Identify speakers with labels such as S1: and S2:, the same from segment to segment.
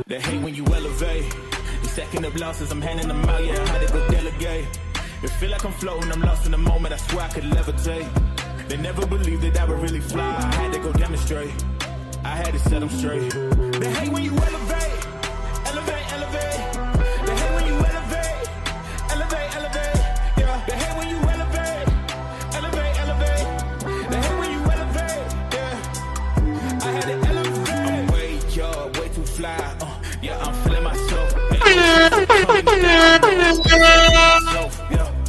S1: They hate when you elevate. The second of losses, I'm handing them out, yeah, I had to go delegate. It feel like I'm floating, I'm lost in the moment, I swear I could levitate. They never believed that I would really fly, I had to go demonstrate. I had to set them straight. They hate when you elevate, elevate, elevate. They hate when you elevate, elevate, elevate. Yeah, they hate when you elevate, elevate, elevate. They hate when you elevate, yeah. I had to elevate. I'm way too fly. Yeah, I'm feeling myself.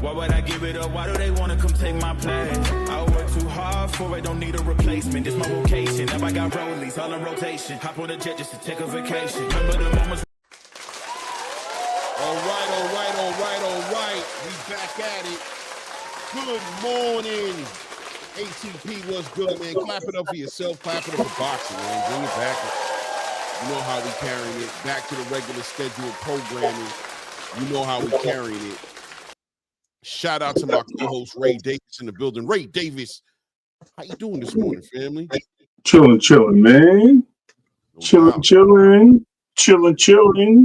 S1: Why would I give it up? Why do they wanna come take my place? I work too hard for it, don't need a replacement. This my vocation. Now I got rollies all in rotation. Hop on a jet just to take a vacation. Remember the moments.
S2: All right. We back at it. Good morning. ATP, what's good, man? Clap it up for yourself. Clap it up for boxing, man. Bring it back. You know how we carrying it. Back to the regular scheduled programming. You know how we carrying it. Shout out to my co-host Ray Davis in the building. Ray Davis, how you doing this morning, family?
S3: Chilling, man.
S2: No
S3: Chilling.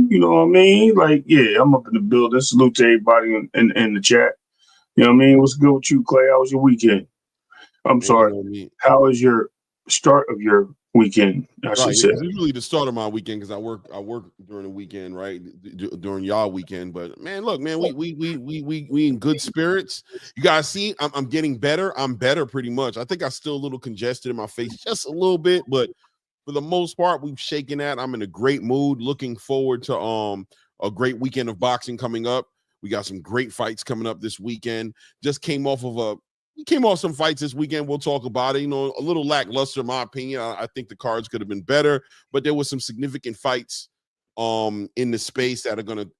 S3: You know what I mean? Like, yeah, I'm up in the building. Salute to everybody in the chat. You know what I mean? What's good with you, Clay? How was your weekend? I'm sorry. How was your start of your weekend?
S2: Right, it's usually the start of my weekend because I work during the weekend, right? During y'all weekend. But man, look, man, we in good spirits. You guys see, I'm getting better. I'm better pretty much. I think I'm still a little congested in my face, just a little bit, but for the most part, we've shaken that. I'm in a great mood. Looking forward to a great weekend of boxing coming up. We got some great fights coming up this weekend. Just came off some fights this weekend. We'll talk about it. You know, a little lackluster, in my opinion. I think the cards could have been better, but there was some significant fights in the space that are going to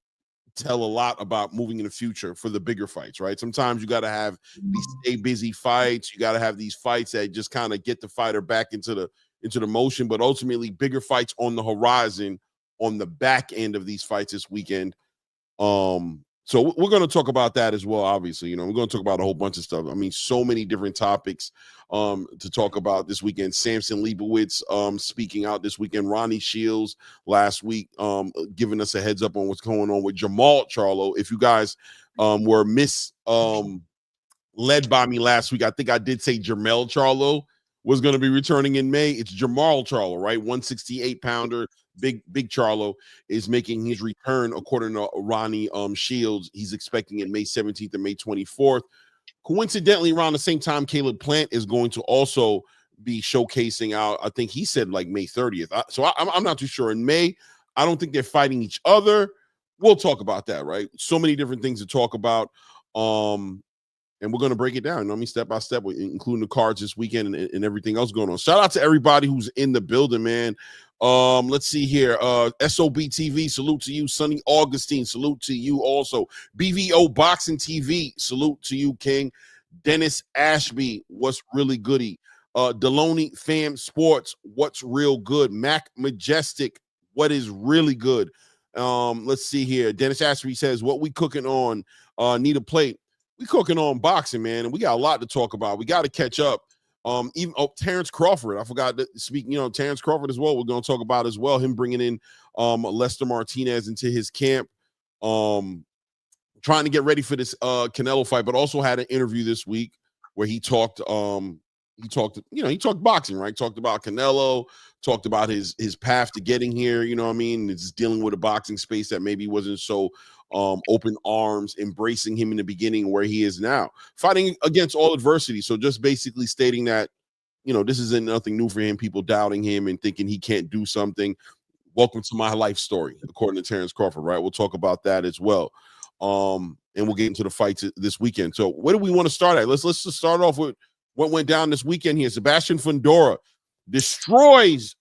S2: tell a lot about moving in the future for the bigger fights, right? Sometimes you got to have these stay busy fights. You got to have these fights that just kind of get the fighter back into the motion, but ultimately bigger fights on the horizon on the back end of these fights this weekend. So we're going to talk about that as well, obviously. You know, we're going to talk about a whole bunch of stuff. I mean, so many different topics to talk about this weekend. Samson Leibowitz speaking out this weekend. Ronnie Shields last week giving us a heads up on what's going on with Jamal Charlo. If you guys were led by me last week, I think I did say Jermell Charlo was going to be returning in May. It's Jamal Charlo, right? 168-pounder. Big Charlo is making his return, according to Ronnie Shields. He's expecting it May 17th and May 24th. Coincidentally, around the same time, Caleb Plant is going to also be showcasing out. I think he said like May 30th. I'm not too sure. In May, I don't think they're fighting each other. We'll talk about that, right? So many different things to talk about. And we're going to break it down, you know what I mean, step by step, including the cards this weekend and everything else going on. Shout out to everybody who's in the building, man. Let's see here. SOB TV, salute to you. Sonny Augustine, salute to you also. BVO Boxing TV, salute to you, King. Dennis Ashby, what's really goody. Deloney Fam Sports, what's real good. Mac Majestic, what is really good. Let's see here. Dennis Ashby says, what we cooking on? Need a plate. We cooking on boxing, man, and we got a lot to talk about. We got to catch up. Even Terence Crawford, I forgot to speak. You know, Terence Crawford as well. We're going to talk about as well. Him bringing in Lester Martinez into his camp. Trying trying to get ready for this Canelo fight, but also had an interview this week where he talked boxing, right? Talked about Canelo, talked about his path to getting here, you know what I mean? It's dealing with a boxing space that maybe wasn't so open arms, embracing him in the beginning where he is now, fighting against all adversity. So just basically stating that, this isn't nothing new for him, people doubting him and thinking he can't do something. Welcome to my life story, according to Terence Crawford, right? We'll talk about that as well. And we'll get into the fights this weekend. So where do we want to start at? Let's just start off with what went down this weekend here. Sebastian Fondora destroys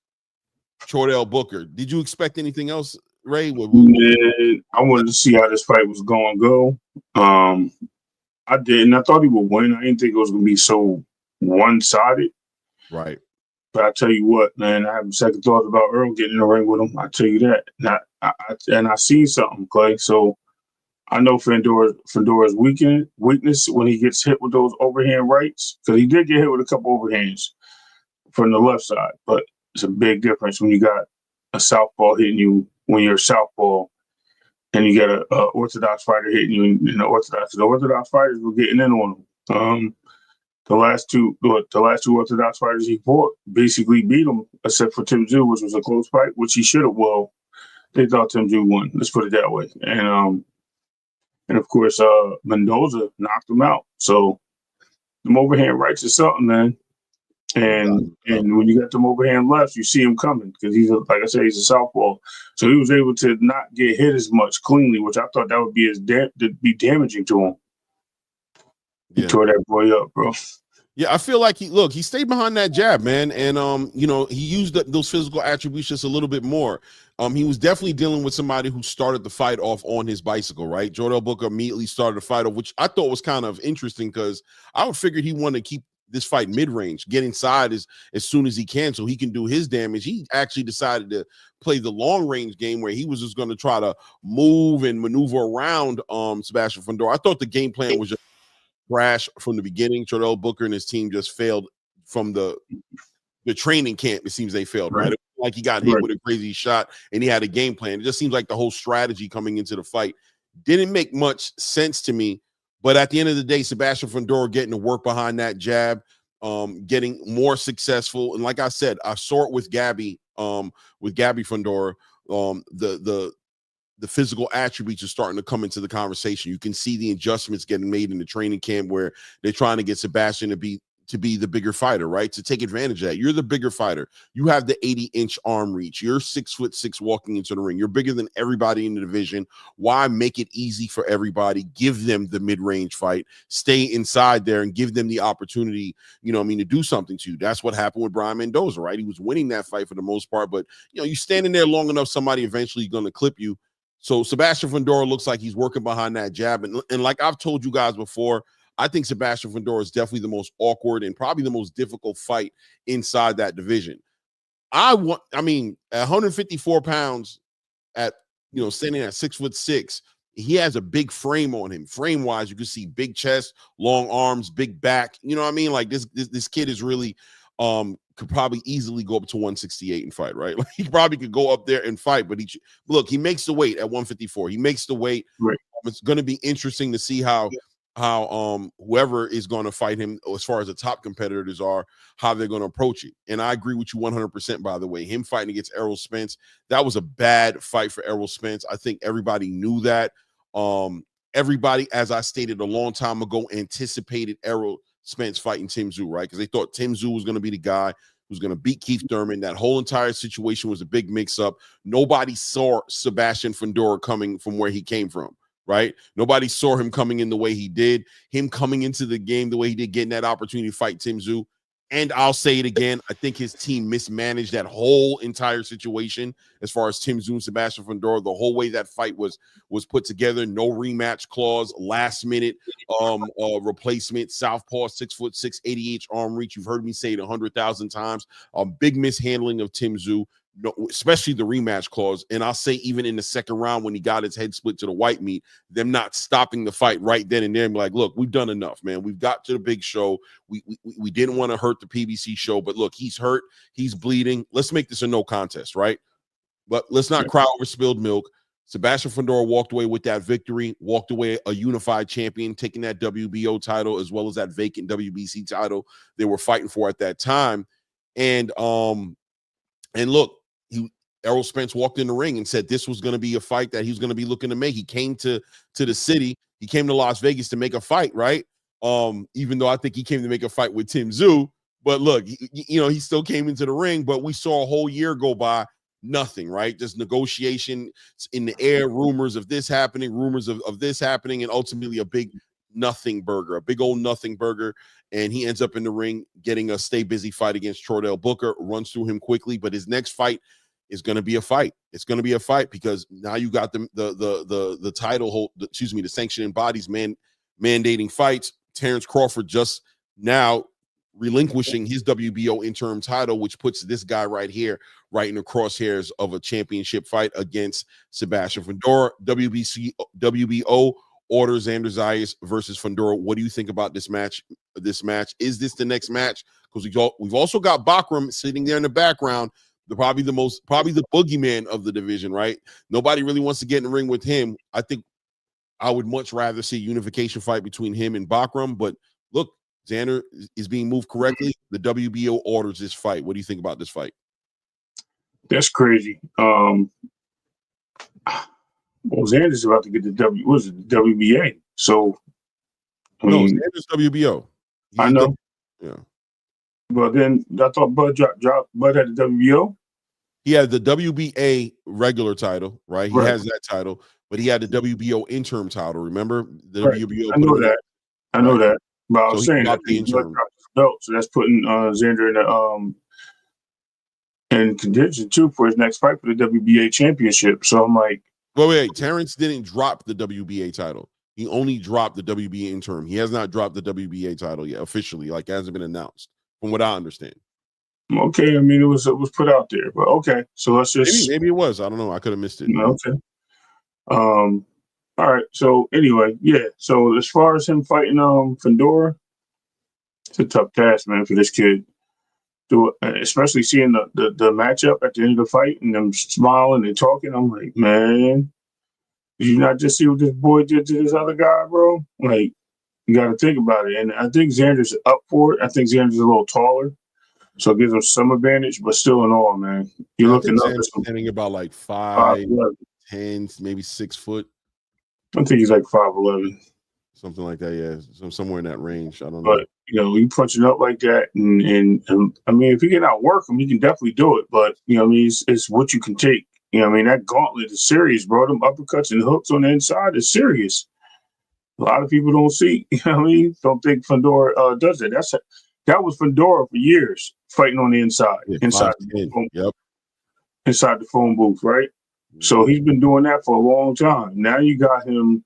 S2: Chordell Booker. Did you expect anything else, Ray?
S3: Man, I wanted to see how this fight was going to go. I didn't. I thought he would win. I didn't think it was going to be so one-sided.
S2: Right.
S3: But I tell you what, man, I have second thoughts about Earl getting in the ring with him. I tell you that. And I seen something, Clay. So I know Fondora's weakness when he gets hit with those overhand rights, because he did get hit with a couple overhands from the left side. But it's a big difference when you got a southpaw hitting you when you're a southpaw, and you got an orthodox fighter hitting you in the orthodox. The orthodox fighters were getting in on him. The last two orthodox fighters he fought basically beat him, except for Tim Tszyu, which was a close fight, which he should have. Well, they thought Tim Tszyu won. Let's put it that way. And of course, Mendoza knocked him out. So them overhand rights is something, man. And when you got them overhand lefts, you see him coming, because like I said, he's a southpaw. So he was able to not get hit as much cleanly, which I thought that would be damaging to him. He tore that boy up, bro.
S2: Yeah, I feel like he stayed behind that jab, man, and he used those physical attributes just a little bit more. He was definitely dealing with somebody who started the fight off on his bicycle, right? Chordell Booker immediately started the fight off, which I thought was kind of interesting, because I would figure he wanted to keep this fight mid-range, get inside as soon as he can so he can do his damage. He actually decided to play the long-range game where he was just going to try to move and maneuver around Sebastian Fondora. I thought the game plan was just crash from the beginning. Chordell Booker and his team just failed from the training camp. It seems they failed, right? It was like he got hit with a crazy shot and he had a game plan. It just seems like the whole strategy coming into the fight didn't make much sense to me. But at the end of the day, Sebastian Fondora getting to work behind that jab, getting more successful. And like I said, I saw it with Gabby Fondora. The physical attributes are starting to come into the conversation. You can see the adjustments getting made in the training camp where they're trying to get Sebastian to be the bigger fighter, right? To take advantage of that. You're the bigger fighter. You have the 80-inch arm reach. You're 6'6" walking into the ring. You're bigger than everybody in the division. Why make it easy for everybody? Give them the mid-range fight. Stay inside there and give them the opportunity, to do something to you. That's what happened with Brian Mendoza, right? He was winning that fight for the most part, but you standing there long enough, somebody eventually going to clip you. So Sebastian Fondora looks like he's working behind that jab. And like I've told you guys before, I think Sebastian Fondora is definitely the most awkward and probably the most difficult fight inside that division. At 154 pounds standing at 6'6", he has a big frame on him. Frame-wise, you can see big chest, long arms, big back. You know what I mean? Like this kid is really could probably easily go up to 168 and fight, right? Like he probably could go up there and fight, but he makes the weight at 154. He makes the weight. Right. It's going to be interesting to see how whoever is going to fight him, as far as the top competitors are, how they're going to approach it. And I agree with you 100%, by the way. Him fighting against Errol Spence, that was a bad fight for Errol Spence. I think everybody knew that. Everybody, as I stated a long time ago, anticipated Errol Spence fighting Tim Tszyu, right? Because they thought Tim Tszyu was going to be the guy who's going to beat Keith Thurman. That whole entire situation was a big mix-up. Nobody saw Sebastian Fondora coming from where he came from, right? Nobody saw him coming in the way he did. Him coming into the game the way he did, getting that opportunity to fight Tim Tszyu. And I'll say it again, I think his team mismanaged that whole entire situation as far as Tim Tszyu and Sebastian Fondora. The whole way that fight was put together, no rematch clause, last minute replacement, southpaw, 6'6", 80-inch arm reach. You've heard me say it 100,000 times. Big mishandling of Tim Tszyu, especially the rematch clause. And I'll say even in the second round when he got his head split to the white meat, them not stopping the fight right then and there and be like, look, we've done enough, man. We've got to the big show. We didn't want to hurt the PBC show, but look, he's hurt. He's bleeding. Let's make this a no contest, right? But let's not cry over spilled milk. Sebastian Fondora walked away with that victory, walked away a unified champion, taking that WBO title as well as that vacant WBC title they were fighting for at that time. And look, Errol Spence walked in the ring and said this was going to be a fight that he was going to be looking to make. He came to the city. He came to Las Vegas to make a fight, right? Even though I think he came to make a fight with Tim Tszyu. But look, he still came into the ring, but we saw a whole year go by, nothing, right? Just negotiation in the air, rumors of this happening, rumors of this happening, and ultimately a big old nothing burger. And he ends up in the ring getting a stay busy fight against Chordell Booker, runs through him quickly, but his next fight is going to be a fight. It's going to be a fight because now you got the title hold, the sanctioning bodies mandating fights. Terence Crawford just now relinquishing his WBO interim title, which puts this guy right here, right in the crosshairs of a championship fight against Sebastian Fondora. WBO orders Xander Zayas versus Fondora. What do you think about this match? Is this the next match? Because we've also got Bakram sitting there in the background, probably the boogeyman of the division, right? Nobody really wants to get in the ring with him. I think I would much rather see a unification fight between him and Bakram, but look, Xander is being moved correctly. The WBO orders this fight. What do you think about this fight?
S3: That's crazy. Well, Xander's about to get the the WBA. So,
S2: no, Xander's WBO.
S3: I know.
S2: Yeah.
S3: But then I thought Bud had the WBO.
S2: He had the WBA regular title, right? He has that title, but he had the WBO interim title. Remember the WBO?
S3: I know that. I know that. But I was saying that
S2: the interim
S3: belt, so that's putting Xander in contention too for his next fight for the WBA championship. So I'm like,
S2: wait. Terence didn't drop the WBA title. He only dropped the WBA interim. He has not dropped the WBA title yet officially. Like, it hasn't been announced, from what I understand.
S3: Okay, I mean it was put out there, but okay. So let's just
S2: maybe it was. I don't know. I could have missed it.
S3: Okay. All right. So anyway, yeah. So as far as him fighting Fondora, it's a tough task, man, for this kid. Especially seeing the matchup at the end of the fight and them smiling and talking. I'm like, man, did you not just see what this boy did to this other guy, bro? Like, you got to think about it. And I think Xander's up for it. I think Xander's a little taller, so it gives him some advantage. But still, in all, man, you're looking up at
S2: something about like 5'10", maybe 6 foot.
S3: I think he's like 5'11",
S2: something like that. Yeah, somewhere in that range. I don't know.
S3: But you punching up like that, and I mean, if you can outwork him, you can definitely do it. But I mean, it's what you can take. I mean, that gauntlet is serious, bro. Them uppercuts and hooks on the inside is serious. A lot of people don't see. I mean, don't think Fondora does it. That was Fondora for years, fighting on the inside, inside the phone booth, right? So he's been doing that for a long time. Now you got him,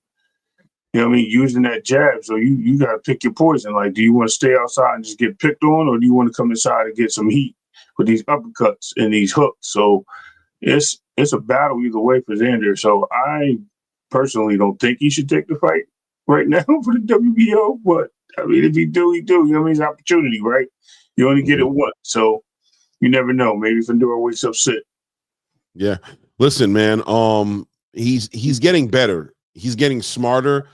S3: using that jab. So you got to pick your poison. Like, do you want to stay outside and just get picked on, or do you want to come inside and get some heat with these uppercuts and these hooks? So it's a battle either way for Xander. So I personally don't think he should take the fight right now for the WBO. But I mean, if he do, he do. It's opportunity, right? You only get it once, so you never know. Maybe Fondora wakes up sick.
S2: Yeah. Listen, man, he's getting better. He's getting smarter.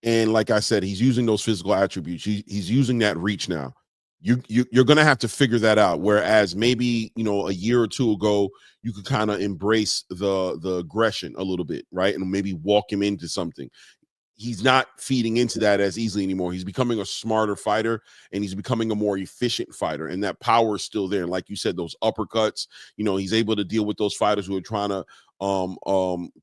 S2: And like I said, he's using those physical attributes. He's using that reach now. You're going to have to figure that out. Whereas maybe, a year or two ago, you could kind of embrace the aggression a little bit, right? And maybe walk him into something. He's not feeding into that as easily anymore. He's becoming a smarter fighter, and he's becoming a more efficient fighter. And that power is still there. And like you said, those uppercuts, he's able to deal with those fighters who are trying to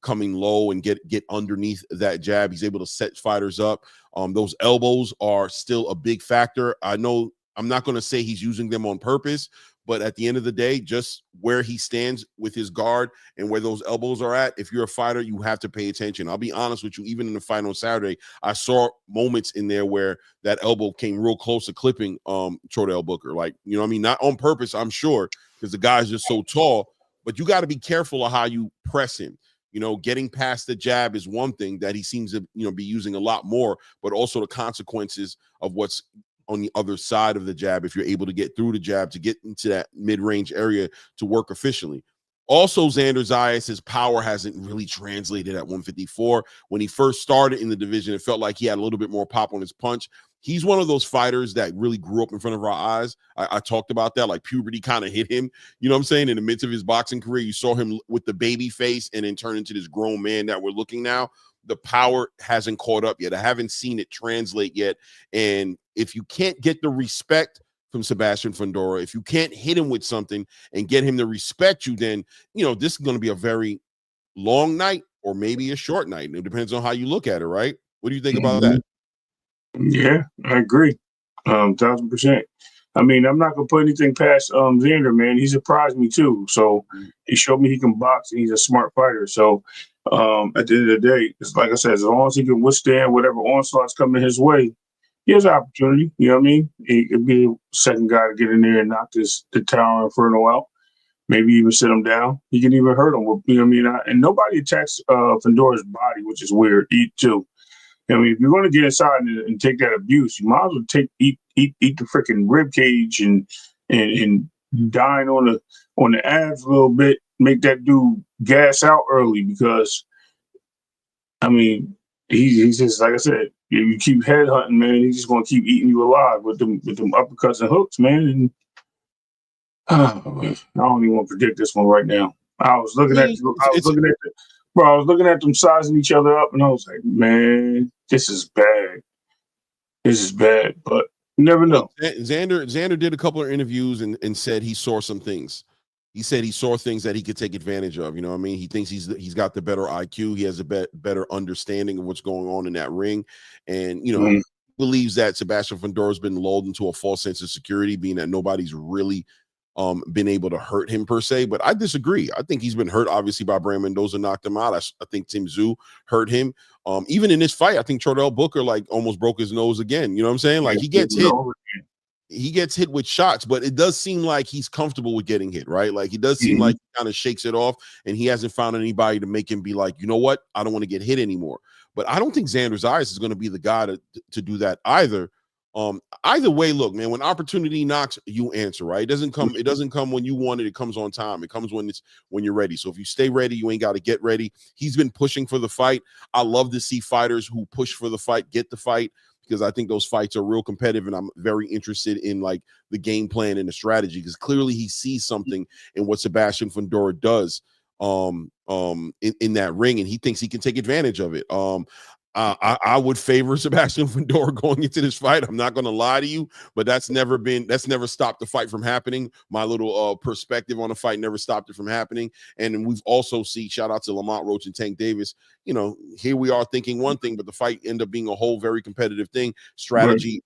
S2: coming low and get underneath that jab. He's able to set fighters up. Those elbows are still a big factor. I know I'm not going to say he's using them on purpose, but at the end of the day, just where he stands with his guard and where those elbows are at, if you're a fighter, you have to pay attention. I'll be honest with you, even in the fight on Saturday, I saw moments in there where that elbow came real close to clipping Chordell Booker. Like, not on purpose, I'm sure, because the guy's just so tall, but you got to be careful of how you press him. Getting past the jab is one thing that he seems to, be using a lot more, but also the consequences of what's on the other side of the jab, if you're able to get through the jab to get into that mid-range area to work efficiently. Also, Xander Zayas, his power hasn't really translated at 154. When he first started in the division, it felt like he had a little bit more pop on his punch. He's one of those fighters that really grew up in front of our eyes. I talked about that, like puberty kind of hit him. You know what I'm saying? In the midst of his boxing career, you saw him with the baby face and then turn into this grown man that we're looking now. The power hasn't caught up yet. I haven't seen it translate yet. And if you can't get the respect from Sebastian Fondora, if you can't hit him with something and get him to respect you, then, you know, this is going to be a very long night or maybe a short night. It depends on how you look at it, right? What do you think about that?
S3: Yeah, I agree. 1,000%. I mean, I'm not gonna put anything past Xander, man. He surprised me too. So he showed me he can box and he's a smart fighter. So at the end of the day, it's like I said, as long as he can withstand whatever onslaughts coming his way, he has an opportunity. You know what I mean? He could be the second guy to get in there and knock the Tower Inferno out. Maybe even sit him down. He can even hurt him. You know what I mean? And nobody attacks Fondora's body, which is weird. Too. I mean, if you're going to get inside and take that abuse, you might as well eat the freaking rib cage and dine on the abs a little bit. Make that dude gas out early because, I mean, he's just like I said. If you keep headhunting, man, he's just going to keep eating you alive with them uppercuts and hooks, man. And I don't even want to predict this one right now. I was looking at them sizing each other up, and I was like, man, this is bad. This is bad, but you never know.
S2: Xander did a couple of interviews and said he saw some things. He said he saw things that he could take advantage of. You know what I mean? He thinks he's got the better IQ. He has a better understanding of what's going on in that ring. And, you know, believes that Sebastian Fondora has been lulled into a false sense of security, being that nobody's really been able to hurt him per se. But I disagree. I think he's been hurt, obviously, by Brand Mendoza knocked him out. I think Tim Tszyu hurt him. Even in this fight, I think Chordell Booker almost broke his nose again. You know what I'm saying? Like he gets hit with shots, but it does seem like he's comfortable with getting hit, right? Like he does seem like he kind of shakes it off, and he hasn't found anybody to make him be like, you know what, I don't want to get hit anymore. But I don't think Xander Zayas is going to be the guy to do that either. Either way, look, man, when opportunity knocks, you answer, right? It doesn't come when you want it. It comes on time. It comes when you're ready. So if you stay ready, you ain't got to get ready. He's been pushing for the fight. I love to see fighters who push for the fight, get the fight, because I think those fights are real competitive, and I'm very interested in like the game plan and the strategy, because clearly he sees something in what Sebastian Fondora does in that ring, and he thinks he can take advantage of it. I would favor Sebastian Fondora going into this fight. I'm not going to lie to you, but that's never stopped the fight from happening. My little perspective on the fight never stopped it from happening. And we've also seen, shout out to Lamont Roach and Tank Davis. You know, here we are thinking one thing, but the fight ended up being a whole very competitive thing. Strategy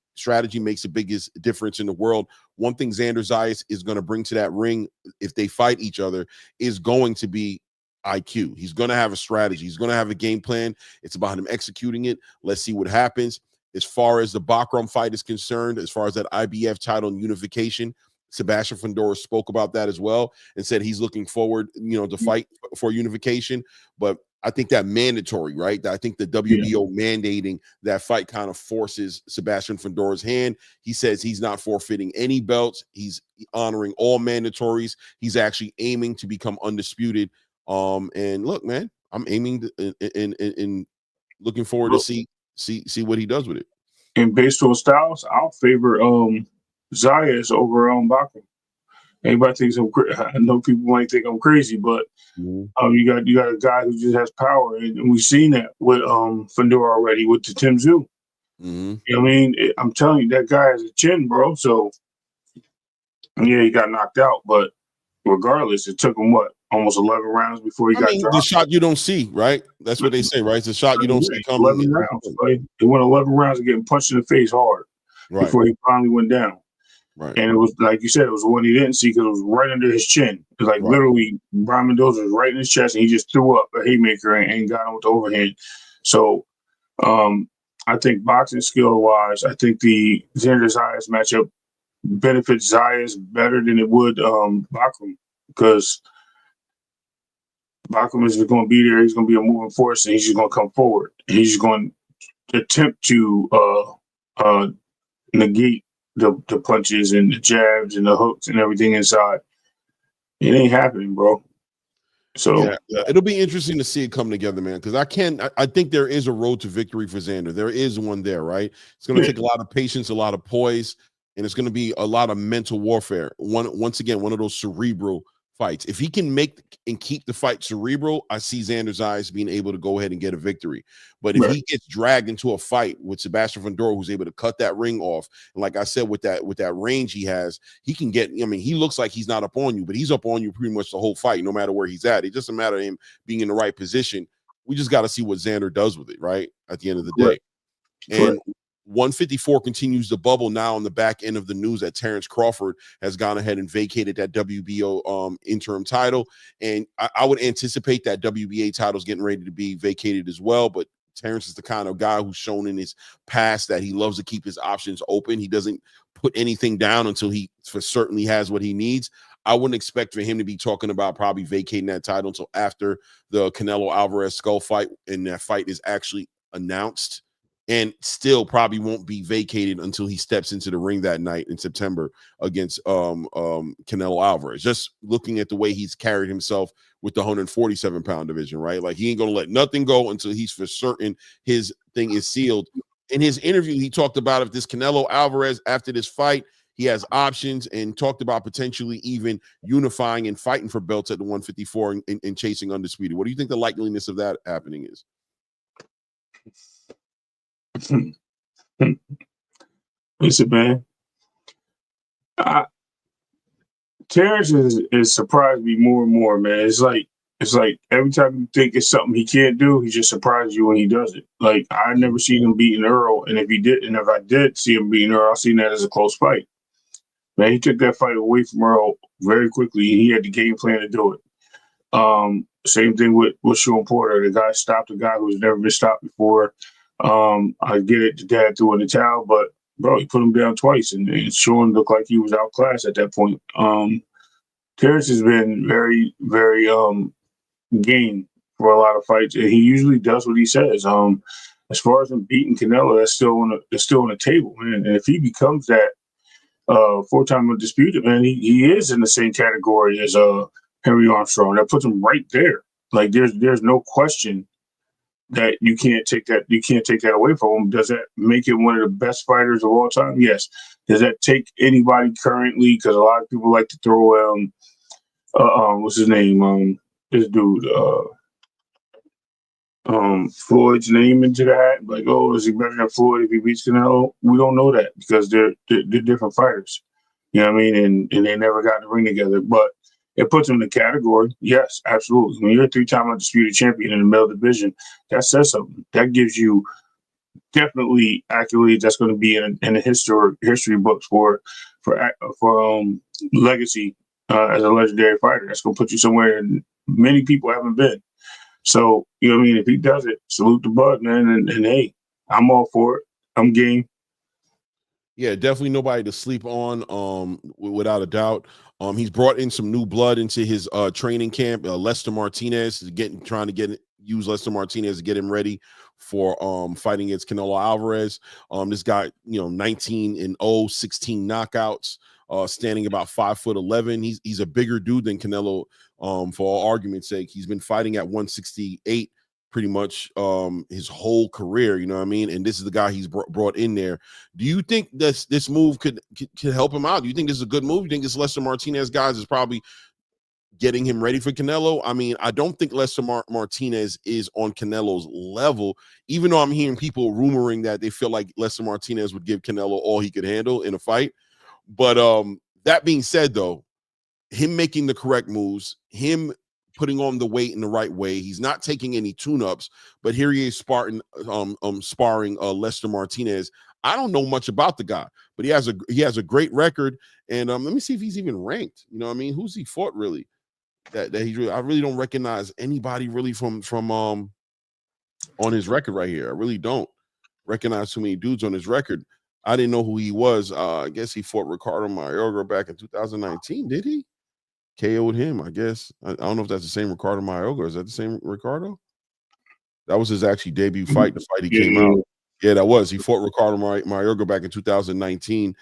S2: makes the biggest difference in the world. One thing Xander Zayas is going to bring to that ring, if they fight each other, is going to be IQ. He's going to have a strategy. He's going to have a game plan. It's about him executing it. Let's see what happens. As far as the Bakram fight is concerned, as far as that IBF title and unification, Sebastian Fondora spoke about that as well and said he's looking forward, you know, to fight for unification. But I think that mandatory, right? I think the WBO mandating that fight kind of forces Sebastian Fondora's hand. He says he's not forfeiting any belts. He's honoring all mandatories. He's actually aiming to become undisputed. And look, man, I'm aiming in looking forward to see what he does with it.
S3: And based on styles, I'll favor Zayas over Bakram. Anybody thinks I know people might think I'm crazy, but you got a guy who just has power, and we've seen that with Fondora already with the Tim Tszyu. You know what I mean? I'm telling you, that guy has a chin, bro. So yeah, he got knocked out, but regardless, it took him almost 11 rounds before he got dropped.
S2: The shot you don't see, right? That's what they say, right? It's a shot you don't see coming.
S3: 11 rounds, right? He went 11 rounds of getting punched in the face hard before he finally went down.
S2: Right.
S3: And it was, like you said, it was one he didn't see because it was right under his chin. It was like literally Brian Mendoza was right in his chest, and he just threw up a haymaker and got him with the overhand. So I think boxing skill-wise, I think the Xander Zayas matchup benefits Zayas better than it would Bakram, because Bakram is going to be there. He's going to be a moving force, and he's just going to come forward. He's just going to attempt to negate the punches and the jabs and the hooks and everything inside. It ain't happening, bro. So
S2: it'll be interesting to see it come together, man. Because I think there is a road to victory for Xander. There is one there, right? It's going to take a lot of patience, a lot of poise, and it's going to be a lot of mental warfare. Once again, one of those cerebral fights. If he can make and keep the fight cerebral, I see Xander Zayas being able to go ahead and get a victory. But if he gets dragged into a fight with Sebastian Fondora, who's able to cut that ring off, and like I said, with that range he has, he can get. I mean, he looks like he's not up on you, but he's up on you pretty much the whole fight, no matter where he's at. It doesn't matter him being in the right position. We just got to see what Xander does with it, right? At the end of the day, and 154 continues to bubble now on the back end of the news that Terence Crawford has gone ahead and vacated that WBO interim title. And I would anticipate that WBA title is getting ready to be vacated as well. But Terence is the kind of guy who's shown in his past that he loves to keep his options open. He doesn't put anything down until he for certainly has what he needs. I wouldn't expect for him to be talking about probably vacating that title until after the Canelo Alvarez skull fight, and that fight is actually announced. And still probably won't be vacated until he steps into the ring that night in September against Canelo Alvarez. Just looking at the way he's carried himself with the 147-pound division, right? Like, he ain't going to let nothing go until he's for certain his thing is sealed. In his interview, he talked about if this Canelo Alvarez, after this fight, he has options, and talked about potentially even unifying and fighting for belts at the 154 and chasing undisputed. What do you think the likeliness of that happening is?
S3: Listen, man. Terrence is surprised me more and more, man. It's like every time you think it's something he can't do, he just surprises you when he does it. Like, I never seen him beating Earl, and if I did see him beating Earl, I seen that as a close fight. Man, he took that fight away from Earl very quickly. He had the game plan to do it. Same thing with Sean Porter. The guy stopped a guy who's never been stopped before. I get it, the dad threw in the towel, but bro, he put him down twice, and Sean looked like he was outclassed at that point. Terrence has been very, very game for a lot of fights, and he usually does what he says. As far as him beating Canelo, that's still on the table, man. And if he becomes that 4-time undisputed, man, he is in the same category as Henry Armstrong. That puts him right there. Like, there's no question that you can't take that away from him. Does that make him one of the best fighters of all time? Yes. Does that take anybody currently? Because a lot of people like to throw what's his name? This dude, Floyd's name into the hat. Like, oh, is he better than Floyd if he beats Canelo? We don't know that, because they're different fighters. You know what I mean? And they never got in the ring together. But it puts him in the category. Yes, absolutely. When you're a 3-time undisputed champion in the male division, that says something. That gives you definitely accolades that's going to be in the history books for legacy as a legendary fighter. That's going to put you somewhere many people haven't been. So, you know what I mean? If he does it, salute the bud, man. And hey, I'm all for it. I'm game.
S2: Yeah, definitely nobody to sleep on, without a doubt. He's brought in some new blood into his training camp. Lester Martinez is trying to use Lester Martinez to get him ready for fighting against Canelo Alvarez. This guy, 19-0, 16 knockouts, standing about 5'11". He's a bigger dude than Canelo. For all argument's sake, he's been fighting at 168 pretty much his whole career, you know what I mean? And this is the guy he's brought in there. Do you think this move could help him out? Do you think this is a good move? Do you think this Lester Martinez guys is probably getting him ready for Canelo? I mean, I don't think Lester Martinez is on Canelo's level, even though I'm hearing people rumoring that they feel like Lester Martinez would give Canelo all he could handle in a fight. But that being said, though, him making the correct moves, him putting on the weight in the right way. He's not taking any tune-ups, but here he is sparring Lester Martinez. I don't know much about the guy, but he has a great record. And let me see if he's even ranked. You know what I mean? Who's he fought really? I really don't recognize anybody really from on his record right here. I really don't recognize too many dudes on his record. I didn't know who he was. I guess he fought Ricardo Mayorga back in 2019. Did he? KO'd him, I guess. I don't know if that's the same Ricardo Mayorga. Is that the same Ricardo? That was his actually debut fight. The fight he came out. Yeah, that was. He fought Ricardo Mayorga back in 2019.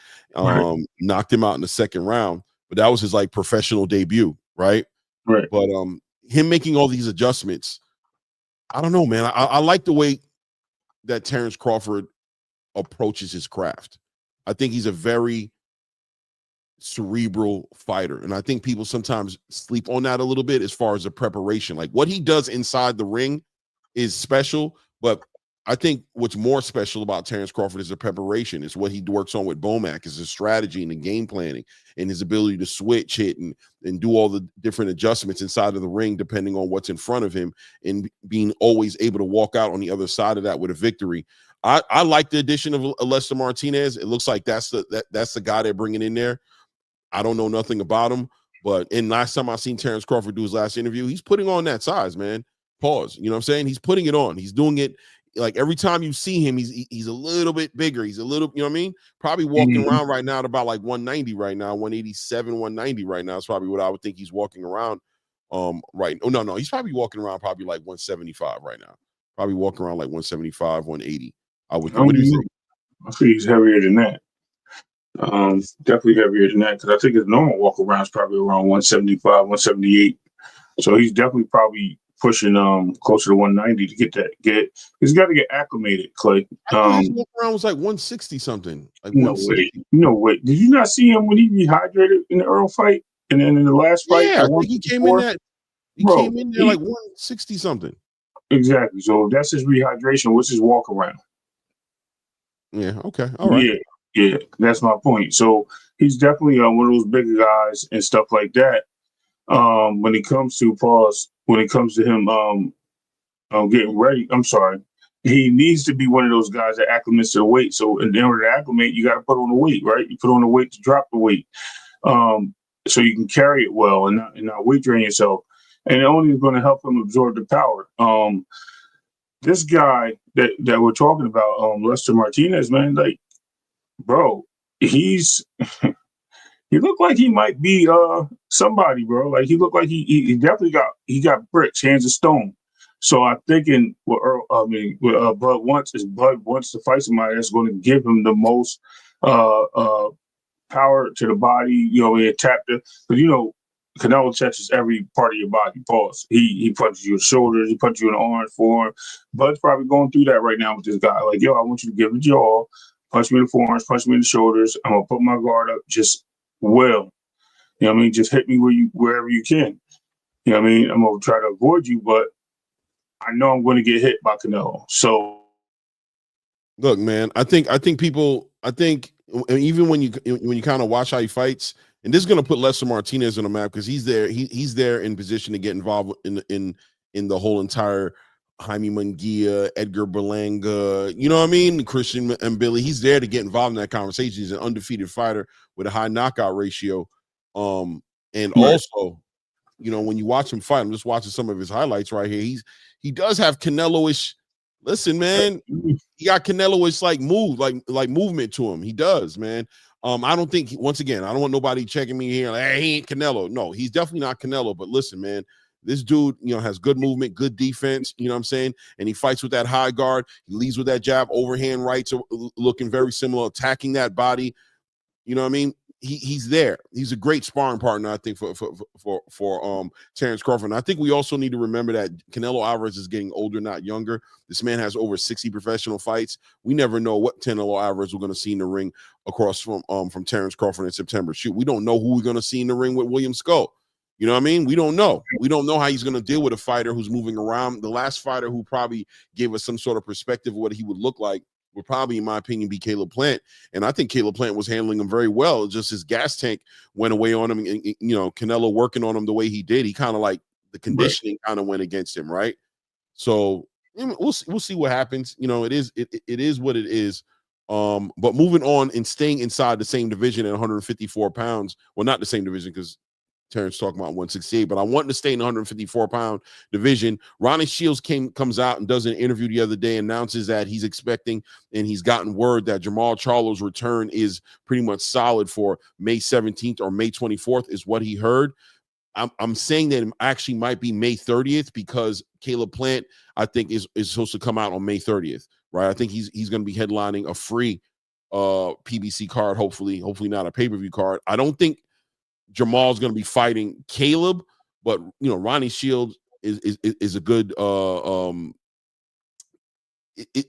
S2: Knocked him out in the second round. But that was his like professional debut, right?
S3: Right.
S2: But him making all these adjustments, I don't know, man. I like the way that Terence Crawford approaches his craft. I think he's a very cerebral fighter, and I think people sometimes sleep on that a little bit as far as the preparation. Like what he does inside the ring is special, but I think what's more special about Terence Crawford is the preparation. It's what he works on with Bomac, is his strategy and the game planning and his ability to switch it and do all the different adjustments inside of the ring depending on what's in front of him, and being always able to walk out on the other side of that with a victory. I like the addition of Lester Martinez. It looks like that's the guy they're bringing in there. I don't know nothing about him, but last time I seen Terence Crawford do his last interview, he's putting on that size, man. Pause. You know what I'm saying? He's putting it on. He's doing it. Like every time you see him, he's a little bit bigger. He's a little, you know what I mean? Probably walking around right now at about like 190 right now, 187, 190 right now. That's probably what I would think he's walking around. Right. Oh, no. He's probably walking around probably like 175 right now. Probably walking around like 175, 180. I would think. What do you think?
S3: I think he's heavier than that. Definitely heavier than that, because I think his normal walk around is probably around 175, 178. So he's definitely probably pushing closer to 190 to he's got to get acclimated, Clay.
S2: His walk around was like 160 something. Like
S3: no way. Did you not see him when he rehydrated in the Earl fight, and then in the last fight?
S2: Yeah, I think he came in that. He came in there like 160 something.
S3: Exactly. So that's his rehydration. What's his walk around?
S2: Yeah. Okay. All right.
S3: Yeah. That's my point. So he's definitely one of those bigger guys and stuff like that. When it comes to him getting ready, he needs to be one of those guys that acclimates to the weight. So in order to acclimate, you got to put on the weight, right? You put on the weight to drop the weight, so you can carry it well and not weight drain yourself. And it only is going to help him absorb the power. This guy that we're talking about, Lester Martinez, man, like, bro, he looked like he might be somebody, bro. Like he looked like he definitely got bricks, hands of stone. So I'm thinking what Bud wants to fight somebody that's going to give him the most power to the body, and tap but Canelo touches every part of your body. Pause. He punches you in the shoulders, he punches you in the arms, forearm. Bud's probably going through that right now with this guy. Like, I want you to give it your all, punch me in the forearms, punch me in the shoulders. I'm gonna put my guard up just well. You know what I mean? Just hit me wherever you can. You know what I mean? I'm gonna try to avoid you, but I know I'm gonna get hit by Canelo. So
S2: look, man, I think even when you kind of watch how he fights, and this is going to put Lester Martinez on the map because he's there. He's there in position to get involved in the whole entire Jaime Munguia, Edgar Berlanga, you know what I mean? Christian and Billy. He's there to get involved in that conversation. He's an undefeated fighter with a high knockout ratio. And also, when you watch him fight, I'm just watching some of his highlights right here. He does have Canelo-ish. Listen, man, he got Canelo-ish like movement to him. He does, man. I don't think, once again, I don't want nobody checking me here like, hey, he ain't Canelo. No, he's definitely not Canelo. But listen, man, this dude, has good movement, good defense, you know what I'm saying? And he fights with that high guard. He leads with that jab, overhand rights looking very similar, attacking that body. You know what I mean? He's there. He's a great sparring partner, I think, for Terence Crawford. And I think we also need to remember that Canelo Alvarez is getting older, not younger. This man has over 60 professional fights. We never know what Canelo Alvarez we're going to see in the ring across from Terence Crawford in September. Shoot, we don't know who we're going to see in the ring with William Skull. You know what I mean? We don't know. We don't know how he's going to deal with a fighter who's moving around. The last fighter who probably gave us some sort of perspective of what he would look like would probably, in my opinion, be Caleb Plant. And I think Caleb Plant was handling him very well. Just his gas tank went away on him. And Canelo working on him the way he did, he kind of like the conditioning kind of went against him, right? So we'll see what happens. It is what it is. But moving on and staying inside the same division at 154 pounds. Well, not the same division because Terence talking about 168, but I want to stay in the 154-pound division. Ronnie Shields comes out and does an interview the other day, announces that he's expecting and he's gotten word that Jamal Charlo's return is pretty much solid for May 17th or May 24th is what he heard. I'm saying that it actually might be May 30th because Caleb Plant, I think, is supposed to come out on May 30th, right? I think he's going to be headlining a free PBC card, hopefully not a pay-per-view card. I don't think Jamal's going to be fighting Caleb, but Ronnie Shields is a good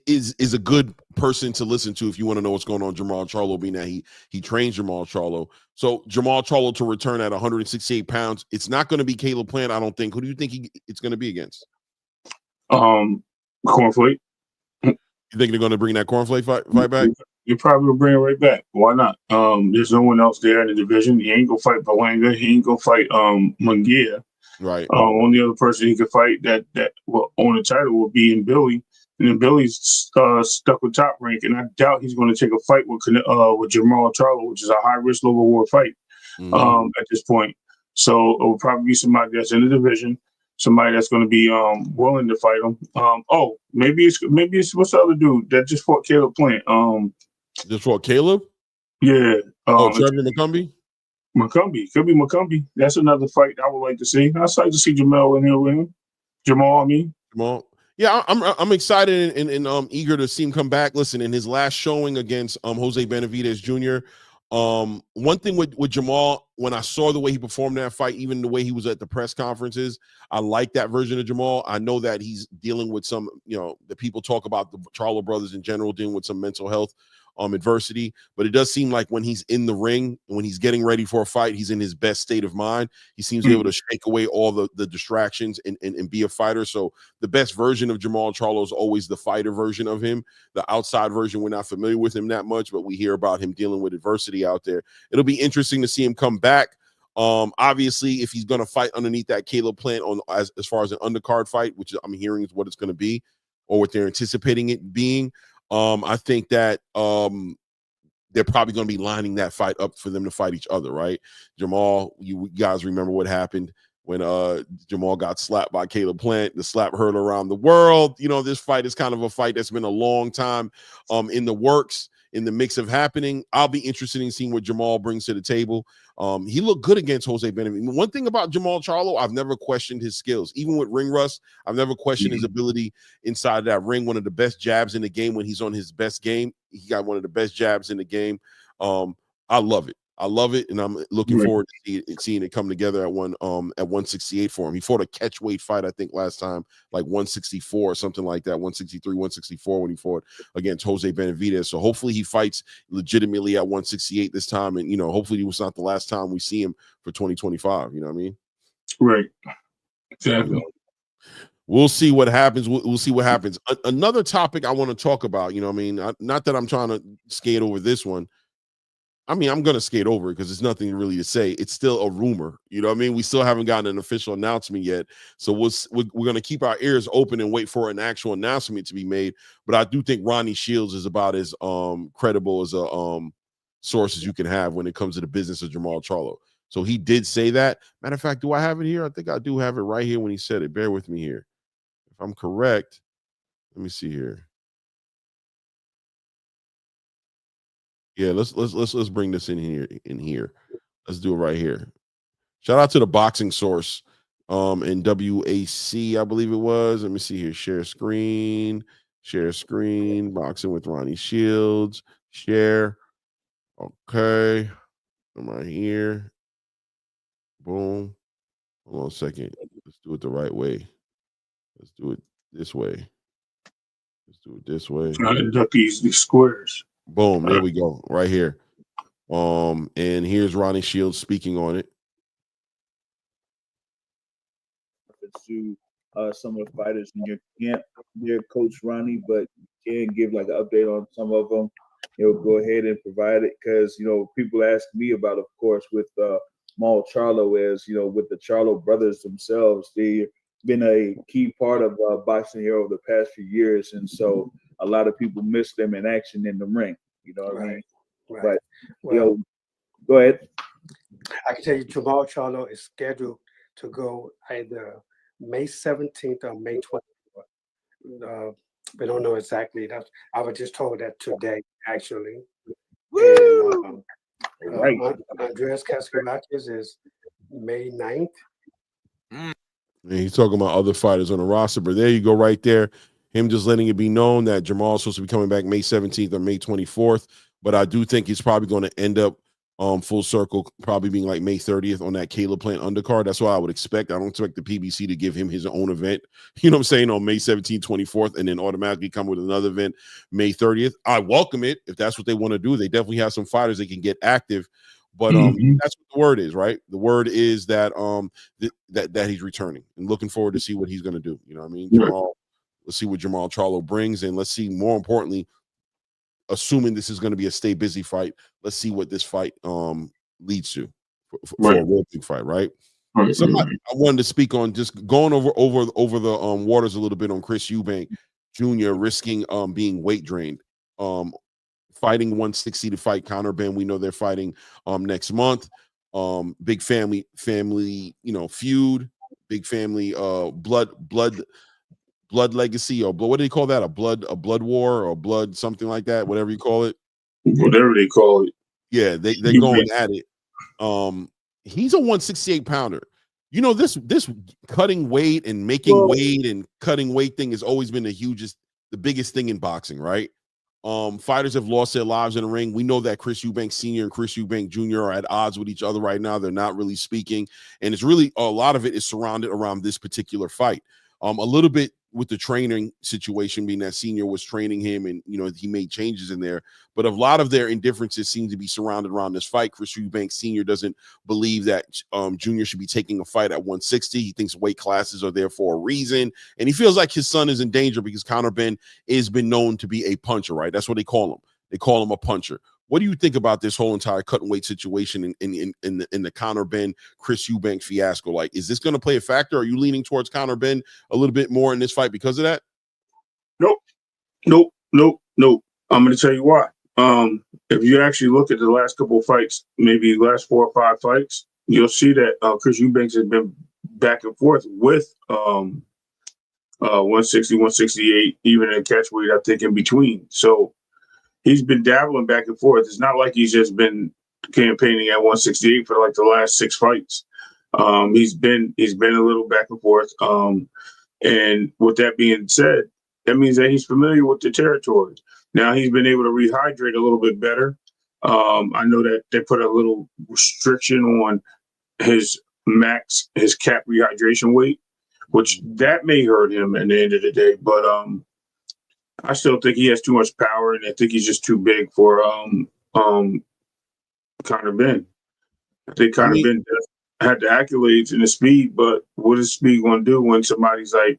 S2: is a good person to listen to if you want to know what's going on. Jamal Charlo, being that he trains Jamal Charlo. So Jamal Charlo to return at 168 pounds. It's not going to be Caleb Plant, I don't think. Who do you think it's going to be against?
S3: Cornflake.
S2: You think they're going to bring that Cornflake fight back?
S3: You probably will bring it right back. Why not? There's no one else there in the division. He ain't gonna fight Belanga. He ain't gonna fight Munguia.
S2: Right.
S3: Only other person he could fight that will own the title will be in Billy. And then Billy's stuck with Top Rank, and I doubt he's going to take a fight with Jamal Charlo, which is a high risk, low reward fight at this point. So it will probably be somebody that's in the division, somebody that's going to be willing to fight him. Maybe it's what's the other dude that just fought Caleb Plant?
S2: Just fought Caleb?
S3: Yeah.
S2: Trevor McCumbee?
S3: McCumbee. Could be McCumbee. That's another fight I would like to see. I'd like to see Jamal in here with him. Jamal.
S2: Yeah, I'm excited and eager to see him come back. Listen, in his last showing against Jose Benavidez Jr., one thing with Jamal, when I saw the way he performed that fight, even the way he was at the press conferences, I like that version of Jamal. I know that he's dealing with some, the people talk about the Charlo brothers in general dealing with some mental health adversity, but it does seem like when he's in the ring, when he's getting ready for a fight, he's in his best state of mind. He seems able to shake away all the distractions and be a fighter. So the best version of Jamal Charlo is always the fighter version of him. The outside version, we're not familiar with him that much, but we hear about him dealing with adversity out there. It'll be interesting to see him come back. Obviously, if he's going to fight underneath that Caleb Plant as far as an undercard fight, which I'm hearing is what it's going to be, or what they're anticipating it being, I think that they're probably going to be lining that fight up for them to fight each other, right? Jamal, you guys remember what happened when Jamal got slapped by Caleb Plant. The slap heard around the world. This fight is kind of a fight that's been a long time in the works, in the mix of happening. I'll be interested in seeing what Jamal brings to the table. He looked good against Jose Benavidez. One thing about Jamal Charlo, I've never questioned his skills. Even with ring rust, I've never questioned his ability inside of that ring. One of the best jabs in the game when he's on his best game. He got one of the best jabs in the game. I love it. I love it, and I'm looking forward to seeing it come together at 168 for him. He fought a catchweight fight, I think, last time, like 164 or something like that, 163, 164 when he fought against Jose Benavidez. So hopefully he fights legitimately at 168 this time, and hopefully it was not the last time we see him for 2025. You know what I mean?
S3: Right. Exactly.
S2: We'll see what happens. We'll see what happens. Another topic I want to talk about. Not that I'm trying to skate over this one. I'm going to skate over it because there's nothing really to say. It's still a rumor. You know what I mean? We still haven't gotten an official announcement yet. So we're going to keep our ears open and wait for an actual announcement to be made. But I do think Ronnie Shields is about as credible as a source as you can have when it comes to the business of Jamal Charlo. So he did say that. Matter of fact, do I have it here? I think I do have it right here when he said it. Bear with me here. If I'm correct, let me see here. Yeah, let's bring this in here. Let's do it right here. Shout out to the boxing source in WAC, I believe it was. Let me see here. Share screen, boxing with Ronnie Shields, share. Okay. I'm right here. Boom. Hold on a second. Let's do it the right way. Let's do it this way.
S3: Trying to duck these squares.
S2: Boom, there we go, right here. And here's Ronnie Shields speaking on it.
S4: To some of the fighters in your camp, there, Coach Ronnie, but you can give like an update on some of them. Go ahead and provide it because people ask me about, of course, with Jamal Charlo, as with the Charlo brothers themselves, they've been a key part of boxing here over the past few years, and so a lot of people miss them in action in the ring. You know what I mean? Right. But go ahead.
S5: I can tell you, Jamal Charlo is scheduled to go either May 17th or May 24th. We don't know exactly. I was just told that today, actually.
S4: Woo!
S5: And, Andreas Kaskalakis is May 9th.
S2: And he's talking about other fighters on the roster, but there you go, right there. Him just letting it be known that Jamal's supposed to be coming back May 17th or May 24th. But I do think he's probably going to end up full circle, probably being like May 30th on that Caleb Plant undercard. That's what I would expect. I don't expect the PBC to give him his own event, you know what I'm saying, on May 17th, 24th, and then automatically come with another event May 30th. I welcome it if that's what they want to do. They definitely have some fighters that can get active, but that's what the word is, right? The word is that that he's returning, and looking forward to see what he's going to do. You know what I mean? Jamal, let's see what Jamal Charlo brings, and let's see, more importantly, assuming this is going to be a stay busy fight, let's see what this fight leads to for a real big fight, right? Somebody I wanted to speak on, just going over the waters a little bit on Chris Eubank Jr. risking being weight drained, fighting 160 to fight Conor Benn. We know they're fighting next month. Big family, you know, feud, big family blood legacy, or what do they call that? A blood war, or blood something like that, whatever you call it.
S3: Whatever they call it.
S2: Yeah, they're going at it. He's a 168 pounder. You know, this cutting weight and making weight and cutting weight thing has always been the biggest thing in boxing, right? Fighters have lost their lives in the ring. We know that Chris Eubank Sr. and Chris Eubank Jr. are at odds with each other right now. They're not really speaking, and it's really, a lot of it is surrounded around this particular fight. A little bit with the training situation, being that Senior was training him, and you know, he made changes in there, but a lot of their indifferences seem to be surrounded around this fight. Chris Eubank Sr. doesn't believe that Junior should be taking a fight at 160. He thinks weight classes are there for a reason, and he feels like his son is in danger because Conor Benn has been known to be a puncher, right? That's what they call him. They call him a puncher. What do you think about this whole entire cut and weight situation in the Conor Benn Chris Eubank fiasco? Like, is this going to play a factor? Are you leaning towards Conor Benn a little bit more in this fight because of that?
S3: Nope. I'm going to tell you why. If you actually look at the last couple of fights, maybe the last 4 or 5 fights, you'll see that Chris Eubanks has been back and forth with 160, 168, even in catch weight, I think, in between. So he's been dabbling back and forth. It's not like he's just been campaigning at 168 for like the last 6 fights. He's been a little back and forth. And with that being said, that means that he's familiar with the territory. Now he's been able to rehydrate a little bit better. I know that they put a little restriction on his cap rehydration weight, which that may hurt him at the end of the day. But I still think he has too much power, and I think he's just too big for Conor Benn. I think Conor Benn had the accolades and the speed, but what is speed going to do when somebody's like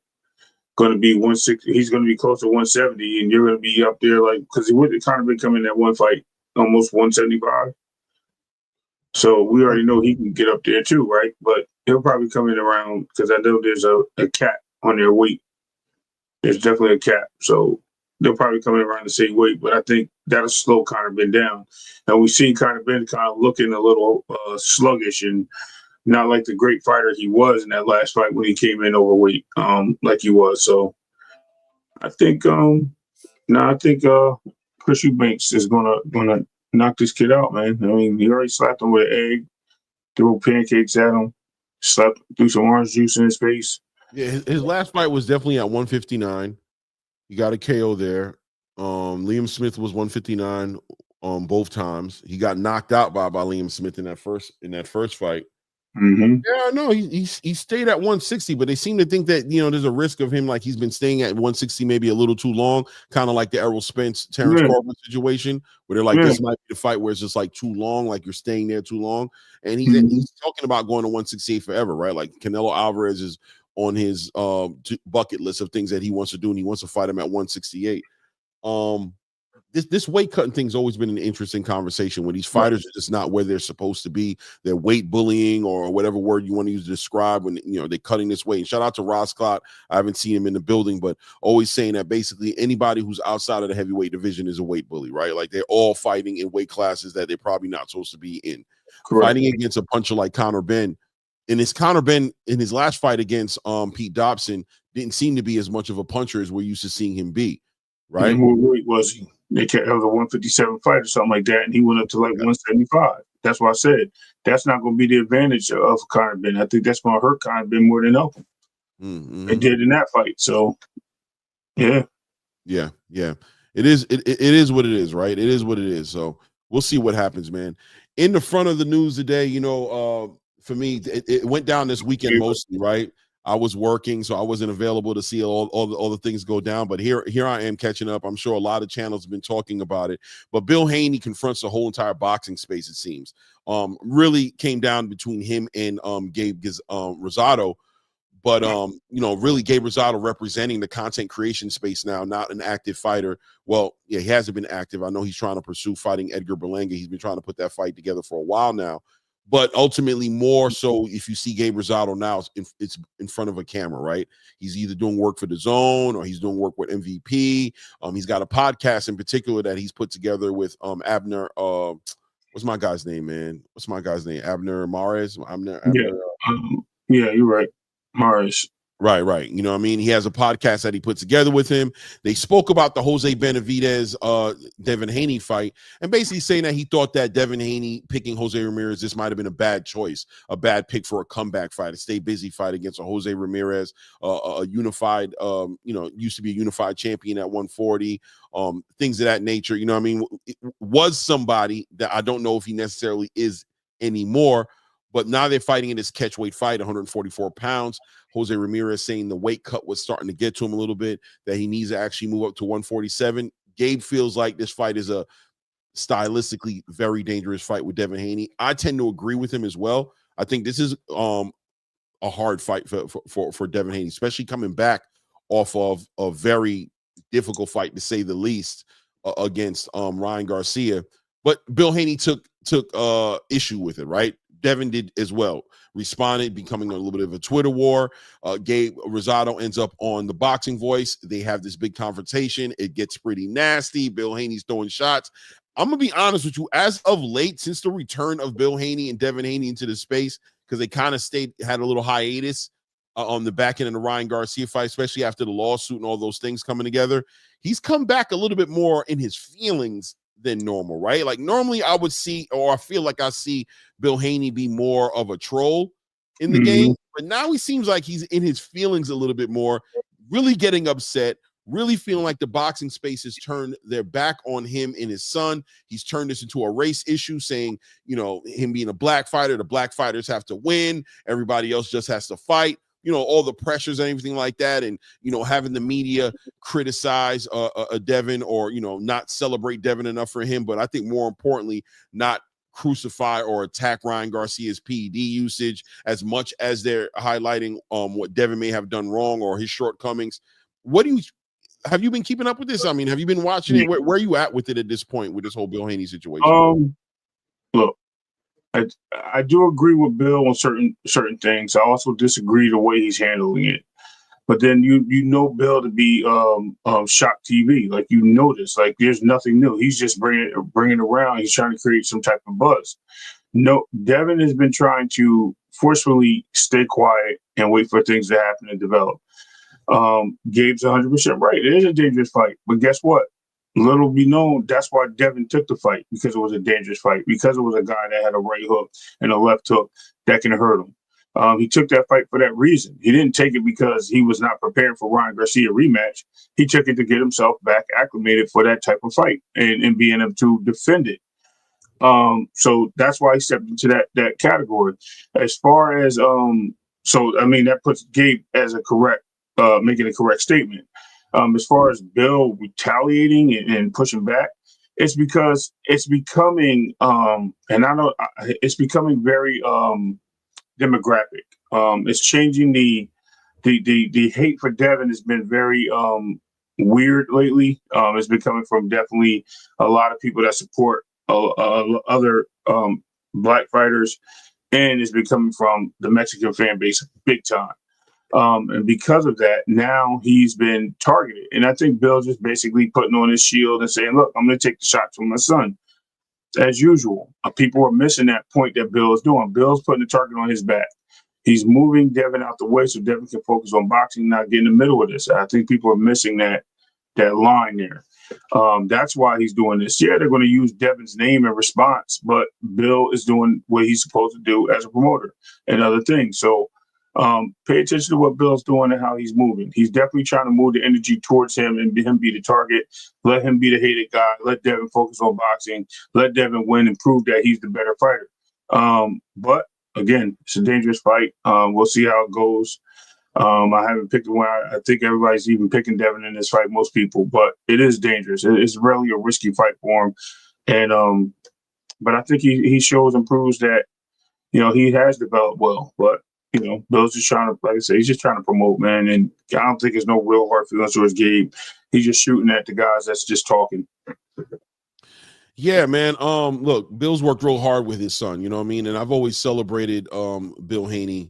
S3: going to be 160? He's going to be close to 170, and you're going to be up there, like, because Conor Benn come in that one fight almost 175. So we already know he can get up there too, right? But he'll probably come in around, because I know there's a cap on their weight. There's definitely a cap. So they'll probably come in around the same weight, but I think that'll slow Conor Benn down. And we've seen Conor Benn kind of looking a little sluggish and not like the great fighter he was in that last fight when he came in overweight, like he was. So I think, Chris Eubanks is gonna knock this kid out, man. I mean, he already slapped him with an egg, threw pancakes at him, threw some orange juice in his face.
S2: Yeah, his last fight was definitely at 159. He got a KO there. Liam Smith was 159 both times. He got knocked out by Liam Smith in that first fight.
S3: Mm-hmm.
S2: Yeah, no, he stayed at 160, but they seem to think that, you know, there's a risk of him, like he's been staying at 160 maybe a little too long, kind of like the Errol Spence Terence Crawford situation, where they're like, this might be the fight where it's just like too long, like you're staying there too long. And he's talking about going to 168 forever, right? Like Canelo Alvarez is on his bucket list of things that he wants to do, and he wants to fight him at 168. This weight cutting thing's always been an interesting conversation when these fighters are just not where they're supposed to be. They're weight bullying, or whatever word you want to use to describe when, you know, they're cutting this weight. And shout out to Ross Clott. I haven't seen him in the building, but always saying that basically anybody who's outside of the heavyweight division is a weight bully, right? Like they're all fighting in weight classes that they're probably not supposed to be in. Correct. Fighting against a puncher like Conor Benn. And his Conor Benn in his last fight against Pete Dobson didn't seem to be as much of a puncher as we're used to seeing him be, right?
S3: And what weight was he? They kept, it was a 157 fight or something like that, and he went up to like 175. That's why I said that's not going to be the advantage of Conor Benn. I think that's going to hurt Conor Benn more than help him. Mm-hmm. It did in that fight. So, yeah. It
S2: is what it is, right? It is what it is. So we'll see what happens, man. in the front of the news today, for me, it went down this weekend mostly, right? I was working, so I wasn't available to see all the things go down. But here I am catching up. I'm sure a lot of channels have been talking about it. But Bill Haney confronts the whole entire boxing space, it seems. Really came down between him and Gabe Rosado. But really Gabe Rosado representing the content creation space now, not an active fighter. Well, yeah, he hasn't been active. I know he's trying to pursue fighting Edgar Berlanga. He's been trying to put that fight together for a while now. But ultimately, more so, if you see Gabe Rosado now, it's in front of a camera, right? He's either doing work for DAZN or he's doing work with MVP. He's got a podcast in particular that he's put together with Abner. What's my guy's name, man? What's my guy's name? Abner Mares. Abner.
S3: Yeah, you're right, Mares.
S2: Right. You know what I mean? He has a podcast that he put together with him. They spoke about the Jose Benavidez, Devin Haney fight, and basically saying that he thought that Devin Haney picking Jose Ramirez, this might have been a bad choice, a bad pick for a comeback fight, a stay busy fight against a Jose Ramirez, a unified, used to be a unified champion at 140, things of that nature. You know what I mean? It was somebody that I don't know if he necessarily is anymore, but now they're fighting in this catchweight fight, 144 pounds. Jose Ramirez saying the weight cut was starting to get to him a little bit, that he needs to actually move up to 147. Gabe feels like this fight is a stylistically very dangerous fight with Devin Haney. I tend to agree with him as well. I think this is a hard fight for Devin Haney, especially coming back off of a very difficult fight, to say the least, against Ryan Garcia. But Bill Haney took issue with it, right? Devin did as well, responded, becoming a little bit of a Twitter war. Gabe Rosado ends up on the Boxing Voice. They have this big confrontation. It gets pretty nasty. Bill Haney's throwing shots. I'm going to be honest with you. As of late, since the return of Bill Haney and Devin Haney into the space, because they kind of had a little hiatus on the back end of the Ryan Garcia fight, especially after the lawsuit and all those things coming together, he's come back a little bit more in his feelings than normal, right? Like normally I would see, or I feel like I see Bill Haney be more of a troll in the game, but now he seems like he's in his feelings a little bit more, really getting upset, really feeling like the boxing space has turned their back on him and his son. He's turned this into a race issue, saying, him being a black fighter, the black fighters have to win, everybody else just has to fight. All the pressures and everything like that, and having the media criticize Devin, or not celebrate Devin enough for him, but I think more importantly, not crucify or attack Ryan Garcia's PED usage as much as they're highlighting what Devin may have done wrong or his shortcomings. Have you been keeping up with this? I mean, have you been watching it? Where are you at with it at this point with this whole Bill Haney situation?
S3: Look, I do agree with Bill on certain things. I also disagree the way he's handling it. But then you know Bill to be shock TV. Like this. Like there's nothing new. He's just bringing it around. He's trying to create some type of buzz. No, Devin has been trying to forcefully stay quiet and wait for things to happen and develop. Gabe's 100% right. It is a dangerous fight. But guess what? Little be known, that's why Devin took the fight, because it was a dangerous fight, because it was a guy that had a right hook and a left hook that can hurt him. He took that fight for that reason. He didn't take it because he was not prepared for Ryan Garcia rematch. He took it to get himself back acclimated for that type of fight and being able to defend it. So that's why he stepped into that category. As far as that puts Gabe as making a correct statement. As far as Bill retaliating and pushing back, it's because it's becoming, it's becoming very demographic. It's changing the hate for Devin has been very weird lately. It's been coming from definitely a lot of people that support other black fighters, and it's been coming from the Mexican fan base big time. And because of that, now he's been targeted. And I think Bill's just basically putting on his shield and saying, look, I'm going to take the shots from my son. As usual, people are missing that point that Bill is doing. Bill's putting the target on his back. He's moving Devin out the way so Devin can focus on boxing, not get in the middle of this. I think people are missing that line there. That's why he's doing this. Yeah, they're going to use Devin's name in response, but Bill is doing what he's supposed to do as a promoter and other things. So Pay attention to what Bill's doing and how he's moving. He's definitely trying to move the energy towards him and him be the target. Let him be the hated guy. Let Devin focus on boxing. Let Devin win and prove that he's the better fighter. But again, it's a dangerous fight. We'll see how it goes. I haven't picked one. I think everybody's even picking Devin in this fight, most people, but it is dangerous. It's really a risky fight for him. And but I think he shows and proves that, he has developed well. But, Bill's just trying to, like I said, he's just trying to promote, man. And I don't think there's no real hard feelings towards Gabe. He's just shooting at the guys that's just talking.
S2: Yeah, man. Look, Bill's worked real hard with his son, you know what I mean? And I've always celebrated Bill Haney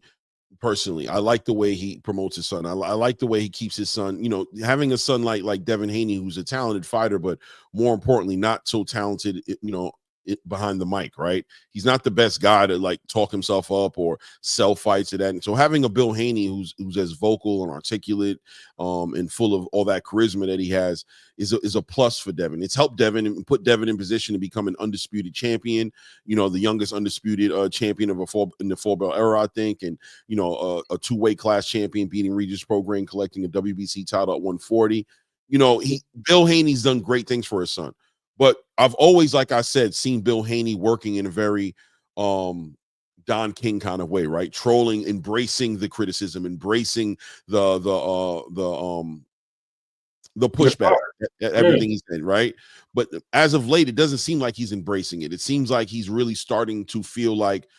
S2: personally. I like the way he promotes his son. I like the way he keeps his son, having a son like Devin Haney, who's a talented fighter, but more importantly, not so talented, behind the mic, right? He's not the best guy to like talk himself up or sell fights at that. And so having a Bill Haney who's as vocal and articulate and full of all that charisma that he has is a plus for Devin. It's helped Devin and put Devin in position to become an undisputed champion, the youngest undisputed champion of in the 4-belt era, I think, and a two-weight class champion, beating Regis Prograis, collecting a WBC title at 140. Bill Haney's done great things for his son. But I've always, like I said, seen Bill Haney working in a very Don King kind of way, right? Trolling, embracing the criticism, embracing the pushback at everything he said, right? But as of late, it doesn't seem like he's embracing it. It seems like he's really starting to feel like,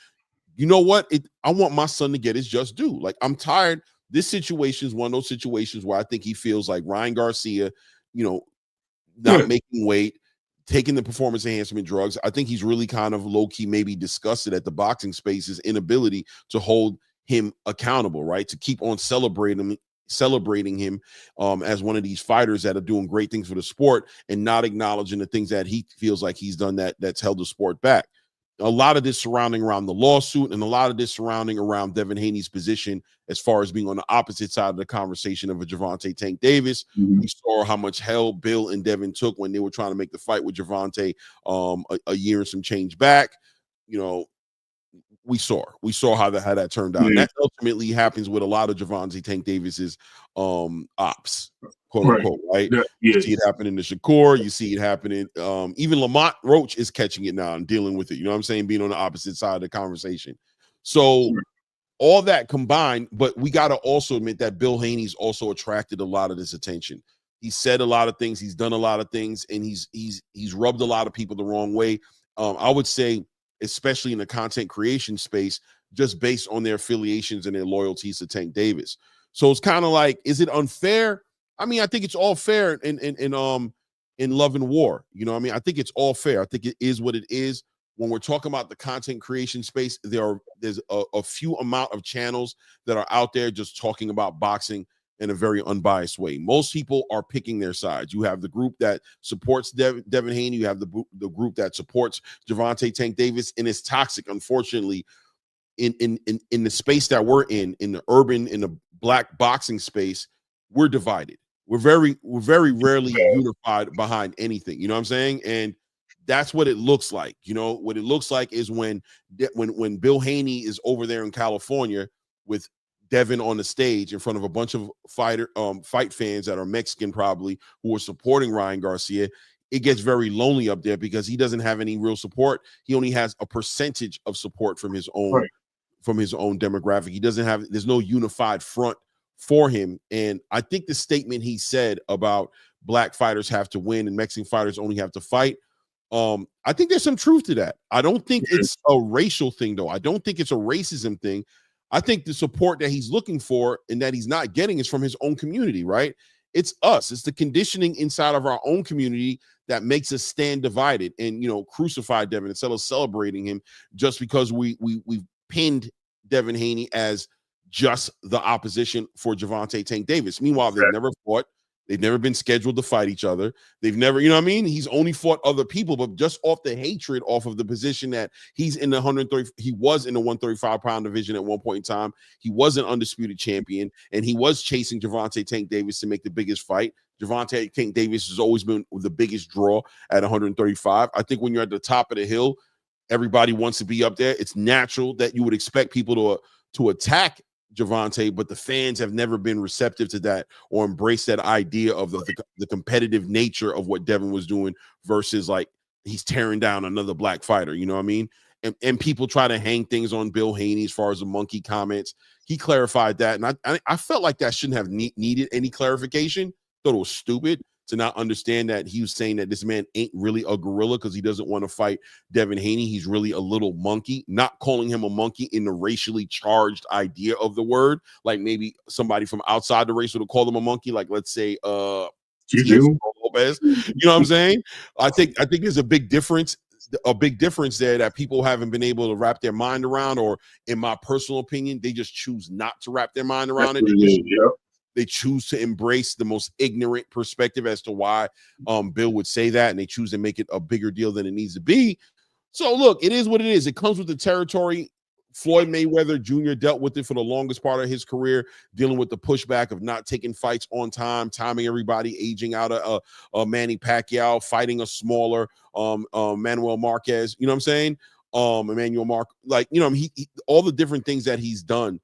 S2: you know what? I want my son to get his just due. Like, I'm tired. This situation is one of those situations where I think he feels like Ryan Garcia, not making weight, taking the performance enhancement drugs. I think he's really kind of low-key maybe disgusted at the boxing space's inability to hold him accountable, right? To keep on celebrating him as one of these fighters that are doing great things for the sport and not acknowledging the things that he feels like he's done that's held the sport back. A lot of this surrounding around the lawsuit and a lot of this surrounding around Devin Haney's position as far as being on the opposite side of the conversation of a Gervonta Tank Davis.
S3: Mm-hmm.
S2: We saw how much hell Bill and Devin took when they were trying to make the fight with Gervonta a year and some change back. We saw how that turned out.
S3: Yeah.
S2: And that ultimately happens with a lot of Gervonta Tank Davis's ops, quote unquote, right?
S3: Yeah.
S2: You see it happening to Shakur, you see it happening. Even Lamont Roach is catching it now and dealing with it. You know what I'm saying? Being on the opposite side of the conversation. So all that combined, but we got to also admit that Bill Haney's also attracted a lot of this attention. He said a lot of things, he's done a lot of things, and he's rubbed a lot of people the wrong way. I would say, especially in the content creation space, just based on their affiliations and their loyalties to Tank Davis. So it's kind of like, is it unfair? I mean, I think it's all fair in love and war. You know what I mean? I think it's all fair. I think it is what it is. When we're talking about the content creation space, there's a few amount of channels that are out there just talking about boxing in a very unbiased way. Most people are picking their sides. You have the group that supports Devin Haney. You have the group that supports Gervonta Tank Davis, and it's toxic, unfortunately, in the space that we're in the black boxing space. We're divided. We're very rarely unified behind anything. You know what I'm saying? And that's what it looks like. What it looks like is when Bill Haney is over there in California with Devin on the stage in front of a bunch of fight fans that are Mexican probably, who are supporting Ryan Garcia. It gets very lonely up there because he doesn't have any real support. He only has a percentage of support from his own demographic. There's no unified front for him. And I think the statement he said about black fighters have to win and Mexican fighters only have to fight, I think there's some truth to that. I don't think it's a racial thing, though. I don't think it's a racism thing. I think the support that he's looking for and that he's not getting is from his own community, right? It's us. It's the conditioning inside of our own community that makes us stand divided and, crucify Devin instead of celebrating him just because we've pinned Devin Haney as just the opposition for Gervonta Tank Davis. Meanwhile, they've never fought. They've never been scheduled to fight each other. They've never, you know what I mean? He's only fought other people, but just off the hatred, off of the position that he was in the 135-pound division at one point in time. He was an undisputed champion, and he was chasing Gervonta Tank Davis to make the biggest fight. Gervonta Tank Davis has always been the biggest draw at 135. I think when you're at the top of the hill, everybody wants to be up there. It's natural that you would expect people to attack Gervonta, but the fans have never been receptive to that or embraced that idea of the competitive nature of what Devin was doing versus like he's tearing down another black fighter. You know what I mean? And people try to hang things on Bill Haney as far as the monkey comments. He clarified that, and I felt like that shouldn't have needed any clarification. Thought it was stupid to not understand that he was saying that this man ain't really a gorilla because he doesn't want to fight Devin Haney. He's really a little monkey, not calling him a monkey in the racially charged idea of the word. Like maybe somebody from outside the race would have called him a monkey. Like let's say
S3: Juju
S2: Lopez. You know what I'm saying? I think there's a big difference there that people haven't been able to wrap their mind around, or in my personal opinion, they just choose not to wrap their mind around it. They choose to embrace the most ignorant perspective as to why Bill would say that, and they choose to make it a bigger deal than it needs to be. So, look, it is what it is. It comes with the territory. Floyd Mayweather Jr. dealt with it for the longest part of his career, dealing with the pushback of not taking fights on time, timing everybody, aging out a Manny Pacquiao, fighting a smaller Manuel Marquez. You know what I'm saying? He all the different things that he's done.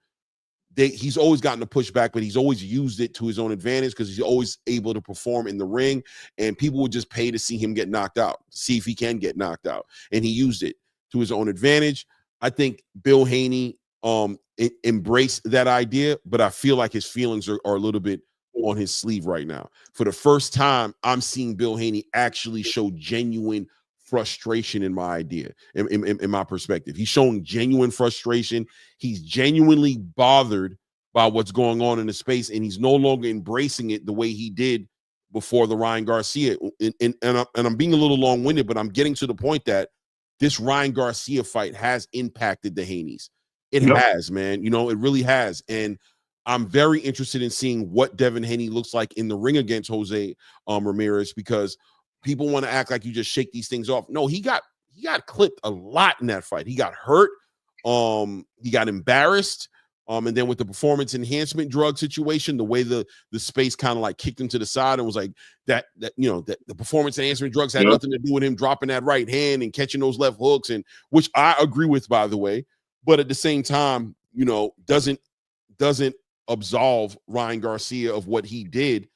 S2: He's always gotten a pushback, but he's always used it to his own advantage because he's always able to perform in the ring, and people would just pay to see him get knocked out, see if he can get knocked out, and he used it to his own advantage. I think Bill Haney embraced that idea, but I feel like his feelings are a little bit on his sleeve right now. For the first time, I'm seeing Bill Haney actually show genuine frustration in my idea, in my perspective. He's showing genuine frustration. He's genuinely bothered by what's going on in the space, and he's no longer embracing it the way he did before the Ryan Garcia. And I'm being a little long-winded, but I'm getting to the point that this Ryan Garcia fight has impacted the Haneys. It has, man. You know, it really has. And I'm very interested in seeing what Devin Haney looks like in the ring against Jose Ramirez, because people want to act like you just shake these things off. No, he got clipped a lot in that fight. He got hurt. He got embarrassed. And then with the performance enhancement drug situation, the way the space kind of like kicked him to the side and was like that the performance enhancement drugs had nothing to do with him dropping that right hand and catching those left hooks, and which I agree with, by the way. But at the same time, you know, doesn't absolve Ryan Garcia of what he did.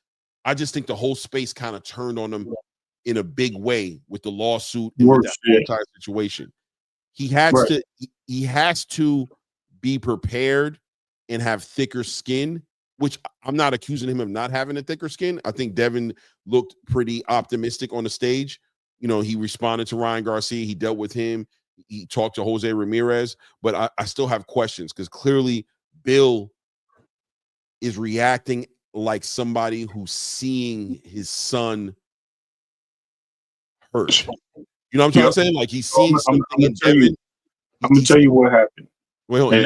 S2: I just think the whole space kind of turned on him in a big way with the lawsuit and with that entire situation. He has to be prepared and have thicker skin, which I'm not accusing him of not having a thicker skin. I think Devin looked pretty optimistic on the stage. You know, he responded to Ryan Garcia. He dealt with him. He talked to Jose Ramirez, but I still have questions because clearly Bill is reacting like somebody who's seeing his son hurt. You know what I'm trying to say? Like he's seeing something in Devin.
S3: I'm gonna tell you what happened.
S2: Wait, hold on.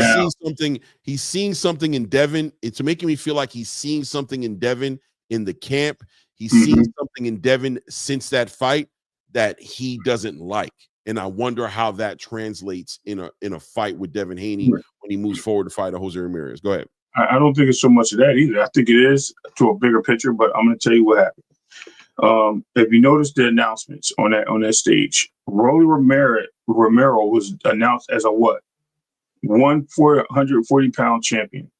S2: He's seeing something in Devin. It's making me feel like he's seeing something in Devin in the camp. He's seen something in Devin since that fight that he doesn't like. And I wonder how that translates in a fight with Devin Haney when he moves forward to fight Jose Ramirez. Go ahead.
S3: I don't think it's so much of that either. I think it is to a bigger picture, but I'm going to tell you what happened. If you notice the announcements on that stage, Rolly Romero was announced as a what? 140-pound champion.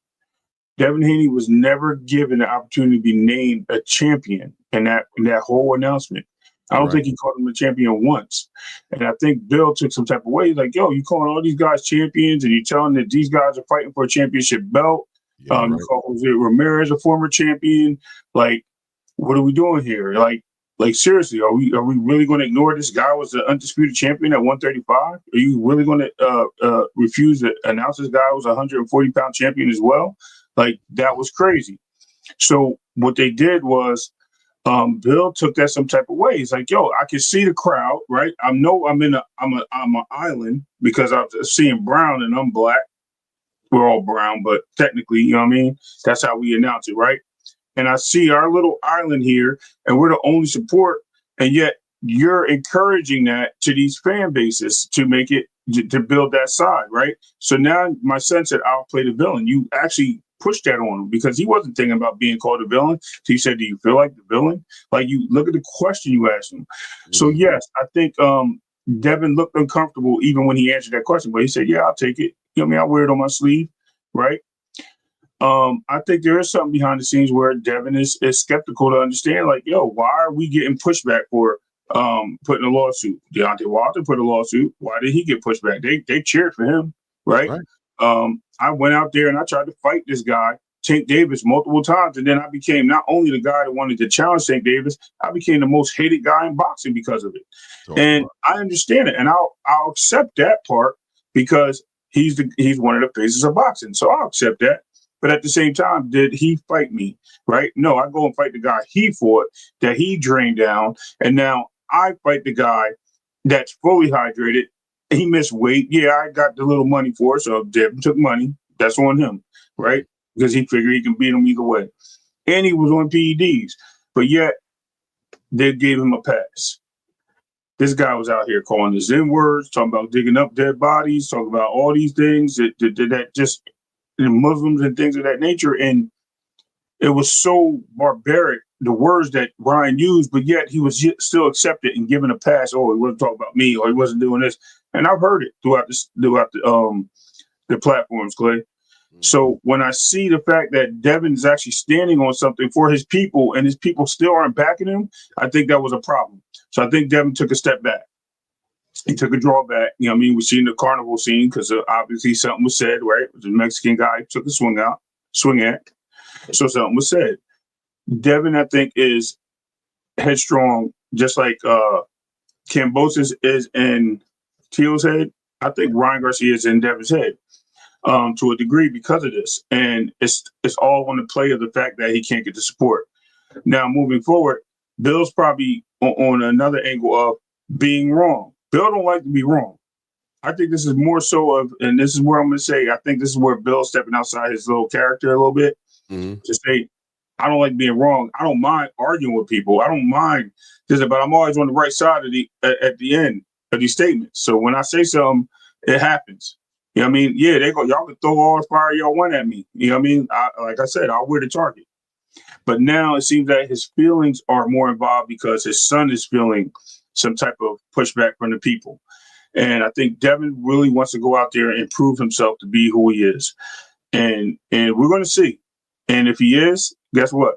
S3: Devin Haney was never given the opportunity to be named a champion in that whole announcement. I don't think he called him a champion once. And I think Bill took some type of way. He's like, yo, you calling all these guys champions and you telling that these guys are fighting for a championship belt. You call Jose Ramirez a former champion. Like, what are we doing here? Like seriously, are we really going to ignore this guy was the undisputed champion at 135? Are you really going to refuse to announce this guy was a 140-pound champion as well? Like, that was crazy. So what they did was Bill took that some type of way. He's like, yo, I can see the crowd, right? I'm an island because I'm seeing brown and I'm black. We're all brown, but technically, you know what I mean? That's how we announce it, right? And I see our little island here, and we're the only support, and yet you're encouraging that to these fan bases to make it, to build that side, right? So now my son said, I'll play the villain. You actually pushed that on him because he wasn't thinking about being called a villain. So he said, do you feel like the villain? Like, you look at the question you asked him. So yes, I think Devin looked uncomfortable even when he answered that question, but he said, yeah, I'll take it. You know what I mean? I'll wear it on my sleeve, right? I think there is something behind the scenes where Devin is skeptical to understand, like, yo, why are we getting pushback for putting a lawsuit? Deontay Wilder put a lawsuit. Why did he get pushback? They cheered for him, right? I went out there and I tried to fight this guy, Tank Davis, multiple times, and then I became not only the guy that wanted to challenge Tank Davis, I became the most hated guy in boxing because of it. And I understand it, and I'll accept that part because he's one of the faces of boxing, so I'll accept that. But at the same time, did he fight me? Right? No, I go and fight the guy he fought, that he drained down, and now I fight the guy that's fully hydrated. He missed weight. Yeah, I got the little money for it, so Devin took money. That's on him, right? Because he figured he can beat him either way. And he was on PEDs, but yet they gave him a pass. This guy was out here calling the Zen words, talking about digging up dead bodies, talking about all these things that just Muslims and things of that nature. And it was so barbaric, the words that Ryan used, but yet he was still accepted and given a pass. Oh, he wasn't talking about me, or he wasn't doing this. And I've heard it throughout the platforms, Clay. So when I see the fact that Devin is actually standing on something for his people and his people still aren't backing him, I think that was a problem. So I think Devin took a step back. He took a drawback. You know what I mean? We seen the carnival scene because obviously something was said, right? The Mexican guy took a swing at. So something was said. Devin, I think, is headstrong, just like Kambosos is in Teal's head. I think Ryan Garcia is in Devin's head to a degree because of this. And it's all on the play of the fact that he can't get the support. Now, moving forward, Bill's probably on another angle of being wrong. Bill don't like to be wrong. I think this is more so of, and this is where I'm going to say, I think this is where Bill's stepping outside his little character a little bit to say, I don't like being wrong. I don't mind arguing with people. I don't mind this, but I'm always on the right side of at the end of these statements. So when I say something, it happens. You know what I mean? Yeah, y'all can throw all the fire y'all want at me. You know what I mean? Like I said, I'll wear the target. But now it seems that his feelings are more involved because his son is feeling some type of pushback from the people. And I think Devin really wants to go out there and prove himself to be who he is. And we're going to see. And if he is, guess what?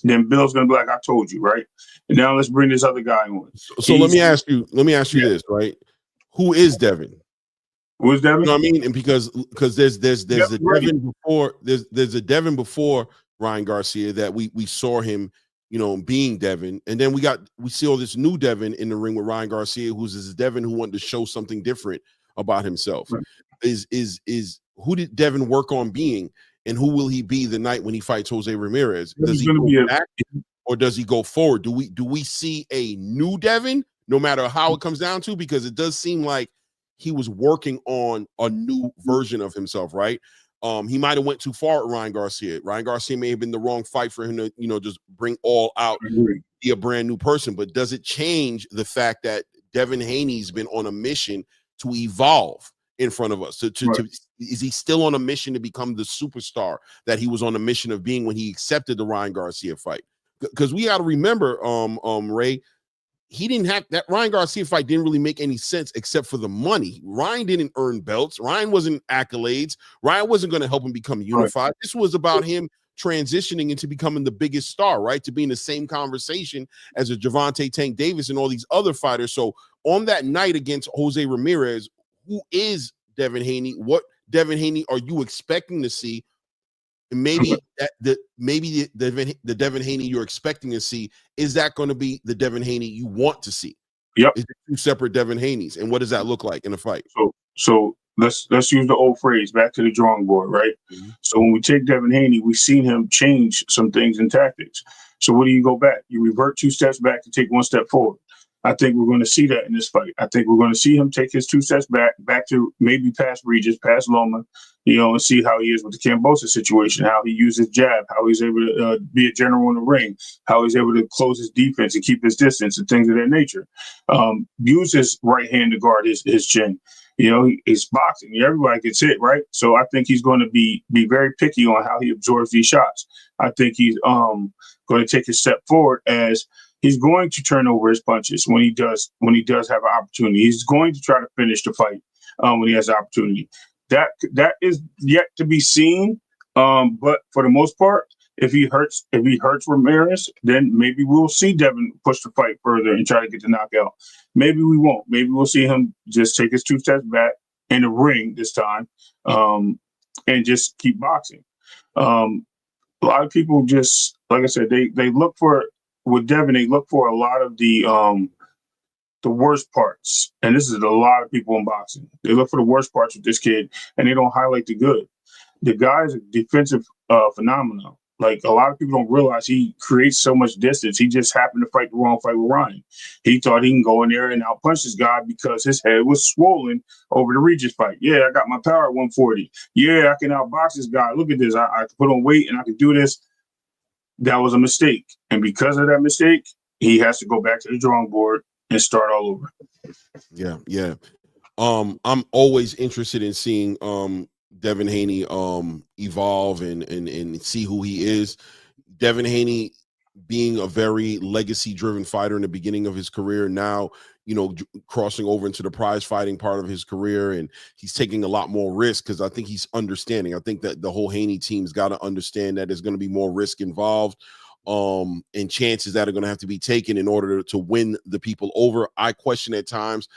S3: Then Bill's going to be like, I told you, right? And now let's bring this other guy on.
S2: So let me ask you this, right? Who is Devin?
S3: Who is Devin?
S2: You know what I mean? And because there's a Devin before there's a Devin before Ryan Garcia that we saw him, you know, being Devin, and then we see all this new Devin in the ring with Ryan Garcia, who's this Devin who wanted to show something different about himself. Right. Is who did Devin work on being, and who will he be the night when he fights Jose Ramirez? Does he go back or does he go forward? Do we see a new Devin, no matter how it comes down to? Because it does seem like he was working on a new version of himself, right? He might have went too far at Ryan Garcia. Ryan Garcia may have been the wrong fight for him to, you know, just bring all out, be a brand new person. But does it change the fact that Devin Haney's been on a mission to evolve in front of us? Is he still on a mission to become the superstar that he was on a mission of being when he accepted the Ryan Garcia fight? Because we got to remember, Ray, he didn't have that Ryan Garcia fight didn't really make any sense except for the money. Ryan didn't earn belts. Ryan wasn't accolades. Ryan wasn't going to help him become unified. Right. This was about him transitioning into becoming the biggest star, right? To be in the same conversation as a Gervonta Tank Davis and all these other fighters. So on that night against Jose Ramirez, who is Devin Haney? What Devin Haney are you expecting to see? And maybe the Devin Haney you're expecting to see, is that going to be the Devin Haney you want to see?
S3: Yep.
S2: Is it two separate Devin Haneys? And what does that look like in a fight?
S3: So let's use the old phrase, back to the drawing board, right? Mm-hmm. So when we take Devin Haney, we've seen him change some things in tactics. So what do you go back? You revert 2 steps back to take 1 step forward. I think we're going to see that in this fight. I think we're going to see him take his 2 steps back to maybe past Regis, past Loma, you know, and see how he is with the Kambosos situation, how he uses jab, how he's able to be a general in the ring, how he's able to close his defense and keep his distance and things of that nature. Use his right hand to guard his chin. You know, he's boxing. Everybody gets hit, right? So I think he's going to be very picky on how he absorbs these shots. I think he's going to take a step forward as he's going to turn over his punches when he does have an opportunity. He's going to try to finish the fight when he has an opportunity. That is yet to be seen, But for the most part, if he hurts Ramirez, then maybe we'll see Devin push the fight further and try to get the knockout. Maybe we won't. Maybe we'll see him just take his 2 steps back in the ring this time, and just keep boxing. A lot of people just, like I said, they look for, with Devin, they look for a lot of the worst parts. And this is a lot of people in boxing. They look for the worst parts with this kid, and they don't highlight the good. The guy's a defensive phenomenon. Like, a lot of people don't realize he creates so much distance. He just happened to fight the wrong fight with Ryan. He thought he can go in there and outpunch this guy because his head was swollen over the Regis fight. Yeah, I got my power at 140. Yeah, I can outbox this guy. Look at this. I can put on weight and I can do this. That was a mistake. And because of that mistake, he has to go back to the drawing board and start all over.
S2: Yeah. I'm always interested in seeing Devin Haney evolve and see who he is. Devin Haney being a very legacy driven fighter in the beginning of his career, now crossing over into the prize fighting part of his career, and he's taking a lot more risk because I think he's understanding. I think that the whole Haney team's got to understand that there's going to be more risk involved, and chances that are going to have to be taken in order to win the people over. I question at times,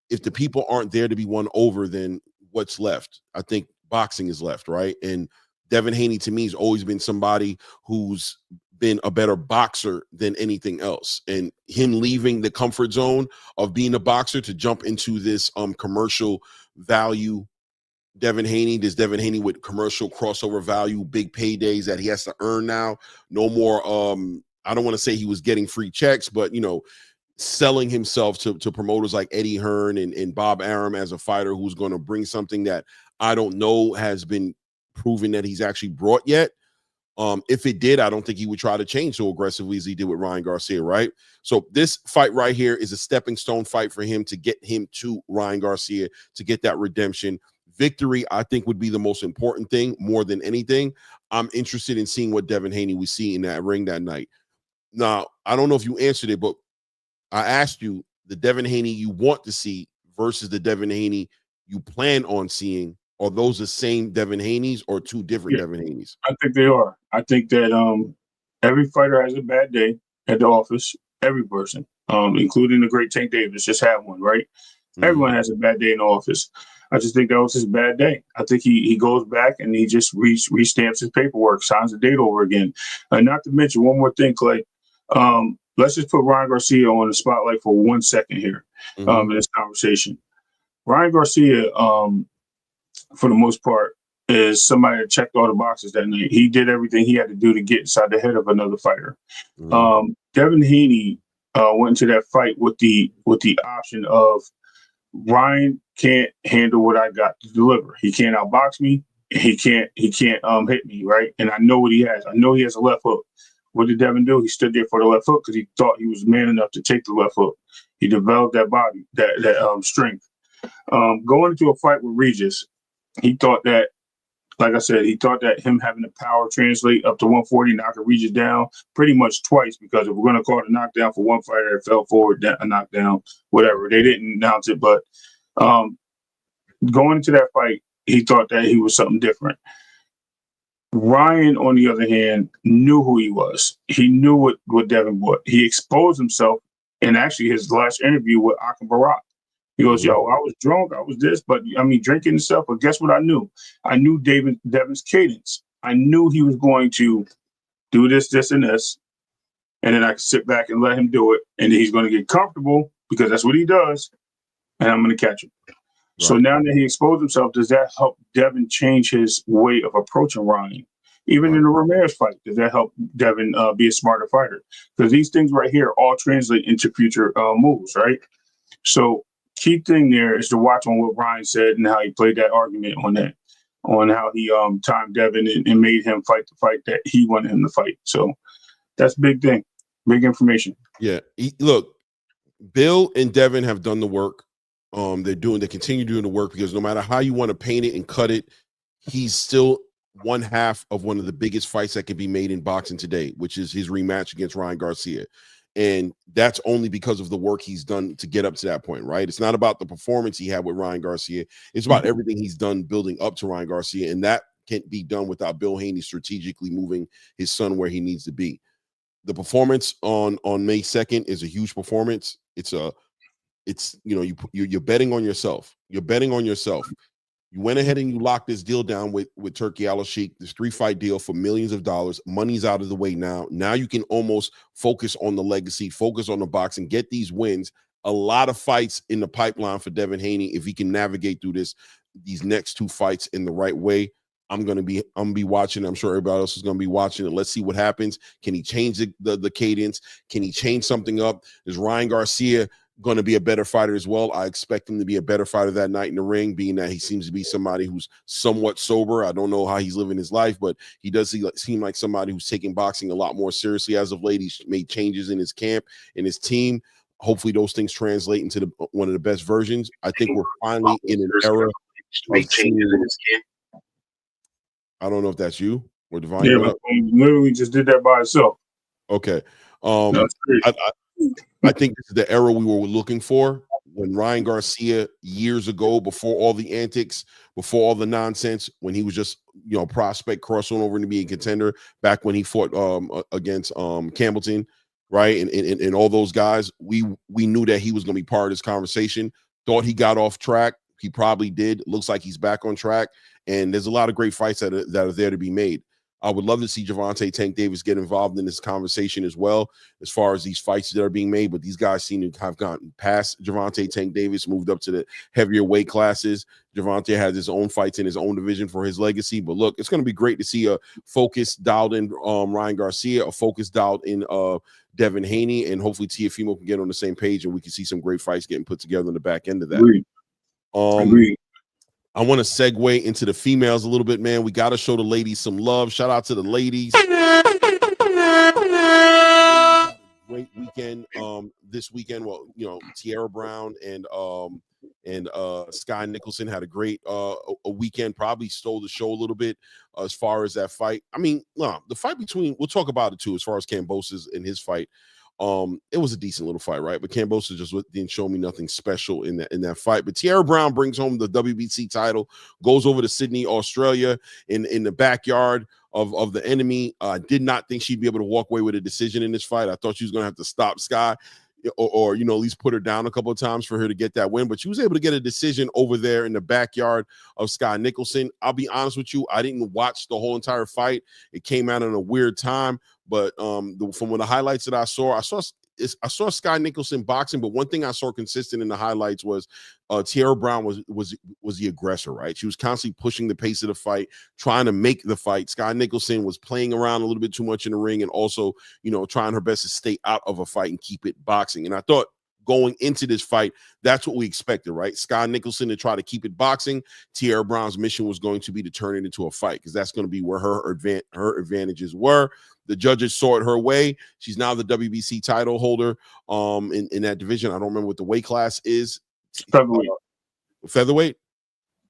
S2: if the people aren't there to be won over, then what's left? I think boxing is left, right? And Devin Haney, to me, has always been somebody who's been a better boxer than anything else. And him leaving the comfort zone of being a boxer to jump into this commercial value Devin Haney, this Devin Haney with commercial crossover value, big paydays that he has to earn now. No more, I don't want to say he was getting free checks, but, selling himself to promoters like Eddie Hearn and Bob Arum as a fighter who's going to bring something that I don't know has been proven that he's actually brought yet. If it did, I don't think he would try to change so aggressively as he did with Ryan Garcia, right? So this fight right here is a stepping stone fight for him to get him to Ryan Garcia, to get that redemption. Victory, I think, would be the most important thing more than anything. I'm interested in seeing what Devin Haney we see in that ring that night. Now, I don't know if you answered it, but I asked you the Devin Haney you want to see versus the Devin Haney you plan on seeing. Are those the same Devin Haneys or two different Devin Haneys?
S3: I think they are. I think that every fighter has a bad day at the office. Every person, including the great Tank Davis, just had one, right? Mm-hmm. Everyone has a bad day in the office. I just think that was his bad day. I think he goes back and he just restamps his paperwork, signs the date over again. Not to mention one more thing, Clay. Let's just put Ryan Garcia on the spotlight for 1 second here in this conversation. Ryan Garcia, for the most part, is somebody that checked all the boxes that night. He did everything he had to do to get inside the head of another fighter. Devin Haney went into that fight with the option of Ryan can't handle what I got to deliver. He can't outbox me. He can't hit me, right? And I know what he has. I know he has a left hook. What did Devin do? He stood there for the left hook because he thought he was man enough to take the left hook. He developed that body, that strength. Going into a fight with Regis, he thought that, like I said, he thought that him having the power translate up to 140, knocking Regis down pretty much twice, because if we're going to call it a knockdown for one fighter that fell forward, a knockdown, whatever. They didn't announce it, but going into that fight, he thought that he was something different. Ryan, on the other hand, knew who he was. He knew what Devin brought. He exposed himself in actually his last interview with Akim Barak. He goes, yo, I was drunk, I was this, but I mean, drinking and stuff. But guess what I knew? I knew Devin's cadence. I knew he was going to do this, this, and this. And then I could sit back and let him do it. And then he's going to get comfortable because that's what he does. And I'm going to catch him. Right. So now that he exposed himself, does that help Devin change his way of approaching Ryan? Even in the Ramirez fight, does that help Devin be a smarter fighter? Because these things right here all translate into future moves, right? So key thing there is to watch on what Ryan said and how he played that argument on how he timed Devin and made him fight the fight that he wanted him to fight. So that's a big thing, big information.
S2: Yeah, look, Bill and Devin have done the work. They continue doing the work, because no matter how you want to paint it and cut it, he's still one half of one of the biggest fights that can be made in boxing today, which is his rematch against Ryan Garcia. And that's only because of the work he's done to get up to that point, right? It's not about the performance he had with Ryan Garcia. It's about everything he's done building up to Ryan Garcia. And that can't be done without Bill Haney strategically moving his son where he needs to be. The performance on May 2nd is a huge performance. You're betting on yourself. You're betting on yourself. You went ahead and you locked this deal down with Turki Al-Sheikh, this 3-fight deal for millions of dollars. Money's out of the way now. Now you can almost focus on the legacy, focus on the boxing, get these wins. A lot of fights in the pipeline for Devin Haney if he can navigate through these next 2 fights in the right way. I'm gonna be watching. I'm sure everybody else is gonna be watching it. Let's see what happens. Can he change the cadence? Can he change something up? Is Ryan Garcia going to be a better fighter as well? I expect him to be a better fighter that night in the ring, being that he seems to be somebody who's somewhat sober. I don't know how he's living his life, but he does seem like somebody who's taking boxing a lot more seriously as of late. He's made changes in his camp, in his team. Hopefully those things translate into one of the best versions. I think we're finally in an era of changes in his camp. I don't know if that's you or Divine.
S3: Yeah, but literally just did that by itself.
S2: Okay. I think this is the era we were looking for when Ryan Garcia years ago, before all the antics, before all the nonsense, when he was just, prospect crossing over to be a contender back when he fought against Campbellton, right? And all those guys, we knew that he was going to be part of this conversation. Thought he got off track. He probably did. Looks like he's back on track. And there's a lot of great fights that are there to be made. I would love to see Gervonta Tank Davis get involved in this conversation as well, as far as these fights that are being made. But these guys seem to have gotten past Gervonta Tank Davis, moved up to the heavier weight classes. Gervonta has his own fights in his own division for his legacy. But look, it's going to be great to see a focused, dialed in Ryan Garcia, a focused, dialed in Devin Haney, and hopefully Teofimo can get on the same page and we can see some great fights getting put together on the back end of that.
S3: Agreed.
S2: I want to segue into the females a little bit, man. We got to show the ladies some love. Shout out to the ladies. Great weekend. This weekend, Tierra Brown and Sky Nicholson had a great a weekend. Probably stole the show a little bit as far as that fight. I mean, the fight between, we'll talk about it too, as far as Kambosos and his fight. It was a decent little fight, right? But Kambosos just didn't show me nothing special in that fight. But Tierra Brown brings home the WBC title, goes over to Sydney, Australia, in the backyard of the enemy. I did not think she'd be able to walk away with a decision in this fight. I thought she was going to have to stop Sky or at least put her down a couple of times for her to get that win. But she was able to get a decision over there in the backyard of Sky Nicholson. I'll be honest with you, I didn't watch the whole entire fight. It came out in a weird time. But from the highlights that I saw Sky Nicholson boxing. But one thing I saw consistent in the highlights was Tierra Brown was the aggressor, right? She was constantly pushing the pace of the fight, trying to make the fight. Sky Nicholson was playing around a little bit too much in the ring and also, trying her best to stay out of a fight and keep it boxing. And I thought going into this fight, that's what we expected, right? Sky Nicholson to try to keep it boxing. Tierra Brown's mission was going to be to turn it into a fight because that's going to be where her advantages were. The judges saw it her way. She's now the WBC title holder in that division. I don't remember what the weight class is. Featherweight?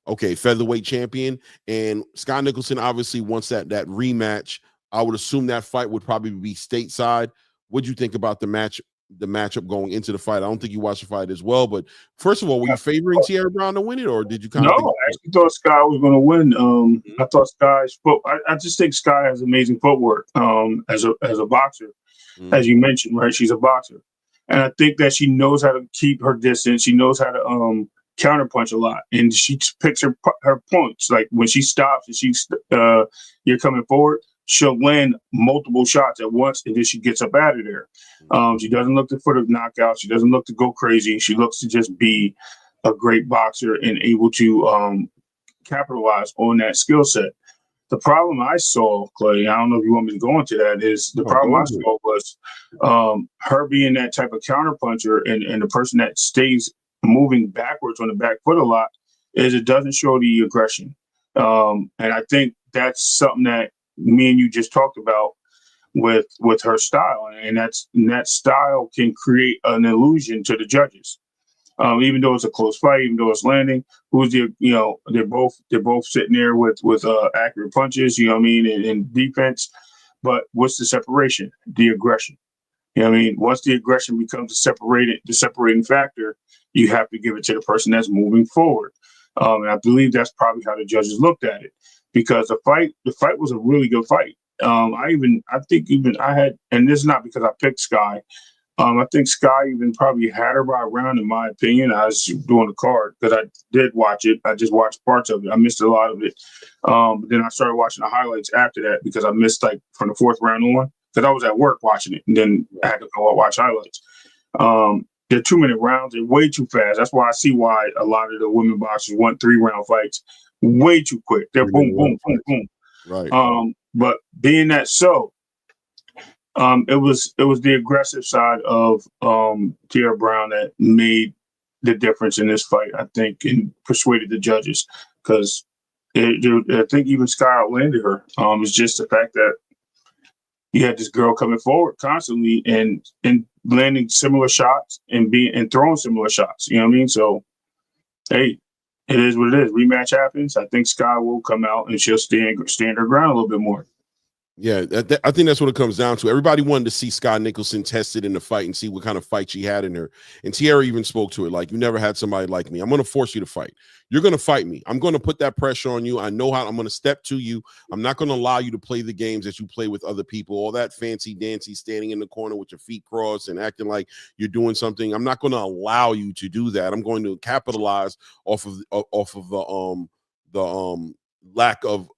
S2: Okay, featherweight champion. And Sky Nicholson obviously wants that rematch. I would assume that fight would probably be stateside. What do you think about the matchup going into the fight? I don't think you watched the fight as well, but first of all, were you favoring Tierra Brown to win it, or did you kind of
S3: I actually thought Sky was going to win. I thought Sky's foot. I just think Sky has amazing footwork as a boxer, as you mentioned, right? She's a boxer, and I think that she knows how to keep her distance. She knows how to counterpunch a lot, and she picks her points. Like when she stops and you're coming forward, she'll land multiple shots at once, and then she gets up out of there. She doesn't look for the knockout. She doesn't look to go crazy. She looks to just be a great boxer and able to capitalize on that skill set. The problem I saw, Clay, I don't know if you want me to go into that, is the problem I saw was her being that type of counterpuncher and the person that stays moving backwards on the back foot a lot, is it doesn't show the aggression. And I think that's something that me and you just talked about with her style, and that style can create an illusion to the judges. Even though it's a close fight, even though it's landing, they're both sitting there with accurate punches, and defense. But what's the separation? The aggression. Once the aggression becomes the separating factor, you have to give it to the person that's moving forward. And I believe that's probably how the judges looked at it. because the fight was a really good fight. I think I had, and this is not because I picked Sky. I think Sky even probably had her by a round, in my opinion. I was doing the card because I did watch it. I just watched parts of it. I missed a lot of it. But then I started watching the highlights after that because I missed like from the fourth round on because I was at work watching it, and then I had to go watch highlights. They're 2-minute rounds. They're way too fast. That's why I see why a lot of the women boxers want 3-round fights way too quick. They're boom, boom, boom, boom.
S2: Right.
S3: But being that so, it was the aggressive side of Tierra Brown that made the difference in this fight, I think, and persuaded the judges because I think even Sky outlanded her. It's just the fact that you had this girl coming forward constantly and landing similar shots and throwing similar shots. You know what I mean? So, hey, it is what it is. Rematch happens. I think Sky will come out and she'll stand her ground a little bit more.
S2: Yeah, I think that's what it comes down to. Everybody wanted to see Sky Nicholson tested in the fight and see what kind of fight she had in her. And Tierra even spoke to it like, you never had somebody like me. I'm going to force you to fight. You're going to fight me. I'm going to put that pressure on you. I know how. I'm going to step to you. I'm not going to allow you to play the games that you play with other people. All that fancy dancy standing in the corner with your feet crossed and acting like you're doing something. I'm not going to allow you to do that. I'm going to capitalize off of the lack of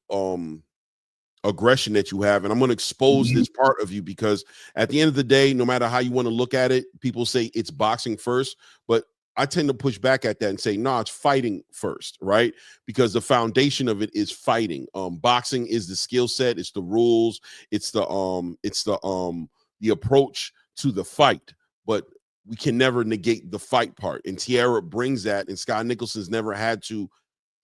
S2: aggression that you have, and I'm going to expose this part of you because at the end of the day, no matter how you want to look at it, people say it's boxing first, but I tend to push back at that and say, no, it's fighting first, right? Because the foundation of it is fighting. Boxing is the skill set, it's the rules, it's the approach to the fight, but we can never negate the fight part. And Tierra brings that, and Sky Nicholson's never had to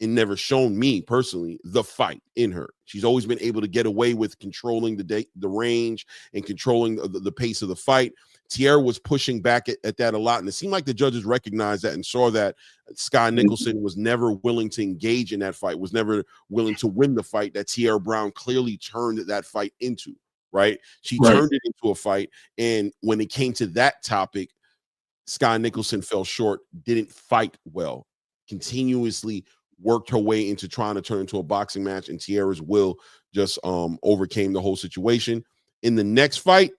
S2: and never shown me personally the fight in her. She's always been able to get away with controlling the range and controlling the pace of the fight. Tierra was pushing back at that a lot, and it seemed like the judges recognized that and saw that Sky Nicholson was never willing to engage in that fight, was never willing to win the fight that Tierra Brown clearly turned that fight into, right? She turned it into a fight, and when it came to that topic, Sky Nicholson fell short, didn't fight well, continuously worked her way into trying to turn into a boxing match, and Tierra's will just overcame the whole situation. In the next fight,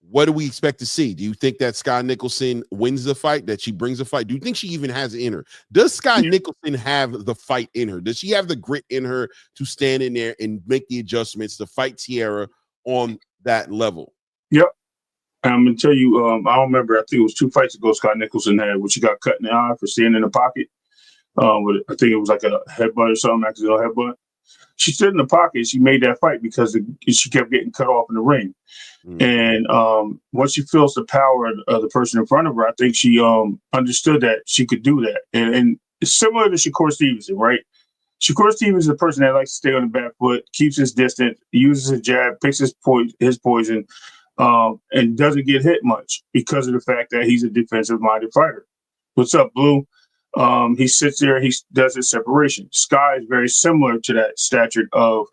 S2: what do we expect to see? Do you think that Sky Nicholson wins the fight, that she brings the fight? Do you think she even has it in her? Does Sky Nicholson have the fight in her? Does she have the grit in her to stand in there and make the adjustments to fight Tierra on that level?
S3: Yep. I'm going to tell you, I don't remember, I think it was 2 fights ago Sky Nicholson had, where she got cut in the eye for standing in the pocket. I think it was like a headbutt or something, accidental headbutt. She stood in the pocket. She made that fight because she kept getting cut off in the ring. And once she feels the power of the person in front of her, I think she understood that she could do that. And it's similar to Shakur Stevenson, right? Shakur Stevenson is a person that likes to stay on the back foot, keeps his distance, uses his jab, picks his poison, and doesn't get hit much because of the fact that he's a defensive-minded fighter. What's up, Blue? He sits there, he does his separation. Sky is very similar to that stature of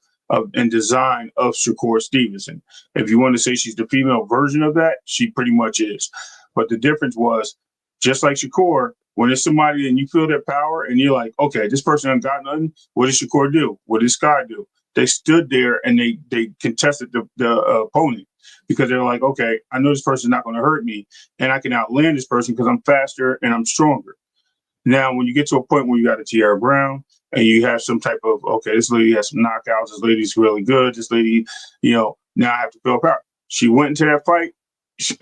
S3: and design of Shakur Stevenson. If you want to say she's the female version of that, she pretty much is. But the difference was, just like Shakur, when it's somebody and you feel their power and you're like, okay, this person ain't got nothing, what did Shakur do? What did Sky do? They stood there and they contested the opponent because they're like, okay, I know this person's not going to hurt me and I can outland this person because I'm faster and I'm stronger. Now, when you get to a point where you got a Tierra Brown and you have some type of, okay, this lady has some knockouts, this lady's really good, this lady, now I have to feel power. She went into that fight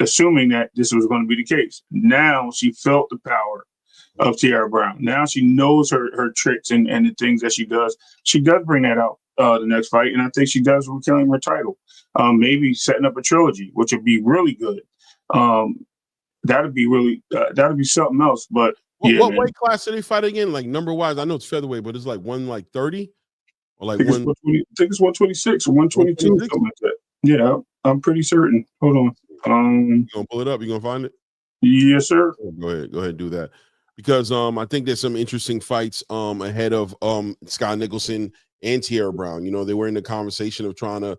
S3: assuming that this was going to be the case. Now she felt the power of Tierra Brown. Now she knows her tricks and the things that she does. She does bring that out the next fight, and I think she does with killing her title. Maybe setting up a trilogy, which would be really good. That'd be something else, but
S2: what weight class do they fight again? Like number wise, I know it's featherweight, but it's like 130 or like
S3: I think it's 126 or 122, something like that. Yeah, I'm pretty certain. Hold on.
S2: You gonna pull it up? You gonna find it?
S3: Yes, sir.
S2: Go ahead, do that. Because I think there's some interesting fights ahead of Sky Nicholson and Tierra Brown. They were in the conversation of trying to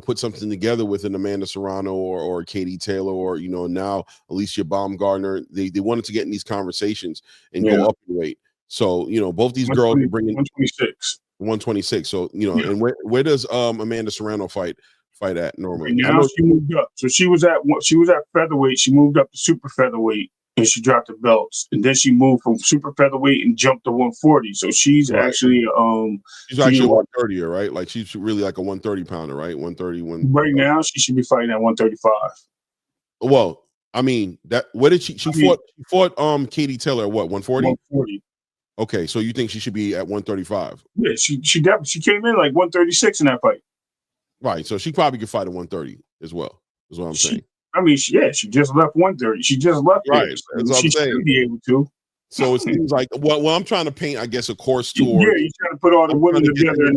S2: put something together with an Amanda Serrano or Katie Taylor or, now Alicia Baumgartner. They wanted to get in these conversations and go up in weight. So, both these girls are bringing
S3: 126.
S2: 126. So and where does Amanda Serrano fight at normally?
S3: Right now she moved up. So she was at featherweight. She moved up to super featherweight and she dropped the belts. And then she moved from super featherweight and jumped to 140. So she's actually
S2: she's actually 130, right? Like she's really like a 130 pounder, right? 130.
S3: Right now she should be fighting at 135.
S2: Well, I mean what did she fought Katie Taylor at what, 140?
S3: 140.
S2: Okay, so you think she should be at 135?
S3: Yeah, she definitely came in like 136 in that fight.
S2: Right, so she probably could fight at 130 as well. Is what I'm saying.
S3: I mean, she just left 130. She just left.
S2: Right, that's what I'm saying.
S3: Should be able to.
S2: So it seems like well, I'm trying to paint, I guess, a course towards.
S3: Yeah, you're trying to put all the women together.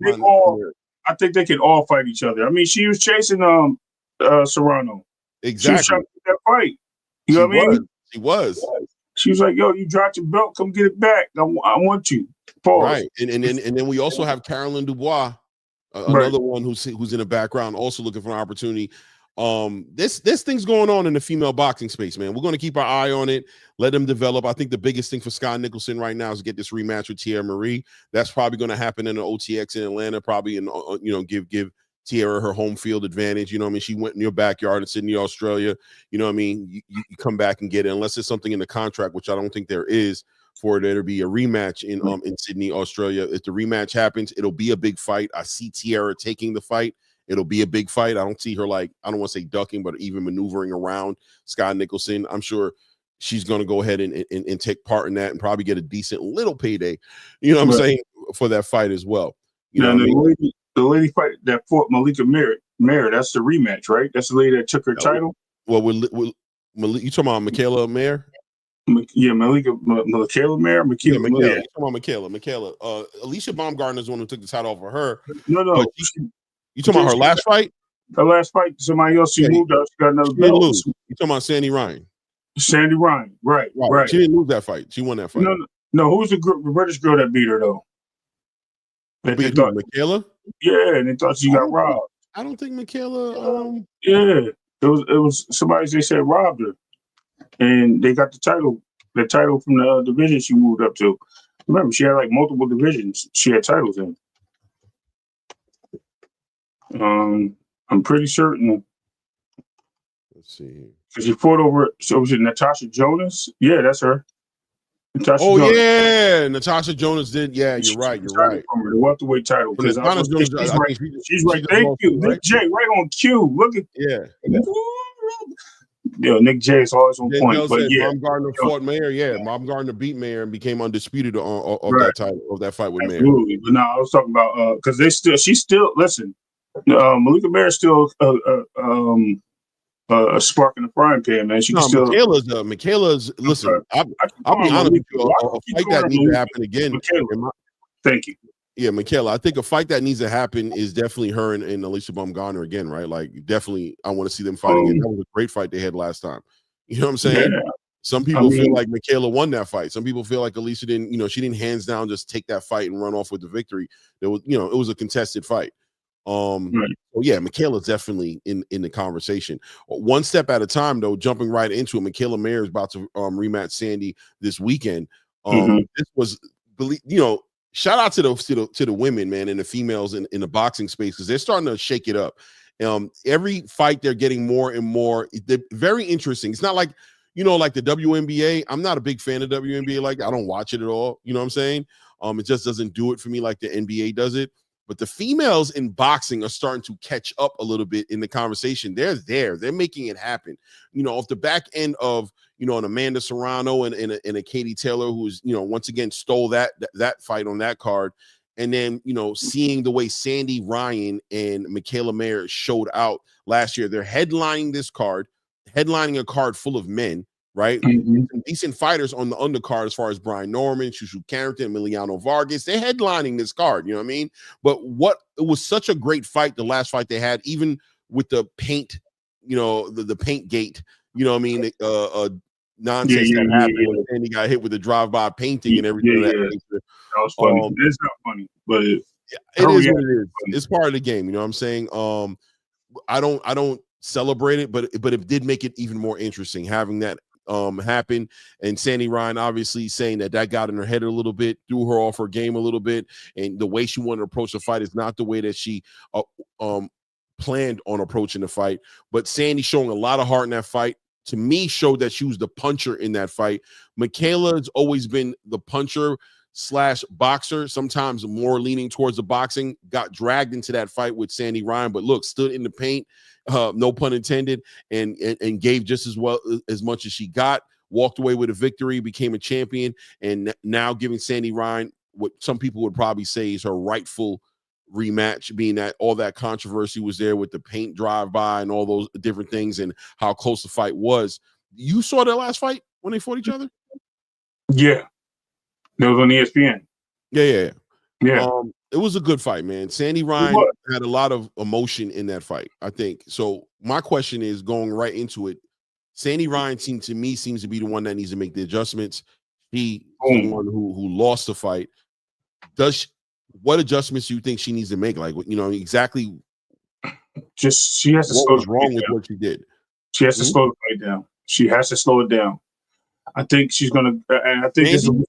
S3: They all. I think they can all fight each other. I mean, she was chasing Serrano.
S2: Exactly.
S3: She was that fight. You know what I mean?
S2: She was.
S3: She was like, "Yo, you dropped your belt. Come get it back. I want you." Pause.
S2: Right, and then we also have Caroline Dubois, another one who's in the background, also looking for an opportunity. This thing's going on in the female boxing space, man. We're going to keep our eye on it, let them develop. I think the biggest thing for Scott Nicholson right now is to get this rematch with Tierra Marie. That's probably going to happen in the OTX in Atlanta, probably give Tierra her home field advantage. You know what I mean? She went in your backyard in Sydney, Australia. You know what I mean? You come back and get it, unless there's something in the contract, which I don't think there is, for there to be a rematch in Sydney, Australia. If the rematch happens, it'll be a big fight. I see Tierra taking the fight. It'll be a big fight. I don't see her I don't want to say ducking, but even maneuvering around Scott Nicholson. I'm sure she's going to go ahead and take part in that and probably get a decent little payday, you know what I'm saying, for that fight as well. You know what I mean?
S3: The lady fight that fought Malika Merritt, that's the rematch, right? That's the lady that took her title.
S2: Well, you talking about Michaela Mayer?
S3: Yeah, Michaela Mayer.
S2: You talking about Michaela. Alicia Baumgartner is the one who took the title off of her.
S3: No.
S2: You talking about her last fight?
S3: Her last fight, somebody else she moved up. She got another belt.
S2: You talking about Sandy Ryan?
S3: Sandy Ryan, right.
S2: She didn't lose that fight. She won that fight.
S3: No. Who's the British girl that beat her though?
S2: Michaela?
S3: Yeah, and they thought she got robbed.
S2: I don't think Michaela.
S3: Yeah, it was somebody they said robbed her, and they got the title from the division she moved up to. Remember, she had like multiple divisions. She had titles in. I'm pretty certain.
S2: Let's see.
S3: Because she fought over. So was it Natasha Jonas? Yeah, that's her.
S2: Yeah, Natasha Jonas did. Yeah, you're right.
S3: From her, the welterweight title. She's right. Thank you, Nick J. Right on cue. Look at Nick J is always on point. But
S2: Mom Gardner fought Mayer. Yeah, Mom Gardner beat Mayer and became undisputed of that title of that fight with Mayer.
S3: Absolutely. But no, I was talking about because she's still listen. Malika Mayer is still a spark in the frying pan, man.
S2: Michaela's listen. I'll be honest with you. A fight that needs to happen again.
S3: Thank you.
S2: Yeah, Michaela. I think a fight that needs to happen is definitely her and Alicia Baumgartner again, right? Like, definitely, I want to see them fight again. That was a great fight they had last time. You know what I'm saying? Yeah. Some people feel like Michaela won that fight. Some people feel like Alicia didn't. She didn't hands down just take that fight and run off with the victory. There was, it was a contested fight. So yeah, Michaela's definitely in the conversation. One step at a time, though. Jumping right into it, Michaela Mayer is about to rematch Sandy this weekend. This was, shout out to the women, man, and the females in the boxing space, because they're starting to shake it up. Every fight they're getting more and more. They're very interesting. It's not like like the WNBA. I'm not a big fan of WNBA. Like, I don't watch it at all. You know what I'm saying? It just doesn't do it for me like the NBA does it. But the females in boxing are starting to catch up a little bit in the conversation. They're making it happen. Off the back end of, an Amanda Serrano and a Katie Taylor, who's, once again stole that fight on that card. And then, seeing the way Sandy Ryan and Michaela Mayer showed out last year. They're headlining this card, headlining a card full of men, right? Some decent fighters on the undercard as far as Brian Norman, Shushu Carrington, Emiliano Vargas. They're headlining this card, you know what I mean? But it was such a great fight, the last fight they had, even with the paint, the paint gate, you know what I mean? Nonsense that happened when Sandy got hit with the drive-by painting and everything. That
S3: was funny. It's not funny, but
S2: it is what it is. It's part of the game, you know what I'm saying? I don't celebrate it, but it did make it even more interesting having that happened, and Sandy Ryan obviously saying that got in her head a little bit, threw her off her game a little bit, and the way she wanted to approach the fight is not the way that she planned on approaching the fight. But Sandy showing a lot of heart in that fight, to me, showed that she was the puncher in that fight. Michaela has always been the puncher / boxer, sometimes more leaning towards the boxing, got dragged into that fight with Sandy Ryan, but look, stood in the paint, no pun intended, and gave just as much as she got, walked away with a victory, became a champion, and now giving Sandy Ryan what some people would probably say is her rightful rematch, being that all that controversy was there with the paint drive-by and all those different things and how close the fight was. You saw that last fight when they fought each other?
S3: Yeah. That was on ESPN.
S2: Yeah.
S3: Yeah.
S2: It was a good fight, man. Sandy Ryan had a lot of emotion in that fight, I think. So my question is, going right into it, Sandy Ryan seems to be the one that needs to make the adjustments. He's the one who lost the fight. What adjustments do you think she needs to make? Like, exactly.
S3: Just she has to
S2: what
S3: slow
S2: was wrong with what she did.
S3: She has to slow the fight down. She has to slow it down. I think she's gonna, and I think Sandy.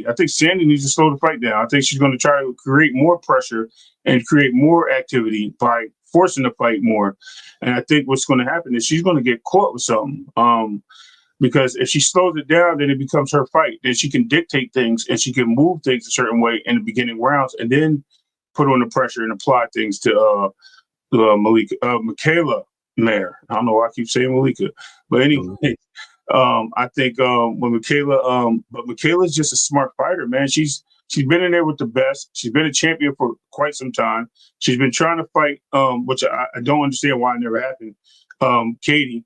S3: I think Sandy needs to slow the fight down. I think she's gonna try to create more pressure and create more activity by forcing the fight more. And I think what's going to happen is she's going to get caught with something. Because if she slows it down, then it becomes her fight. Then she can dictate things and she can move things a certain way in the beginning rounds, and then put on the pressure and apply things to Michaela Mayer. I don't know why I keep saying Malika, but anyway. I think when but Michaela's just a smart fighter, man. She's been in there with the best. She's been a champion for quite some time. She's been trying to fight, which I don't understand why it never happened. Katie,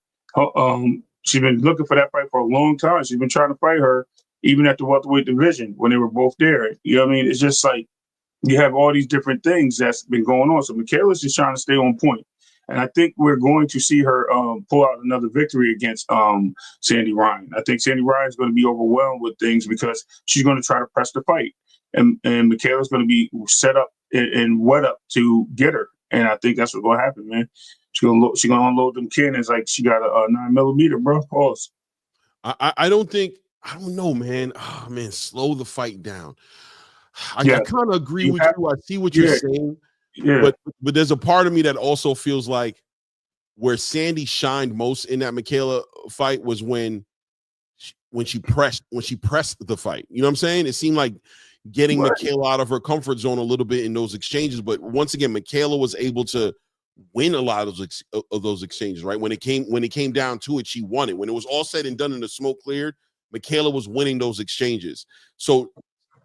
S3: she's been looking for that fight for a long time. She's been trying to fight her even at the welterweight division when they were both there. You know what I mean? It's just like you have all these different things that's been going on. So Michaela's just trying to stay on point. And I think we're going to see her pull out another victory against Sandy Ryan. I think Sandy Ryan is going to be overwhelmed with things because she's going to try to press the fight. And Michaela's going to be set up and wet up to get her. And I think that's what's going to happen, man. She's going to unload them cannons like she got a 9mm, bro. Pause.
S2: I don't know, man. Oh, man, slow the fight down. I kind of agree with you. I see what you're saying. Yeah. But there's a part of me that also feels like where Sandy shined most in that Michaela fight was when she pressed the fight. You know what I'm saying? It seemed like getting Michaela out of her comfort zone a little bit in those exchanges. But once again, Michaela was able to win a lot of those exchanges, right? When it came down to it, she won it. When it was all said and done and the smoke cleared, Michaela was winning those exchanges. So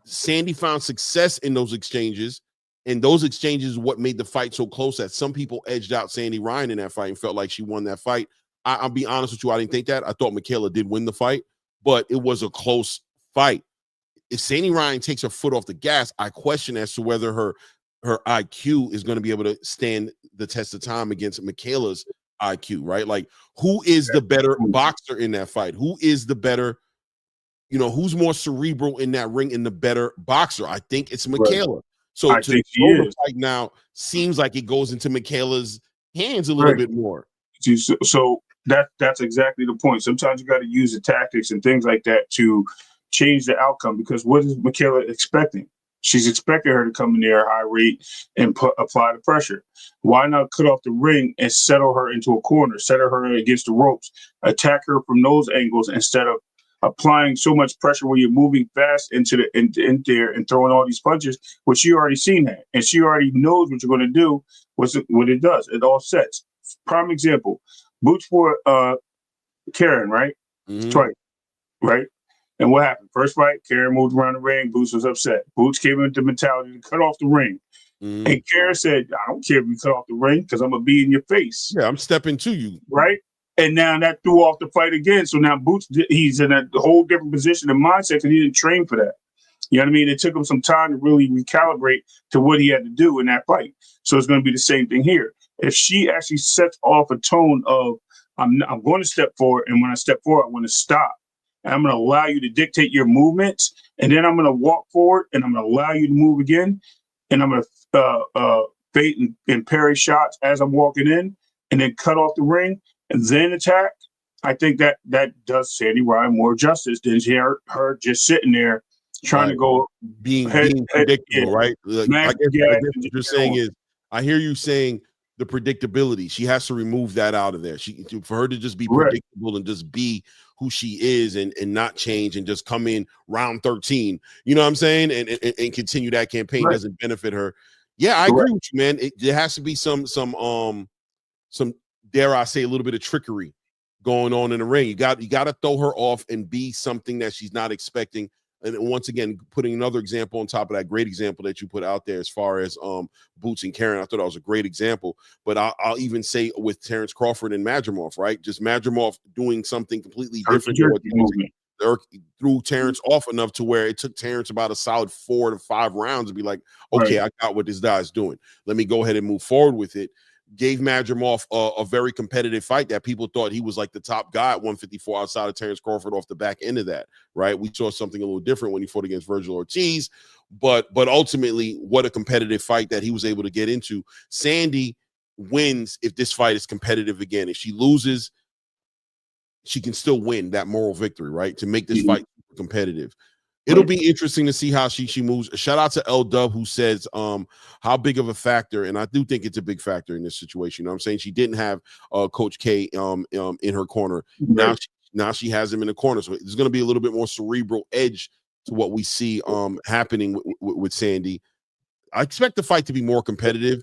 S2: Sandy found success in those exchanges. And those exchanges is what made the fight so close that some people edged out Sandy Ryan in that fight and felt like she won that fight. I'll be honest with you, I didn't think that. I thought Michaela did win the fight, but it was a close fight. If Sandy Ryan takes her foot off the gas, I question as to whether her IQ is going to be able to stand the test of time against Michaela's IQ, right? Like, who is the better boxer in that fight? Who is the better, who's more cerebral in that ring and the better boxer? I think it's Michaela. Right. So to throw the fight now seems like it goes into Michaela's hands a little bit more.
S3: So that's exactly the point. Sometimes you got to use the tactics and things like that to change the outcome, because what is Michaela expecting? She's expecting her to come in there at a high rate and apply the pressure. Why not cut off the ring and settle her into a corner, settle her against the ropes, attack her from those angles instead of applying so much pressure where you're moving fast in there and throwing all these punches, which she already seen that. And she already knows what you're going to do, what it does. It all sets. Prime example, Boots for Karen, right? Mm-hmm. Twice, right? And what happened? First fight, Karen moved around the ring. Boots was upset. Boots came into the mentality to cut off the ring. Mm-hmm. And Karen said, I don't care if you cut off the ring because I'm going to be in your face.
S2: Yeah, I'm stepping to you.
S3: Right? And now that threw off the fight again. So now Boots, he's in a whole different position and mindset because he didn't train for that. You know what I mean? It took him some time to really recalibrate to what he had to do in that fight. So it's going to be the same thing here. If she actually sets off a tone of, I'm going to step forward, and when I step forward, I want to stop. And I'm going to allow you to dictate your movements, and then I'm going to walk forward, and I'm going to allow you to move again, and I'm going to bait and parry shots as I'm walking in, and then cut off the ring, and then attack. I think that does Sandy Ryan more justice than her just sitting there trying to go
S2: being predictable, right? Like, I guess what you're saying is, I hear you saying the predictability. She has to remove that out of there. For her to just be predictable and just be who she is and not change and just come in round 13. You know what I'm saying? And continue that campaign doesn't benefit her. Yeah, I agree with you, man. There has to be some dare I say a little bit of trickery going on in the ring. You got to throw her off and be something that she's not expecting. And once again, putting another example on top of that great example that you put out there as far as Boots and Karen, I thought that was a great example. But I'll even say with Terence Crawford and Madrimov, right? Just Madrimov doing something completely different than what threw Terence off enough to where it took Terence about a solid 4 to 5 rounds to be like, okay, I got what this guy's doing. Let me go ahead and move forward with it. Gave Madrimov a very competitive fight that people thought he was like the top guy at 154 outside of Terence Crawford off the back end of that, right? We saw something a little different when he fought against Virgil Ortiz, but ultimately, what a competitive fight that he was able to get into. Sandy wins if this fight is competitive again. If she loses, she can still win that moral victory, right? To make this fight competitive. It'll be interesting to see how she moves. Shout out to L Dub who says how big of a factor, and I do think it's a big factor in this situation. You know what I'm saying? She didn't have Coach K in her corner. Now she has him in the corner. So there's going to be a little bit more cerebral edge to what we see happening with Sandy. I expect the fight to be more competitive.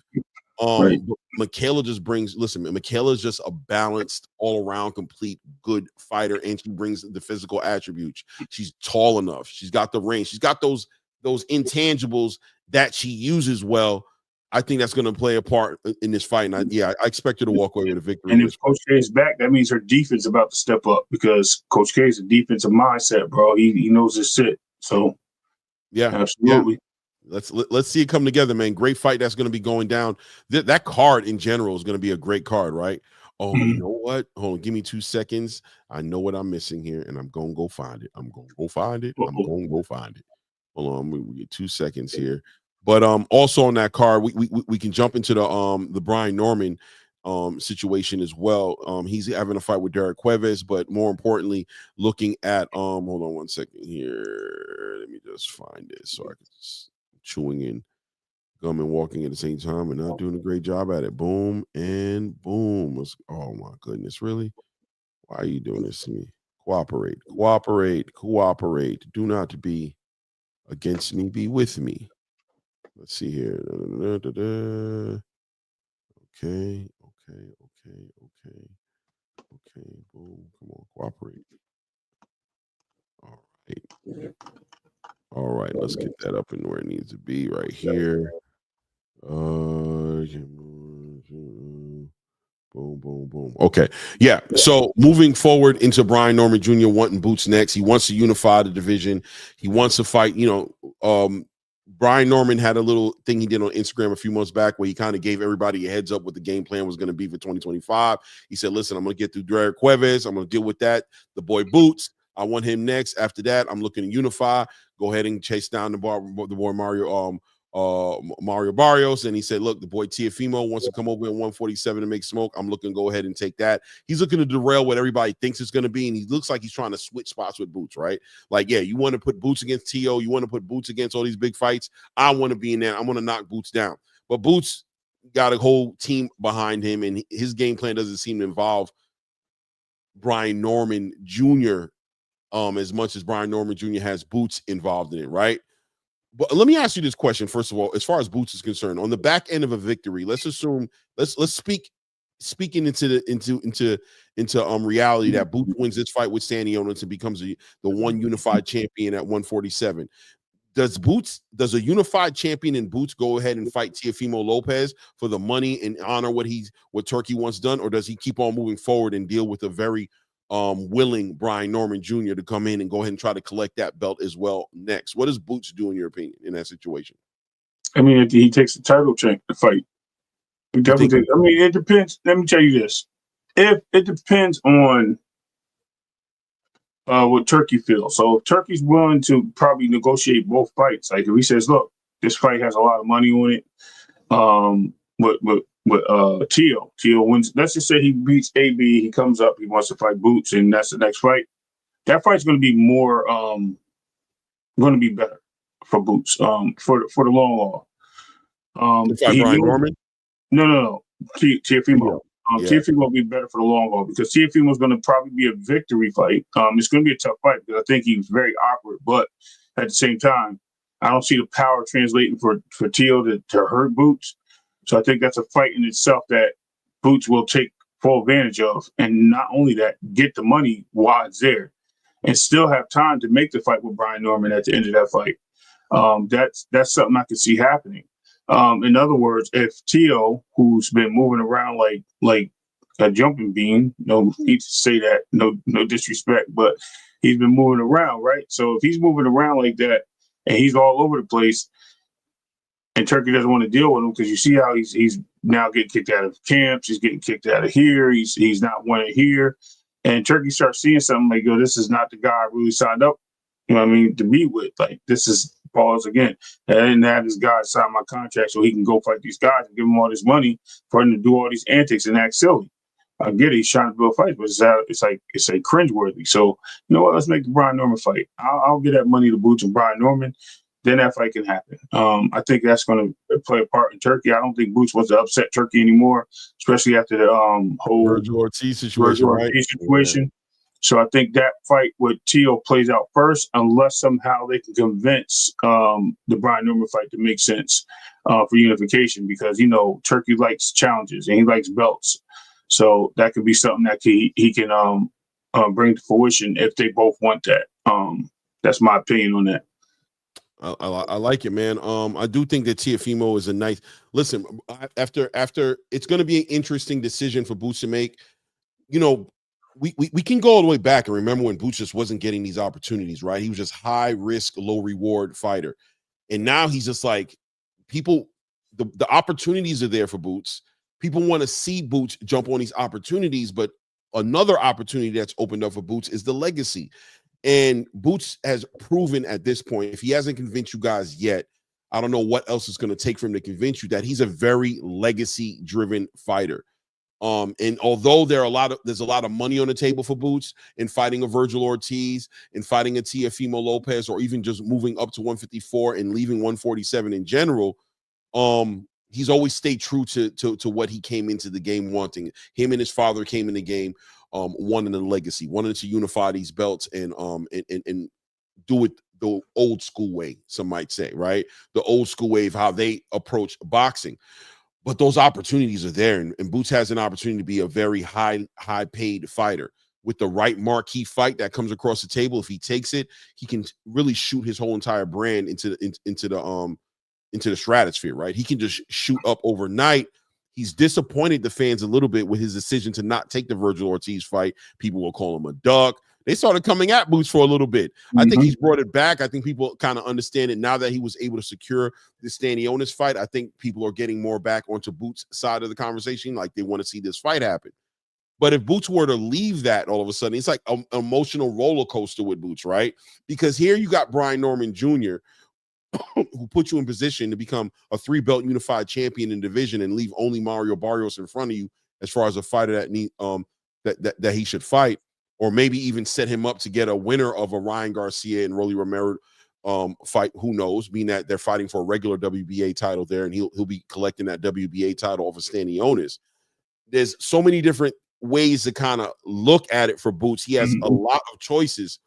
S2: Michaela just brings, Michaela's just a balanced, all-around, complete, good fighter, and she brings the physical attributes. She's tall enough. She's got the range. She's got those intangibles that she uses well. I think that's going to play a part in this fight. And I expect her to walk away with a victory.
S3: And if Coach K is back, that means her defense is about to step up because Coach K is a defensive mindset, bro. He knows his shit. So, absolutely.
S2: Yeah. Let's see it come together, man. Great fight that's going to be going down. That card in general is going to be a great card, right? Oh, you know what? Hold on, give me 2 seconds. I know what I'm missing here, and I'm going to go find it. I'm going to go find it. Hold on, we get 2 seconds here. But also on that card, we can jump into the Brian Norman situation as well. He's having a fight with Derek Cuevas, but more importantly, looking at hold on 1 second here. Let me just find it so I can just chewing in gum and walking at the same time and not doing a great job at it. Boom and boom. Oh my goodness, really? Why are you doing this to me? Cooperate. Do not be against me, be with me. Let's see here. Okay. Boom. Come on, cooperate. All right, let's get that up and where it needs to be right here. Boom. Okay. Yeah. So moving forward into Brian Norman Jr. wanting Boots next. He wants to unify the division. He wants to fight, Brian Norman had a little thing he did on Instagram a few months back where he kind of gave everybody a heads up what the game plan was going to be for 2025. He said, listen, I'm going to get through Derek Cuevas. I'm going to deal with that. The boy Boots, I want him next. After that, I'm looking to unify. Go ahead and chase down the boy Mario Barrios. And he said, look, the boy Teofimo wants to come over at 147 to make smoke. I'm looking to go ahead and take that. He's looking to derail what everybody thinks it's going to be. And he looks like he's trying to switch spots with Boots, right? Like, yeah, you want to put Boots against T.O. You want to put Boots against all these big fights. I want to be in there. I want to knock Boots down. But Boots got a whole team behind him, and his game plan doesn't seem to involve Brian Norman Jr. As much as Brian Norman Jr. has Boots involved in it, right? But let me ask you this question first of all. As far as Boots is concerned, on the back end of a victory, let's assume let's speaking into reality that Boots wins this fight with Sandy Onis and becomes the one unified champion at 147. Does a unified champion in Boots go ahead and fight Teofimo Lopez for the money and honor what Turkey once done, or does he keep on moving forward and deal with a very willing Brian Norman Jr. to come in and go ahead and try to collect that belt as well next? What does Boots do, in your opinion, in that situation?
S3: I mean, he takes the title check to fight. He definitely. I mean, it depends. Let me tell you this: if it depends on what Turkey feels. So if Turkey's willing to probably negotiate both fights, like if he says, "Look, this fight has a lot of money on it," but with Tio. Tio wins. Let's just say he beats AB. He comes up. He wants to fight Boots, and that's the next fight. That fight's going to be more, going to be better for Boots, for the long haul.
S2: Brian Norman?
S3: No. Tiafimo.
S2: Yeah.
S3: Tiafimo will be better for the long haul because Tiafimo is going to probably be a victory fight. It's going to be a tough fight because I think he was very awkward, but at the same time, I don't see the power translating for Tio to hurt Boots. So I think that's a fight in itself that Boots will take full advantage of. And not only that, get the money while it's there and still have time to make the fight with Brian Norman at the end of that fight. That's something I could see happening. In other words, if Tio, who's been moving around like a jumping bean, no need to say that, no disrespect, but he's been moving around, right? So if he's moving around like that and he's all over the place, and Turkey doesn't want to deal with him because you see how he's now getting kicked out of camps, he's getting kicked out of here, he's not wanted here, and Turkey starts seeing something like, yo, this is not the guy I really signed up, you know what I mean, to be with. Like, this is pause again. I didn't have this guy sign my contract so he can go fight these guys and give him all this money for him to do all these antics and act silly. I get it, he's trying to build fights, but it's like cringeworthy. So you know what? Let's make the Brian Norman fight. I'll give that money to Boots and Brian Norman. Then that fight can happen. I think that's going to play a part in Turkey. I don't think Boots wants to upset Turkey anymore, especially after the whole
S2: Virgil Ortiz situation.
S3: Yeah. So I think that fight with Tio plays out first, unless somehow they can convince the Brian Norman fight to make sense for unification, because Turkey likes challenges and he likes belts. So that could be something that he can bring to fruition if they both want that. That's my opinion on that.
S2: I like it, man. I do think that Tiafimo is a nice. Listen, after it's going to be an interesting decision for Boots to make. We can go all the way back and remember when Boots just wasn't getting these opportunities, right? He was just high risk, low reward fighter, and now he's just like people. The opportunities are there for Boots. People want to see Boots jump on these opportunities, but another opportunity that's opened up for Boots is the legacy. And Boots has proven at this point, if he hasn't convinced you guys yet, I don't know what else is going to take for him to convince you that he's a very legacy-driven fighter. And although there's a lot of money on the table for Boots in fighting a Virgil Ortiz, in fighting a Teofimo Lopez, or even just moving up to 154 and leaving 147 in general, he's always stayed true to what he came into the game wanting. Him and his father came in the game wanting a legacy, wanting to unify these belts and do it the old school way, some might say, right? The old school way of how they approach boxing. But those opportunities are there, and Boots has an opportunity to be a very high paid fighter. With the right marquee fight that comes across the table, if he takes it, he can really shoot his whole entire brand into the stratosphere, right? He can just shoot up overnight. He's disappointed the fans a little bit with his decision to not take the Virgil Ortiz fight. People will call him a duck. They started coming at Boots for a little bit. Mm-hmm. I think he's brought it back. I think people kind of understand it now that he was able to secure the Stanionis fight. I think people are getting more back onto Boots' side of the conversation. Like, they want to see this fight happen. But if Boots were to leave that all of a sudden, it's like an emotional roller coaster with Boots, right? Because here you got Brian Norman Jr., who put you in position to become a 3-belt unified champion in division and leave only Mario Barrios in front of you as far as a fighter that he should fight, or maybe even set him up to get a winner of a Ryan Garcia and Rolly Romero fight. Who knows? Being that they're fighting for a regular WBA title there, and he'll be collecting that WBA title over Stanionis. There's so many different ways to kind of look at it for Boots. He has a lot of choices.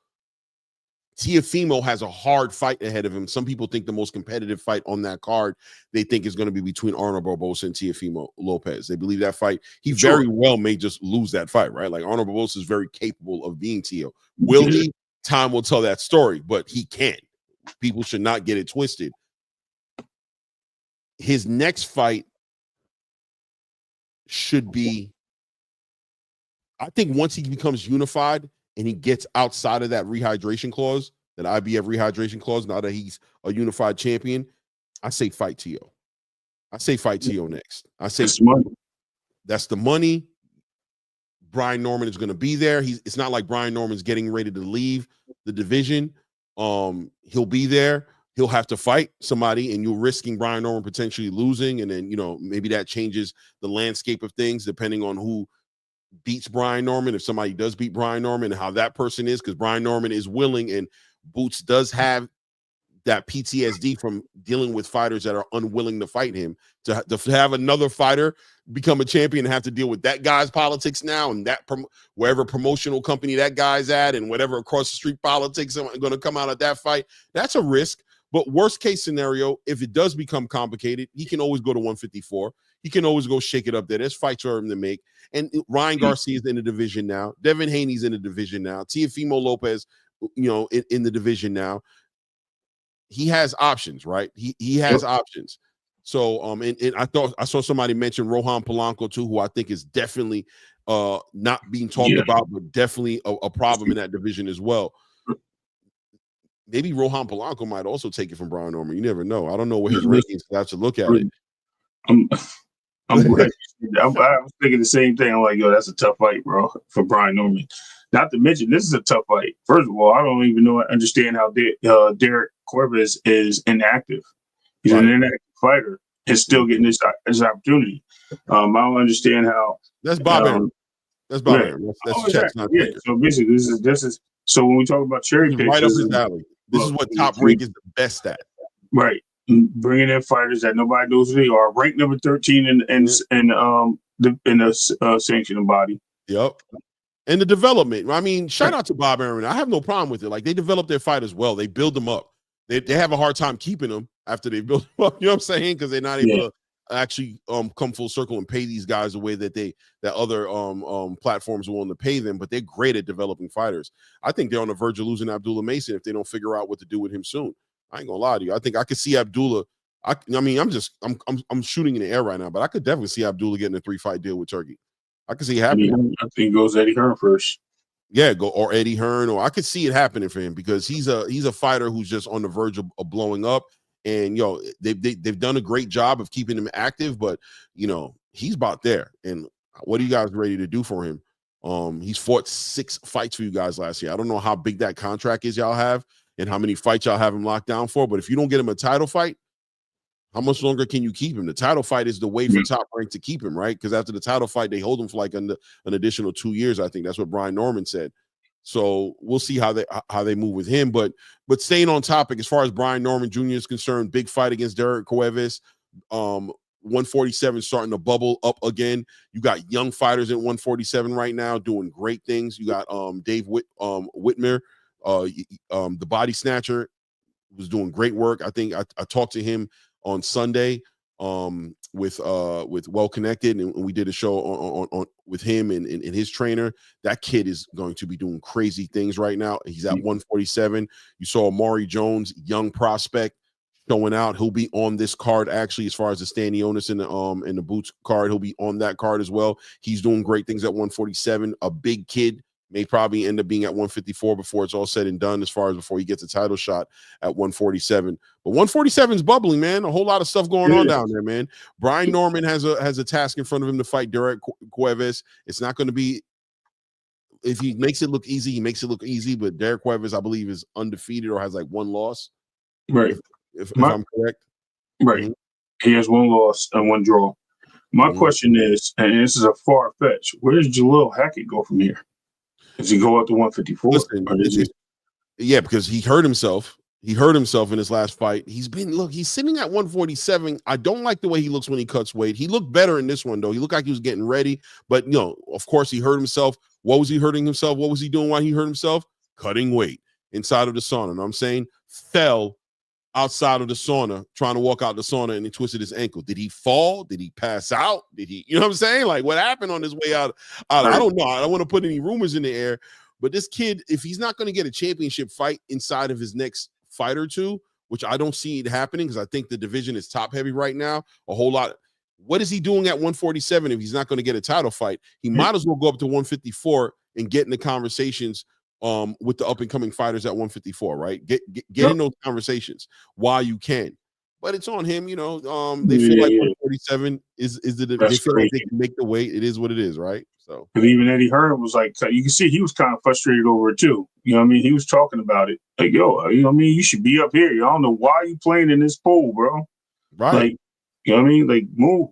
S2: Teofimo has a hard fight ahead of him. Some people think the most competitive fight on that card, they think is going to be between Arnold Barbosa and Teofimo Lopez. They believe that fight, he very well may just lose that fight, right? Like, Arnold Barbosa is very capable of being Teo. Will he? Time will tell that story, but he can. People should not get it twisted. His next fight should be, I think once he becomes unified and he gets outside of that rehydration clause, that IBF rehydration clause, now that he's a unified champion, I say fight Teo. I say fight Teo next. I say that's the money. Brian Norman is going to be there. It's not like Brian Norman's getting ready to leave the division. He'll be there. he'll have to fight somebody, and you're risking Brian Norman potentially losing, and then maybe that changes the landscape of things depending on who beats Brian Norman. If somebody does beat Brian Norman, and how that person is, because Brian Norman is willing, and Boots does have that PTSD from dealing with fighters that are unwilling to fight him. To have another fighter become a champion and have to deal with that guy's politics now, and that wherever promotional company that guy's at, and whatever across the street politics are going to come out of that fight, that's a risk. But worst case scenario, if it does become complicated, he can always go to 154. He can always go shake it up there. There's fights for him to make. And Ryan Garcia's in the division now. Devin Haney's in the division now. Teofimo Lopez, in the division now. He has options, right? He has options. So and I saw somebody mention Rohan Polanco too, who I think is definitely not being talked about, but definitely a problem in that division as well. Maybe Rohan Polanco might also take it from Brian Norman. You never know. I don't know what his rankings. I have to look at it.
S3: I'm glad I was thinking the same thing. I'm like, yo, that's a tough fight, bro, for Brian Norman. Not to mention, this is a tough fight. First of all, I don't even understand how Derek Corvez is inactive. He's an inactive fighter and still getting this opportunity. I don't understand how.
S2: That's Bob Arum. That's Bob Arum. That's Chet's not
S3: yeah. So basically, this is. So when we talk about cherry picks,
S2: right up his alley. This is what Top Rank is the best at.
S3: Right. Bringing in fighters that nobody knows who they are. Ranked number 13 in the sanctioning body.
S2: Yep. And the development. I mean, shout out to Bob Arum. I have no problem with it. Like, they develop their fighters well. They build them up. They have a hard time keeping them after they build them up. You know what I'm saying? Because they're not able to actually come full circle and pay these guys the way that other platforms are willing to pay them. But they're great at developing fighters. I think they're on the verge of losing Abdullah Mason if they don't figure out what to do with him soon. I ain't gonna lie to you. I think I could see Abdullah. I'm shooting in the air right now, but I could definitely see Abdullah getting a 3-fight deal with Turkey. I could see it happening.
S3: I think it goes Eddie Hearn first.
S2: Yeah, or Eddie Hearn, or I could see it happening for him because he's a fighter who's just on the verge of blowing up. And they've done a great job of keeping him active, but he's about there. And what are you guys ready to do for him? He's fought 6 fights for you guys last year. I don't know how big that contract is y'all have and how many fights y'all have him locked down for, but if you don't get him a title fight, how much longer can you keep him? The title fight is the way for Top Rank to keep him, right? Because after the title fight, they hold him for like an additional 2 years. I think that's what Brian Norman said. So we'll see how they move with him. But staying on topic, as far as Brian Norman Jr. is concerned, big fight against Derek Cuevas. 147 starting to bubble up again. You got young fighters at 147 right now doing great things. You got Dave Whitmer, the body snatcher, was doing great work. I think I talked to him on Sunday with Well Connected, and we did a show on with him and his trainer. That kid is going to be doing crazy things right now. He's at 147. You saw Amari Jones, young prospect, showing out. He'll be on this card actually, as far as the Stanionis and the Boots card. He'll be on that card as well. He's doing great things at 147. A big kid. May probably end up being at 154 before it's all said and done, as far as before he gets a title shot at 147. But 147 is bubbling, man. A whole lot of stuff going on down there, man. Brian Norman has a task in front of him to fight Derek Cuevas. It's not going to be, if he makes it look easy, he makes it look easy. But Derek Cuevas, I believe, is undefeated or has like 1 loss.
S3: Right.
S2: If I'm correct.
S3: Right. Mm-hmm. He has 1 loss and 1 draw. My question is, and this is a far fetch, where does Jalil Hackett go from here? Does he go up to 154?
S2: Listen, yeah, because he hurt himself. He hurt himself in his last fight. He's sitting at 147. I don't like the way he looks when he cuts weight. He looked better in this one, though. He looked like he was getting ready. But, of course, he hurt himself. What was he hurting himself? What was he doing while he hurt himself? Cutting weight inside of the sauna. You know what I'm saying? Fell outside of the sauna, trying to walk out the sauna, and he twisted his ankle. Did he fall? Did he pass out? Did he, you know what I'm saying? Like, what happened on his way out? I don't know. I don't want to put any rumors in the air, but this kid, if he's not going to get a championship fight inside of his next fight or two, which I don't see it happening because I think the division is top heavy right now, a whole lot. What is he doing at 147 if he's not going to get a title fight? He might as well go up to 154 and get in the conversations with the up-and-coming fighters at 154, right? Get in those conversations while you can. But it's on him, they feel like 147 is the they
S3: That's
S2: feel like
S3: crazy.
S2: they can make the weight. It is what it is, right? So
S3: Because even Eddie Hearn was like, you can see he was kind of frustrated over it too. You know what I mean? He was talking about it. Like, yo, you know what I mean? You should be up here. I don't know why you playing in this pool, bro.
S2: right.
S3: Like, you know what I mean? Like, move.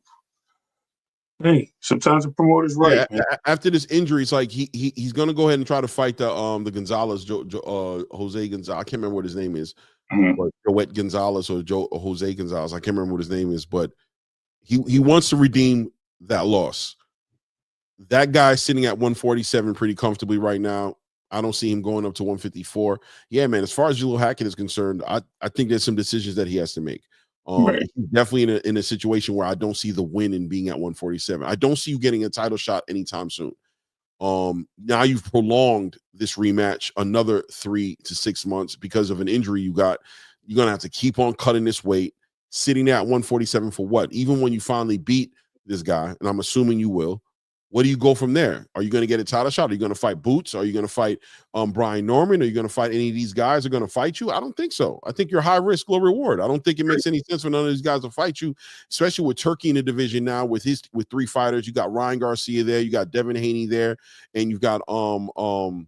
S3: Hey, sometimes the promoter's right, man.
S2: After this injury, it's like he's gonna go ahead and try to fight the Gonzalez, Jose Gonzalez. I can't remember what his name is, but Joet Gonzalez or Jose Gonzalez. I can't remember what his name is, but he wants to redeem that loss. That guy's sitting at 147 pretty comfortably right now. I don't see him going up to 154. Yeah, man. As far as Jalil Hackett is concerned, I think there's some decisions that he has to make.
S3: Right.
S2: He's definitely in a situation where I don't see the win in being at 147. I don't see you getting a title shot anytime soon. Now you've prolonged this rematch another 3 to 6 months because of an injury you got. You're gonna have to keep on cutting this weight, sitting there at 147 for what? Even when you finally beat this guy, and I'm assuming you will. What do you go from there? Are you going to get a title shot? Are you going to fight Boots? Are you going to fight Brian Norman? Are you going to fight any of these guys who are going to fight you? I don't think so. I think you're high risk, low reward. I don't think it makes any sense for none of these guys to fight you, especially with Turkey in the division now with 3 fighters. You got Ryan Garcia there, you got Devin Haney there, and you've got Tiafimo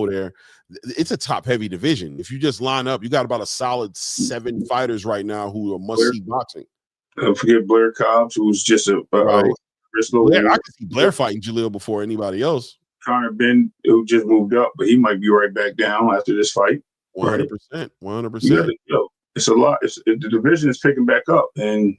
S2: there. It's a top heavy division. If you just line up, you got about a solid 7 fighters right now who are must see boxing.
S3: Don't forget Blair Cobbs, who's just a
S2: right.
S3: Blair,
S2: I could see Blair fighting Jalil before anybody else.
S3: Connor Benn, who just moved up, but he might be right back down after this fight.
S2: 100%. 100%.
S3: It's a lot. The division is picking back up, and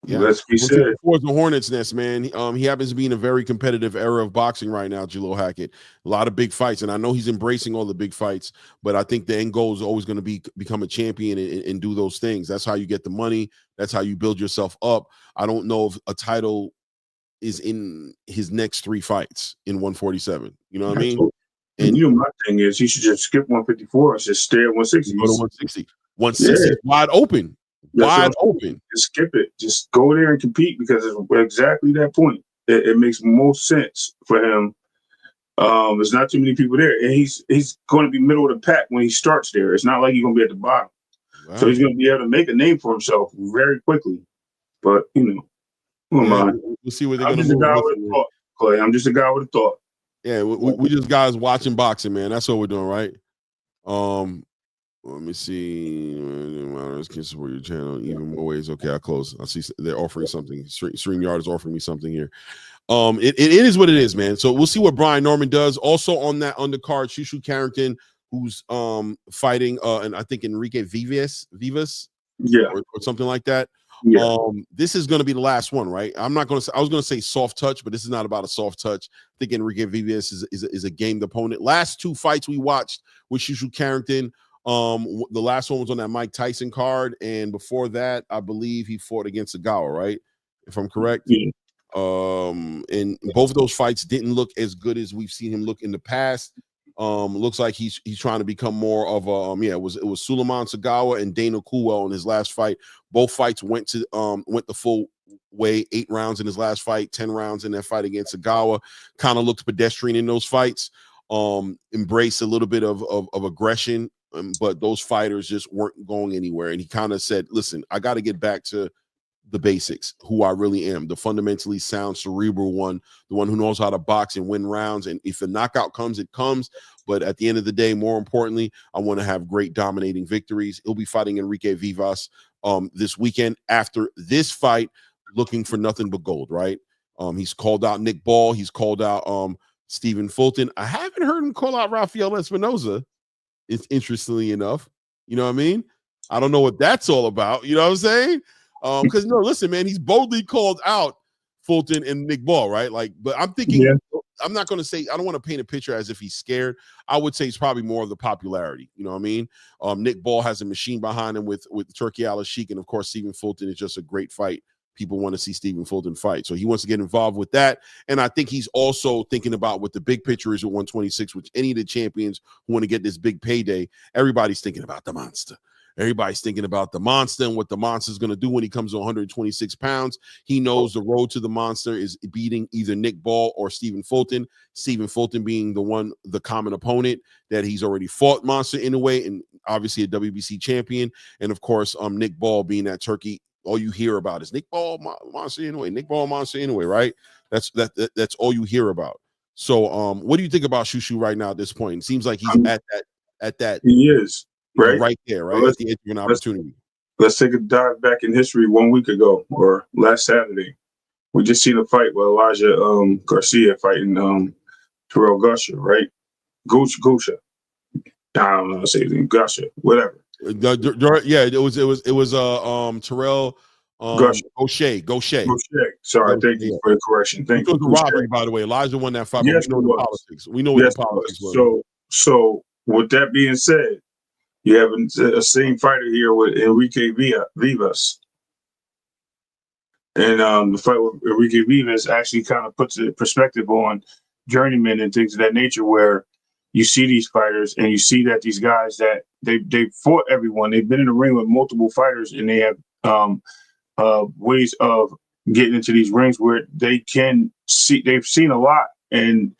S3: let's be said.
S2: Before the Hornets' nest, man. He happens to be in a very competitive era of boxing right now, Jalil Hackett. A lot of big fights, and I know he's embracing all the big fights, but I think the end goal is always going to become a champion and do those things. That's how you get the money. That's how you build yourself up. I don't know if a title is in his next 3 fights in 147. You know what I mean?
S3: And you know, my thing is he should just skip 154 and just stay at 160.
S2: Go to 160. 160 is wide open. Wide open.
S3: Just skip it. Just go there and compete because it's exactly that point. It makes most sense for him. There's not too many people there, and he's going to be middle of the pack when he starts there. It's not like he's going to be at the bottom, so he's going to be able to make a name for himself very quickly. But we'll
S2: see what they're
S3: going to do. Clay. I'm just a guy with a thought.
S2: Yeah, we just guys watching boxing, man. That's what we're doing, right? Let me see. Can support your channel even more ways. Okay, I close. I see they're offering something. StreamYard is offering me something here. It is what it is, man. So we'll see what Brian Norman does. Also on that undercard, Shushu Carrington, who's fighting and I think Enrique Vivas, or something like that. Yeah. This is going to be the last one, right? I was going to say soft touch, but this is not about a soft touch. I think Enrique Vivas is a gamed opponent. Last 2 fights we watched with Shushu Carrington. The last one was on that Mike Tyson card, and before that, I believe he fought against Sagawa, right? If I'm correct.
S3: Yeah.
S2: And both of those fights didn't look as good as we've seen him look in the past. Looks like he's trying to become more of a it was Suleiman Sagawa and Dana Coolwell in his last fight. Both fights went the full way, 8 rounds in his last fight, 10 rounds in that fight against Sagawa. Kind of looked pedestrian in those fights. Embraced a little bit of aggression. But those fighters just weren't going anywhere. And he kind of said, listen, I got to get back to the basics, who I really am, the fundamentally sound, cerebral one, the one who knows how to box and win rounds. And if the knockout comes, it comes. But at the end of the day, more importantly, I want to have great dominating victories. He'll be fighting Enrique Vivas this weekend. After this fight, looking for nothing but gold, right? He's called out Nick Ball. He's called out Stephen Fulton. I haven't heard him call out Rafael Espinoza. It's interestingly enough, you know what I mean? I don't know what that's all about. You know what I'm saying? Because no, listen, man, he's boldly called out Fulton and Nick Ball, right? Like, but I'm thinking, I'm not going to say, I don't want to paint a picture as if he's scared. I would say it's probably more of the popularity. You know what I mean? Nick Ball has a machine behind him with Turkey Al-Sheikh, and of course, Stephen Fulton is just a great fight. People want to see Stephen Fulton fight. So he wants to get involved with that. And I think he's also thinking about what the big picture is at 126, which any of the champions who want to get this big payday, everybody's thinking about the monster. Everybody's thinking about the monster and what the monster is going to do when he comes to 126 pounds. He knows the road to the monster is beating either Nick Ball or Stephen Fulton. Stephen Fulton being the common opponent that he's already fought Monster Inoue, and obviously a WBC champion. And of course, Nick Ball being that turkey. All you hear about is Nick Ball, Monster Inoue, Nick Ball, Monster Inoue, right? That's all you hear about. So, what do you think about Shushu right now at this point? It seems like he's at that.
S3: He is
S2: right there, right at the edge of an opportunity.
S3: Let's take a dive back in history 1 week ago or last Saturday. We just seen a fight with Elijah Garcia fighting Terrell Gusher, right? Gusha. I don't know how to say his name. Gusha, whatever.
S2: Yeah, it was Terrell Gaucher.
S3: Sorry, thank you for the correction. Thank you.
S2: It was a robbery, by the way. Elijah won that fight.
S3: Yes,
S2: but we know the politics. We know what the politics was.
S3: So with that being said, you have a same fighter here with Enrique Vivas. And the fight with Enrique Vivas actually kind of puts a perspective on journeymen and things of that nature, where you see these fighters and you see that these guys that they fought everyone. They've been in the ring with multiple fighters, and they have ways of getting into these rings where they can see. They've seen a lot, and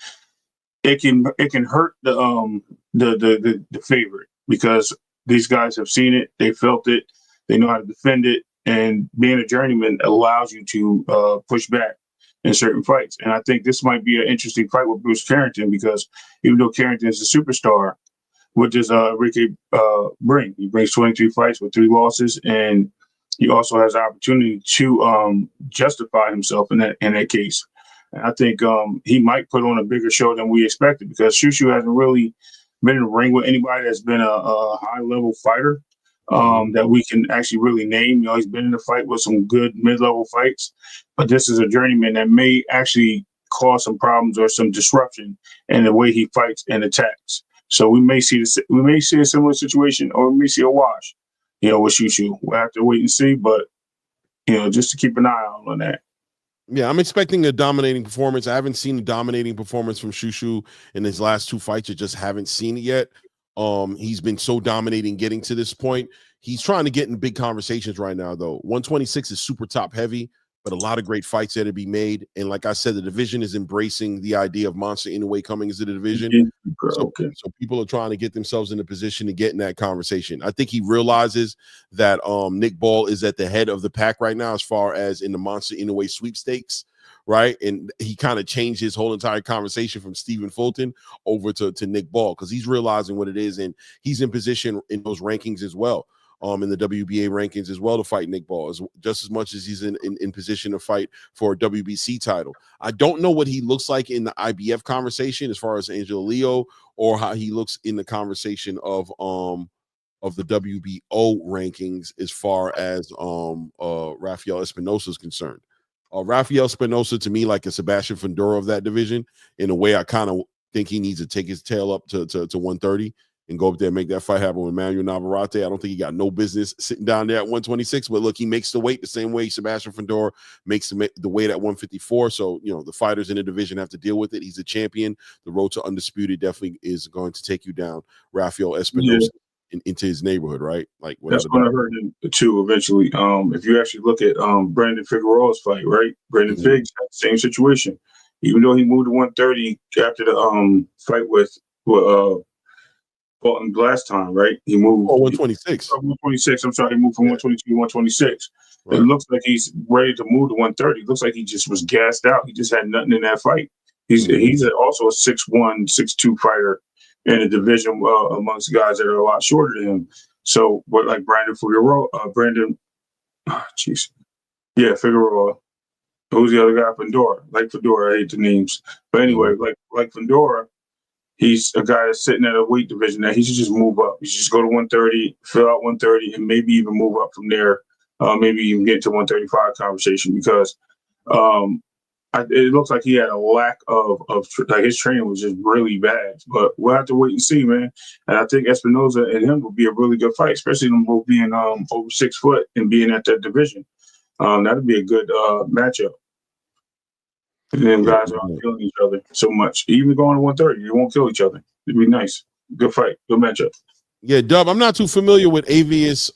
S3: it can hurt the favorite, because these guys have seen it, they felt it, they know how to defend it, and being a journeyman allows you to push back in certain fights. And I think this might be an interesting fight with Bruce Carrington, because even though Carrington is a superstar, what does Enrique bring? He brings 23 fights with 3 losses, and he also has the opportunity to justify himself in that case. And I think he might put on a bigger show than we expected, because Shushu hasn't really been in the ring with anybody that's been a high-level fighter that we can actually really name. You know, he's been in a fight with some good mid-level fights, but this is a journeyman that may actually cause some problems or some disruption in the way he fights and attacks. So we may see a similar situation, or we may see a wash, you know, with Shushu. We'll have to wait and see, but you know, just to keep an eye out on that.
S2: Yeah, I'm expecting a dominating performance. I haven't seen a dominating performance from Shushu in his last 2 fights. I just haven't seen it yet. He's been so dominating getting to this point. He's trying to get in big conversations right now, though. 126 is super top heavy, but a lot of great fights there to be made. And like I said, the division is embracing the idea of Monster Inoue coming into the division. So people are trying to get themselves in a position to get in that conversation. I think he realizes that Nick Ball is at the head of the pack right now as far as in the Monster Inoue sweepstakes, right? And he kind of changed his whole entire conversation from Stephen Fulton over to Nick Ball, because he's realizing what it is, and he's in position in those rankings as well. In the WBA rankings as well to fight Nick Ball, just as much as he's in position to fight for a WBC title. I don't know what he looks like in the IBF conversation as far as Angelo Leo, or how he looks in the conversation of the WBO rankings as far as Rafael Espinosa is concerned. Rafael Espinosa, to me, like a Sebastian Fondura of that division, in a way I kind of think he needs to take his tail up to 130 and go up there and make that fight happen with Manuel Navarrete. I don't think he got no business sitting down there at 126, but look, he makes the weight the same way Sebastian Fondura makes the weight at 154. So, you know, the fighters in the division have to deal with it. He's a champion. The road to undisputed definitely is going to take you down Rafael Espinosa into his neighborhood, right? Like,
S3: that's going to hurt him too eventually. If you actually look at Brandon Figueroa's fight, right? Brandon Figs had the same situation. Even though he moved to 130 after the fight with Fulton last time, right? He moved
S2: 126.
S3: 126. I'm sorry, he moved from 122 to 126. Right. It looks like he's ready to move to 130. It looks like he just was gassed out. He just had nothing in that fight. He's also a 6'1", 6'2" fighter in a division amongst guys that are a lot shorter than him. So, but like Brandon Figueroa, Figueroa. Who's the other guy? Fondora. Like Fondora, I hate the names. But anyway, like Fondora, he's a guy that's sitting at a weight division that he should just move up. He should just go to 130, fill out 130, and maybe even move up from there. Maybe even get to 135 conversation, because it looks like he had a lack of like his training was just really bad. But we'll have to wait and see, man. And I think Espinosa and him will be a really good fight, especially them both being over 6 foot and being at that division. That'd be a good matchup. And then guys aren't killing each other so much. Even going to 130, they won't kill each other. It'd be nice. Good fight. Good matchup.
S2: Yeah, Dub. I'm not too familiar with Avius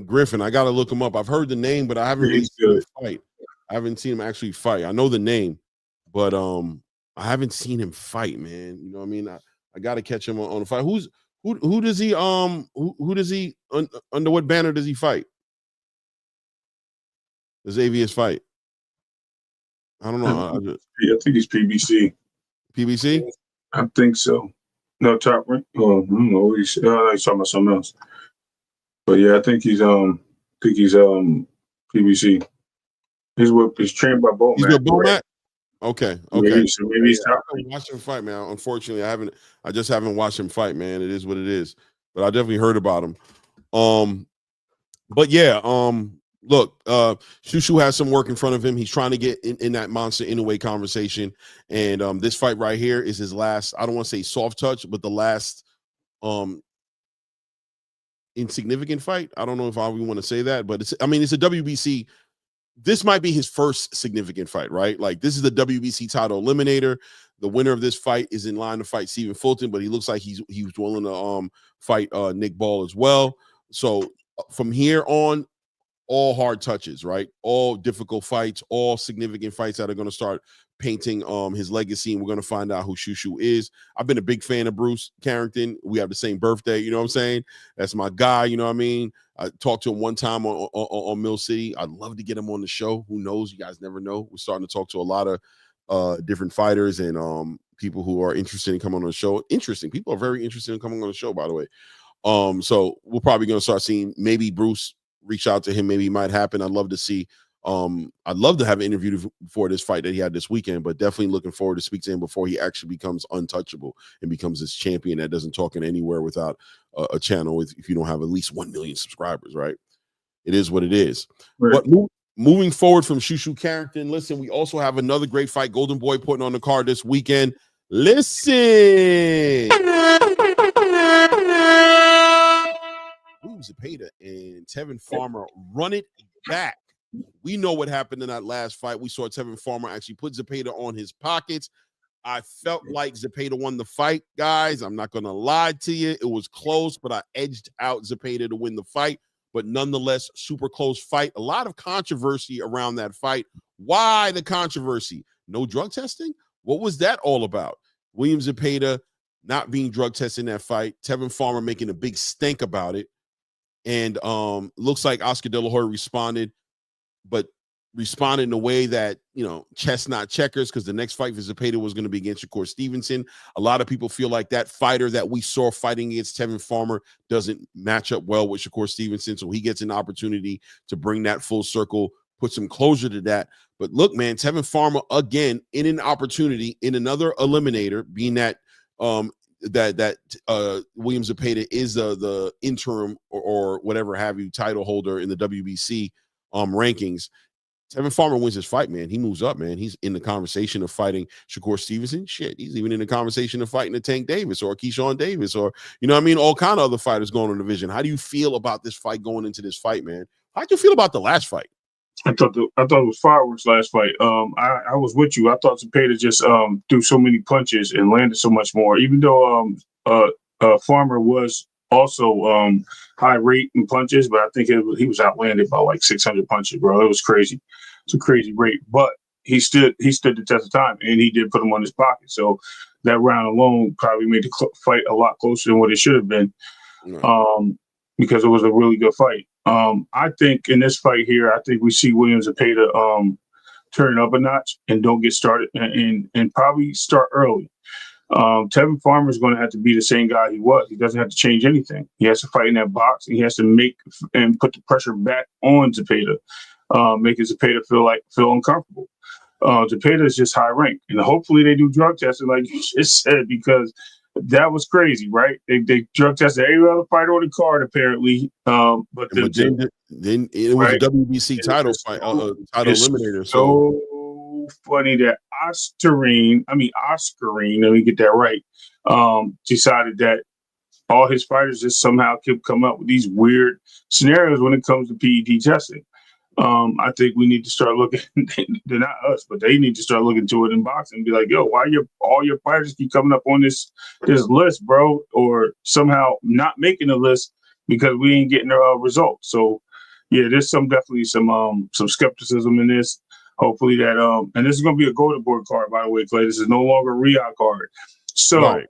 S2: Griffin. I got to look him up. I've heard the name, but I haven't really seen him fight. I haven't seen him actually fight. I know the name, but I haven't seen him fight, man. You know what I mean? I got to catch him on the fight. Who does he who does he under what banner does he fight? Does Avius fight? I don't know.
S3: I think he's PBC.
S2: PBC?
S3: I think so. No, top rank. Oh, I don't know. He's talking about something else. But yeah, I think he's PBC. He's trained by Bomac.
S2: He's with Bomac? Okay.
S3: Maybe, so maybe he's top
S2: rank. Watch him fight, man. Unfortunately, I just haven't watched him fight, man. It is what it is. But I definitely heard about him. But yeah, look, Shushu has some work in front of him. He's trying to get in that Monster Inoue conversation. And this fight right here is his last, I don't want to say soft touch, but the last insignificant fight. I don't know if I even want to say that, but it's a WBC. This might be his first significant fight, right? Like, this is the WBC title eliminator. The winner of this fight is in line to fight Stephen Fulton, but he looks like he was willing to fight Nick Ball as well. So from here on, all hard touches, right? All difficult fights, all significant fights that are going to start painting his legacy, and we're going to find out who Shushu is. I've been a big fan of Bruce Carrington. We have the same birthday, you know what I'm saying? That's my guy, you know what I mean? I talked to him one time on Mill City. I'd love to get him on the show. Who knows? You guys never know. We're starting to talk to a lot of different fighters and people who are interested in coming on the show. Interesting. People are very interested in coming on the show, by the way. So we're probably going to start seeing maybe Bruce reach out to him. Maybe it might happen. I'd love to see. I'd love to have an interview for this fight that he had this weekend, but definitely looking forward to speak to him before he actually becomes untouchable and becomes this champion that doesn't talk in anywhere without a channel if you don't have at least 1 million subscribers, right? It is what it is. Right. But moving forward from Shushu Carrington, listen, we also have another great fight. Golden Boy putting on the card this weekend. Listen. Zapeda and Tevin Farmer run it back. We know what happened in that last fight. We saw Tevin Farmer actually put Zapeda on his pockets. I felt like Zapeda won the fight, guys. I'm not going to lie to you. It was close, but I edged out Zapeda to win the fight. But nonetheless, super close fight. A lot of controversy around that fight. Why the controversy? No drug testing? What was that all about? William Zapeda not being drug tested in that fight. Tevin Farmer making a big stink about it. And looks like Oscar De La Hoya responded, but responded in a way that, chess not checkers, because the next fight for Zapeda was going to be against Shakur Stevenson. A lot of people feel like that fighter that we saw fighting against Tevin Farmer doesn't match up well with Shakur Stevenson, so he gets an opportunity to bring that full circle, put some closure to that. But look, man, Tevin Farmer, again, in an opportunity, in another eliminator, being that William Zapeda is the interim or whatever have you title holder in the WBC rankings. Tevin Farmer wins his fight, man. He moves up, man. He's in the conversation of fighting Shakur Stevenson. Shit, he's even in the conversation of fighting a Tank Davis or Keyshawn Davis or, all kind of other fighters going in the division. How do you feel about this fight going into this fight, man? How'd you feel about the last fight?
S3: I thought it was fireworks last fight. I was with you. I thought Zapeda just threw so many punches and landed so much more. Even though Farmer was also high rate in punches, but I think he was outlanded by like 600 punches, bro. It was crazy. It's a crazy rate, but he stood the test of time, and he did put him on his pocket. So that round alone probably made the fight a lot closer than what it should have been, because it was a really good fight. I think in this fight here, I think we see William Zapeda turn up a notch and don't get started and probably start early. Tevin Farmer is going to have to be the same guy he was. He doesn't have to change anything. He has to fight in that box, and he has to make and put the pressure back on Zapeda, making Zapeda feel uncomfortable. Zapeda is just high ranked, and hopefully they do drug testing like you just said, because that was crazy, right? They drug tested every other fighter on the card apparently, but
S2: then it was a WBC title fight, title eliminator.
S3: So funny that Oscarine, let me get that right, decided that all his fighters just somehow kept coming up with these weird scenarios when it comes to PED testing. I think we need to start looking. They're not us, but they need to start looking to it in boxing and be like, "Yo, why all your fighters keep coming up on this list, bro?" Or somehow not making a list because we ain't getting the results. So, yeah, there's definitely some skepticism in this. Hopefully that and this is going to be a Golden Boy card, by the way, Clay. This is no longer a Riyadh card, so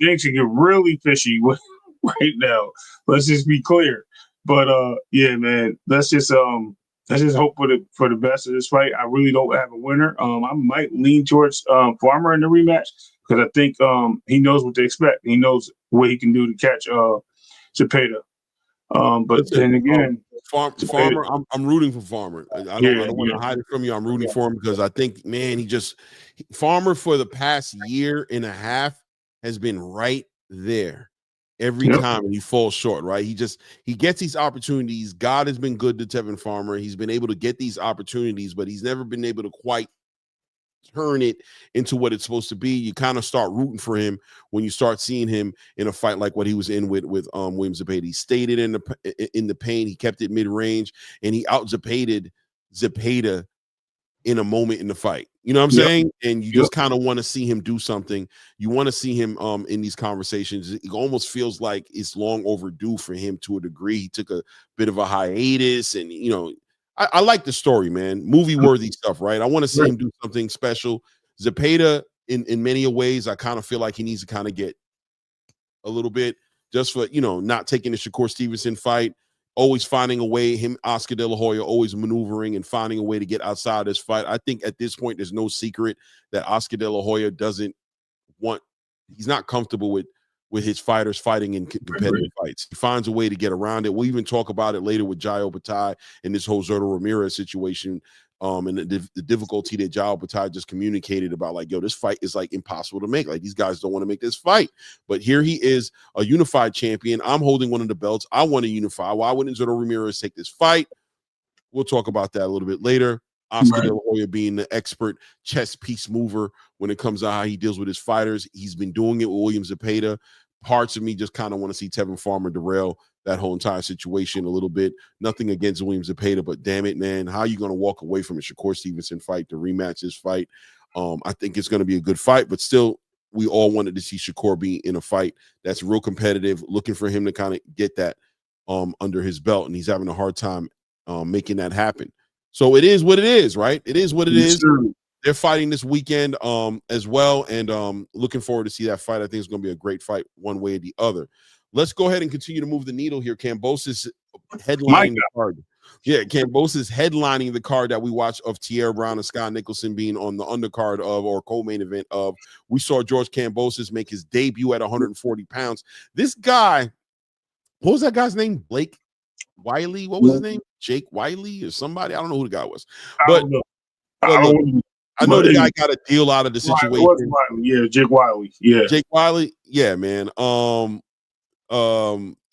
S3: things can get really fishy right now. Let's just be clear. But yeah, man, let's just hope for the best of this fight. I really don't have a winner. I might lean towards Farmer in the rematch because I think he knows what to expect. He knows what he can do to catch Zapeda. But then again,
S2: Farmer, I'm rooting for Farmer. I don't want to hide it from you. I'm rooting for him because I think, man, Farmer for the past year and a half has been right there every time, and he falls short. Right, he gets these opportunities. God has been good to Tevin Farmer. He's been able to get these opportunities, but he's never been able to quite turn it into what it's supposed to be. You kind of start rooting for him when you start seeing him in a fight like what he was in with William Zapeda. He stayed it in the pain. He kept it mid-range, and he out Zapedaed Zapeda in a moment in the fight. You know what I'm saying? And you just kind of want to see him do something. You want to see him in these conversations. It almost feels like it's long overdue for him to a degree. He took a bit of a hiatus, and I like the story, man. Movie-worthy stuff, right? I want to see him do something special. Zapeda, in many ways, I kind of feel like he needs to kind of get a little bit just for, not taking the Shakur Stevenson fight, always finding a way, him, Oscar De La Hoya, always maneuvering and finding a way to get outside this fight. I think at this point, there's no secret that Oscar De La Hoya he's not comfortable with his fighters fighting in competitive fights. He finds a way to get around it. We'll even talk about it later with Jairo Bataille and this whole Zurdo Ramirez situation, and the difficulty that Jairo Bataille just communicated about, like, yo, this fight is like impossible to make. Like, these guys don't want to make this fight. But here he is, a unified champion. I'm holding one of the belts. I want to unify. Why wouldn't Zurdo Ramirez take this fight? We'll talk about that a little bit later. Oscar De La Hoya being the expert chess piece mover when it comes to how he deals with his fighters. He's been doing it with William Zapeda. Parts of me just kind of want to see Tevin Farmer derail that whole entire situation a little bit. Nothing against William Zapeda, but damn it, man, how are you going to walk away from a Shakur Stevenson fight to rematch this fight? I think it's going to be a good fight, but still, we all wanted to see Shakur be in a fight that's real competitive, looking for him to kind of get that under his belt, and he's having a hard time making that happen. So it is what it is, right? It is what it is. True. They're fighting this weekend as well, and looking forward to see that fight. I think it's going to be a great fight one way or the other. Let's go ahead and continue to move the needle here. Kambosos headlining the card. Yeah, Kambosos headlining the card that we watched of Tierra Brown and Scott Nicholson being on the undercard of, or co-main event of. We saw George Kambosos make his debut at 140 pounds. This guy, what was that guy's name? Blake Wiley? What was his name? Jake Wiley or somebody? I don't know who the guy was. But I know the guy got a deal out of the situation.
S3: Yeah, Jake Wiley. Yeah.
S2: Jake Wiley. Yeah, man.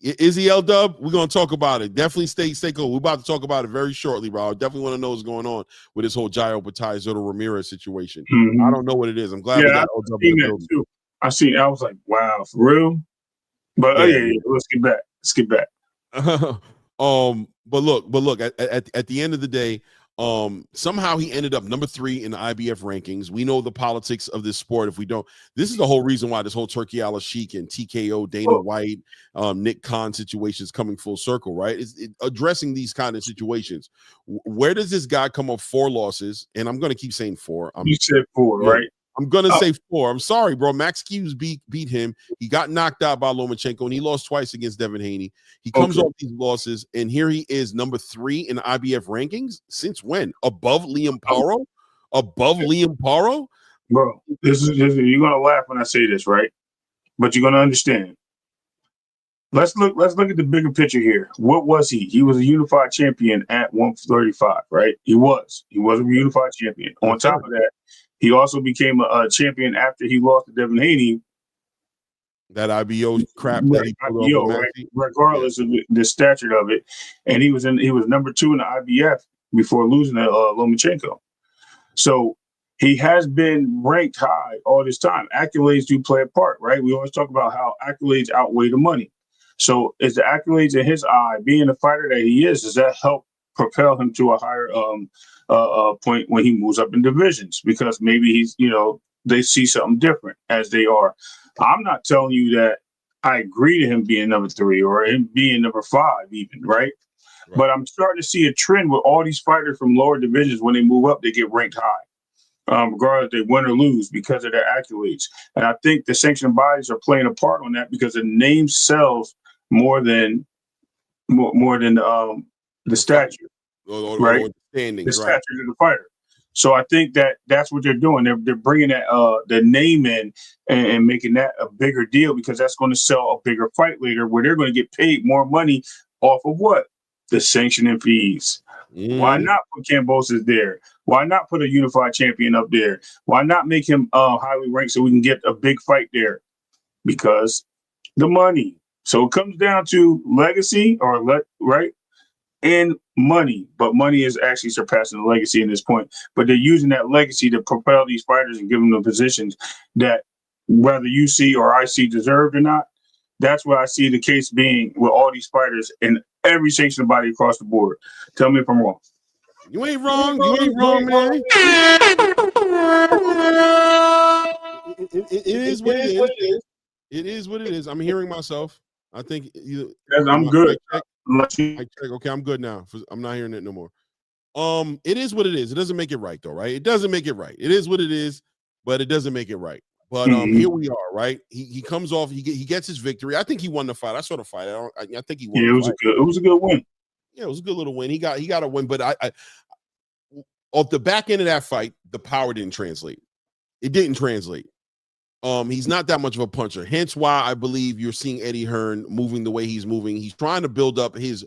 S2: Is he L-Dub? We're gonna talk about it. Definitely stay cool. We're about to talk about it very shortly, bro. I definitely want to know what's going on with this whole Jairo Bataille Zurdo Ramirez situation. I don't know what it is. I'm glad we got L-Dub in the building.
S3: Too. I was like, wow, for real? But let's get back.
S2: But look, at the end of the day, somehow he ended up number 3 in the IBF rankings. We know the politics of this sport. If we don't, this is the whole reason why this whole Turki Al-Sheikh and TKO, Dana White, Nick Khan situation is coming full circle, right? It's addressing these kind of situations. Where does this guy come up 4 losses? And I'm going to keep saying 4.
S3: You said 4, right?
S2: I'm gonna say 4. I'm sorry, bro. Max Hughes beat him. He got knocked out by Lomachenko, and he lost twice against Devin Haney. He comes off these losses, and here he is, number 3 in the IBF rankings. Since when? Above Liam Paro? Liam Paro?
S3: Bro, this is you're gonna laugh when I say this, right? But you're gonna understand. Let's look at the bigger picture here. What was he? He was a unified champion at 135, right? He was a unified champion. On top of that, he also became a champion after he lost to Devin Haney.
S2: That IBO crap that he put
S3: IBO, right? Regardless of the stature of it. And he was number 2 in the IBF before losing to Lomachenko. So he has been ranked high all this time. Accolades do play a part, right? We always talk about how accolades outweigh the money. So is the accolades in his eye, being the fighter that he is, does that help propel him to a higher point when he moves up in divisions, because maybe he's, they see something different as they are. I'm not telling you that I agree to him being number 3 or him being number 5 even, right? But I'm starting to see a trend with all these fighters from lower divisions. When they move up, they get ranked high, regardless if they win or lose, because of their accolades. And I think the sanctioning bodies are playing a part on that, because the name sells more than the stature, right? The stature of the fighter. So I think that's what they're doing. They're bringing that the name in and making that a bigger deal, because that's going to sell a bigger fight later, where they're going to get paid more money off of what? The sanctioning fees. Why not put Kambosos there? Why not put a unified champion up there? Why not make him highly ranked so we can get a big fight there? Because the money. So it comes down to legacy right? And money. But money is actually surpassing the legacy in this point. But they're using that legacy to propel these fighters and give them the positions that, whether you see or I see deserved or not, that's what I see the case being with all these fighters and every sanctioned body across the board. Tell me if I'm wrong.
S2: You ain't wrong. You ain't wrong, man. It is what it is. It is what it is. I'm hearing myself. I think
S3: I'm good.
S2: Okay, I'm good now. I'm not hearing it no more. It is what it is. It doesn't make it right, though, right? It doesn't make it right. It is what it is, but it doesn't make it right. But here we are, right? He comes off. He gets his victory. I think he won the fight. I saw the fight. I think he won.
S3: Yeah, it was a good win.
S2: Yeah, it was a good little win. He got a win, but I off the back end of that fight, the power didn't translate. It didn't translate. He's not that much of a puncher. Hence why I believe you're seeing Eddie Hearn moving the way he's moving. He's trying to build up his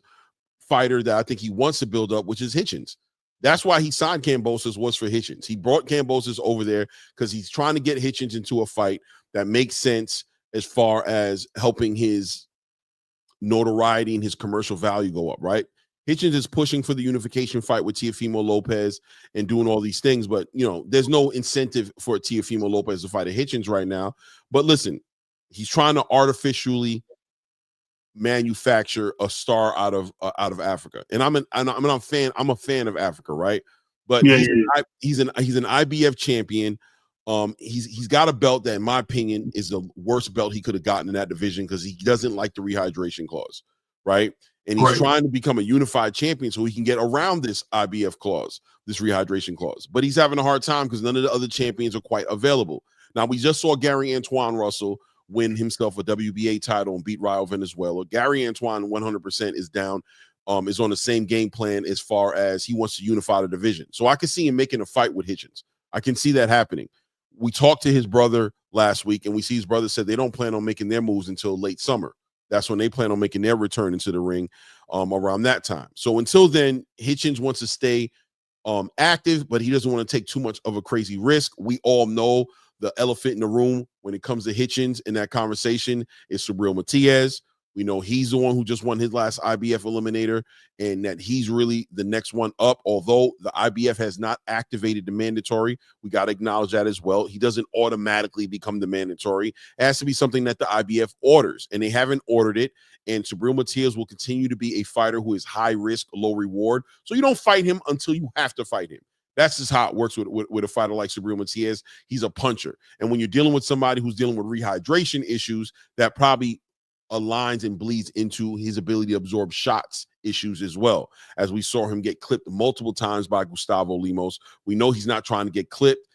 S2: fighter that I think he wants to build up, which is Hitchens. That's why he signed Kambosos, was for Hitchens. He brought Kambosos over there because he's trying to get Hitchens into a fight that makes sense as far as helping his notoriety and his commercial value go up, right? Hitchens is pushing for the unification fight with Teofimo Lopez and doing all these things, but there's no incentive for Teofimo Lopez to fight a Hitchens right now. But listen, he's trying to artificially manufacture a star out of Africa, and I'm a fan of Africa, right? But he's an IBF champion. He's got a belt that, in my opinion, is the worst belt he could have gotten in that division, because he doesn't like the rehydration clause, right? And he's trying to become a unified champion so he can get around this IBF clause, this rehydration clause. But he's having a hard time because none of the other champions are quite available. Now, we just saw Gary Antoine Russell win himself a WBA title and beat Raul Venezuela. Gary Antoine 100% is down, is on the same game plan as far as he wants to unify the division. So I can see him making a fight with Hitchens. I can see that happening. We talked to his brother last week, and we see his brother said they don't plan on making their moves until late summer. That's when they plan on making their return into the ring around that time. So until then, Hitchens wants to stay active, but he doesn't want to take too much of a crazy risk. We all know the elephant in the room when it comes to Hitchens in that conversation is Subriel Matias. We know he's the one who just won his last IBF eliminator, and that he's really the next one up. Although the IBF has not activated the mandatory, we got to acknowledge that as well. He doesn't automatically become the mandatory. It has to be something that the IBF orders, and they haven't ordered it. And Subriel Matias will continue to be a fighter who is high risk, low reward. So you don't fight him until you have to fight him. That's just how it works with a fighter like Subriel Matias. He's a puncher. And when you're dealing with somebody who's dealing with rehydration issues, that probably aligns and bleeds into his ability to absorb shots issues as well. As we saw him get clipped multiple times by Gustavo Lemos. We know he's not trying to get clipped.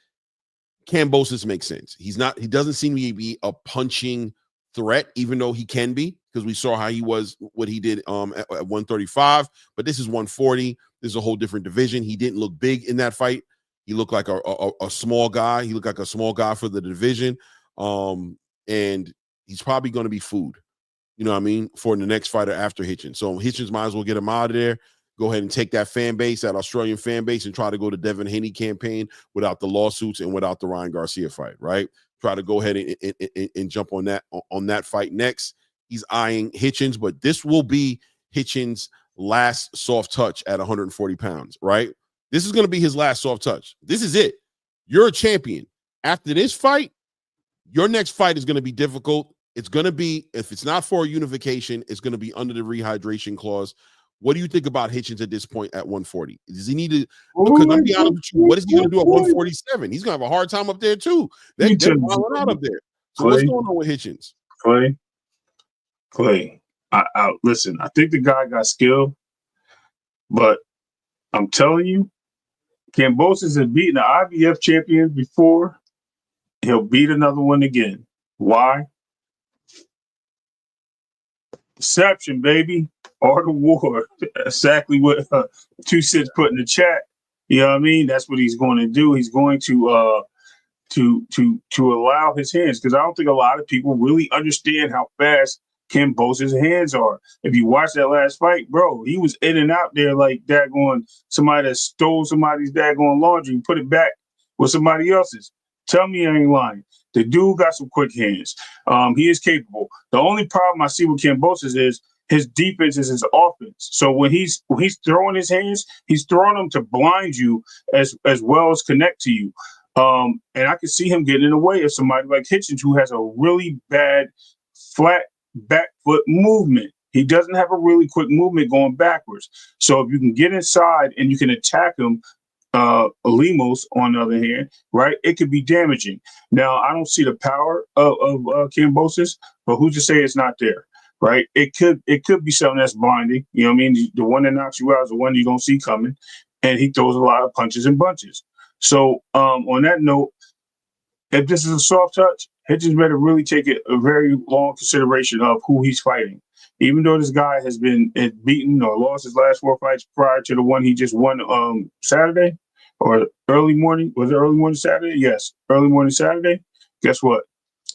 S2: Kambosos makes sense. He doesn't seem to be a punching threat, even though he can be, because we saw how he was, what he did at 135, but this is 140. This is a whole different division. He didn't look big in that fight. He looked like a small guy. He looked like a small guy for the division. And he's probably going to be food, for the next fighter after Hitchens. So Hitchens might as well get him out of there. Go ahead and take that fan base, that Australian fan base, and try to go to Devin Haney campaign without the lawsuits and without the Ryan Garcia fight, right? Try to go ahead and jump on that fight next. He's eyeing Hitchens, but this will be Hitchens' last soft touch at 140 pounds, right? This is going to be his last soft touch. This is it. You're a champion. After this fight, your next fight is going to be difficult. It's going to be, if it's not for a unification, it's going to be under the rehydration clause. What do you think about Hitchens at this point at 140? Does he need to? Because I'm be honest with you, what is he going to do at 147? He's going to have a hard time up there too. They're wilding out up there. So what's going on with Hitchens?
S3: Clay. I listen. I think the guy got skill, but I'm telling you, Kambosos has beaten the IBF champion before. He'll beat another one again. Why? Deception, baby. Art of war. Exactly what Two Cents put in the chat. You know what I mean? That's what he's going to do. He's going to allow his hands, because I don't think a lot of people really understand how fast Kambosos' hands are. If you watch that last fight, bro, he was in and out there like daggone somebody that stole somebody's daggone laundry and put it back with somebody else's. Tell me I ain't lying. The dude got some quick hands. He is capable. The only problem I see with Kambosos is his defense is his offense. So when he's throwing his hands, he's throwing them to blind you as well as connect to you. And I can see him getting in the way of somebody like Hitchens, who has a really bad flat back foot movement. He doesn't have a really quick movement going backwards. So if you can get inside and you can attack him, Lemos, on the other hand, right, it could be damaging. Now, I don't see the power of Kambosos, but who's to say it's not there, right? It could be something that's blinding. You know what I mean? The one that knocks you out is the one you don't see coming, and he throws a lot of punches and bunches. So on that note, if this is a soft touch, Hitchens better really take a very long consideration of who he's fighting. Even though this guy has been beaten or lost his last 4 fights prior to the one he just won Saturday or early morning. Was it early morning Saturday? Yes, early morning Saturday. Guess what?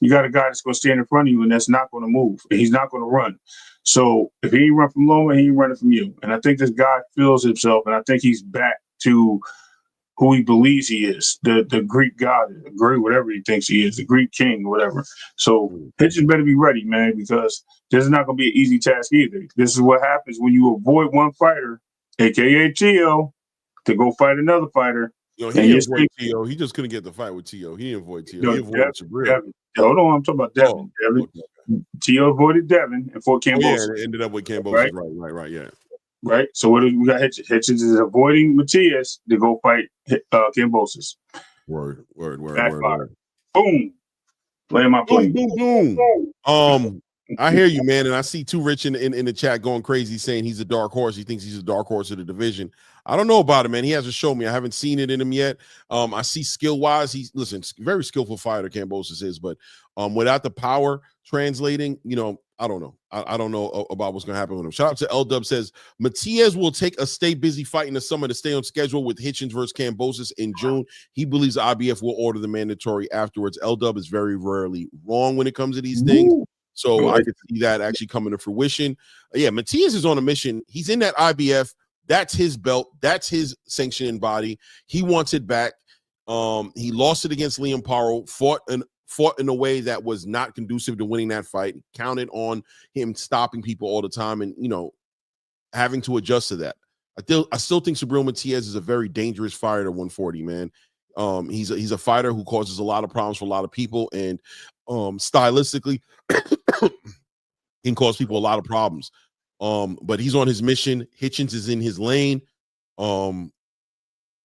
S3: You got a guy that's going to stand in front of you and that's not going to move. And he's not going to run. So if he ain't run from Loma, he ain't running from you. And I think this guy feels himself, and I think he's back to who he believes he is, the Greek god, the Greek, whatever he thinks he is, the Greek king, whatever. So Hitchens better be ready, man, because this is not going to be an easy task either. This is what happens when you avoid one fighter, a.k.a. Tio, to go fight another fighter.
S2: He didn't avoid Tio. He just couldn't get the fight with Tio. He didn't avoid Tio. He avoided Sabria.
S3: Hold on, I'm talking about Devin. Okay. Tio avoided Devin and fought Kambosos.
S2: Yeah, it ended up with Kambosos. Right, yeah.
S3: Right. So what do we got? Hitchens is avoiding Matias to go fight Kambosos.
S2: Word.
S3: Boom. Playing my play.
S2: Boom. I hear you, man, and I see Too Rich in the chat going crazy, saying he's a dark horse. He thinks he's a dark horse of the division. I don't know about him, man. He hasn't shown me. I haven't seen it in him yet. I see skill-wise, he's very skillful fighter, Kambosos is, but without the power translating, I don't know. I don't know about what's going to happen with him. Shout out to L-Dub says, Matias will take a stay busy fight in the summer to stay on schedule with Hitchens versus Kambosos in June. He believes the IBF will order the mandatory afterwards. L-Dub is very rarely wrong when it comes to these things. So I could see that actually coming to fruition. Yeah, Matias is on a mission. He's in that IBF. That's his belt. That's his sanctioning body. He wants it back. He lost it against Liam Paro, fought in a way that was not conducive to winning that fight. Counted on him stopping people all the time and, having to adjust to that. I still think Subriel Matias is a very dangerous fighter at 140, man. He's a fighter who causes a lot of problems for a lot of people, and stylistically can cause people a lot of problems. But he's on his mission. Hitchens is in his lane.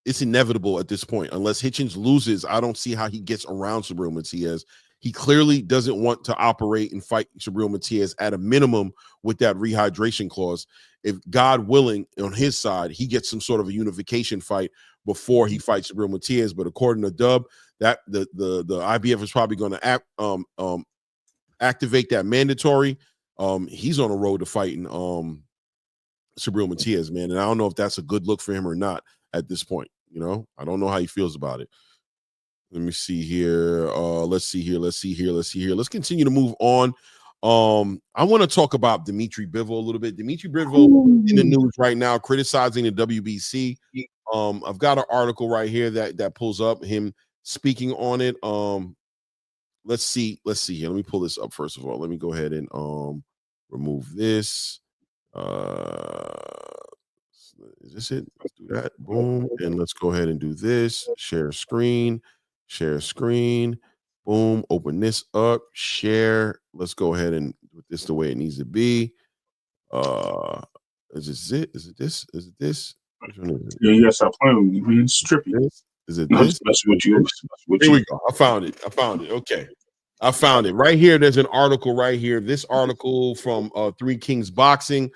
S2: It's inevitable at this point. Unless Hitchens loses, I don't see how he gets around Subriel Matias. He clearly doesn't want to operate and fight Subriel Matias at a minimum with that rehydration clause. If God willing, on his side, he gets some sort of a unification fight before he fights Subriel Matias. But according to Dub, that the IBF is probably going to activate that mandatory. He's on a road to fighting Subriel Matias, man, and I don't know if that's a good look for him or not at this point. I don't know how he feels about it. Let me see here. Let's see here. Let's continue to move on. I want to talk about Dimitri Bivol a little bit. Dimitri Bivol in the news right now, criticizing the WBC. I've got an article right here that pulls up him speaking on it. Let's see here. Let me pull this up first of all. Let me go ahead and remove this. Is this it? Let's do that. Boom. And let's go ahead and do this. Share screen. Boom. Open this up. Share. Let's go ahead and do this the way it needs to be. Is it this? Is it this? Which one is it?
S3: Yeah, you gotta stop playing with me, man. Strippy.
S2: Is it
S3: No, I'm
S2: this?
S3: just messing with you.
S2: Here we go. I found it. Okay. I found it right here. There's an article right here. This article from Three Kings Boxing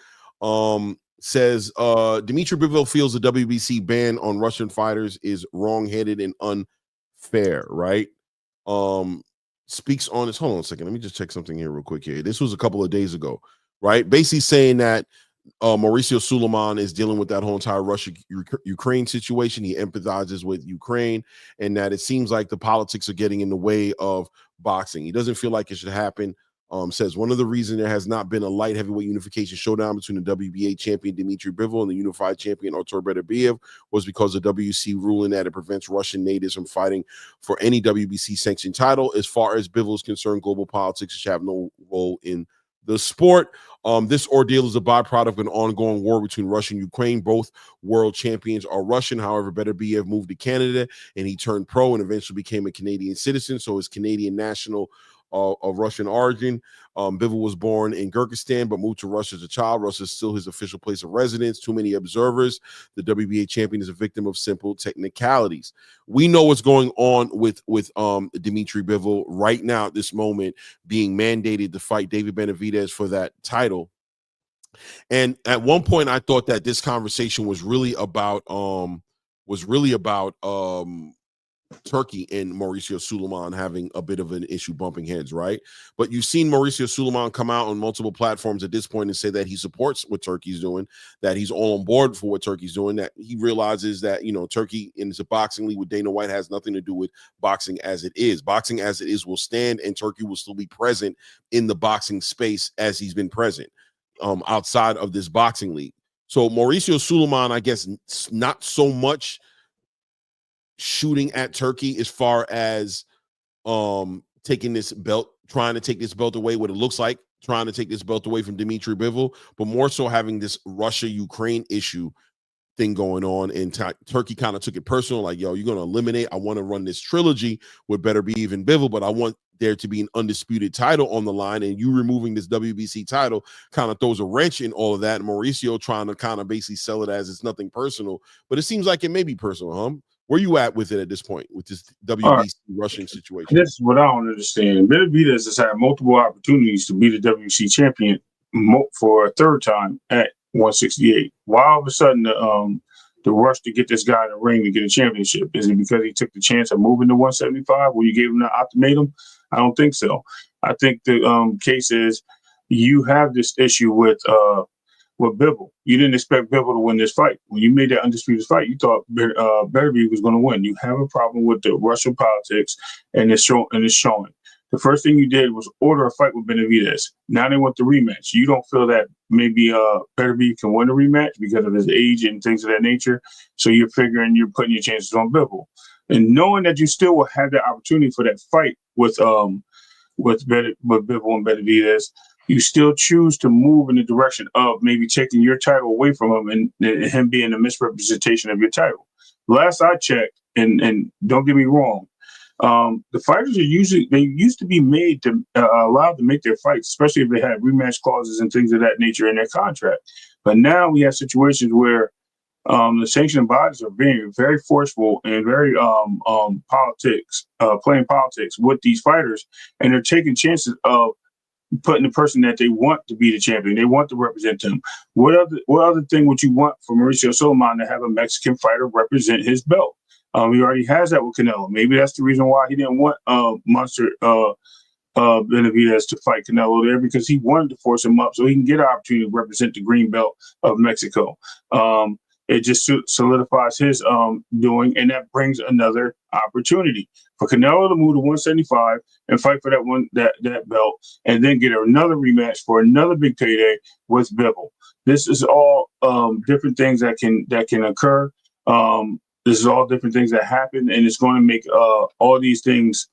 S2: says Dmitry Bivol feels the WBC ban on Russian fighters is wrong-headed and unfair, right? Speaks on this. Hold on a second. Let me just check something here real quick here. This was a couple of days ago, right? Basically saying that Mauricio Suleiman is dealing with that whole entire Russia-Ukraine situation. He empathizes with Ukraine, and that it seems like the politics are getting in the way of boxing. He doesn't feel like it should happen. Says one of the reasons there has not been a light heavyweight unification showdown between the WBA champion Dmitry Bivol and the unified champion Artur Beterbiev was because of WC ruling that it prevents Russian natives from fighting for any WBC sanctioned title. As far as Bivol is concerned, global politics should have no role in the sport. This ordeal is a byproduct of an ongoing war between Russia and Ukraine. Both world champions are Russian. However, Beterbiev moved to Canada and he turned pro and eventually became a Canadian citizen. So he's Canadian national of Russian origin. Bivol was born in Kyrgyzstan but moved to Russia as a child. Russia is still his official place of residence. Too many observers. The WBA champion is a victim of simple technicalities. We know what's going on with Dmitry Bivol right now at this moment, being mandated to fight David Benavidez for that title. And at one point, I thought that this conversation was really about Turkey and Mauricio Suleiman having a bit of an issue bumping heads, right? But you've seen Mauricio Suleiman come out on multiple platforms at this point and say that he supports what Turkey's doing, that he's all on board for what Turkey's doing, that he realizes that, you know, Turkey in a boxing league with Dana White has nothing to do with boxing as it is. Boxing as it is will stand, and Turkey will still be present in the boxing space as he's been present outside of this boxing league. So Mauricio Suleiman, I guess, not so much shooting at Turkey as far as taking this belt, trying to take this belt away, what it looks like, trying to take this belt away from Dmitry Bivol, but more so having this Russia-Ukraine issue thing going on. And Turkey kind of took it personal, like, yo, you're going to eliminate, I want to run this trilogy with Beterbiev and Bivol, but I want there to be an undisputed title on the line, and you removing this WBC title kind of throws a wrench in all of that. And Mauricio trying to kind of basically sell it as it's nothing personal, but it seems like it may be personal, huh? Where you at with it at this point, with this WBC Russian situation?
S3: This is what I don't understand. Benavidez has had multiple opportunities to be the WBC champion for a third time at 168. Why all of a sudden the rush to get this guy in the ring to get a championship? Is it because he took the chance of moving to 175 when you gave him the ultimatum? I don't think so. I think the case is you have this issue with Bivol. You didn't expect Bivol to win this fight. When you made that undisputed fight, you thought Beterbiev was going to win. You have a problem with the Russian politics, and it's showing. The first thing you did was order a fight with Benavidez. Now they want the rematch. You don't feel that maybe Beterbiev can win a rematch because of his age and things of that nature. So you're figuring you're putting your chances on Bivol. And knowing that you still will have the opportunity for that fight with Bivol and Benavidez, you still choose to move in the direction of maybe taking your title away from him and him being a misrepresentation of your title. Last I checked, and don't get me wrong, the fighters they used to be made to allowed to make their fights, especially if they had rematch clauses and things of that nature in their contract. But now we have situations where the sanctioning bodies are being very forceful and very playing politics with these fighters, and they're taking chances of putting the person that they want to be the champion. They want to represent them. What other thing would you want for Mauricio Suleiman to have a Mexican fighter represent his belt? He already has that with Canelo. Maybe that's the reason why he didn't want Monster Benavidez to fight Canelo there, because he wanted to force him up so he can get an opportunity to represent the green belt of Mexico. It just solidifies his doing, and that brings another opportunity for Canelo to move to 175 and fight for that belt, and then get another rematch for another big payday with Bivol. This is all different things that can occur. This is all different things that happen, and it's going to make all these things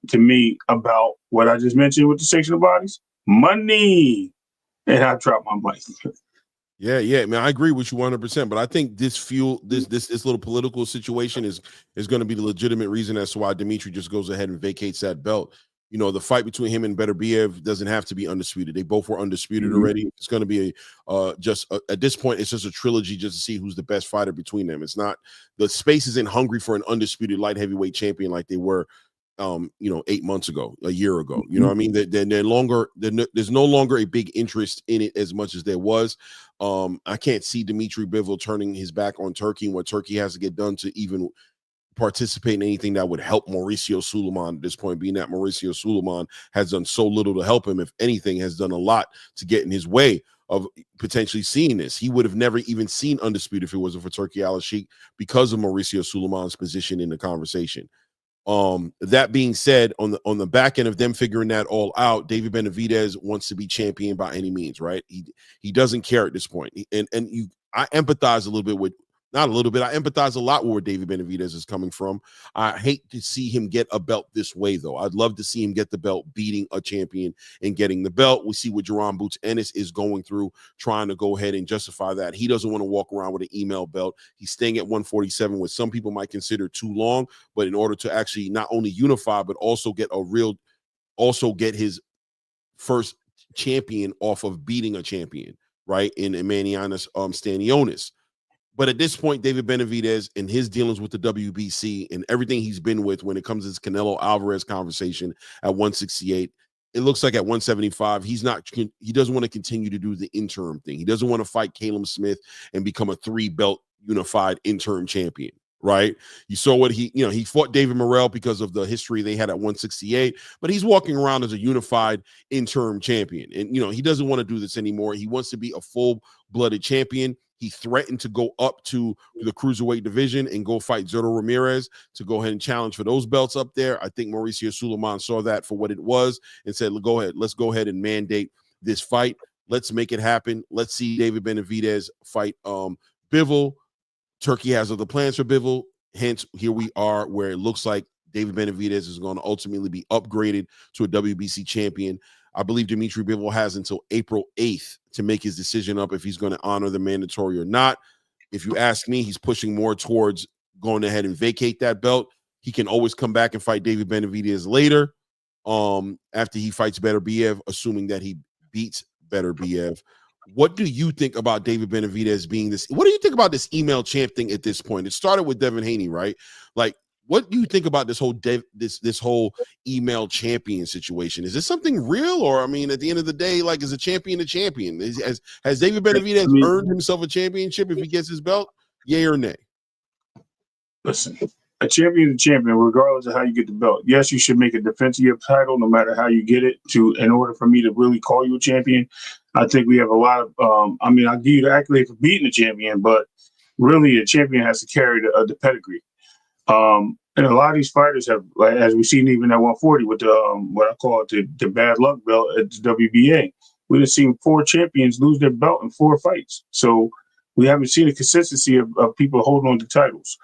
S3: to me about what I just mentioned with the sanctioning bodies, money. And I dropped my mic.
S2: Yeah, man, I agree with you 100%. But I think this little political situation is going to be the legitimate reason as to why Dmitry just goes ahead and vacates that belt. you know, the fight between him and Beterbiev doesn't have to be undisputed. They both were undisputed already. It's going to be at this point, it's just a trilogy just to see who's the best fighter between them. It's not, the space isn't hungry for an undisputed light heavyweight champion like they were, 8 months ago, a year ago. You know what I mean? There's no longer a big interest in it as much as there was. I can't see Dimitri Bivol turning his back on Turkey and what Turkey has to get done to even participate in anything that would help Mauricio Sulaiman at this point, being that Mauricio Sulaiman has done so little to help him. If anything, has done a lot to get in his way of potentially seeing this. He would have never even seen undisputed if it wasn't for Turkey Al-Sheikh because of Mauricio Sulaiman's position in the conversation. That being said, on the back end of them figuring that all out, David Benavidez wants to be champion by any means, right? He doesn't care at this point. I empathize a little bit with, not a little bit, I empathize a lot with where David Benavidez is coming from. I hate to see him get a belt this way, though. I'd love to see him get the belt, beating a champion and getting the belt. We see what Jerron Boots Ennis is going through, trying to go ahead and justify that. He doesn't want to walk around with an email belt. He's staying at 147, which some people might consider too long, but in order to actually not only unify, but also get his first champion off of beating a champion, right, in Emanianis Stanionis. But at this point, David Benavidez and his dealings with the WBC and everything he's been with when it comes to this Canelo Alvarez conversation at 168, it looks like at 175, he doesn't want to continue to do the interim thing. He doesn't want to fight Caleb Smith and become a 3-belt unified interim champion, right? You saw what he fought David Morrell because of the history they had at 168, but he's walking around as a unified interim champion. And, he doesn't want to do this anymore. He wants to be a full-blooded champion. He threatened to go up to the cruiserweight division and go fight Zurdo Ramirez to go ahead and challenge for those belts up there. I think Mauricio Sulaiman saw that for what it was and said, let's go ahead and mandate this fight. Let's make it happen. Let's see David Benavidez fight Bivol. Turkey has other plans for Bivol. Hence, here we are where it looks like David Benavidez is going to ultimately be upgraded to a WBC champion. I believe Dimitri Bivol has until April 8th to make his decision up if he's going to honor the mandatory or not. If you ask me, he's pushing more towards going ahead and vacate that belt. He can always come back and fight David Benavidez later after he fights Beterbiev, assuming that he beats Beterbiev. What do you think about David Benavidez being this? What do you think about this email champ thing at this point? It started with Devin Haney, right? Like, what do you think about this whole this whole email champion situation? Is this something real, or at the end of the day, like, is a champion a champion? Has David Benavidez earned himself a championship if he gets his belt? Yay or nay?
S3: Listen, a champion is a champion, regardless of how you get the belt. Yes, you should make a defense of your title, no matter how you get it. In order for me to really call you a champion, I think we have a lot of. I'll give you the accolade for beating a champion, but really, a champion has to carry the pedigree. And a lot of these fighters have, like, as we've seen even at 140 with the what I call it the bad luck belt at the WBA, we've seen 4 champions lose their belt in 4 fights. So we haven't seen a consistency of people holding on to titles.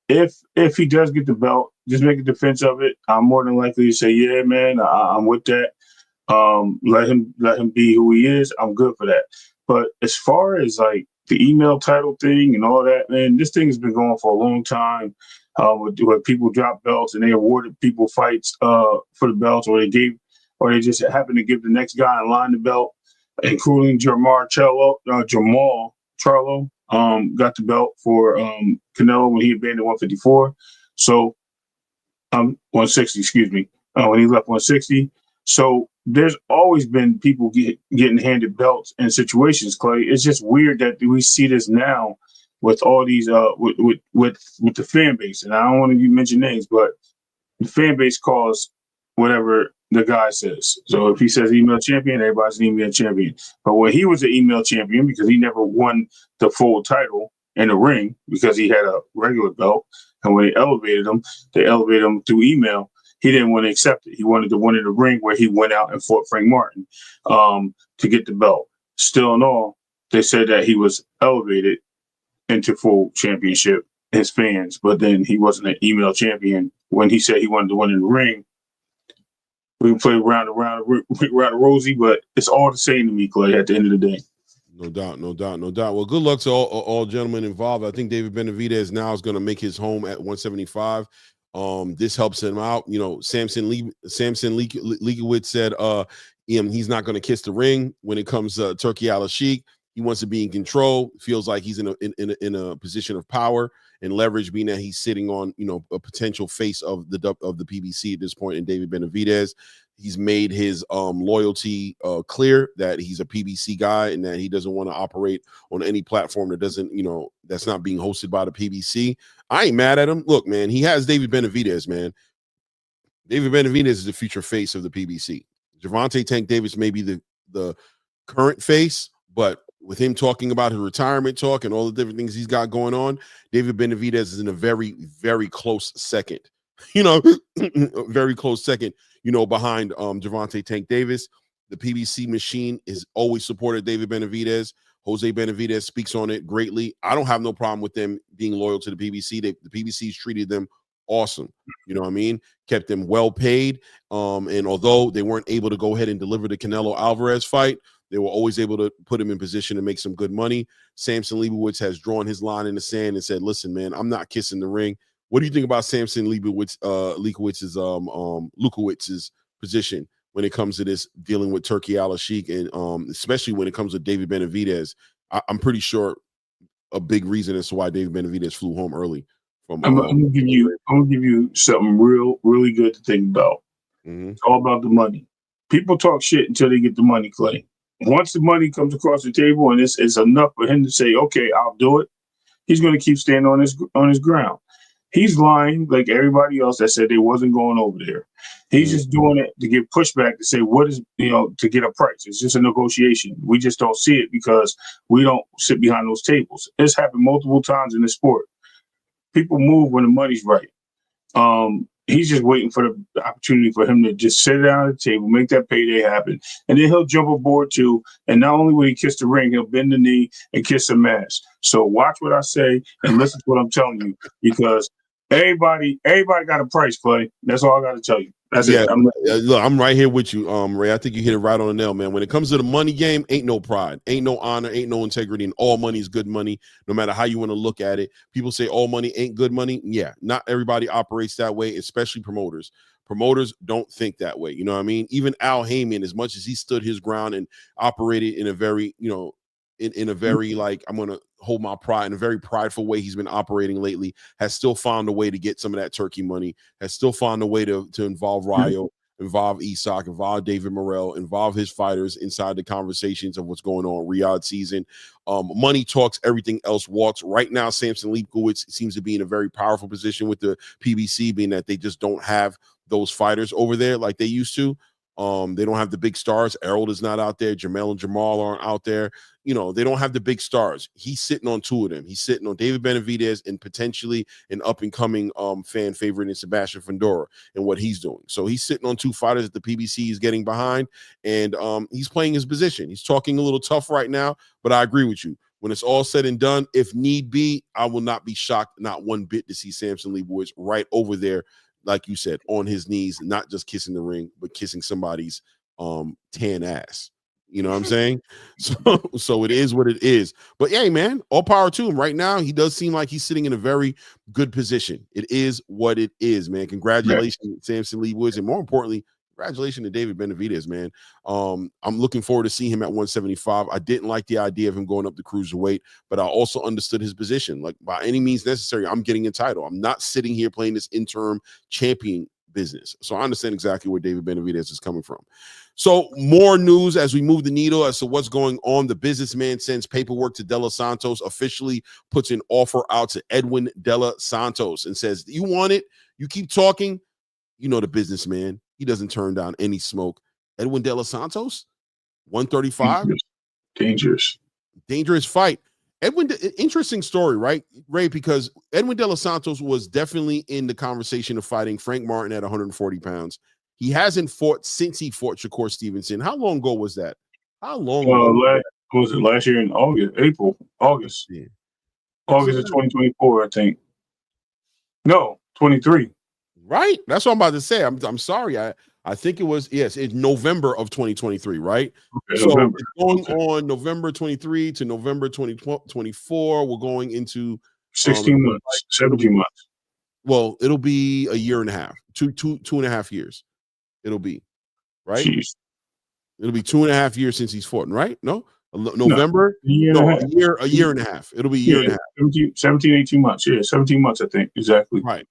S3: If he does get the belt, just make a defense of it. I'm more than likely to say, yeah, man, I'm with that. Let him be who he is. I'm good for that. But as far as like the email title thing and all that, man, this thing has been going for a long time. Where people drop belts and they awarded people fights for the belts, or they just happened to give the next guy in line the belt, including Jamal Charlo got the belt for Canelo when he abandoned 154. So 160, excuse me, when he left 160. So there's always been people getting handed belts in situations, Clay. It's just weird that we see this now with all these with the fan base. And I don't want to mention names, but the fan base calls whatever the guy says. So if he says email champion, everybody's an email champion. But when he was an email champion, because he never won the full title in the ring because he had a regular belt, and when they elevated him through email. He didn't want to accept it. He wanted to win in the ring, where he went out and fought Frank Martin to get the belt. Still in all, they said that he was elevated into full championship, his fans, but then he wasn't an email champion when he said he wanted to win in the ring. We can play round of Rosie, but it's all the same to me, Clay, at the end of the day.
S2: No doubt. Well, good luck to all gentlemen involved. I think David Benavidez now is going to make his home at 175. This helps him out. You know, Samson Leakowitz said he's not going to kiss the ring when it comes to Turki Al-Sheikh. He wants to be in control. Feels like he's in a position of power and leverage, being that he's sitting on, you know, a potential face of the PBC at this point in David Benavidez. He's made his loyalty clear that he's a PBC guy and that he doesn't want to operate on any platform that doesn't, you know, that's not being hosted by the PBC. I ain't mad at him. Look, man, he has David Benavidez, man. David Benavidez is the future face of the PBC. Gervonta Tank Davis may be the current face, but with him talking about his retirement talk and all the different things he's got going on, David Benavidez is in a very, very close second. You know, very close second, you know, behind Gervonta Tank Davis. The PBC machine has always supported David Benavidez. Jose Benavidez speaks on it greatly. I don't have no problem with them being loyal to the PBC. The PBC's treated them awesome. You know what I mean? Kept them well paid. And although they weren't able to go ahead and deliver the Canelo Alvarez fight, they were always able to put him in position to make some good money. Samson Leibowitz has drawn his line in the sand and said, listen, man, I'm not kissing the ring. What do you think about Samson Leikowitz's position when it comes to this dealing with Turki Al-Sheikh, and especially when it comes to David Benavidez? I'm pretty sure a big reason as to why David Benavidez flew home early. I'm gonna give
S3: you something really good to think about.
S2: Mm-hmm.
S3: It's all about the money. People talk shit until they get the money, Clay. Once the money comes across the table and it's enough for him to say, okay, I'll do it, he's going to keep standing on his ground. He's lying like everybody else that said they wasn't going over there. He's just doing it to get pushback to say, what is, you know, to get a price. It's just a negotiation. We just don't see it because we don't sit behind those tables. It's happened multiple times in the sport. People move when the money's right. He's just waiting for the opportunity for him to just sit down at the table, make that payday happen, and then he'll jump aboard too. And not only will he kiss the ring, he'll bend the knee and kiss some ass. So watch what I say and listen to what I'm telling you, because everybody got a price, Clay. That's all I got to tell you. That's it.
S2: Look, I'm right here with you, Ray. I think you hit it right on the nail, man. When it comes to the money game, ain't no pride, ain't no honor, ain't no integrity, and all money is good money, no matter how you want to look at it. People say all money ain't good money. Yeah, not everybody operates that way, especially promoters. Promoters don't think that way. You know what I mean? Even Al Heyman, as much as he stood his ground and operated in a very, you know, in a very, like, I'm going to hold my pride, in a very prideful way he's been operating lately, has still found a way to get some of that turkey money, has still found a way to involve Rayo, involve Isak, involve David Morrell, involve his fighters inside the conversations of what's going on Riyadh season. Money talks, everything else walks. Right now, Samson Leibowitz seems to be in a very powerful position with the PBC, being that they just don't have those fighters over there like they used to. They don't have the big stars. Errol is not out there. Jamel and Jamal aren't out there. You know, they don't have the big stars. He's sitting on two of them. He's sitting on David Benavidez and potentially an up-and-coming fan favorite in Sebastian Fondora and what he's doing. So he's sitting on two fighters that the PBC is getting behind, and he's playing his position. He's talking a little tough right now, but I agree with you. When it's all said and done, if need be, I will not be shocked, not one bit, to see Samson Leibowitz right over there, like you said, on his knees, not just kissing the ring, but kissing somebody's tan ass. You know what I'm saying? So it is what it is. But hey, man, all power to him. Right now, he does seem like he's sitting in a very good position. It is what it is, man. Congratulations, Samson Leibowitz, and more importantly, congratulations to David Benavidez, man. I'm looking forward to seeing him at 175. I didn't like the idea of him going up the cruiserweight, but I also understood his position. Like, by any means necessary, I'm getting a title. I'm not sitting here playing this interim champion business. So I understand exactly where David Benavidez is coming from. So more news as we move the needle as to what's going on. The businessman sends paperwork to Dela Santos, officially puts an offer out to Edwin Dela Santos and says, you want it? You keep talking. You know the businessman. He doesn't turn down any smoke. Edwin Dela Santos, 135. Dangerous fight. Edwin, interesting story, right, Ray? Because Edwin Dela Santos was definitely in the conversation of fighting Frank Martin at 140 pounds. He hasn't fought since he fought Shakur Stevenson. How long ago was that? How long ago?
S3: Was it last year in August?
S2: Yeah.
S3: August of 2024, I think. No, 23.
S2: Right? That's what I'm about to say. I'm sorry. I think it was, yes, it's November of 2023, right?
S3: Okay,
S2: so
S3: November.
S2: It's going on November 23 to November 2024. We're going into
S3: 16 months, 17 months.
S2: Well, it'll be a year and a half, two and a half years. It'll be right.
S3: Jeez.
S2: It'll be 2.5 years since he's fought, right? No, November.
S3: No,
S2: a year and a half. It'll be a year and a half.
S3: 17, 18 months. Yeah, 17 months, I think. Exactly.
S2: Right.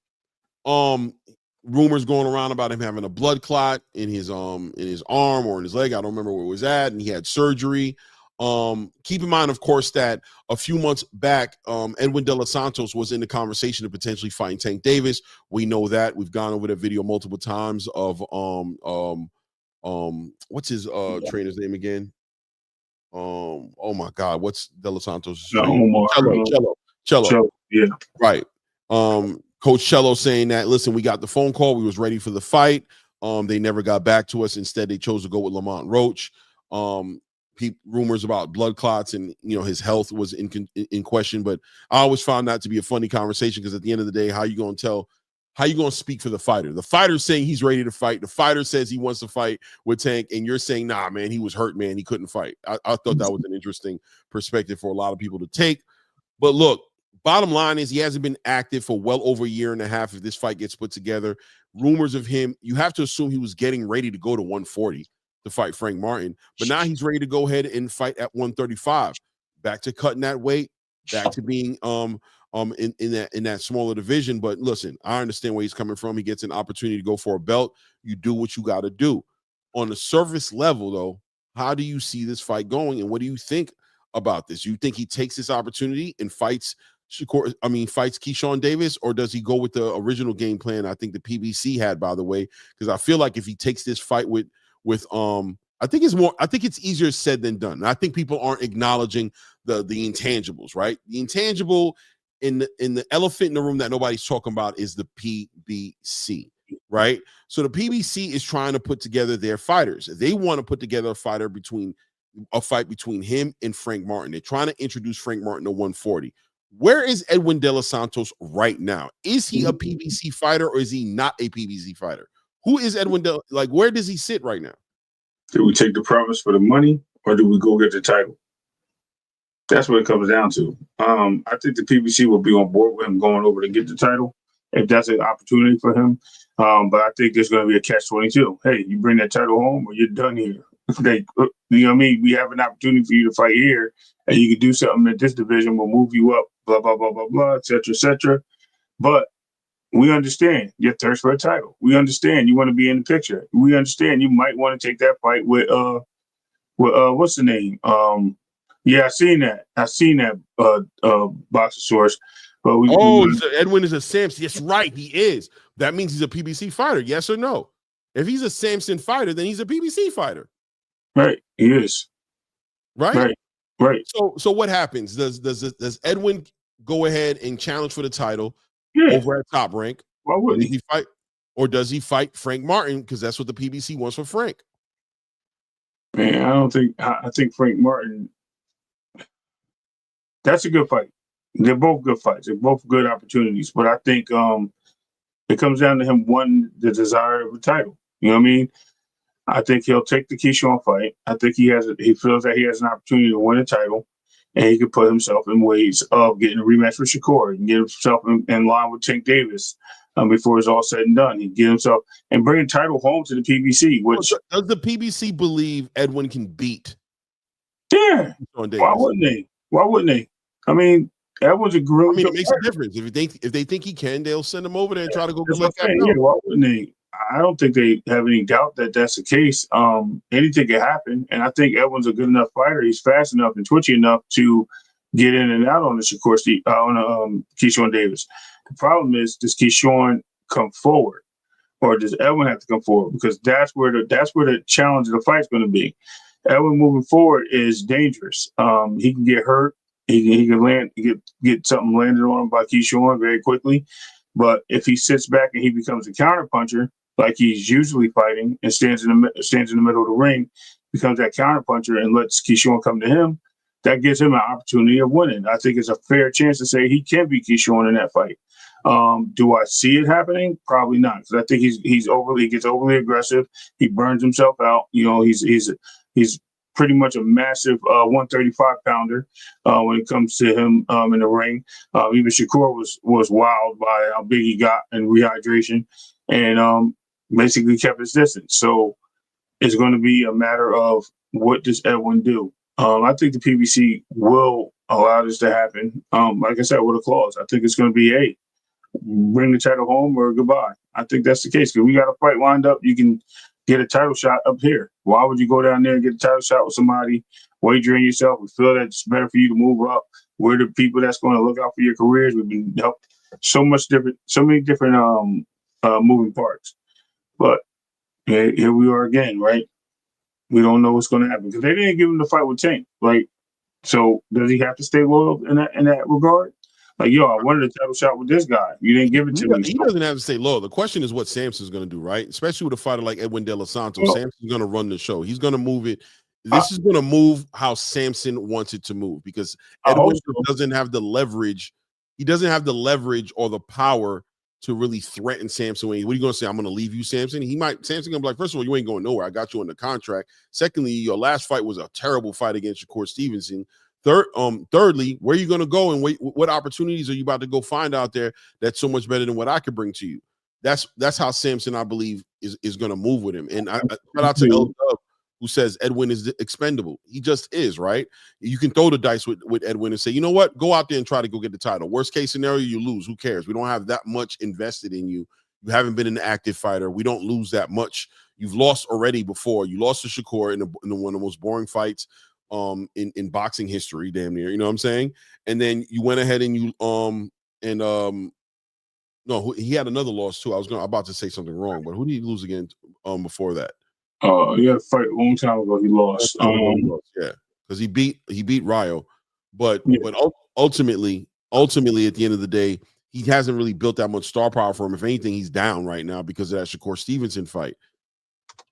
S2: Rumors going around about him having a blood clot in his arm or in his leg. I don't remember where it was at, and he had surgery. Keep in mind, of course, that a few months back, Edwin Dela Santos was in the conversation of potentially fighting Tank Davis. We know that. We've gone over that video multiple times of what's his trainer's name again? Oh my God, what's Dela Santos'
S3: Cello. Yeah.
S2: Right. Coach Cello saying that, listen, we got the phone call. We was ready for the fight. They never got back to us. Instead, they chose to go with Lamont Roach. Rumors about blood clots and, his health was in question. But I always found that to be a funny conversation because at the end of the day, how you going to speak for the fighter? The fighter's saying he's ready to fight. The fighter says he wants to fight with Tank, and you're saying, nah, man, he was hurt, man. He couldn't fight. I thought that was an interesting perspective for a lot of people to take. But look, bottom line is he hasn't been active for well over a year and a half if this fight gets put together. Rumors of him, you have to assume he was getting ready to go to 140 to fight Frank Martin. But now he's ready to go ahead and fight at 135. Back to cutting that weight, back to being in that smaller division. But listen, I understand where he's coming from. He gets an opportunity to go for a belt. You do what you got to do. On the surface level, though, how do you see this fight going, and what do you think about this? You think he takes this opportunity and fights Keyshawn Davis, or does he go with the original game plan I think the PBC had, by the way? Because I feel like if he takes this fight with I think it's easier said than done. And I think people aren't acknowledging the intangibles, right? The intangible in the elephant in the room that nobody's talking about is the PBC, right? So the PBC is trying to put together their fighters. They want to put together a fight between him and Frank Martin. They're trying to introduce Frank Martin to 140. Where is Edwin Dela Santos right now? Is he a PBC fighter or is he not a PBC fighter? Who is Edwin Dela? Like, where does he sit right now?
S3: Do we take the promise for the money or do we go get the title? That's what it comes down to. I think the PBC will be on board with him going over to get the title if that's an opportunity for him. But I think there's going to be a catch-22. Hey, you bring that title home or you're done here. You know what I mean? We have an opportunity for you to fight here and you can do something in this division. We'll move you up, blah, blah, blah, blah, blah, et cetera, et cetera. But we understand your thirst for a title. We understand you want to be in the picture. We understand you might want to take that fight with what's the name? Yeah, I seen that Boxosaurus. But
S2: Edwin is a Samson. Yes, right, he is. That means he's a PBC fighter. Yes or no? If he's a Samson fighter, then he's a PBC fighter.
S3: Right, he is.
S2: Right.
S3: So
S2: what happens? Does Edwin go ahead and challenge for the title?
S3: Yeah.
S2: Over at Top Rank?
S3: Why wouldn't
S2: he fight? Or does he fight Frank Martin? Because that's what the PBC wants for Frank.
S3: Man, I think Frank Martin, that's a good fight. They're both good fights. They're both good opportunities. But I think it comes down to him wanting the desire of a title. You know what I mean? I think he'll take the Keyshawn fight. I think he feels that he has an opportunity to win a title. And he could put himself in ways of getting a rematch with Shakur and get himself in line with Tank Davis before it's all said and done. He get himself and bring a title home to the PBC. Which
S2: does the PBC believe Edwin can beat?
S3: Yeah. Why wouldn't they? I mean, Edwin's a really
S2: it makes a difference. If they think he can, they'll send him over there and try to go get that.
S3: Yeah, why wouldn't they? I don't think they have any doubt that that's the case. Anything can happen, and I think Edwin's a good enough fighter. He's fast enough and twitchy enough to get in and out on the Keyshawn Davis. The problem is, does Keyshawn come forward, or does Edwin have to come forward? Because that's where the challenge of the fight's going to be. Edwin moving forward is dangerous. He can get hurt. He can get something landed on him by Keyshawn very quickly. But if he sits back and he becomes a counterpuncher, like he's usually fighting, and stands in the middle of the ring, becomes that counterpuncher and lets Keyshawn come to him, that gives him an opportunity of winning. I think it's a fair chance to say he can beat Keyshawn in that fight. Do I see it happening? Probably not, because I think he gets overly aggressive. He burns himself out. You know, he's pretty much a massive 135 pounder when it comes to him in the ring. Even Shakur was wild by how big he got in rehydration, and basically kept his distance. So it's going to be a matter of what does Edwin do. I think the PBC will allow this to happen. Like I said, with a clause. I think it's going to be, hey, bring the title home or goodbye. I think that's the case because we got a fight lined up. You can get a title shot up here. Why would you go down there and get a title shot with somebody, wagering yourself? We feel that it's better for you to move up. We're the people that's going to look out for your careers. We've been helped so many different moving parts. But here we are again, right? We don't know what's going to happen because they didn't give him the fight with Tank. Like, so does he have to stay loyal in that regard? Like, yo, I wanted a title shot with this guy. You didn't give it to me.
S2: He doesn't have to stay low. The question is what Samson's going to do, right? Especially with a fighter like Edwin Dela Santos. Samson's going to run the show. He's going to move it. This is going to move how Samson wants it to move because Edwin doesn't have the leverage. He doesn't have the leverage or the power to really threaten Samson. What are you going to say? I'm going to leave you, Samson? Samson going to be like, first of all, you ain't going nowhere. I got you on the contract. Secondly, your last fight was a terrible fight against Shakur Stevenson. Thirdly, where are you going to go and what opportunities are you about to go find out there that's so much better than what I could bring to you? That's how Samson, I believe, is going to move with him. And I shout out to L Dub, who says Edwin is expendable. He just is, right? You can throw the dice with Edwin and say, you know what? Go out there and try to go get the title. Worst case scenario, you lose. Who cares? We don't have that much invested in you. You haven't been an active fighter. We don't lose that much. You've lost already before. You lost to Shakur in one of the most boring fights in boxing history, damn near. You know what I'm saying? And then you went ahead and no, he had another loss too. I'm about to say something wrong, but who did he lose again before that?
S3: He had a fight a long time ago. He lost.
S2: Yeah, because he beat Ryo, but ultimately at the end of the day, he hasn't really built that much star power for him. If anything, he's down right now because of that Shakur Stevenson fight.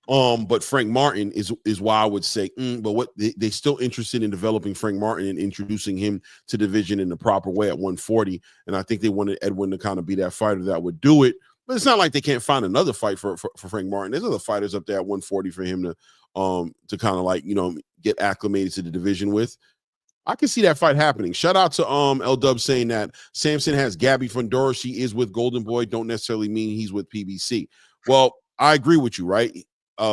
S2: But Frank Martin is why I would say, but what they still interested in developing Frank Martin and introducing him to division in the proper way at 140. And I think they wanted Edwin to kind of be that fighter that would do it. But it's not like they can't find another fight for Frank Martin. There's other fighters up there at 140 for him to kind of like, get acclimated to the division with. I can see that fight happening. Shout out to L Dub saying that Samson has Gabby Fondora. She is with Golden Boy. Don't necessarily mean he's with PBC. Well, I agree with you, right?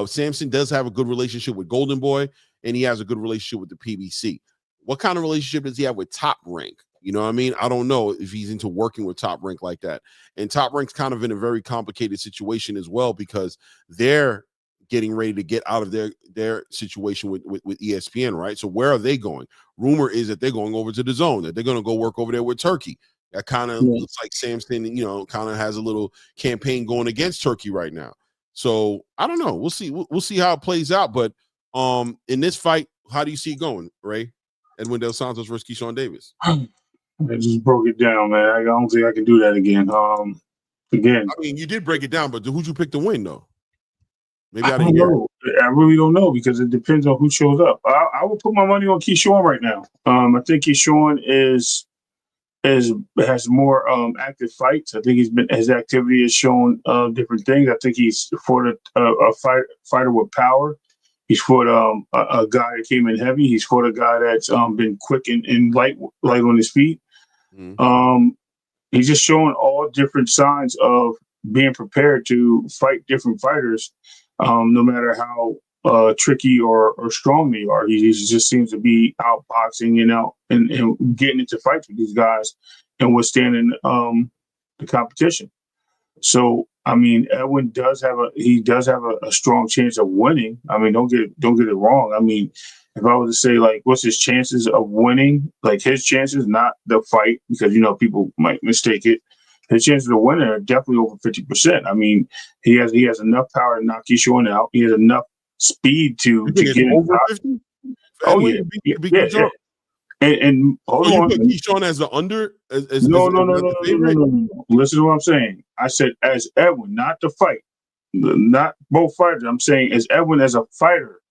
S2: Samson does have a good relationship with Golden Boy, and he has a good relationship with the PBC. What kind of relationship does he have with Top Rank? You know what I mean? I don't know if he's into working with Top Rank like that. And Top Rank's kind of in a very complicated situation as well because they're getting ready to get out of their situation with ESPN, right? So where are they going? Rumor is that they're going over to the Zone, that they're going to go work over there with Turkey. That kind of looks like Samson, kind of has a little campaign going against Turkey right now. So I don't know. We'll see. We'll see how it plays out. But in this fight, how do you see it going, Ray? Edwin Dela Santos versus Keyshawn Davis.
S3: I just broke it down, man. I don't think I can do that again. Again,
S2: I mean, you did break it down, but who'd you pick to win, though? Maybe
S3: I don't know. I really don't know because it depends on who shows up. I would put my money on Keyshawn right now. I think Keyshawn has more active fights. I think his activity has shown different things. I think he's fought a fighter with power. He's fought a guy that came in heavy. He's fought a guy that's been quick and light on his feet. Mm-hmm. He's just showing all different signs of being prepared to fight different fighters, no matter how tricky or strong they are. He just seems to be outboxing and out and getting into fights with these guys and withstanding the competition. So, I mean, Edwin does have a strong chance of winning. I mean, don't get it wrong. I mean, if I was to say like, what's his chances of winning? Like his chances, not the fight, because people might mistake it. His chances of winning are definitely over 50%. I mean, he has enough power to knock Keyshawn out. He has enough speed to get
S2: over 50.
S3: Oh yeah. And hold on.
S2: You put Keyshawn as the under?
S3: No. Listen to what I'm saying. I said as Edwin, not the fight, not both fighters. I'm saying as Edwin as a fighter,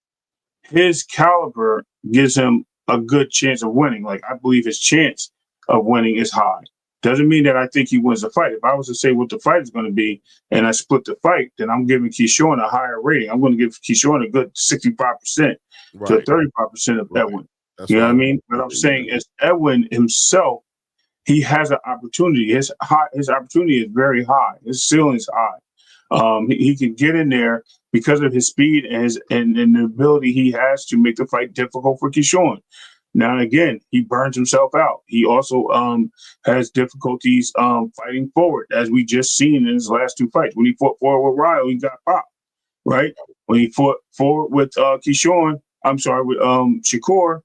S3: his caliber gives him a good chance of winning. Like I believe his chance of winning is high. Doesn't mean that I think he wins the fight. If I was to say what the fight is going to be and I split the fight, then I'm giving Keyshawn a higher rating. I'm going to give Keyshawn a good 65% to 35% of Edwin.
S2: That's
S3: you know
S2: right.
S3: what I mean? But I'm saying as Edwin himself, he has an opportunity. His opportunity is very high. His ceiling is high. He can get in there because of his speed and the ability he has to make the fight difficult for Keyshawn. Now, again, he burns himself out. He also has difficulties fighting forward, as we just seen in his last two fights. When he fought forward with Ryo, he got popped, right? When he fought forward with Keyshawn, with Shakur,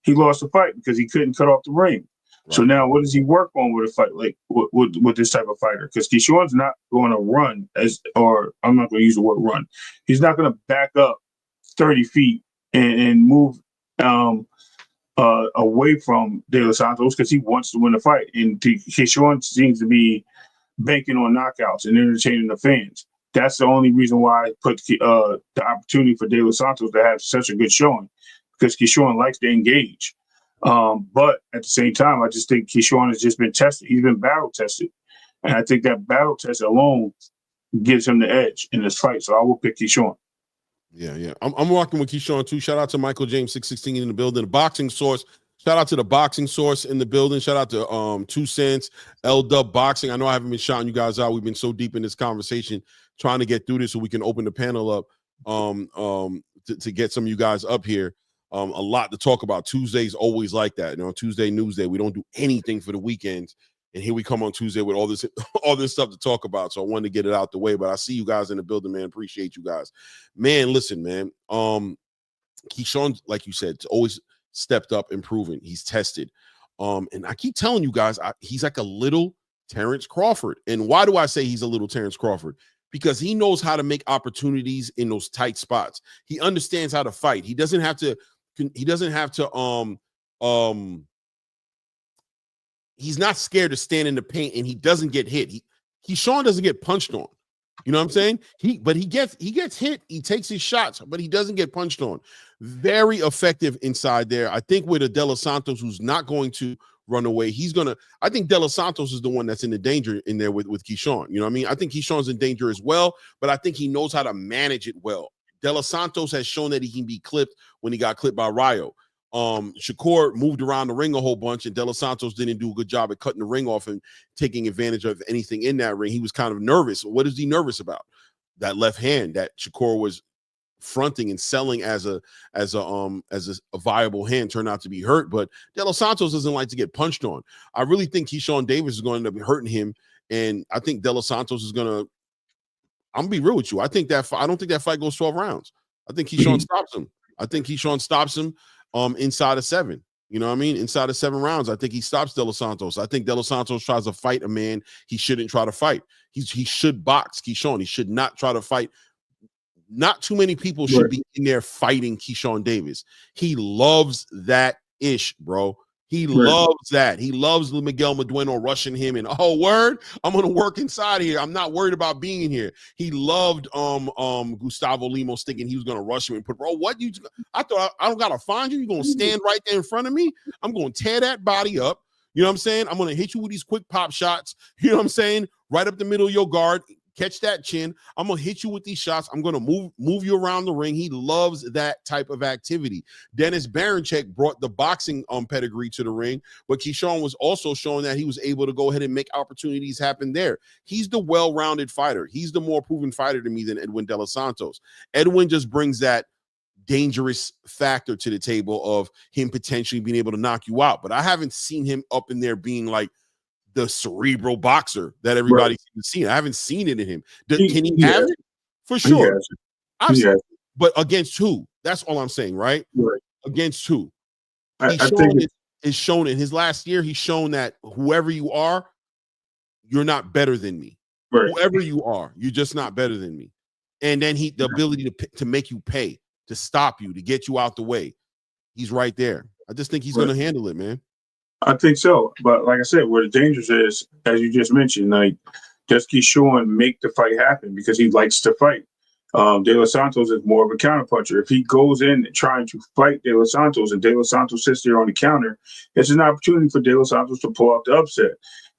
S3: he lost the fight because he couldn't cut off the ring. Right. So now what does he work on with a fight like with this type of fighter? Because Keyshawn's not going to run or I'm not going to use the word run. He's not going to back up 30 feet and move away from Dela Santos because he wants to win the fight. And Keyshawn seems to be banking on knockouts and entertaining the fans. That's the only reason why I put the opportunity for Dela Santos to have such a good showing, because Keyshawn likes to engage. But at the same time, I just think Keyshawn has just been tested. He's been battle tested. And I think that battle test alone gives him the edge in this fight. So I will pick Keyshawn.
S2: Yeah. I'm rocking with Keyshawn too. Shout out to Michael James 616 in the building. The Boxing Source. Shout out to the Boxing Source in the building. Shout out to 2 Cents, L-Dub Boxing. I know I haven't been shouting you guys out. We've been so deep in this conversation trying to get through this so we can open the panel up to get some of you guys up here. A lot to talk about. Tuesday's always like that. Tuesday Newsday. We don't do anything for the weekends. And here we come on Tuesday with all this stuff to talk about. So I wanted to get it out the way. But I see you guys in the building, man. Appreciate you guys. Man, listen, man. Keyshawn, like you said, always stepped up and proven. He's tested. And I keep telling you guys, he's like a little Terence Crawford. And why do I say he's a little Terence Crawford? Because he knows how to make opportunities in those tight spots. He understands how to fight. He doesn't have to he's not scared to stand in the paint, and he doesn't get hit. Keyshawn doesn't get punched on. You know what I'm saying? He gets hit. He takes his shots, but he doesn't get punched on. Very effective inside there. I think with a Dela Santos who's not going to run away, I think Dela Santos is the one that's in the danger in there with Keyshawn. You know what I mean? I think Keyshawn's in danger as well, but I think he knows how to manage it well. Dela Santos has shown that he can be clipped when he got clipped by Ryo. Shakur moved around the ring a whole bunch, and Dela Santos didn't do a good job at cutting the ring off and taking advantage of anything in that ring. He was kind of nervous. What is he nervous about? That left hand that Shakur was fronting and selling as a viable hand turned out to be hurt. But Dela Santos doesn't like to get punched on. I really think Keyshawn Davis is going to end up hurting him, and I think Dela Santos is going to. I'm gonna be real with you. I don't think that fight goes 12 rounds. I think Keyshawn stops him. I think Keyshawn stops him inside of 7. You know what I mean? Inside of 7 rounds, I think he stops Dela Santos. I think Dela Santos tries to fight a man he shouldn't try to fight. He should box Keyshawn. He should not try to fight. Not too many people should be in there fighting Keyshawn Davis. He loves that ish, bro. He loves that. He loves Miguel Madueno rushing him and I'm gonna work inside here. I'm not worried about being here. He loved Gustavo Lemos thinking he was gonna rush him and put, bro, what you I thought I don't gotta find you. You're gonna stand right there in front of me. I'm gonna tear that body up. You know what I'm saying? I'm gonna hit you with these quick pop shots. You know what I'm saying? Right up the middle of your guard. Catch that chin. I'm gonna hit you with these shots. I'm gonna move you around the ring. He loves that type of activity. Dennis Baranchek brought the boxing pedigree to the ring, but Keyshawn was also showing that he was able to go ahead and make opportunities happen there. He's the well-rounded fighter. He's the more proven fighter to me than Edwin Dela Santos. Edwin just brings that dangerous factor to the table of him potentially being able to knock you out, but I haven't seen him up in there being like the cerebral boxer that everybody's seen. I haven't seen it in him. Can he have it? For sure. But against who? That's all I'm saying, right? Against who? I think it's shown in his last year. He's shown that whoever you are, you're not better than me. Whoever you are, you're just not better than me. And then the ability to make you pay, to stop you, to get you out the way. He's right there. I just think he's going to handle it, man.
S3: I think so. But like I said, where the danger is, as you just mentioned, like, does Keyshawn make the fight happen because he likes to fight? Dela Santos is more of a counterpuncher. If he goes in trying to fight Dela Santos and Dela Santos sits there on the counter, it's an opportunity for Dela Santos to pull out the upset.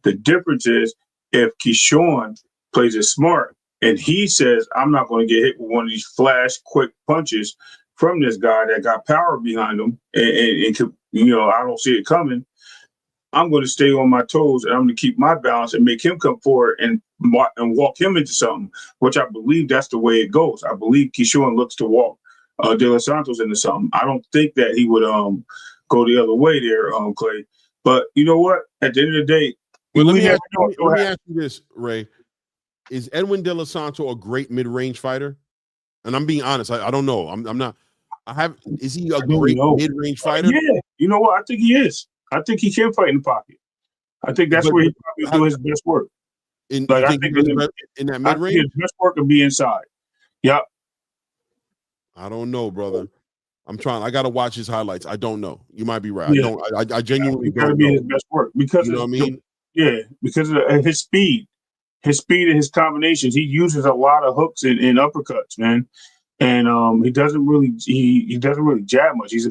S3: The difference is if Keyshawn plays it smart and he says, I'm not going to get hit with one of these flash quick punches from this guy that got power behind him and could, I don't see it coming. I'm going to stay on my toes and I'm going to keep my balance and make him come forward and walk him into something, which I believe that's the way it goes. I believe Keyshawn looks to walk Dela Santos into something. I don't think that he would go the other way there, Clay. But you know what? At the end of the day,
S2: well, let me ask you this, Ray. Is Edwin Dela Santos a great mid-range fighter? And I'm being honest. I don't know. I'm not. Is he a great mid-range fighter?
S3: Yeah. You know what? I think he is. I think he can fight in the pocket. I think that's where he probably do his best work.
S2: I think in that mid-range,
S3: his best work will be inside. Yep.
S2: I don't know, brother. I'm trying. I got to watch his highlights. I don't know. You might be right.
S3: Yeah.
S2: I genuinely don't know.
S3: Be his best work because
S2: you know what I mean.
S3: Because of his speed and his combinations. He uses a lot of hooks and uppercuts, man. And he doesn't really jab much. He's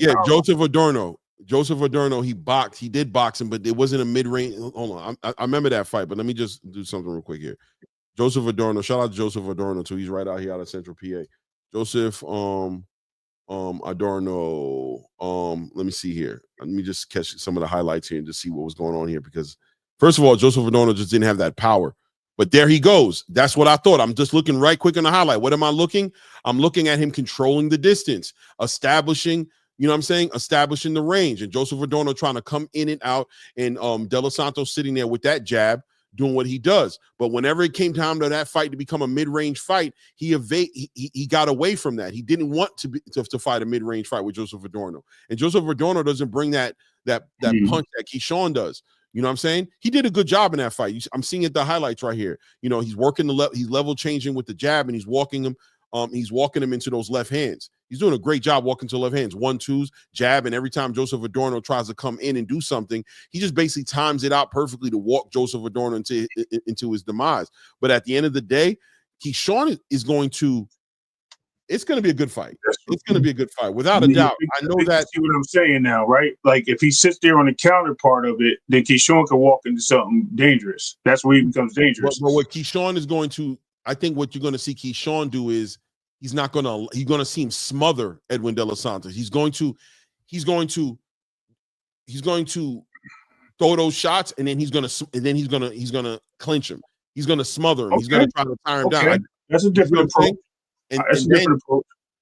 S3: Joseph Adorno, he boxed. He did box him, but it wasn't a mid-range. Hold on. I remember that fight, but let me just do something real quick here. Joseph Adorno, shout out to Joseph Adorno too. He's right out here out of Central PA. Joseph Adorno. Let me see here. Let me just catch some of the highlights here and just see what was going on here, because first of all, Joseph Adorno just didn't have that power. But there he goes. That's what I thought. I'm just looking right quick on the highlight. What am I looking? I'm looking at him controlling the distance, establishing the range. And Joseph Adorno trying to come in and out, and Dela Santos sitting there with that jab, doing what he does. But whenever it came time to that fight to become a mid-range fight, he got away from that. He didn't want to fight a mid-range fight with Joseph Adorno. And Joseph Adorno doesn't bring that punch that Keyshawn does. You know what I'm saying? He did a good job in that fight. I'm seeing the highlights right here. He's working he's level changing with the jab, and he's walking him into those left hands. He's doing a great job walking to left hands, 1-2s, jab, and every time Joseph Adorno tries to come in and do something, he just basically times it out perfectly to walk Joseph Adorno into his demise. But at the end of the day, Keyshawn is going to. It's going to be a good fight. It's going to be a good fight, without a doubt. I know that. See what I'm saying now, right? Like if he sits there on the counter part of it, then Keyshawn can walk into something dangerous. That's where he becomes dangerous.
S2: But what Keyshawn is going to, I think, what you're going to see Keyshawn do is he's going to see him smother Edwin Dela Santos. He's going to throw those shots, and then he's going to clinch him. He's going to smother him. Okay. He's going to try to tire him down.
S3: That's a different approach.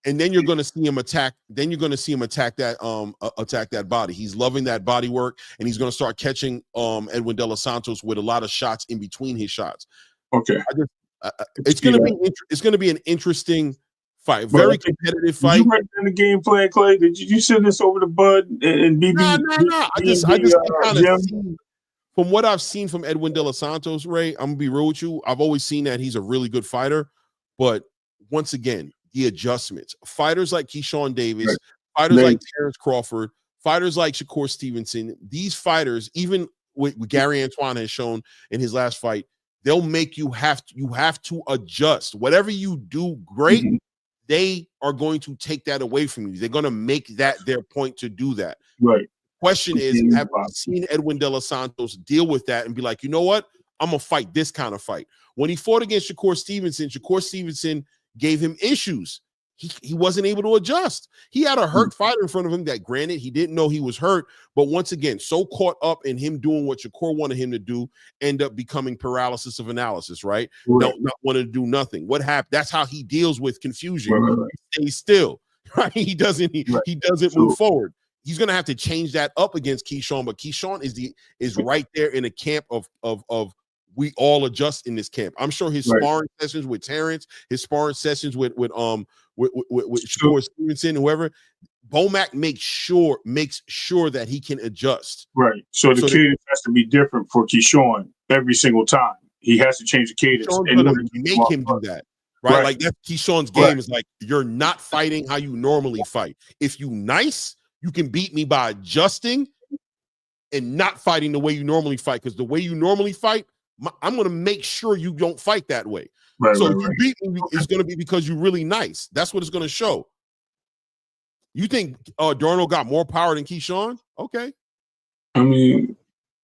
S2: And then you're going to see him attack. Then you're going to see him attack that body. He's loving that body work, and he's going to start catching Edwin Dela Santos with a lot of shots in between his shots.
S3: Okay,
S2: it's going to be an interesting fight, very competitive fight.
S3: Did you write down the game plan, Clay? Did you send this over to Bud and BB?
S2: No. I just kind of from what I've seen from Edwin Dela Santos, Ray. I'm gonna be real with you. I've always seen that he's a really good fighter, but once again, the adjustments. Fighters like Keyshawn Davis, fighters like Terence Crawford, fighters like Shakur Stevenson, these fighters, even with Gary Antoine has shown in his last fight, they'll make you have to adjust. Whatever you do great, they are going to take that away from you. They're going to make that their point to do that.
S3: Right.
S2: Question is, have you seen Edwin Dela Santos deal with that and be like, you know what? I'm going to fight this kind of fight. When he fought against Shakur Stevenson gave him issues. He wasn't able to adjust. He had a hurt fighter in front of him that, granted, he didn't know he was hurt, but once again, so caught up in him doing what Shakur wanted him to do, end up becoming paralysis of analysis, right? Not wanting to do nothing. What happened? That's how he deals with confusion. Right. He stays still, right? He doesn't move forward. He's going to have to change that up against Keyshawn, but Keyshawn is right there in a camp of we all adjust in this camp. I'm sure his sparring sessions with Terence, his sparring sessions with Shakur Stevenson, whoever, Bomac makes sure that he can adjust.
S3: Right. So the cadence has to be different for Keyshawn every single time. He has to change the cadence in order to
S2: make him do that. Right? Like that's Keyshawn's game is like, you're not fighting how you normally fight. If you nice, you can beat me by adjusting and not fighting the way you normally fight, because the way you normally fight, I'm going to make sure you don't fight that way. If you beat me, it's going to be because you're really nice. That's what it's going to show. You think Darno got more power than Keyshawn? Okay.
S3: I mean,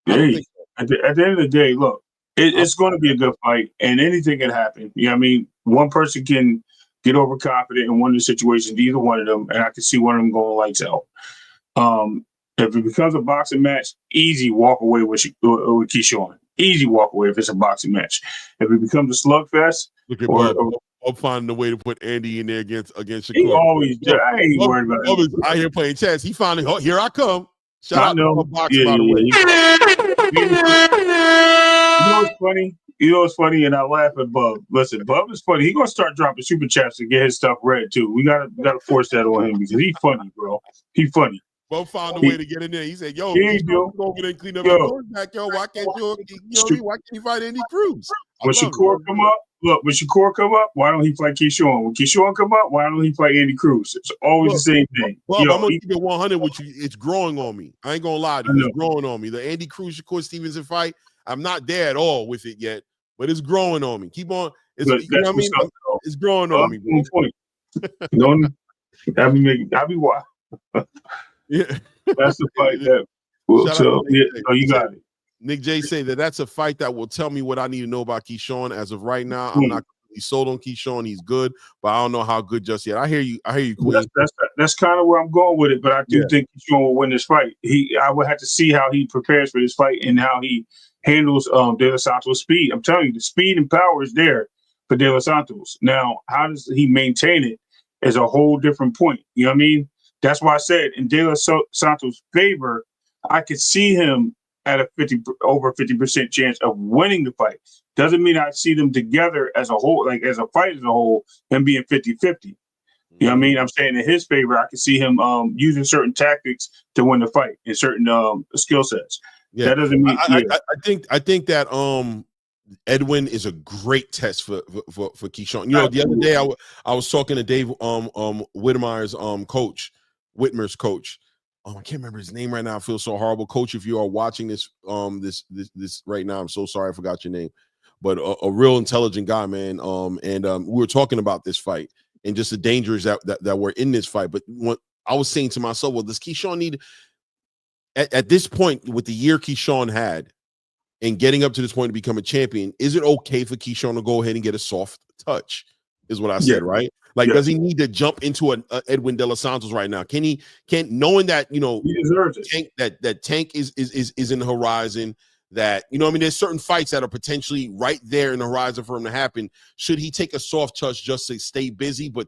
S3: hey, At the end of the day, look, it's going to be a good fight, and anything can happen. You know what I mean? One person can get overconfident in one of the situations, either one of them, and I can see one of them going lights out. If it becomes a boxing match, easy walk away with Keyshawn. Easy walk away if it's a boxing match. If it becomes a slugfest,
S2: look at Bub. Bub finding a way to put Andy in there against Shakur.
S3: He always does. I ain't worried about
S2: Bub is out here playing chess. He finally, here I come. Shout out to Bub Boxing, by the way.
S3: You know what's funny? And I laugh at Bub. Listen, Bub is funny. He's gonna start dropping super chats to get his stuff read too. We gotta force that on him because he's funny, bro. He's funny.
S2: Bub found a way to get in there. He said, "Yo, go over there and clean up your back, yo. Why can't you? Why can't you fight Andy Cruz?"
S3: When Shakur come up, why don't he fight Keyshawn? When Keyshawn come up, why don't he fight Andy Cruz? It's always the same thing.
S2: Bub, I'm gonna keep it 100 with you. It's growing on me. I ain't gonna lie to you. It's growing on me. The Andy Cruz Shakur Stevenson fight. I'm not there at all with it yet, but it's growing on me. Keep on. It's, you know what I mean? It's growing on me.
S3: I be wild.
S2: Yeah,
S3: that's the fight that. You got it.
S2: Nick J say that's a fight that will tell me what I need to know about Keyshawn. As of right now, I'm not completely sold on Keyshawn. He's good, but I don't know how good just yet. I hear you, Queen.
S3: That's kind of where I'm going with it. But I do think Keyshawn will win this fight. I would have to see how he prepares for this fight and how he handles Dela Santos' speed. I'm telling you, the speed and power is there for Dela Santos. Now, how does he maintain it is a whole different point. You know what I mean? That's why I said in Dela Santos' favor, I could see him at a over 50% chance of winning the fight. Doesn't mean I see them together as a whole, like as a fight as a whole, and being 50-50. You know what I mean? I'm saying in his favor, I can see him using certain tactics to win the fight and certain skill sets.
S2: Yeah.
S3: That doesn't mean
S2: I think that Edwin is a great test for Keyshawn. You know, the other day I was talking to Dave Whitmer's coach. I can't remember his name right now. I feel so horrible. Coach, if you are watching this this right now, I'm so sorry I forgot your name. But a real intelligent guy, man. We were talking about this fight and just the dangers that were in this fight. But what I was saying to myself, well, does Keyshawn need at this point with the year Keyshawn had and getting up to this point to become a champion, is it okay for Keyshawn to go ahead and get a soft touch? Is what I said, right? Like, does he need to jump into an Edwin Dela Santos right now? Knowing that, you know,
S3: he deserves it.
S2: That Tank is in the horizon, that, you know, I mean, there's certain fights that are potentially right there in the horizon for him to happen. Should he take a soft touch just to stay busy, but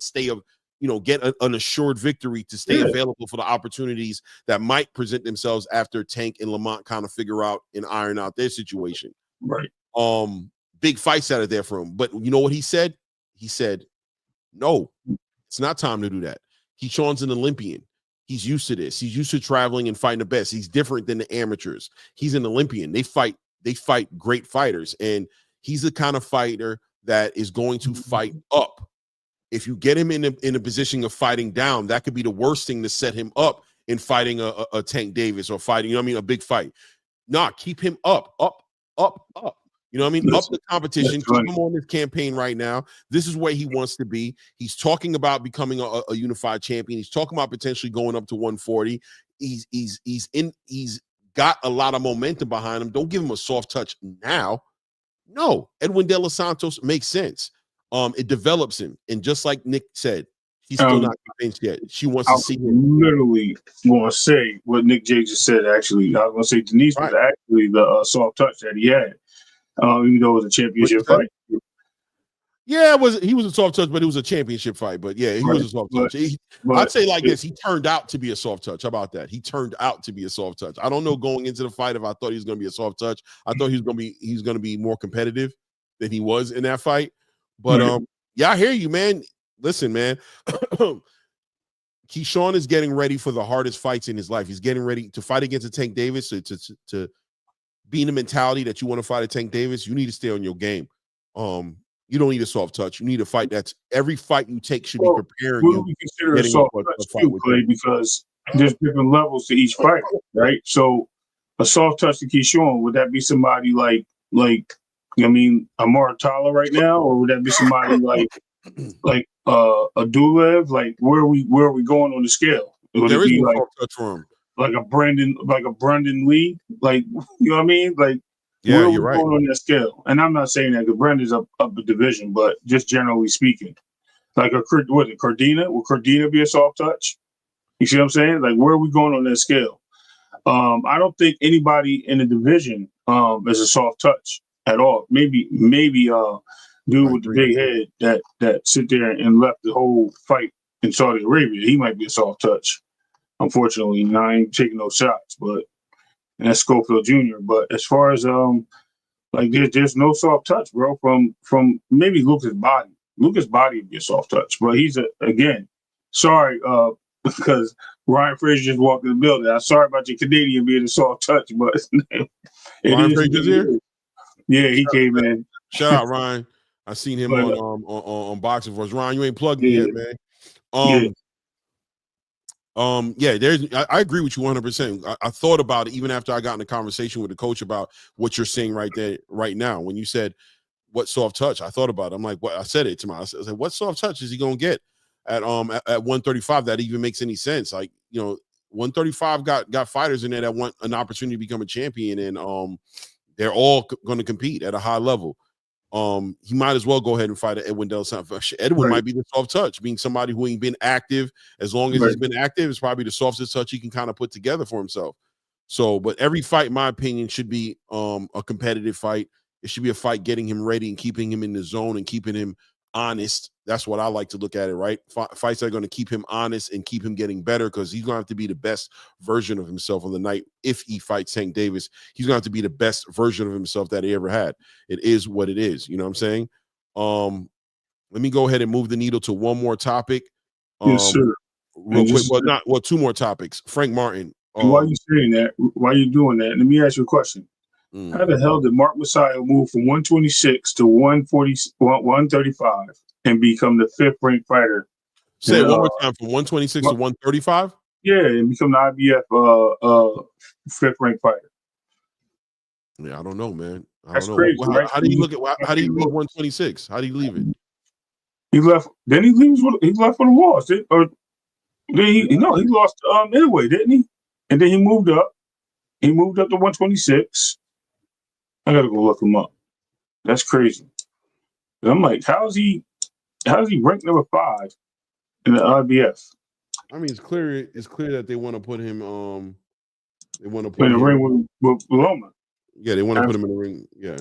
S2: get an assured victory to stay available for the opportunities that might present themselves after Tank and Lamont kind of figure out and iron out their situation?
S3: Right.
S2: Big fights out of there for him. But you know what he said? He said, no, it's not time to do that. Keyshawn's an Olympian. He's used to this. He's used to traveling and fighting the best. He's different than the amateurs. He's an Olympian. They fight great fighters. And he's the kind of fighter that is going to fight up. If you get him in a position of fighting down, that could be the worst thing to set him up in fighting a Tank Davis or fighting, you know what I mean, a big fight. Nah, keep him up. You know what I mean? Up the competition. Keep him on this campaign right now. This is where he wants to be. He's talking about becoming a unified champion. He's talking about potentially going up to 140. He's got a lot of momentum behind him. Don't give him a soft touch now. No, Edwin Dela Santos makes sense. It develops him, and just like Nick said, he's still not convinced yet. She wants to see him.
S3: Literally going to say what Nick J just said. Actually, I was going to say Denise was actually the soft touch that he had. Even though it was a championship fight.
S2: Yeah, he was a soft touch, but it was a championship fight. But yeah, he was a soft touch. I'd say like this: he turned out to be a soft touch. How about that? He turned out to be a soft touch. I don't know going into the fight if I thought he was going to be a soft touch. I thought he was going to be more competitive than he was in that fight. But yeah, I hear you, man. Listen, man. Keyshawn is getting ready for the hardest fights in his life. He's getting ready to fight against a Tank Davis to be in the mentality that you want to fight a Tank Davis. You need to stay on your game. You don't need a soft touch. You need a fight that's every fight you take should be preparing you.
S3: We consider a soft touch too, Clay, because there's different levels to each fight, right? So a soft touch to Keyshawn, would that be somebody like Amar Tala right now, or would that be somebody like a Dulev? Like where are we going on the scale?
S2: There is no soft touch for him.
S3: Like a Brendan Lee, like, you know what I mean? Like,
S2: Yeah,
S3: Where are
S2: you're
S3: we
S2: right.
S3: going on that scale? And I'm not saying that because Brandon's up the division, but just generally speaking, like Cordina? Will Cordina be a soft touch? You see what I'm saying? Like, where are we going on that scale? I don't think anybody in the division is a soft touch at all. Maybe dude with the big head that sit there and left the whole fight in Saudi Arabia. He might be a soft touch. Unfortunately, I ain't taking no shots, but and that's Schofield Jr. But as far as like there's no soft touch, bro. From maybe Lucas Body. Lucas Body would be a soft touch, but he's again. Sorry, because Ryan Frazier just walked in the building. I'm sorry about your Canadian being a soft touch, but
S2: Ryan Frazier's here.
S3: Yeah, he came in.
S2: Shout out Ryan. I seen him on Boxing Force. Ryan, you ain't plugged me yet, man. I agree with you 100%. I thought about it even after I got in a conversation with the coach about what you're saying right there, right now. When you said what soft touch, I thought about it. I'm like, what? I said it to myself. I was like, what soft touch is he gonna get at 135 that even makes any sense? Like, 135 got fighters in there that want an opportunity to become a champion, and they're all going to compete at a high level. He might as well go ahead and fight Edwin Dela Santos. Edwin might be the soft touch, being somebody who ain't been active. As long as he's been active, it's probably the softest touch he can kind of put together for himself. So, but every fight, in my opinion, should be a competitive fight. It should be a fight getting him ready and keeping him in the zone and keeping him honest. That's what I like to look at it, right? Fights that are going to keep him honest and keep him getting better, because he's going to have to be the best version of himself on the night. If he fights Tank Davis, he's going to have to be the best version of himself that he ever had. It is what it is. You know what I'm saying? Let me go ahead and move the needle to one more topic.
S3: Yes, sir.
S2: Real quick. Two more topics. Frank Martin.
S3: Why are you saying that? Why are you doing that? Let me ask you a question. How the hell did Mark Messiah move from 126 to 135 and become the fifth ranked fighter?
S2: Say it one more time, from 126 to 135?
S3: Yeah, and become the IBF fifth ranked fighter.
S2: Yeah, I don't know, man.
S3: That's crazy. Right?
S2: How do you look at how do you leave 126? How do you leave it?
S3: He left. Then he left for the loss. He lost anyway, didn't he? And then he moved up. He moved up to 126. I gotta go look him up. That's crazy. And I'm like, how is he ranked number 5 in the IBF?
S2: I mean, it's clear that they want to put him. They want to
S3: put him in the ring with Loma.
S2: Yeah, they want to put him in the ring. Yeah.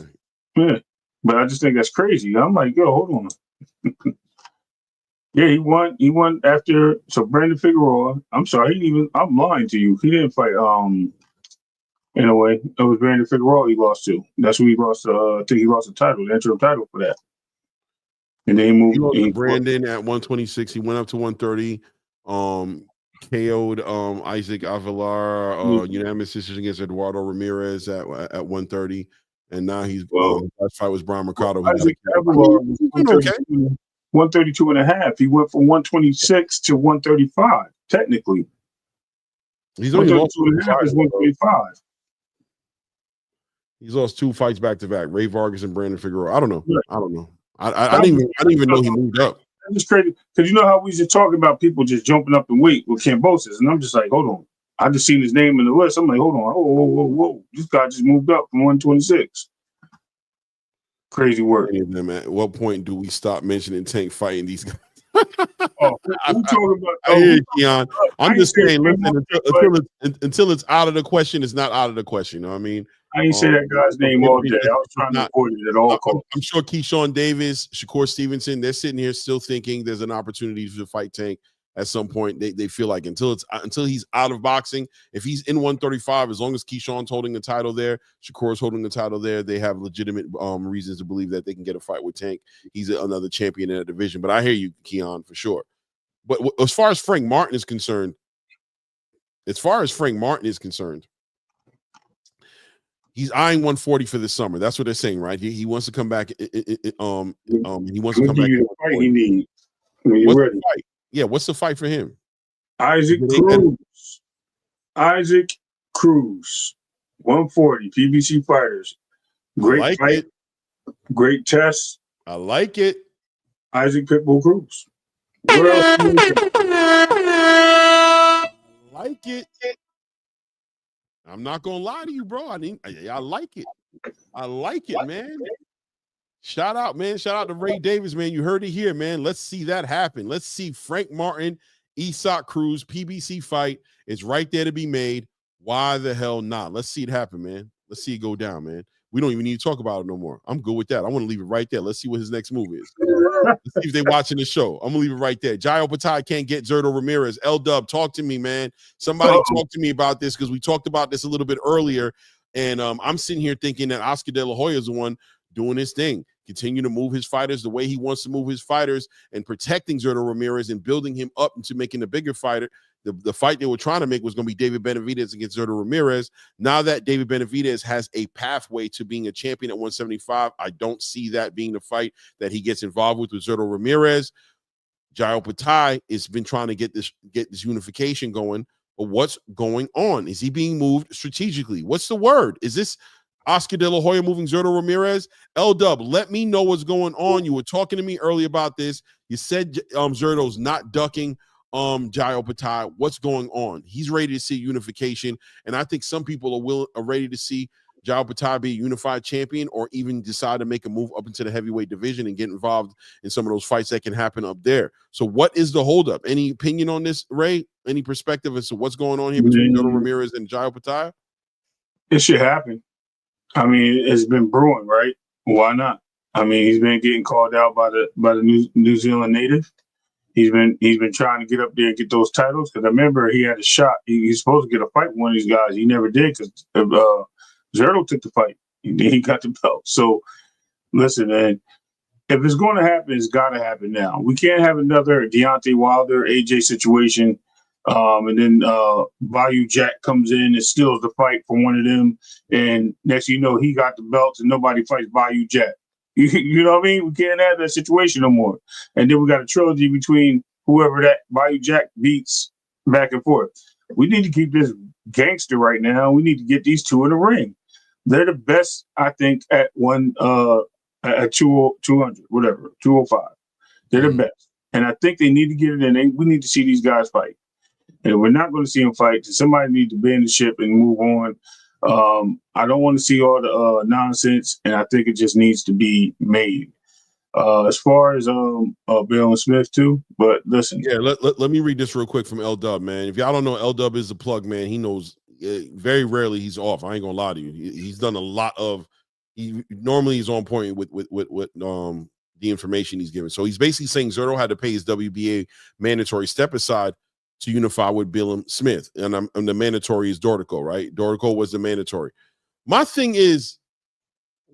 S3: Yeah, but I just think that's crazy. I'm like, yo, hold on. Yeah, he won after. So Brandon Figueroa. I'm sorry, I'm lying to you. He didn't fight. In a way, it was Brandon Figueroa he lost to. That's who he lost. I think he lost the title, the interim title for that. And then he moved.
S2: He Brandon at 126. He went up to 130. KO'd Isaac Avelar. Unanimous decision against Eduardo Ramirez at 130. And now he's last fight was Brian Mercado.
S3: Isaac Avelar was 132 and a half. He went from 126 to 135. Technically,
S2: he's only lost
S3: 125.
S2: He's lost 2 fights back to back. Ray Vargas and Brandon Figueroa. I don't know. I didn't even know he moved up.
S3: That's just crazy, because you know how we just talk about people just jumping up in weight with Kambosos, and I'm just like, hold on. I just seen his name in the list. I'm like, hold on, whoa. This guy just moved up from 126. Crazy work.
S2: At what point do we stop mentioning Tank fighting these guys?
S3: I'm talking about.
S2: I hear you, Keon. I'm just saying, listen, until it's out of the question, it's not out of the question. You know what I mean?
S3: I ain't say that guy's name all day. I was trying to avoid it at all costs.
S2: I'm sure Keyshawn Davis, Shakur Stevenson, they're sitting here still thinking there's an opportunity to fight Tank at some point. They feel like until he's out of boxing, if he's in 135, as long as Keyshawn's holding the title there, Shakur's holding the title there, they have legitimate reasons to believe that they can get a fight with Tank. He's another champion in that division. But I hear you, Keon, for sure. But as far as Frank Martin is concerned, he's eyeing 140 for this summer. That's what they're saying, right? He wants to come back. He wants to come back.
S3: Fight he needs.
S2: What's the fight for him?
S3: Isaac Cruz, 140 PBC fighters. Great fight. Great test.
S2: I like it.
S3: Isaac Pitbull Cruz. What else?
S2: I like it. I'm not gonna lie to you, bro. I like it. I like it, man. Shout out, man. Shout out to Ray Davis, man. You heard it here, man. Let's see that happen. Let's see Frank Martin, Isak Cruz, PBC fight. It's right there to be made. Why the hell not? Let's see it happen, man. Let's see it go down, man. We don't even need to talk about it no more. I'm good with that. I want to leave it right there. Let's see what his next move is. Let's see if they're watching the show. I'm going to leave it right there. Jai Opatai can't get Zerto Ramirez. L-Dub, talk to me, man. Somebody talk to me about this because we talked about this a little bit earlier, and I'm sitting here thinking that Oscar De La Hoya is the one doing his thing. Continue to move his fighters the way he wants to move his fighters and protecting Zerto Ramirez and building him up into making a bigger fighter. The fight they were trying to make was going to be David Benavidez against Zerto Ramirez. Now that David Benavidez has a pathway to being a champion at 175, I don't see that being the fight that he gets involved with Zerto Ramirez. Jai Opatai has been trying to get this unification going, but what's going on? Is he being moved strategically? What's the word? Is this Oscar De La Hoya moving Zerto Ramirez? L-Dub, let me know what's going on. You were talking to me earlier about this. You said Zerto's not ducking Jai Opatai. What's going on? He's ready to see unification, and I think some people are ready to see Jai Opatai be a unified champion, or even decide to make a move up into the heavyweight division and get involved in some of those fights that can happen up there. So what is the holdup? Any opinion on this, Ray? Any perspective as to what's going on here between Zerto Ramirez and Jai Opatai?
S3: It should happen. I mean, it's been brewing, right? Why not? I mean, he's been getting called out by the New Zealand native. He's been trying to get up there and get those titles, because I remember he had a shot. He's supposed to get a fight with one of these guys. He never did, because Zerto took the fight. He got the belt. So listen, man, if it's going to happen, it's got to happen now. We can't have another Deontay Wilder, AJ situation, and then Bayou Jack comes in and steals the fight from one of them, and next you know he got the belt and nobody fights Bayou Jack. You know what I mean? We can't have that situation no more. And then we got a trilogy between whoever that Bayou Jack beats back and forth. We need to keep this gangster right now. We need to get these two in the ring. They're the best, I think, at at 200, whatever, 205. They're the best. And I think they need to get it in. We need to see these guys fight. And if we're not going to see them fight, somebody needs to bend the ship and move on. I don't want to see all the nonsense, and I think it just needs to be made. As far as Bill and Smith too, but listen.
S2: Yeah, let me read this real quick from L-Dub, man. If y'all don't know, L-Dub is the plug, man. He knows very rarely he's off. I ain't gonna lie to you. He's done a lot of. Normally he's on point with the information he's given. So he's basically saying Zerto had to pay his WBA mandatory step aside to unify with Bill Smith, and the mandatory is Dortico, right? Dortico was the mandatory. My thing is,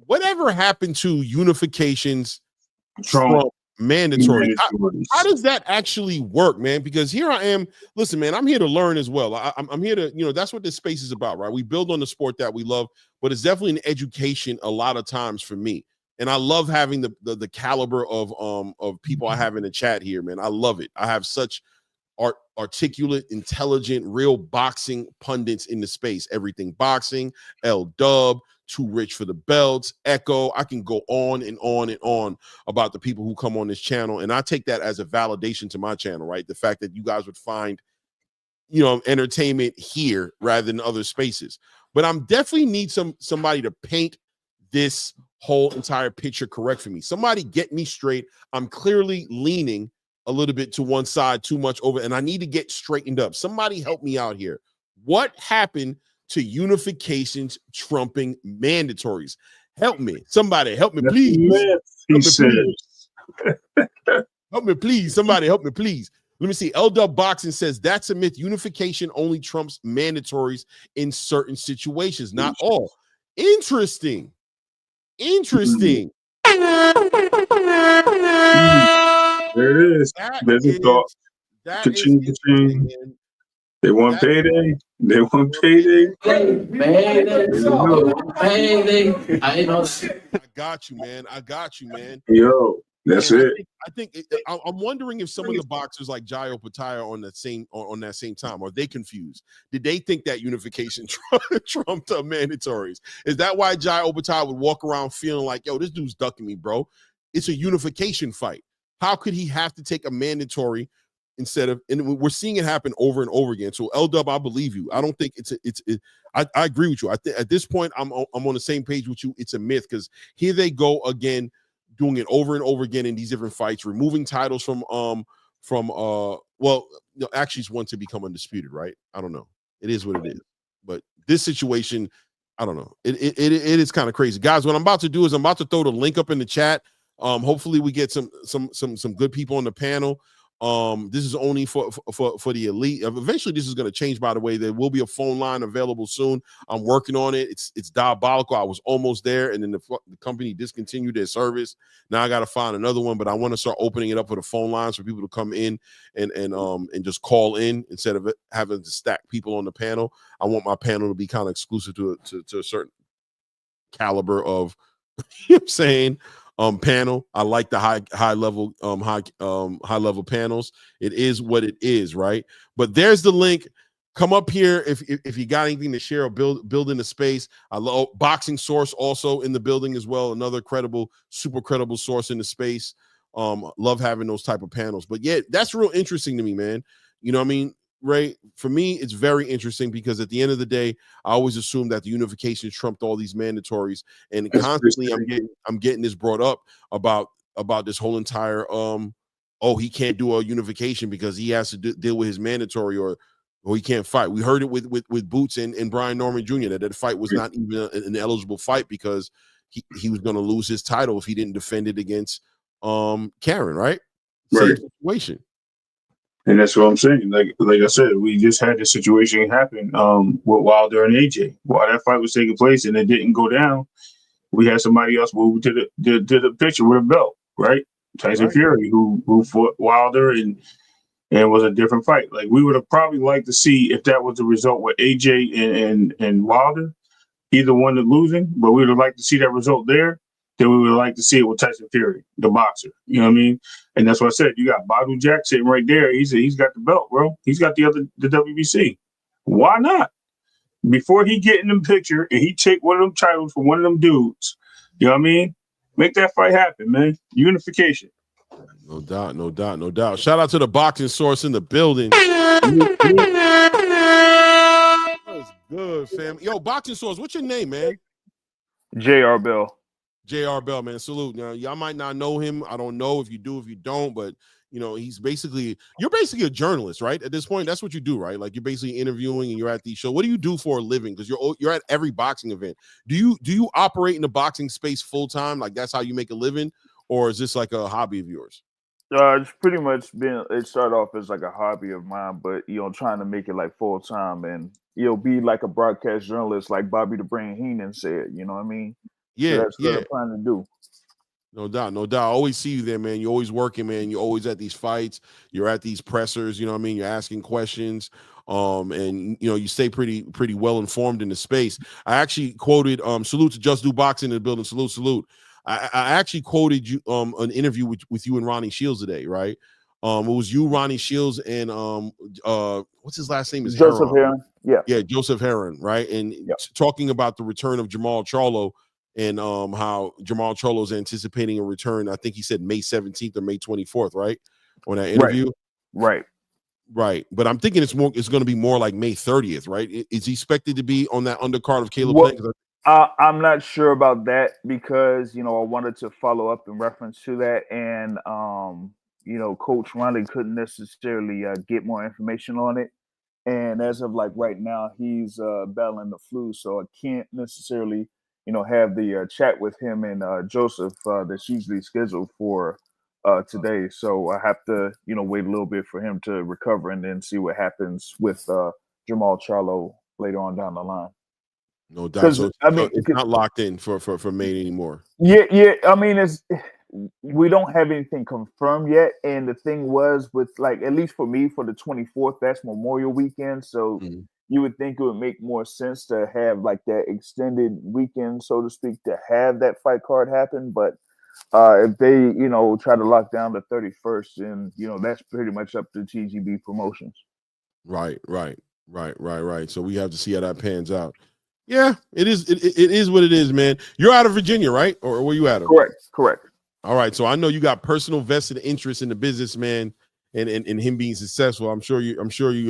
S2: whatever happened to unifications from mandatory? How does that actually work, man? Because here I am. Listen, man, I'm here to learn as well. I'm here to, that's what this space is about, right? We build on the sport that we love, but it's definitely an education a lot of times for me. And I love having the caliber of people I have in the chat here, man. I love it. I have such articulate, intelligent, real boxing pundits in the space. Everything boxing, L-Dub, Too Rich for the Belts, Echo. I can go on and on and on about the people who come on this channel, and I take that as a validation to my channel, right? The fact that you guys would find, entertainment here rather than other spaces. But I'm definitely need somebody to paint this whole entire picture correct for me. Somebody get me straight. I'm clearly leaning a little bit to one side too much over, and I need to get straightened up. Somebody help me out here. What happened to unifications trumping mandatories? Help me. Somebody help me, please. Help me, please. Somebody help me, please. Let me see. L-Dub Boxing says that's a myth. Unification only trumps mandatories in certain situations, not all. Interesting.
S3: There it is. There's a thought. They want payday. They want payday.
S6: Payday. I know.
S2: I got you, man.
S3: Yo, that's it.
S2: I think I'm wondering if some of the boxers like Jai Opatai are on that same time. Are they confused? Did they think that unification trumped up mandatories? Is that why Jai Opatai would walk around feeling like, yo, this dude's ducking me, bro? It's a unification fight. How could he have to take a mandatory instead of, and we're seeing it happen over and over again. So L-Dub, I believe you. I don't think I agree with you. At this point, I'm on the same page with you. It's a myth because here they go again, doing it over and over again in these different fights, removing titles from actually it's one to become undisputed, right? I don't know. It is what it is. But this situation, I don't know. It is kind of crazy. Guys, what I'm about to do is I'm about to throw the link up in the chat. Hopefully we get some good people on the panel. This is only for the elite. Eventually this is going to change, by the way. There will be a phone line available soon. I'm working on it. It's diabolical. I was almost there, and then the company discontinued their service. Now I got to find another one, but I want to start opening it up for the phone lines for people to come in and just call in instead of having to stack people on the panel. I want my panel to be kind of exclusive to a certain caliber of you know what I'm saying panel. I like the high level panels. It is what it is, right? But there's the link. Come up here if you got anything to share or build in the space. I love Boxing Source also in the building as well. Another super credible source in the space. Love having those type of panels. But yeah, that's real interesting to me, man. You know what I mean? Right, for me, it's very interesting because at the end of the day, I always assume that the unification trumped all these mandatories, and constantly I'm getting this brought up about this whole entire he can't do a unification because he has to deal with his mandatory or he can't fight. We heard it with Boots and Brian Norman Jr. that fight was not even an eligible fight because he was going to lose his title if he didn't defend it against Karen, right? Same situation.
S3: And that's what I'm saying. Like I said, we just had this situation happen with Wilder and AJ. While that fight was taking place and it didn't go down, we had somebody else move to the picture with a belt, right? Tyson Fury, who fought Wilder and was a different fight. Like we would have probably liked to see if that was the result with AJ and Wilder, either one of losing, but we would have liked to see that result there. Then we would like to see it with Tyson Fury, the boxer. You know what I mean? And that's what I said. You got Badu Jack sitting right there. He's got the belt, bro. He's got the WBC. Why not? Before he get in the picture and he take one of them titles from one of them dudes, you know what I mean? Make that fight happen, man. Unification.
S2: No doubt. Shout out to the Boxing Source in the building. That's good, fam. Yo, Boxing Source, what's your name, man?
S7: J.R. Bell.
S2: J.R. Bell, man, salute. Now, y'all might not know him. I don't know if you do, if you don't, but you know, you're basically a journalist, right? At this point, that's what you do, right? Like you're basically interviewing and you're at these shows. What do you do for a living? Because you're at every boxing event. Do you operate in the boxing space full time? Like that's how you make a living, or is this like a hobby of yours?
S7: It's pretty much it started off as like a hobby of mine, but trying to make it like full time and be like a broadcast journalist, like Bobby the Brain Heenan said. You know what I mean?
S2: Yeah,
S7: so that's what I'm trying to do.
S2: No doubt. I always see you there, man. You're always working, man. You're always at these fights. You're at these pressers. You know what I mean? You're asking questions, and you stay pretty well informed in the space. I actually quoted salute to Just Do Boxing in the building. Salute. I actually quoted you an interview with you and Ronnie Shields today, right? It was you, Ronnie Shields, and what's his last name? Is
S7: Joseph Heron.
S2: Yeah, Joseph Heron, right? And talking about the return of Jamal Charlo and how Jamal Charlo is anticipating a return. I think he said May 17th or May 24th, right? On that interview.
S7: Right.
S2: But I'm thinking it's going to be more like May 30th, right? Is he expected to be on that undercard of Caleb Plant?
S7: I'm not sure about that because, I wanted to follow up in reference to that. And, Coach Ronnie couldn't necessarily get more information on it. And as of like right now, he's battling the flu. So I can't necessarily, have the chat with him and Joseph that's usually scheduled for today. So I have to, wait a little bit for him to recover and then see what happens with Jamal Charlo later on down the line.
S2: No doubt. So, it's not locked in for May anymore.
S7: Yeah. I mean, we don't have anything confirmed yet. And the thing was with at least for me, for the 24th, that's Memorial Weekend. So you would think it would make more sense to have that extended weekend, so to speak, to have that fight card happen. But if they, try to lock down the 31st, then, that's pretty much up to TGB Promotions.
S2: Right. So we have to see how that pans out. Yeah, it is. It is what it is, man. You're out of Virginia, right? Or where you at?
S7: Correct.
S2: All right. So I know you got personal vested interest in the business, man. and him being successful. I'm sure you're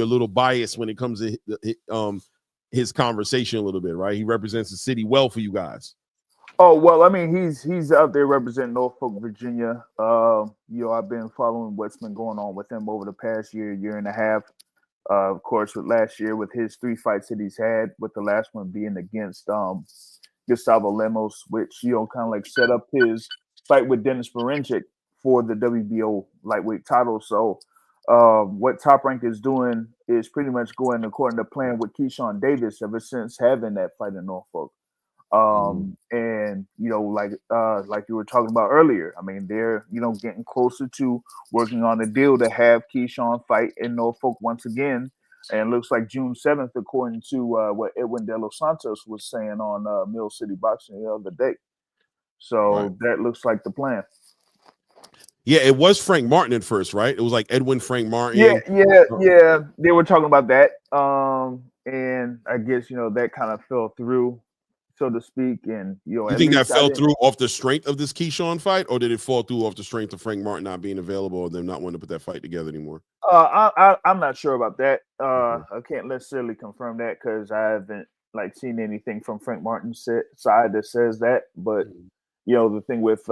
S2: a little biased when it comes to his conversation a little bit, right? He represents the city well for you guys.
S7: Oh, well, I mean, he's out there representing Norfolk, Virginia. I've been following what's been going on with him over the past year and a half. Of course, with last year, with his 3 fights that he's had, with the last one being against Gustavo Lemos, which, kind of like set up his fight with Dennis Berincic for the WBO lightweight title. So what Top Rank is doing is pretty much going according to plan with Keyshawn Davis ever since having that fight in Norfolk. And like you were talking about earlier, I mean, they're getting closer to working on a deal to have Keyshawn fight in Norfolk once again, and it looks like June 7th, according to what Edwin Dela Santos was saying on Mill City Boxing the other day. So that looks like the plan.
S2: Yeah, it was Frank Martin at first, right? It was like Edwin Frank Martin.
S7: Yeah. They were talking about that, and I guess that kind of fell through, so to speak. And
S2: you think that fell through off the strength of this Keyshawn fight, or did it fall through off the strength of Frank Martin not being available or them not wanting to put that fight together anymore?
S7: I'm not sure about that. I can't necessarily confirm that because I haven't seen anything from Frank Martin's side that says that. But the thing with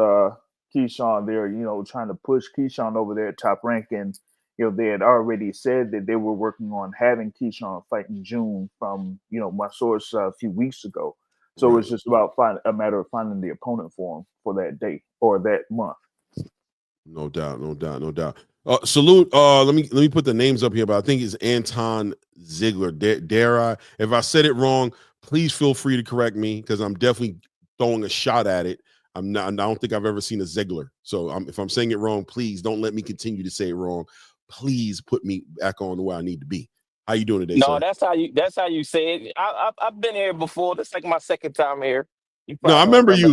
S7: Keyshawn, they're trying to push Keyshawn over there at Top Rank, and they had already said that they were working on having Keyshawn fight in June from my source a few weeks ago. So it's just about a matter of finding the opponent for him for that date or that month.
S2: No doubt. Salute. Let me put the names up here, but I think it's Anton Ziegler. Dare I? If I said it wrong, please feel free to correct me because I'm definitely throwing a shot at it. I don't think I've ever seen a Ziegler. So if I'm saying it wrong, please don't let me continue to say it wrong. Please put me back on the way I need to be. How you doing today,
S8: No,
S2: sir?
S8: that's how you say it. I've been here before. This is like my second time here.
S2: No, I remember you.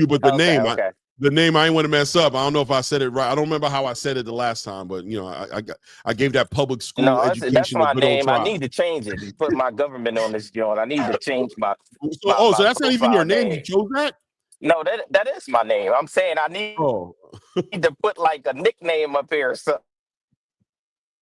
S2: But the name,
S8: okay.
S2: The name I ain't want to mess up. I don't know if I said it right. I don't remember how I said it the last time, but I gave that public school education.
S8: That's my name. I
S2: try.
S8: need to change it. You put my government on this joint. I need to change my.
S2: So that's not even your name. You chose that?
S8: No, that is my name. I'm saying I need to put a nickname up here. So.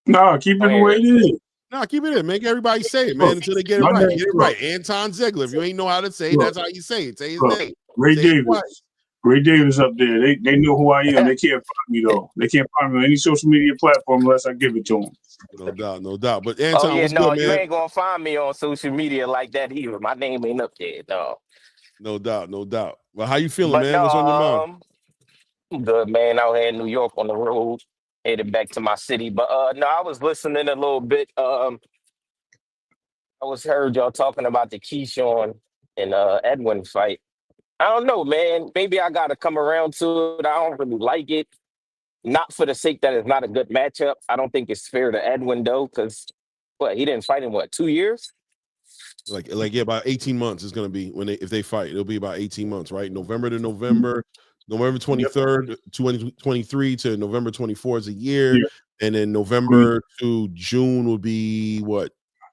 S3: No, keep it the way it is.
S2: No, keep it in. Make everybody say it, man, until they get it right. Get it right. Anton Ziegler. If you ain't know how to say it, that's how you say it. Say his name.
S3: Ray Davis. Ray Davis up there. They know who I am. They can't find me though. They can't find me on any social media platform unless I give it to them.
S2: No doubt. But Anton, what's good, man?
S8: You ain't gonna find me on social media like that either. My name ain't up there.
S2: No doubt. Well, how you feeling, man? What's on your mind?
S8: I'm good, man. Out here in New York on the road, headed back to my city. But I was listening a little bit. I heard y'all talking about the Keyshawn and Edwin fight. I don't know, man. Maybe I gotta come around to it. I don't really like it. Not for the sake that it's not a good matchup. I don't think it's fair to Edwin though, because he didn't fight in 2 years?
S2: About 18 months is gonna be if they fight. It'll be about 18 months, right? November to November, November 23rd, 2023 to November 24th is a year, and then November to June will be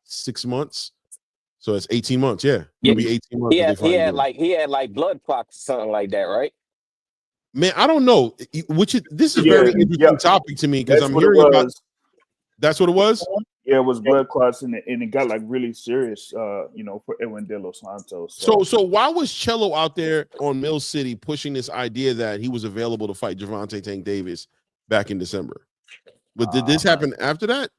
S2: 6 months. So it's 18 months. Yeah, it'll be 18 months.
S8: He had blood clots or something like that, right?
S2: Man, I don't know. This is very interesting topic to me because I'm hearing about. That's what it was.
S7: Yeah, it was blood clots, and it got really serious. For Edwin De Los Santos.
S2: So why was Cello out there on Mill City pushing this idea that he was available to fight Gervonta Tank Davis back in December? But did this happen after that?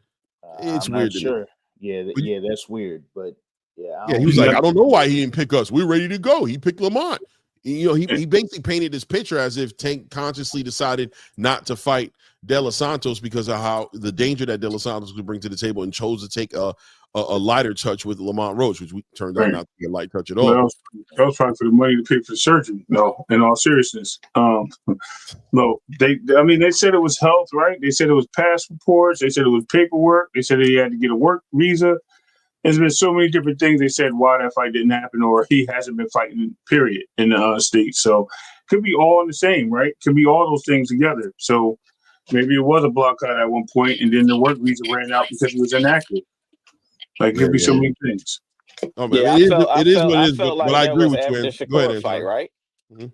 S2: It's
S9: I'm
S2: weird.
S9: not sure. Yeah, that's weird. But
S2: he was like, I don't know why he didn't pick us. We're ready to go. He picked Lamont. He basically painted this picture as if Tank consciously decided not to fight De Los Santos because of how the danger that De Los Santos could bring to the table, and chose to take a lighter touch with Lamont Roach, which turned out not to be a light touch at all.
S3: Well, I was trying for the money to pay for the surgery. No, in all seriousness, no. They said it was health, right? They said it was past reports. They said it was paperwork. They said he had to get a work visa. There's been so many different things they said why that fight didn't happen, or he hasn't been fighting, period, in the state. So could be all in the same, right? Could be all those things together. So maybe it was a block out at one point, and then the work visa ran out because he was inactive. It could be so many things.
S2: Oh, man. It is what it is. But I agree with you.
S8: Go ahead, fight, right? Mm-hmm.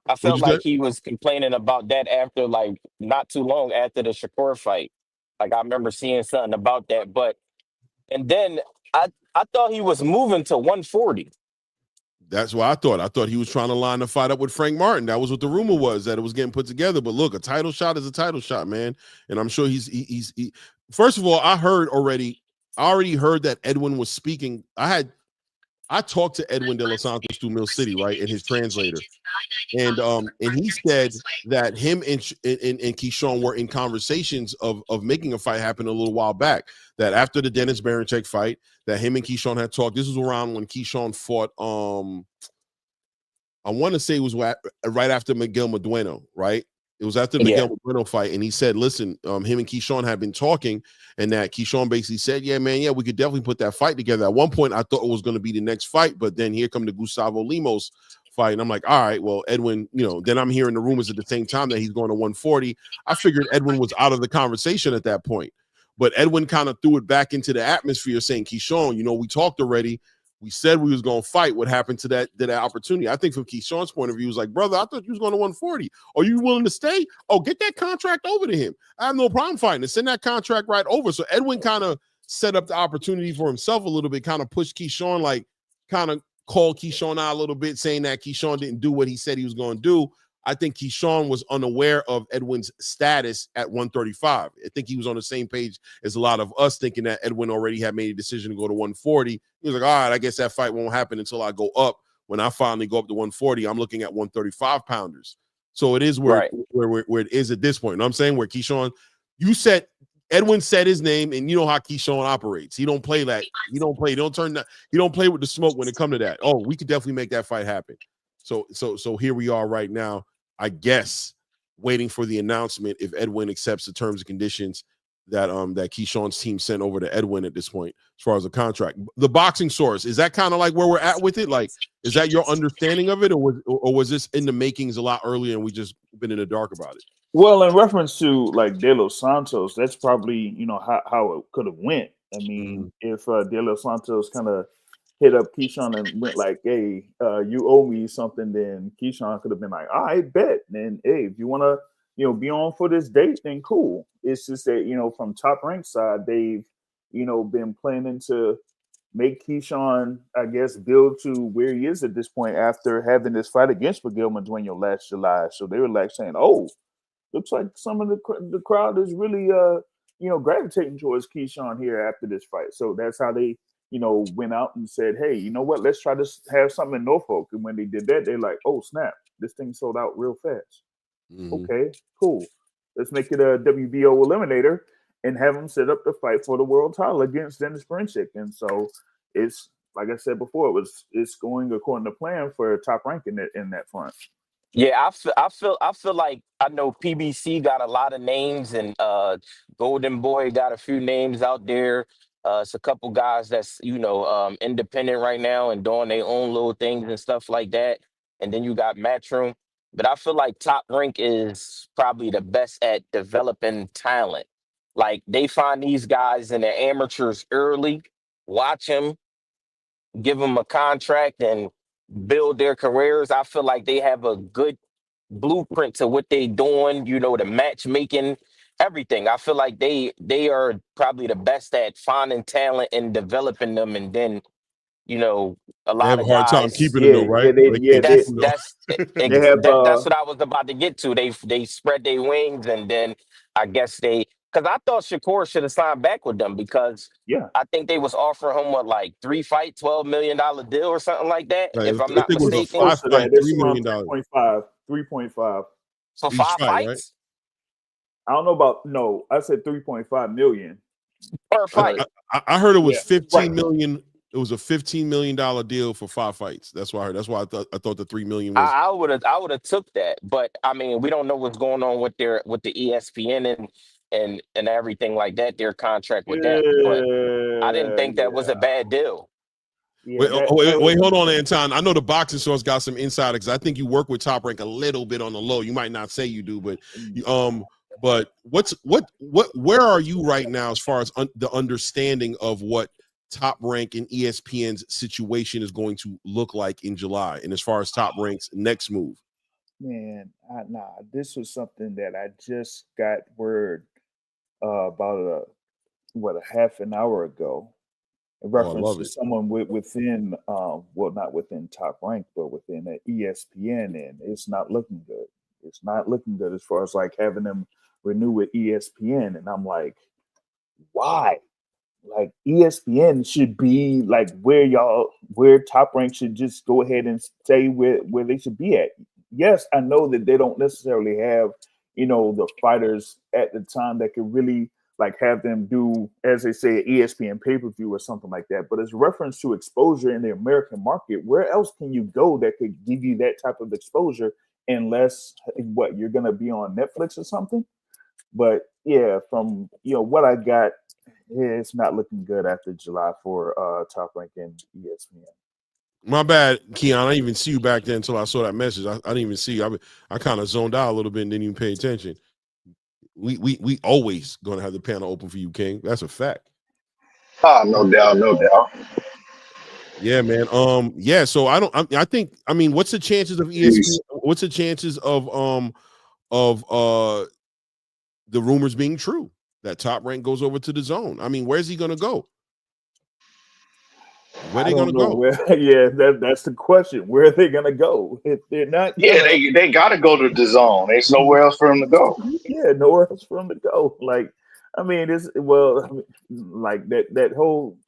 S8: I
S2: What'd
S8: felt
S2: you say?
S8: like he was complaining about that after, like, not too long after the Shakur fight. Like, I remember seeing something about that. But and then I thought he was moving to 140.
S2: That's what I thought. I thought he was trying to line the fight up with Frank Martin. That was what the rumor was, that it was getting put together. But look, a title shot is a title shot, man. And I'm sure he's first of all, I already heard that Edwin was speaking. I talked to Edwin Dela Santos through Mill City, right, and his translator. And he said that him and Keyshawn were in conversations of making a fight happen a little while back. That after the Dennis Berinchyk fight, that him and Keyshawn had talked. This was around when Keyshawn fought. I want to say it was right after Miguel Medueno, right? It was after the Miguel Medueno fight, and he said, "Listen, him and Keyshawn had been talking, and that Keyshawn basically said, yeah, man, yeah, we could definitely put that fight together." At one point, I thought it was going to be the next fight, but then here come the Gustavo Lemos fight, and I'm like, all right, well, Edwin, then I'm hearing the rumors at the same time that he's going to 140. I figured Edwin was out of the conversation at that point, but Edwin kind of threw it back into the atmosphere, saying, Keyshawn, we talked already. We said we was going to fight. What happened to that opportunity? I think from Keyshawn's point of view, he was like, brother, I thought you was going to 140. Are you willing to stay? Oh, get that contract over to him. I have no problem fighting it. Send that contract right over. So Edwin kind of set up the opportunity for himself a little bit, kind of pushed Keyshawn, like kind of called Keyshawn out a little bit, saying that Keyshawn didn't do what he said he was going to do. I think Keyshawn was unaware of Edwin's status at 135. I think he was on the same page as a lot of us, thinking that Edwin already had made a decision to go to 140. He was like, all right, I guess that fight won't happen until I go up. When I finally go up to 140, I'm looking at 135 pounders. So it is where it is at this point. You know what I'm saying? Where Keyshawn, Edwin said his name, and you know how Keyshawn operates. He don't play that. He don't play with the smoke when it comes to that. Oh, we could definitely make that fight happen. So here we are right now, I guess, waiting for the announcement if Edwin accepts the terms and conditions that Keyshawn's team sent over to Edwin at this point, as far as the contract. The boxing source, is that kind of like where we're at with it? Like, is that your understanding of it, or was this in the makings a lot earlier and we just been in the dark about it?
S7: Well, in reference to like Dela Santos, that's probably how it could have went. I mean, if Dela Santos kind of hit up Keyshawn and went like, hey, you owe me something, then Keyshawn could have been like, all right, bet. And hey, if you want to, be on for this date, then cool. It's just that, from Top Rank side, they've, been planning to make Keyshawn, I guess, build to where he is at this point after having this fight against Miguel Medueno last July. So they were like saying, oh, looks like some of the crowd is really, gravitating towards Keyshawn here after this fight. So that's how they, went out and said, hey, you know what, let's try to have something in Norfolk. And when they did that, they're like, oh, snap, this thing sold out real fast. Okay, cool. Let's make it a WBO eliminator and have them set up the fight for the world title against Dennis Berinchyk. And so it's, like I said before, it's going according to plan for Top Rank in that front.
S8: Yeah, I feel like I know PBC got a lot of names, and Golden Boy got a few names out there. It's a couple guys that's independent right now and doing their own little things and stuff like that. And then you got Matchroom. But I feel like Top Rank is probably the best at developing talent. Like, they find these guys in the amateurs early, watch them, give them a contract, and build their careers. I feel like they have a good blueprint to what they doing, the matchmaking, everything. I feel like they are probably the best at finding talent and developing them, and then a
S2: They
S8: lot
S2: have
S8: of
S2: a hard time
S8: guys.
S2: keeping them though, right?
S8: That's what I was about to get to. They spread their wings, and then I guess because I thought Shakur should have signed back with them, because I think they was offering him like 3 fight, $12 million deal or something like that.
S2: Right,
S8: if I'm
S2: I
S8: not
S2: think it was a
S8: mistaken,
S2: 5 fight, $3 million.
S7: 3.5.
S8: So
S2: Each
S8: 5
S2: fight,
S8: fights?
S2: right?
S7: I don't know about, no, I said 3.5 million
S8: per fight.
S2: I heard it was 15 million. It was a $15 million deal for 5 fights. That's why I heard. That's why I thought the $3 million was.
S8: I would have took that, but I mean, we don't know what's going on with the ESPN and everything like that. Their contract with that, but I didn't think that was a bad deal.
S2: Wait, hold on, Anton. I know the boxing source got some insight, because I think you work with Top Rank a little bit on the low. You might not say you do, but where are you right now as far as the understanding of what Top Rank and ESPN's situation is going to look like in July, and as far as Top Rank's next move?
S7: man, this was something that I just got word about a half an hour ago in
S2: Oh, I
S7: reference
S2: love
S7: to
S2: it.
S7: someone within well, not within Top Rank, but within the ESPN, and it's not looking good. It's not looking good as far as like having them renew with ESPN, and I'm like, why? Like ESPN should be like where Top Rank should just go ahead and stay where they should be at. Yes, I know that they don't necessarily have, the fighters at the time that could really like have them do, as they say, ESPN pay-per-view or something like that. But as reference to exposure in the American market, where else can you go that could give you that type of exposure unless what you're gonna be on Netflix or something? But yeah, from what I got, it's not looking good after July for Top Rank and ESPN.
S2: My bad, Keon. I didn't even see you back there until I saw that message. I didn't even see you. I kind of zoned out a little bit and didn't even pay attention. We always gonna have the panel open for you, King. That's a fact.
S10: No doubt, no doubt.
S2: Yeah, man. Yeah. So I think. I mean, what's the chances of ESPN? What's the chances of the rumors being true that Top Rank goes over to the Zone? I mean, where's he gonna go? Where they gonna go?
S7: Yeah, that's the question. Where are they gonna go if they're not?
S10: Yeah, they gotta go to the Zone. There's nowhere else for them to go.
S7: Yeah, nowhere else for them to go. Like, I mean, like that whole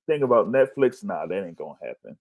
S7: thing about Netflix. Nah, that ain't gonna happen.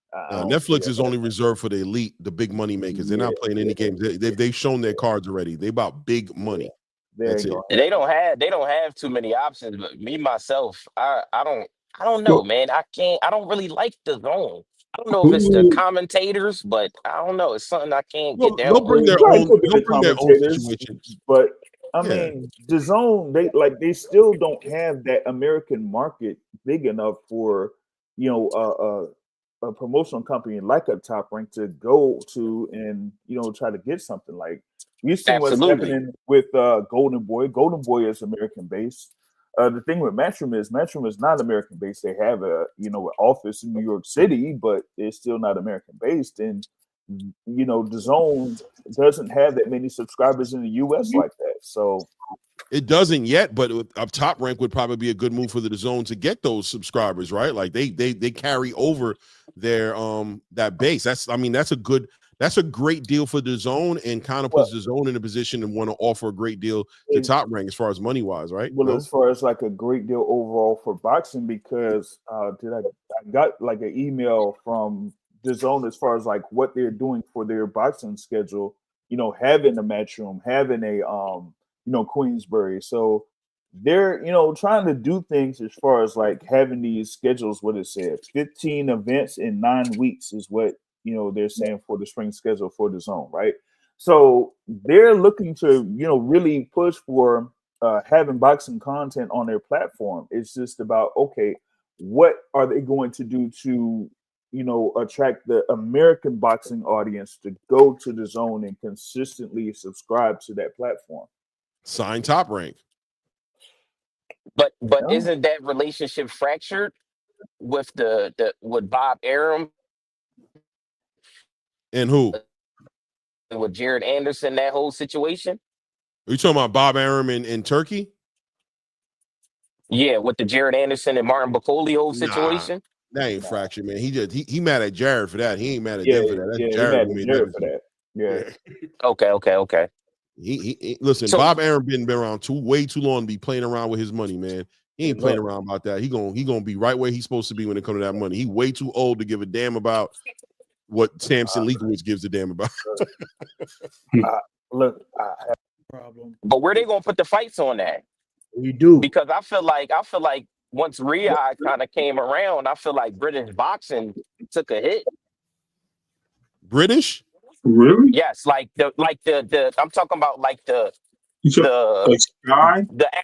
S2: Netflix is only reserved for the elite, the big money makers. They're not playing any games. They've shown their cards already. They about big money. That's it.
S8: They don't have too many options. But me myself, I don't know, man. I don't really like the Zone. I don't know if it's the commentators, but I don't know. It's something I can't get down.
S2: They'll bring their own. They'll bring their own situation.
S7: But I mean, the Zone, they still don't have that American market big enough for a promotional company like a Top Rank to go to and try to get something. Like we've seen what's happening with Golden Boy. Golden Boy is American based. The thing with Matchroom is not American based. They have an office in New York City, but it's still not American based. And the Zone doesn't have that many subscribers in the US like that. So
S2: it doesn't yet, but a Top Rank would probably be a good move for the Zone to get those subscribers, right? Like they carry over their that base. That's a great deal for the Zone and kind of puts the Zone in a position to want to offer a great deal to Top Rank as far as money wise, right?
S7: Well, as far as like a great deal overall for boxing, because I got like an email from the Zone as far as like what they're doing for their boxing schedule, having a Matchroom, having a Queensbury. So they're, trying to do things as far as like having these schedules, what it said, 15 events in 9 weeks is what, they're saying for the spring schedule for the Zone, right? So they're looking to, really push for having boxing content on their platform. It's just about, okay, what are they going to do to, attract the American boxing audience to go to the Zone and consistently subscribe to that platform?
S2: Sign Top Rank.
S8: But isn't that relationship fractured with with Bob Arum
S2: and who?
S8: With Jared Anderson, that whole situation?
S2: Are you talking about Bob Arum in Turkey?
S8: Yeah, with the Jared Anderson and Martin Bacoli whole situation.
S2: That ain't fractured, man. He mad at Jared for that. He ain't mad at them for that. That's Jared who made that for that.
S7: Yeah.
S8: Okay.
S2: He listen. So, Bob Arum been around way too long to be playing around with his money, man. He ain't playing around about that. He gonna be right where he's supposed to be when it comes to that money. He way too old to give a damn about what Samson Leakowitz gives a damn about.
S7: Look, I have a problem.
S8: But where they gonna put the fights on that?
S7: We do,
S8: because I feel like once Riyadh kind of came around, I feel like British boxing took a hit.
S2: British?
S3: Really?
S8: Yes, like the I'm talking about like the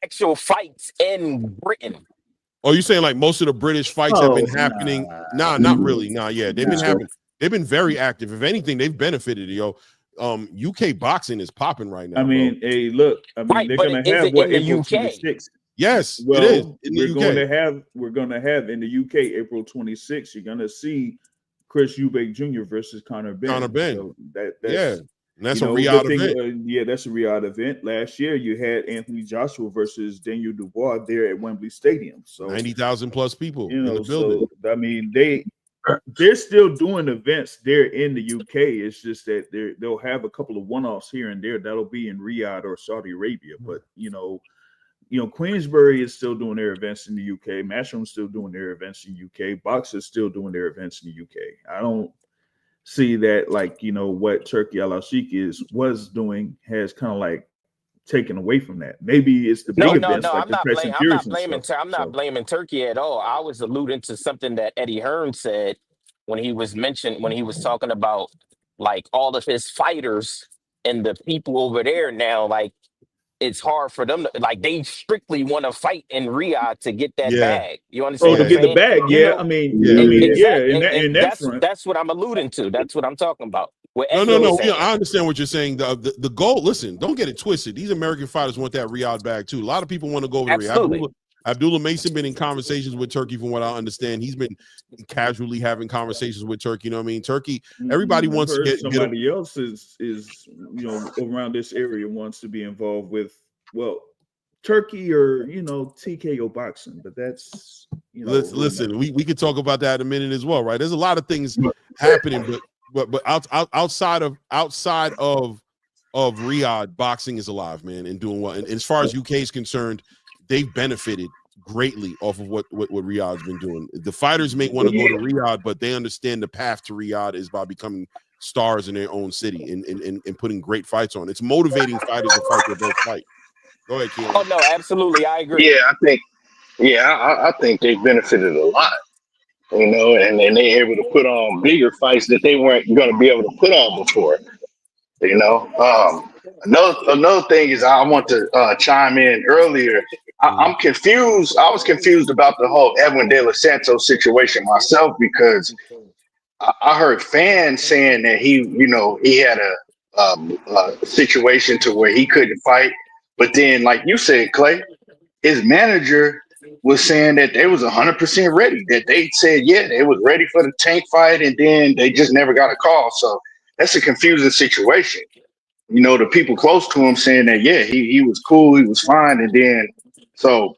S8: actual fights in Britain.
S2: Oh, you saying like most of the British fights have been happening? Nah, not really. Nah, yeah, they've been happening. They've been very active. If anything, they've benefited. UK boxing is popping right now.
S7: I mean, hey, look. I mean, they're going to have what April 26th.
S2: Yes,
S7: well,
S2: it is.
S7: We're going to have in the UK April 26th. You're going to see Chris Eubank Jr. versus Conor Benn.
S2: So And that's
S4: You
S2: a
S4: know,
S2: Riyadh
S4: the thing,
S2: event.
S4: yeah, that's a Riyadh event. Last year, you had Anthony Joshua versus Daniel Dubois there at Wembley Stadium. So
S2: 90,000 plus people
S4: you
S2: in
S4: know,
S2: the building.
S4: so I mean, they're still doing events there in the UK. It's just that they'll have a couple of one-offs here and there that'll be in Riyadh or Saudi Arabia. But you know, Queensbury is still doing their events in the UK. Matchroom's still doing their events in the UK. Box is still doing their events in the UK. I don't see that, like, you know, what Turkey Al Sheikh was doing has kind of like taken away from that. Maybe it's the big events like
S8: I'm
S4: the
S8: not
S4: Tyson
S8: blaming.
S4: Furies and stuff.
S8: I'm not blaming Turkey at all. I was alluding to something that Eddie Hearn said when he was talking about like all of his fighters and the people over there now. Like it's hard for them to, like, they strictly want to fight in Riyadh to get that bag. You understand what
S4: to
S8: I'm
S4: get the
S8: saying?
S4: bag,
S8: You
S4: yeah.
S8: know,
S4: I mean,
S8: exactly.
S4: in that front.
S8: That's what I'm alluding to. That's what I'm talking about. What
S2: No.
S8: Eddie was
S2: Yeah,
S8: saying.
S2: I understand what you're saying. The goal, listen, don't get it twisted. These American fighters want that Riyadh bag too. A lot of people want to go over to Riyadh. Abdullah Mason been in conversations with Turkey, from what I understand. He's been casually having conversations with Turkey. You know what I mean? Turkey, everybody wants to get
S4: somebody else is you know, around this area wants to be involved with, well, Turkey or, you know, TKO boxing, but that's, you know,
S2: listen, we could talk about that in a minute as well, right? There's a lot of things happening, but outside of Riyadh, boxing is alive, man, and doing well. And as far as UK is concerned, they've benefited greatly off of what Riyadh's been doing. The fighters may want to go to Riyadh, but they understand the path to Riyadh is by becoming stars in their own city and putting great fights on. It's motivating fighters to fight their best fight. Go ahead, Keelan.
S8: Oh no, absolutely, I agree.
S10: I think they benefited a lot, you know, and they're able to put on bigger fights that they weren't going to be able to put on before, you know. Another thing is, I want to chime in earlier. I'm confused. I was confused about the whole Edwin Dela Santos situation myself, because I heard fans saying that he had a situation to where he couldn't fight. But then, like you said, Clay, his manager was saying that they was 100% ready, that they said, yeah, they was ready for the Tank fight, and then they just never got a call. So that's a confusing situation. You know, the people close to him saying that, yeah, he was cool, he was fine. And then, so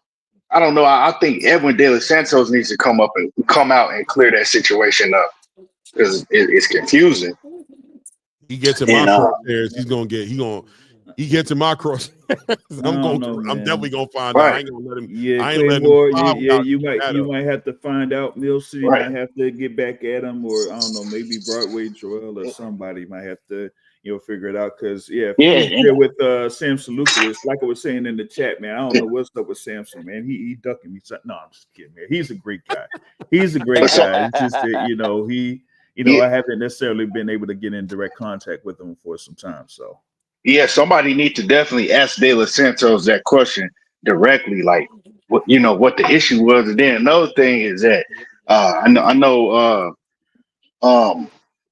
S10: I don't know. I think Edwin De Los Santos needs to come out and clear that situation up, because it's confusing.
S2: He gets in my crosshairs, he gets in my crosshairs. I'm definitely gonna find out. I ain't gonna let him.
S4: Yeah,
S2: I ain't letting him.
S4: You might have to find out. Mill City might have to get back at him, or I don't know, maybe Broadway Joel or somebody might have to, you know, figure it out. Because if he's there with Samson Lucas, like I was saying in the chat, man, I don't know what's up with Samson, man. He ducking me. No, I'm just kidding, man. He's a great guy. He's a great guy. It's just that, you know, I haven't necessarily been able to get in direct contact with him for some time. So
S10: yeah, somebody need to definitely ask De Los Santos that question directly, like what the issue was. And then another thing is that I know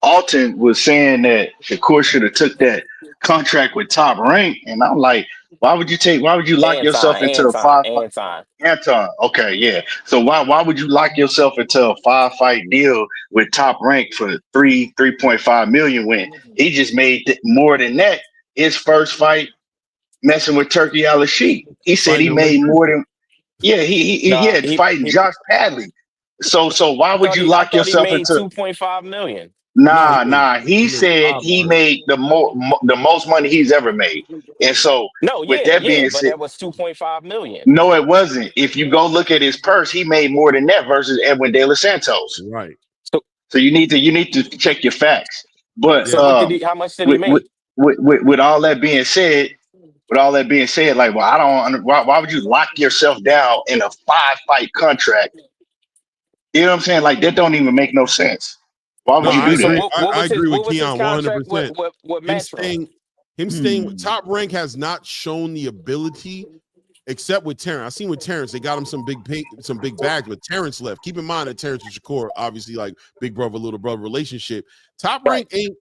S10: Alton was saying that Shakur should have took that contract with Top Rank, and I'm like, why would you lock yourself into a 5 fight? Anton, okay, yeah. So why would you lock yourself into a 5-fight deal with Top Rank for 3.5 million when he just made more than that his first fight messing with Turkey Al Sheikh? He said he made more than he fighting Josh Padley. So why would you lock yourself into
S8: 2.5 million?
S10: Nah. He said he made the most money he's ever made. And so
S8: but that was 2.5 million.
S10: No, it wasn't. If you go look at his purse, he made more than that versus Edwin De Los Santos.
S2: Right.
S10: So you need to check your facts. But
S8: how much did he make?
S10: With all that being said, like, well, why would you lock yourself down in a 5-fight contract? You know what I'm saying? Like, that don't even make no sense. Why would you do that?
S2: I agree with Keon 100%.
S8: With
S2: him staying with Top Rank has not shown the ability, except with Terrence. I seen with Terrence, they got him some big bags, but Terrence left. Keep in mind that Terrence and Shakur, obviously, like big brother, little brother relationship. Top Rank ain't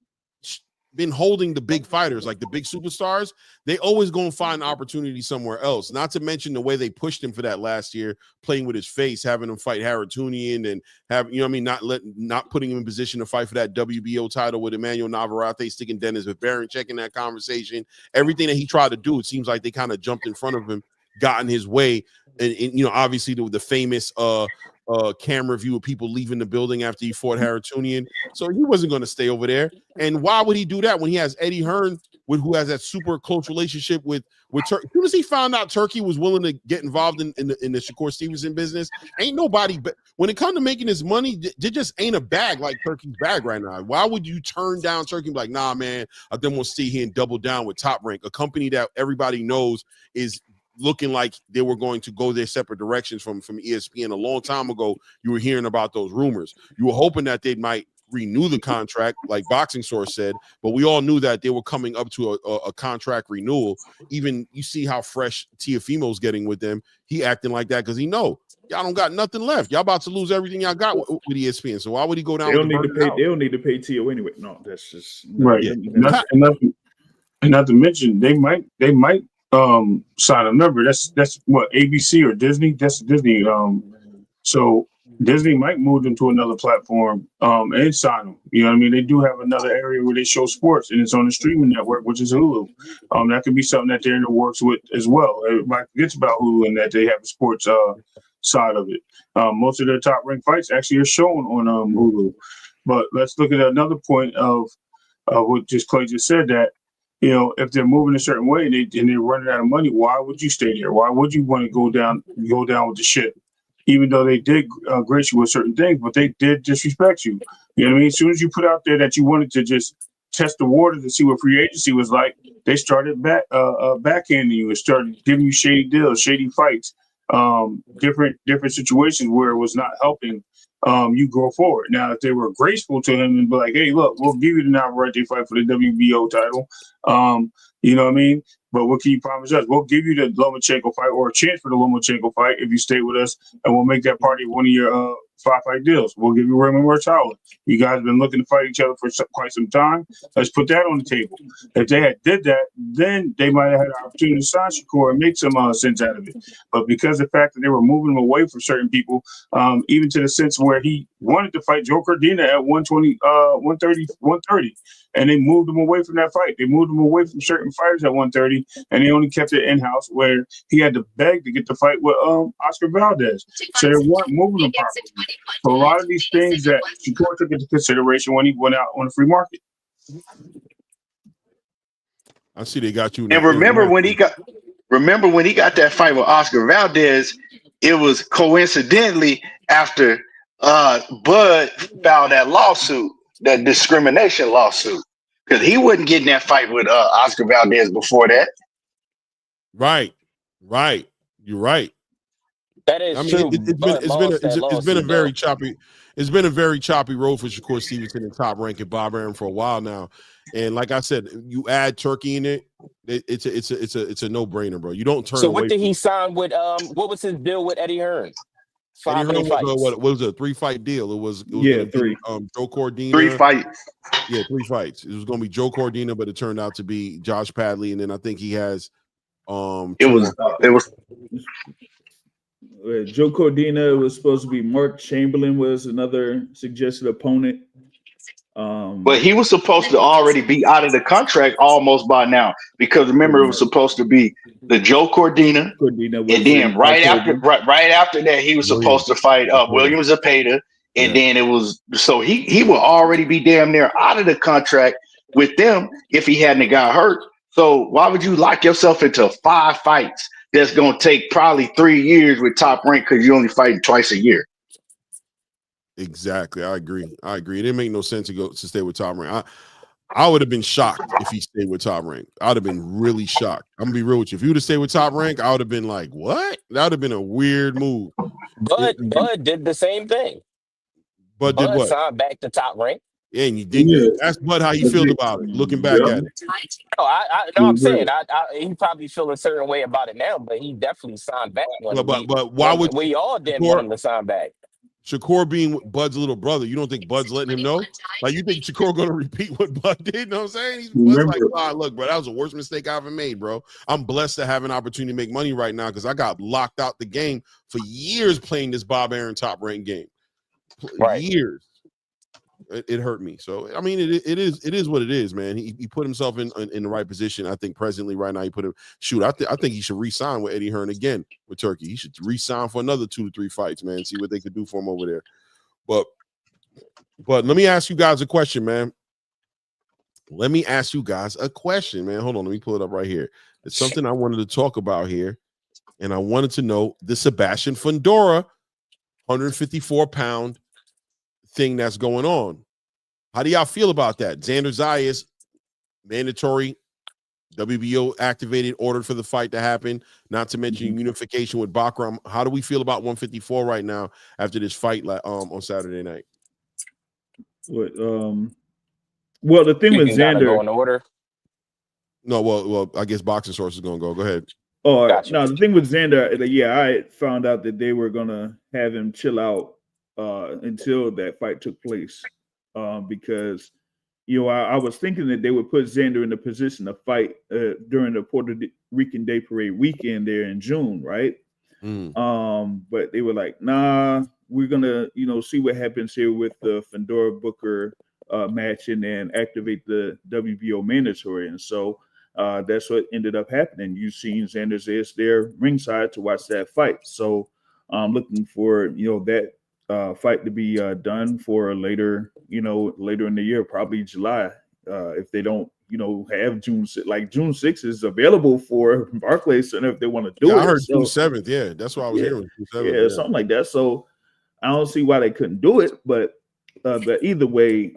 S2: been holding the big fighters, like the big superstars. They always go and find opportunity somewhere else. Not to mention the way they pushed him for that last year, playing with his face, having him fight Haratunian and have, you know what I mean, not putting him in position to fight for that WBO title with Emmanuel Navarrete, sticking Dennis Barron, checking that conversation. Everything that he tried to do, it seems like they kind of jumped in front of him, got in his way. And you know, obviously the famous camera view of people leaving the building after he fought Haratunian. So he wasn't going to stay over there. And why would he do that when he has Eddie Hearn, who has that super close relationship with Turkey? As soon as he found out Turkey was willing to get involved in the Shakur Stevenson business, ain't nobody. But when it comes to making his money, there just ain't a bag like Turkey's bag right now. Why would you turn down Turkey? Like, nah, man, I then we'll stay here and double down with Top Rank, a company that everybody knows is looking like they were going to go their separate directions from ESPN. A long time ago, you were hearing about those rumors. You were hoping that they might renew the contract, like Boxing Source said, but we all knew that they were coming up to a contract renewal. Even you see how fresh Tiafimo's getting with them. He acting like that because he know y'all don't got nothing left. Y'all about to lose everything y'all got with ESPN. So why would he go down?
S4: They don't need to pay Tio anyway. No, that's just
S3: right.
S2: Yeah.
S3: And not to mention they might sign a number. That's what, ABC or Disney? That's Disney. So Disney might move them to another platform and sign them. You know what I mean? They do have another area where they show sports, and it's on the streaming network, which is Hulu. That could be something that they're in the works with as well. Everybody forgets about Hulu and that they have a sports side of it. Most of their top ranked fights actually are shown on Hulu. But let's look at another point of what Clay just said, that you know, if they're moving a certain way and they're running out of money, why would you stay there? Why would you want to go down with the ship? Even though they did grace you with certain things, but they did disrespect you. You know what I mean? As soon as you put out there that you wanted to just test the water to see what free agency was like, they started backhanding you and started giving you shady deals, shady fights, different situations where it was not helping you go forward. Now, if they were graceful to him and be like, hey, look, we'll give you the Navarrete fight for the WBO title, you know what I mean? But what can you promise us? We'll give you the Lomachenko fight or a chance for the Lomachenko fight if you stay with us, and we'll make that party one of your 5-fight deals. We'll give you Raymond Mortala. You guys have been looking to fight each other for quite some time. Let's put that on the table. If they had did that, then they might have had an opportunity to sign Shakur and make some sense out of it. But because of the fact that they were moving him away from certain people, even to the sense where he wanted to fight Joe Cordina at 120, 130, and they moved him away from that fight. They moved him away from certain fighters at 130, and they only kept it in-house where he had to beg to get the fight with Oscar Valdez. So they weren't moving him properly. So a lot of these things that Shakur took into consideration when he went out on the free market.
S2: I see they got you.
S10: And remember when he got that fight with Oscar Valdez, it was coincidentally after Bud filed that lawsuit, that discrimination lawsuit, because he wasn't getting that fight with Oscar Valdez before that.
S2: Right. You're right.
S8: That is true.
S2: It's been a very choppy. It's been a very choppy road for Shakur Stevenson and Top Rank and Bob Arum for a while now. And like I said, you add Turkey in it, it's a no brainer, bro. You don't turn.
S8: So what did he sign with? What was his deal with Eddie Hearn?
S2: Eddie Hearn was a 3-fight deal. It was
S4: 3.
S2: Joe Cordina.
S10: 3 fights.
S2: Yeah, 3 fights. It was going to be Joe Cordina, but it turned out to be Josh Padley, and then I think he has.
S10: It was.
S4: Joe Cordina was supposed to be Mark Chamberlain was another suggested opponent.
S10: But he was supposed to already be out of the contract almost by now, because remember it was supposed to be the Joe Cordina and then right after that he was supposed to fight William Zapeda, and then it was so he will already be damn near out of the contract with them if he hadn't got hurt. So why would you lock yourself into 5 fights that's going to take probably 3 years with Top Rank because you only fight twice a year?
S2: Exactly. I agree. It didn't make no sense to stay with Top Rank. I would have been shocked if he stayed with Top Rank. I'd have been really shocked. I'm gonna be real with you. If you would have stayed with Top Rank, I would have been like, what? That would have been a weird move.
S8: Bud did the same thing.
S2: Bud did what?
S8: Signed back to Top Rank.
S2: Yeah, and you didn't ask Bud how he felt about it, looking back at it.
S8: I'm saying he probably feel a certain way about it now, but he definitely signed back.
S2: But why would
S8: we all didn't want him to sign back?
S2: Shakur being Bud's little brother, you don't think Bud's letting him know? Like, you think Shakur going to repeat what Bud did? You know what I'm saying? Bud's like, look, bro, that was the worst mistake I ever made, bro. I'm blessed to have an opportunity to make money right now because I got locked out the game for years playing this Bob Aaron top ranked game.
S8: Right.
S2: Years. It hurt me. So I mean, it is what it is, man. He put himself in the right position. I think presently right now he put him. Shoot, I think he should re-sign with Eddie Hearn again with Turkey. He should re-sign for another 2 to 3 fights, man. See what they could do for him over there. But let me ask you guys a question, man. Let me ask you guys a question, man. Hold on, let me pull it up right here. It's something I wanted to talk about here, and I wanted to know the Sebastian Fondora 154-pound thing that's going on. How do y'all feel about that? Xander Zayas, mandatory WBO activated, ordered for the fight to happen, not to mention unification with Bakram. How do we feel about 154 right now after this fight on Saturday night?
S4: Well, the thing with Xander
S8: go in order.
S2: No, well, I guess Boxing Source is gonna go. Go ahead.
S4: Oh, gotcha. No, the thing with Xander, I found out that they were gonna have him chill out until that fight took place, because I was thinking that they would put Xander in the position to fight during the Puerto Rican Day Parade weekend there in June, right? But they were like, nah, we're gonna see what happens here with the Fondora Booker match and then activate the WBO mandatory, and so that's what ended up happening. You've seen Xander Zayas there ringside to watch that fight, so I'm looking for that fight to be done for later in the year, probably July, if they don't have June 6th is available for Barclays Center if they want to do it.
S2: I heard June 7th. Yeah, that's what I was hearing. June 7th,
S4: yeah, something like that. So I don't see why they couldn't do it, but either way,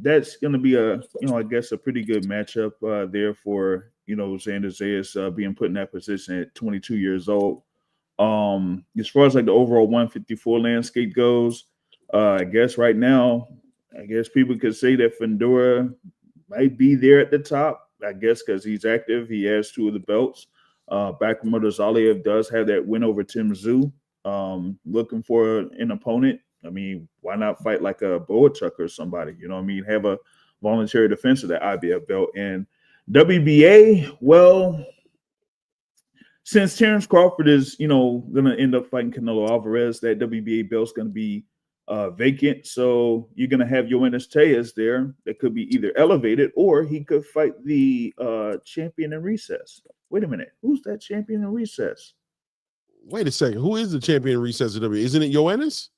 S4: that's going to be I guess a pretty good matchup there for Xander Zayas being put in that position at 22 years old. As far as like the overall 154 landscape goes, I guess right now, people could say that Fondora might be there at the top. I guess because he's active, he has 2 of the belts. Bakhmut Zaliev does have that win over Tim Tszyu. Looking for an opponent. I mean, why not fight like a Boachuk or somebody? Have a voluntary defense of that IBF belt. And WBA, well, since Terence Crawford is, going to end up fighting Canelo Alvarez, that WBA belt's going to be vacant. So you're going to have Ennis there that could be either elevated or he could fight the champion in recess. Wait a minute. Who's that champion in recess?
S2: Wait a second. Who is the champion in recess of WBA? Isn't it Ennis?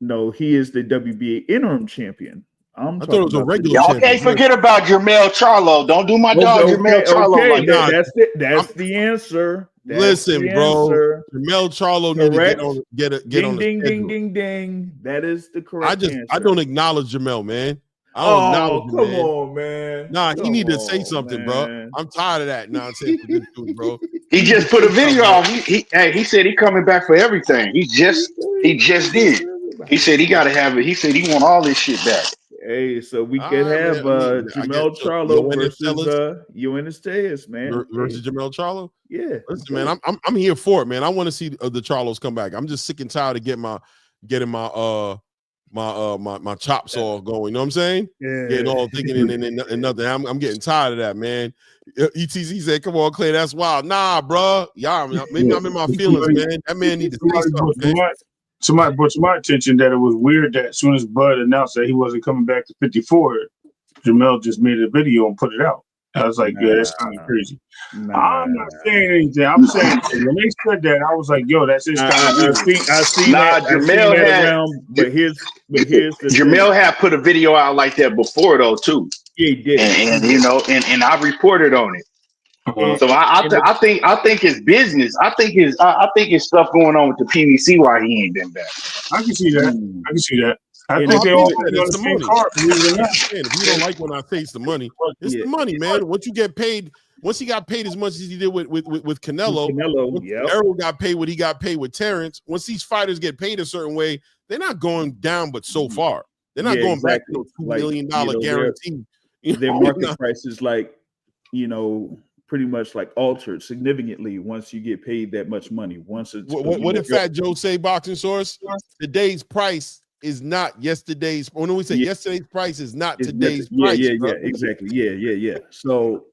S4: No, he is the WBA interim champion.
S2: I thought it was a regular
S10: champion. Y'all can't forget about Jermell Charlo. Don't do my dog Jermell Charlo like that.
S4: That's the answer.
S2: Listen, bro. Jermell Charlo need to get on the
S4: ding,
S2: schedule.
S4: ding. That is the correct answer.
S2: I don't acknowledge Jermell, man.
S4: Come on, man.
S2: Nah, he need to say something, bro. I'm tired of that nonsense for this dude, bro.
S10: He just put a video out. He said he coming back for everything. He just did. He said he got to have it. He said he want all this shit back.
S4: Hey, so we could have Jermell Charlo versus Ennis Zayas, man.
S2: Versus Jermell Charlo?
S4: Yeah.
S2: Listen, man, I'm here for it, man. I want to see the Charlos come back. I'm just sick and tired of getting my chops all going. You know what I'm saying?
S4: Yeah.
S2: Getting all thinking and nothing. I'm getting tired of that, man. ETC said, "Come on, Clay, that's wild." Nah, bro. Y'all, maybe I'm in my feelings, man. That man need to say something, man.
S3: Somebody brought to my attention that it was weird that as soon as Bud announced that he wasn't coming back to 54, Jermell just made a video and put it out. I was like, yeah, that's kind of crazy. I'm not saying anything. I'm saying when they said that, I was like, yo, that's his kind of
S4: I see that.
S10: Jermell had
S4: around, but here's the
S10: Jermell had put a video out like that before though too.
S4: Yeah, he did.
S10: And I reported on it. So I think it's business. I think it's stuff going on with the PBC why he ain't been back.
S3: I can see that. I think they all on the same card.
S2: If you don't like when I say it's the money, it's the money, man. Once you get paid, once he got paid as much as he did with Canelo, Errol got paid what he got paid with Terence. Once these fighters get paid a certain way, they're not going down, but so far they're not going back to $2 million guarantee.
S4: Their market price is
S7: pretty much like altered significantly once you get paid that much money. Once it's
S2: what did Fat Joe say, Boxing Source? Today's price is not yesterday's. When we say yesterday's price is not today's price.
S7: Exactly. Yeah. So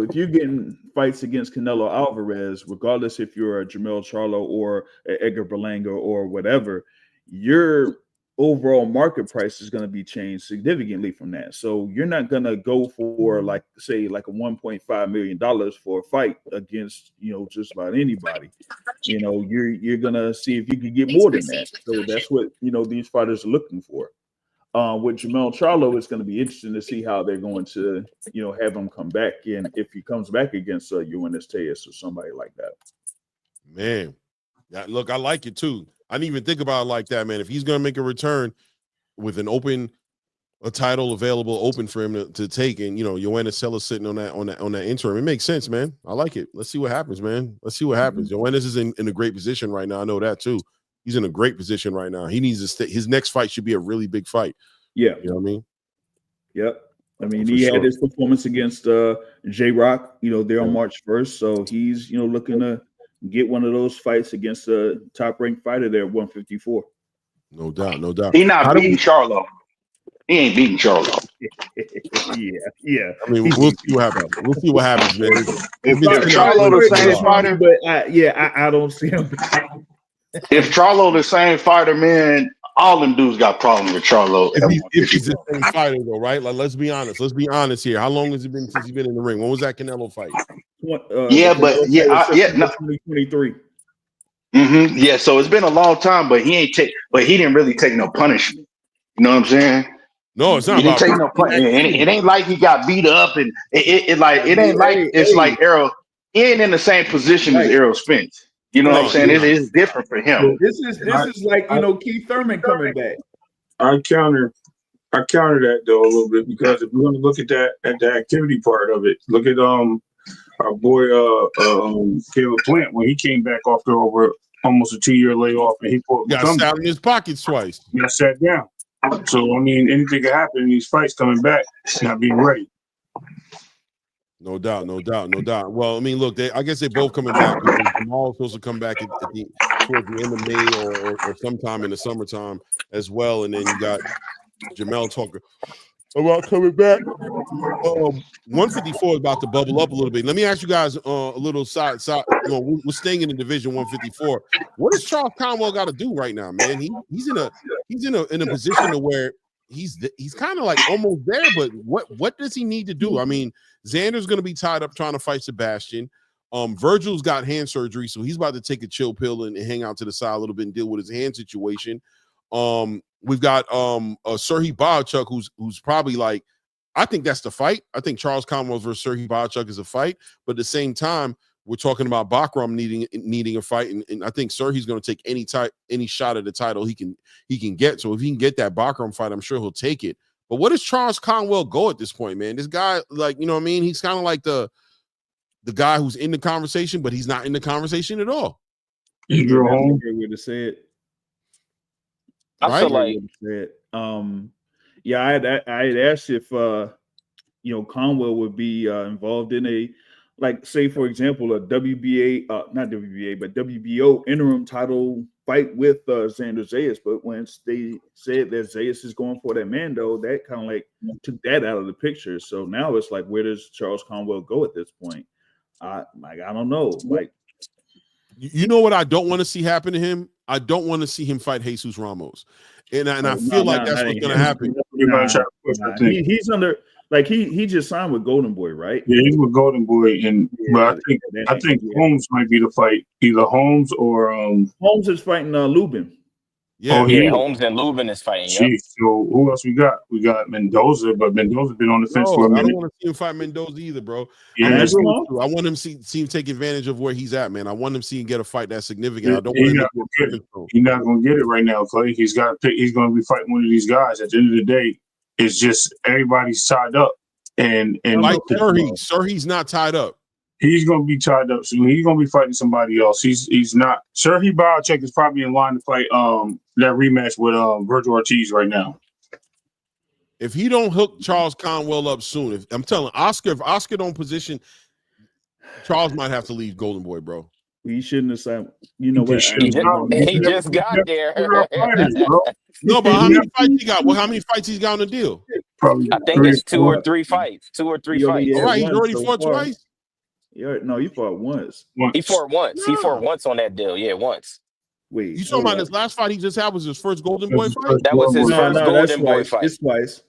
S7: if you're getting fights against Canelo Alvarez, regardless if you're a Jamel Charlo or a Edgar Berlanga or whatever, your overall market price is going to be changed significantly from that. So you're not going to go for like a $1.5 million for a fight against, just about anybody. You're going to see if you can get more than that. So that's what, these fighters are looking for. With Jamel Charlo, it's going to be interesting to see how they're going to, have him come back in if he comes back against Eubank Jr or somebody like that.
S2: Man, look, I like it too. I didn't even think about it like that, man. If he's going to make a return with a title available open for him to take, and Joanna Seller's sitting on that interim, it makes sense, man. I like it. Let's see what happens, man. Let's see what happens. Joanna's is in a great position right now. I know that too. He's in a great position right now. He needs to stay. His next fight should be a really big fight.
S7: Yeah,
S2: you know what I mean.
S7: Yep. I mean, he had his performance against J-Rock. There on March 1st, so he's looking to get one of those fights against a top-ranked fighter there at 154.
S2: No doubt.
S10: He's not beating Charlo. He ain't beating Charlo.
S7: Yeah.
S2: I mean, we'll see what happens. Man.
S10: If Charlo the same fighter,
S7: but I don't see him.
S10: If Charlo the same fighter, man, all them dudes got problems with Charlo.
S2: If he's the same fighter, though, right? Like, let's be honest. Let's be honest here. How long has it been since he's been in the ring? When was that Canelo fight?
S7: 2023.
S10: Yeah, so it's been a long time, but he didn't really take no punishment. You know what I'm saying?
S2: No, it's not.
S10: He didn't take no punishment. It ain't like he got beat up, and it ain't like it's like Errol. He ain't in the same position as Errol Spence. You know what I'm saying? It is different for him.
S7: This is like Keith Thurman coming back.
S3: I counter that though a little bit, because if we're going to look at that at the activity part of it, look at our boy Caleb Plant when he came back after over almost a 2-year layoff, and he
S2: got sat in his pockets twice.
S3: He got sat down. So I mean, anything can happen in these fights coming back, not being ready.
S2: No doubt. Well, I mean, look, I guess they're both coming back. Jamal's supposed to come back towards the end of May or sometime in the summertime as well. And then you got Jamel talking about coming back. 154 is about to bubble up a little bit. Let me ask you guys a little side. We're staying in the division 154. What does Charles Conwell got to do right now, man? He's in a position to where he's kind of like almost there, but what does he need to do? I mean, Xander's going to be tied up trying to fight Sebastian. Virgil's got hand surgery, so he's about to take a chill pill and hang out to the side a little bit and deal with his hand situation. We've got Serhii Bohachuk, who's probably like, I think that's the fight. I think Charles Conwell versus Serhii Bohachuk is a fight, but at the same time, we're talking about Bakram needing a fight, and I think Serhii's going to take any shot at the title he can get. So if he can get that Bakram fight, I'm sure he'll take it. But what does Charles Conwell go at this point, man? This guy, like, you know what I mean? He's kind of like the guy who's in the conversation, but he's not in the conversation at all.
S3: You go home.
S7: Way to say it.
S8: I feel like,
S7: I had asked if Conwell would be involved in a, like, say for example, a WBO interim title fight with Xander Zayas, but once they said that Zayas is going for that Mando, that kind of like took that out of the picture. So now it's like, where does Charles Conwell go at this point? I don't know. Like,
S2: you know what I don't want to see happen to him? I don't want to see him fight Jesus Ramos, and I feel like that's what's going to happen.
S7: He's under. Like he just signed with Golden Boy, right?
S3: Yeah, he's with Golden Boy, but I think Holmes might be the fight. Either Holmes or
S7: Holmes is fighting Lubin.
S8: Holmes and Lubin is fighting.
S3: Yep. So who else we got? We got Mendoza, but Mendoza's been on the fence for a minute.
S2: I don't want to see him fight Mendoza either, bro.
S3: Yeah,
S2: I want him to see him take advantage of where he's at, man. I want him to see him get a fight that's significant. I don't want him to get it.
S3: He's not going to get it right now, Clay. He's going to be fighting one of these guys. At the end of the day, it's just everybody's tied up, and
S2: like Serhii's not tied up.
S3: He's going to be tied up soon. He's going to be fighting somebody else. He's not. Serhii Bohachuk is probably in line to fight that rematch with Virgil Ortiz right now.
S2: If he don't hook Charles Conwell up soon, I'm telling Oscar, if Oscar don't position, Charles might have to leave Golden Boy, bro.
S4: He shouldn't have signed. You know what?
S8: He just got there.
S2: No, but how many fights he got? Well, how many fights he's got on the deal?
S3: Probably
S8: I think it's 2 or 3 fights. 2 or 3
S4: He only
S8: fights.
S2: All right, he's
S4: one
S2: already
S4: so
S2: fought
S4: far.
S2: twice.
S4: No, he fought once.
S8: He fought once. He fought once on that deal. Yeah, once.
S4: Wait,
S2: You talking about his last fight he just had was his first Golden Boy fight?
S8: That was his first Golden Boy
S4: twice.
S8: fight.
S4: It's twice.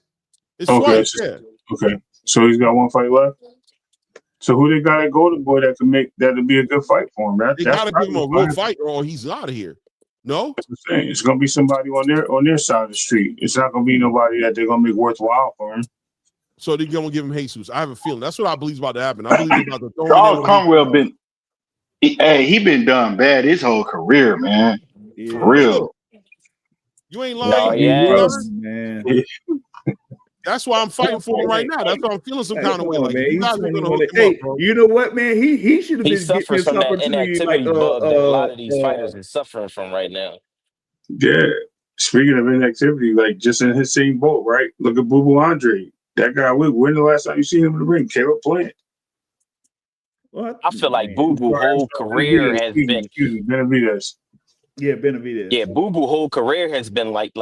S2: It's twice, yeah.
S3: Okay, so he's got one fight left. So who they got at Golden Boy that can make that to be a good fight for him?
S2: They gotta give him a real fight, or he's out of here. No,
S3: it's gonna be somebody on their side of the street. It's not gonna be nobody that they're gonna make worthwhile for him.
S2: So they're gonna give him Jesus. I have a feeling that's what I believe is about to happen. I believe they're about to throw
S10: Charles Conwell he been done bad his whole career, man.
S4: Yeah.
S10: For real.
S2: You ain't lying,
S4: man.
S2: That's why I'm fighting for him right now. That's why I'm feeling some kind of way. Like, you guys are gonna hook him
S4: hey,
S2: up, bro.
S4: you know what, man? He should have
S8: He
S4: been
S8: suffers
S4: getting
S8: from
S4: this
S8: that
S4: opportunity.
S8: inactivity
S4: Like,
S8: bug that a lot of these fighters are suffering from right now.
S3: Yeah. Speaking of inactivity, like just in his same boat, right? Look at Boo Boo Andre. That guy, when the last time you seen him in the ring? Came up playing.
S4: What?
S8: I feel like Boo Boo whole career has been.
S3: Excuse me, Benavidez.
S4: Yeah, Benavidez.
S8: Yeah, Boo Boo whole career has been like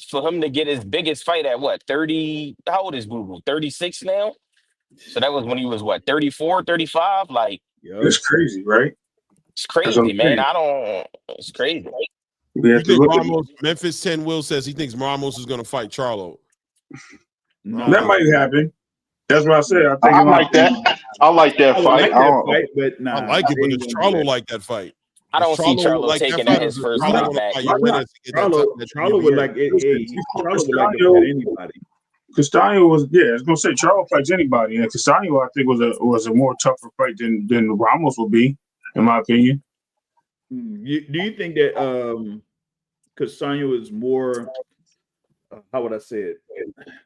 S8: for him to get his biggest fight at what 30? How old is Boo Boo? 36 now. So that was when he was what 34, 35. Like
S3: it's crazy, right?
S8: It's crazy, man. It's crazy.
S2: You think Ramos, Memphis 10 Will says he thinks Ramos is going to fight Charlo.
S3: That might happen. That's what I said. I think
S10: I like that. I like that fight.
S4: But nah,
S2: I like it, but it's Charlo like that fight.
S8: I don't see Charlo taking that his first fight back.
S4: Charlo would like it. Charlo would like to fight anybody.
S3: Castaño was, I was gonna say Charlo fights anybody, and Castaño I think was a more tougher fight than Ramos would be, in my opinion.
S4: Do you think that Castaño is more? How would I say it?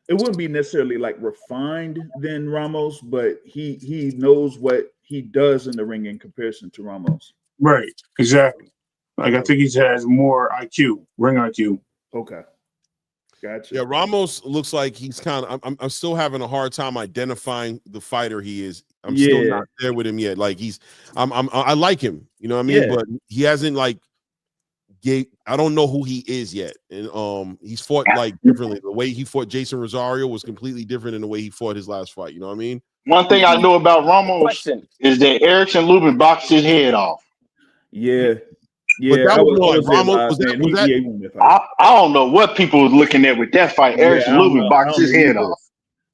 S4: It wouldn't be necessarily like refined than Ramos, but he knows what he does in the ring in comparison to Ramos.
S3: Right, exactly. Like I think he has more IQ, ring IQ.
S4: Okay. Gotcha.
S2: Yeah, Ramos looks like he's kind of. I'm still having a hard time identifying the fighter he is. I'm still not there with him yet. Like I like him, you know what I mean?
S4: Yeah.
S2: But he hasn't like. I don't know who he is yet, and he's fought like differently. The way he fought Jason Rosario was completely different than the way he fought his last fight. You know what I mean?
S10: One thing I know about Ramos is that Erickson Lubin boxed his head off.
S4: Yeah.
S2: But that was like Ramos.
S10: I don't know what people was looking at with that fight. Erickson Lubin boxed his head off.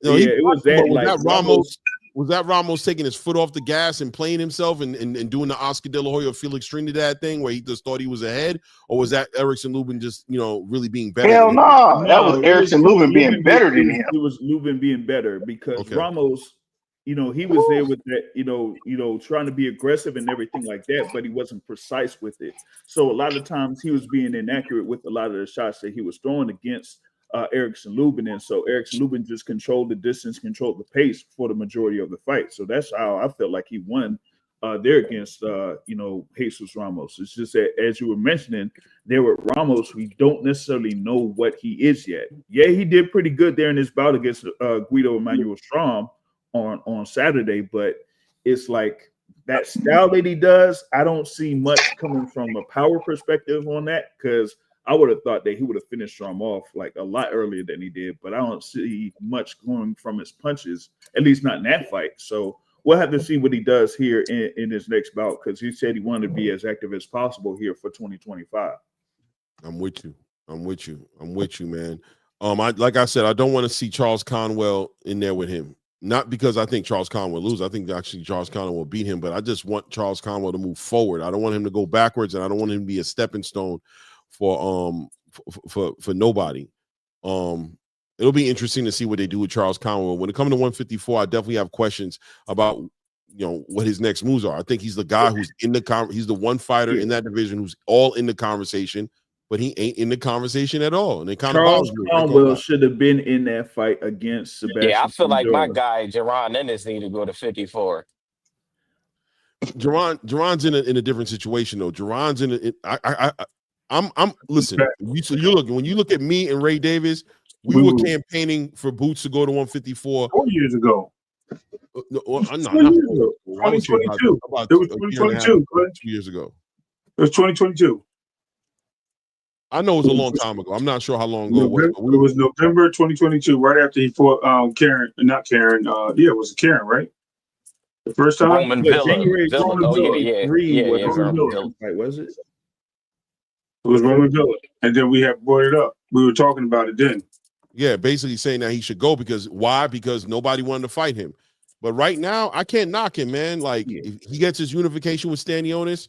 S2: No, it was that. Was that Ramos? Was that Ramos taking his foot off the gas and playing himself and doing the Oscar De La Hoya Felix Trinidad thing where he just thought he was ahead? Or was that Erickson Lubin just, really being better?
S10: Hell no. That was Erickson Lubin being better than him.
S4: It was Lubin being better because Ramos, he was there with that, trying to be aggressive and everything like that, but he wasn't precise with it. So a lot of times he was being inaccurate with a lot of the shots that he was throwing against Erickson Lubin, and so Erickson Lubin just controlled the distance, controlled the pace for the majority of the fight. So that's how I felt like he won there against Jesus Ramos. It's just that, as you were mentioning, there with Ramos, we don't necessarily know what he is yet. Yeah, he did pretty good there in his bout against Guido Emmanuel Strom on Saturday, but it's like that style that he does, I don't see much coming from a power perspective on that, because I would have thought that he would have finished Strom off like a lot earlier than he did, but I don't see much going from his punches, at least not in that fight. So we'll have to see what he does here in his next bout, because he said he wanted to be as active as possible here for 2025.
S2: I'm with you, man. Like I said, I don't want to see Charles Conwell in there with him. Not because I think Charles Conwell will lose. I think actually Charles Conwell will beat him, but I just want Charles Conwell to move forward. I don't want him to go backwards, and I don't want him to be a stepping stone for nobody. It'll be interesting to see what they do with Charles Conwell. When it comes to 154, I definitely have questions about what his next moves are. I think he's the guy who's in the he's the one fighter in that division who's all in the conversation, but he ain't in the conversation at all. And it kind of
S4: Charles Conwell should have been in that fight against Sebastian.
S8: Yeah, I feel like my guy Jerron Ennis need to go to 54.
S2: Jerron's in a different situation though. Jerron's in I'm listen. When you look at me and Ray Davis, we were campaigning for Boots to go to 154
S3: 4 years ago.
S2: No, not
S3: 2022.
S2: about
S3: It was
S2: a year and a half,
S3: 2022.
S2: 2 years ago.
S3: It was 2022.
S2: I know it was a long time ago. I'm not sure how long ago it was. But
S3: It was November 2022, right after he fought Karen, not Karen. It was Karen, right? The first time.
S8: Roman Villa.
S4: January
S8: Villa. Oh, yeah.
S4: Roman Villa.
S3: Right,
S4: was it?
S3: It was Roman Villa, and then we have brought it up. We were talking about it then.
S2: Yeah, basically saying that he should go because why? Because nobody wanted to fight him. But right now, I can't knock him, man. Like if he gets his unification with Stanionis,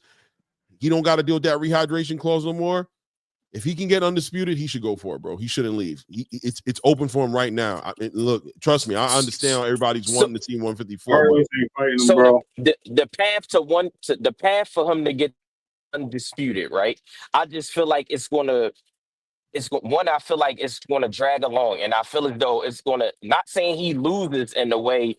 S2: he don't got to deal with that rehydration clause no more. If he can get undisputed, he should go for it, bro. He shouldn't leave. It's open for him right now. Look, trust me, I understand how everybody's wanting to see 154.
S8: So the path for him to get undisputed, right? I just feel like I feel like it's going to drag along, and I feel as though it's going to, not saying he loses in a way,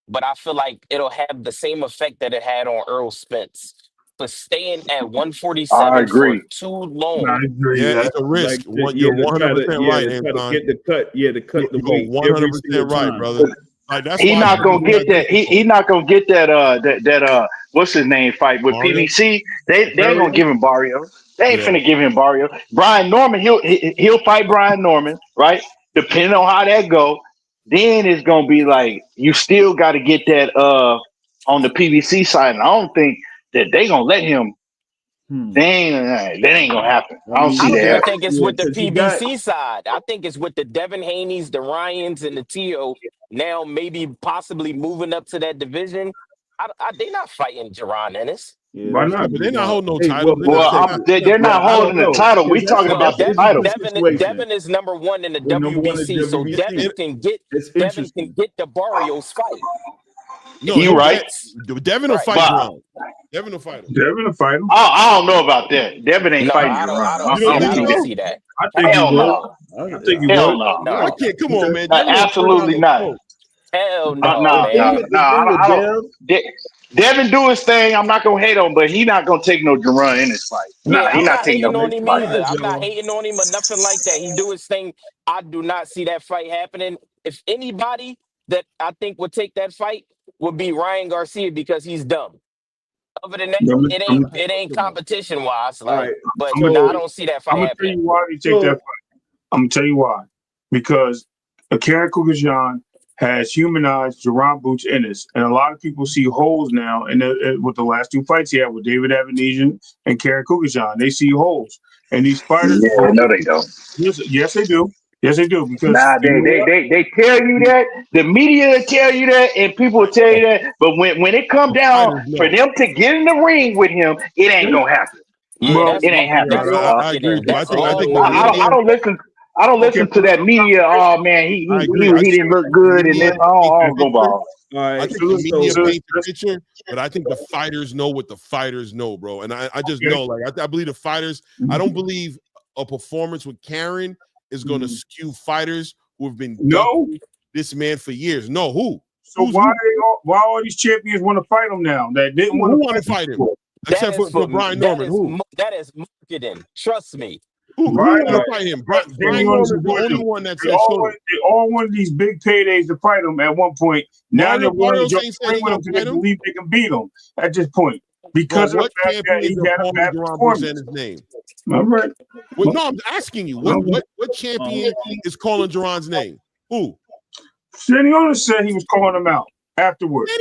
S8: but I feel like it'll have the same effect that it had on Earl Spence. But staying at 147 for too long.
S3: I agree.
S2: Yeah, it's a risk. You're 100% right, Anton.
S4: Get the cut. Yeah, the cut.
S2: You're 100% right, brother. Like, that's
S10: He's
S2: why
S10: not gonna get that. He's not gonna get that. What's his name fight with
S2: Barrio?
S10: PBC? They ain't gonna give him Barrio. They ain't finna give him Barrio. Brian Norman, he'll fight Brian Norman, right? Depending on how that go, then it's gonna be like you still got to get that on the PBC side. And I don't think that they gonna let him. That ain't gonna happen. I don't see that.
S8: I think it's with the PBC side. I think it's with the Devin Haneys, the Ryans, and the Tio. Now maybe possibly moving up to that division. They're not fighting Jerron Ennis.
S3: Yeah, why not?
S2: But they're not holding no title.
S10: They're not holding the title. We're talking about the title.
S8: Devin is number one in the WBC, so Devin can get the Barrios fight.
S2: No,
S10: you right.
S2: Devin will fight Jerron. Devin will fight him.
S3: Devin will fight him.
S10: I don't know about that. Devin ain't fighting Jerron.
S8: I don't see that.
S3: I think
S10: hell no.
S3: I think he
S10: hell
S3: will.
S10: no.
S2: I can't. Come on, man.
S10: Absolutely not.
S8: Hell no,
S10: no. Devin do his thing. I'm not gonna hate on him, but he's not gonna take no Jerron in his fight.
S8: Yeah,
S10: he's not taking
S8: on him either. I'm not hating on him or nothing like that. He do his thing. I do not see that fight happening. If anybody that I think would take that fight would be Ryan Garcia because he's dumb. Other than that, it ain't competition wise. Like, but I don't see that fight happening.
S3: I'm gonna tell you why he take that fight. I'm gonna tell you why. Because Karen Kugajan has humanized Jerron Boots Ennis, and a lot of people see holes now. And with the last two fights he had with David Avanesian and Karen Kugajan, they see holes. And these fighters,
S10: no, they don't.
S3: Yes, they do. Yes, they do. Because
S10: they tell you that. The media will tell you that, and people will tell you that. But when it come down for them to get in the ring with him, it ain't gonna happen.
S8: Yeah,
S10: it ain't happening.
S2: I agree.
S10: I don't listen to that media. Oh man, he didn't look good, and then I don't go ball.
S2: I think the media paints the picture, but I think the fighters know what the fighters know, bro. And I just know, like, I believe the fighters. I don't believe a performance with Karen is going to skew fighters who have been this man for years. No, who?
S3: So why all these champions want to fight him now? That didn't want to
S2: fight him, except for Brian Norman. Who?
S8: That is marketing. Trust me.
S2: Who want to fight him? Brian Norman is the only one that's
S3: they all wanted these big paydays to fight him at one point. Now they're wanting to jump with him because they believe they can beat him at this point. Because of the fact that he had a bad performance.
S2: His name.
S3: All right.
S2: Well, no, I'm asking you. What champion is calling Jerron's name? Who?
S3: Stanionis said he was calling him out afterwards.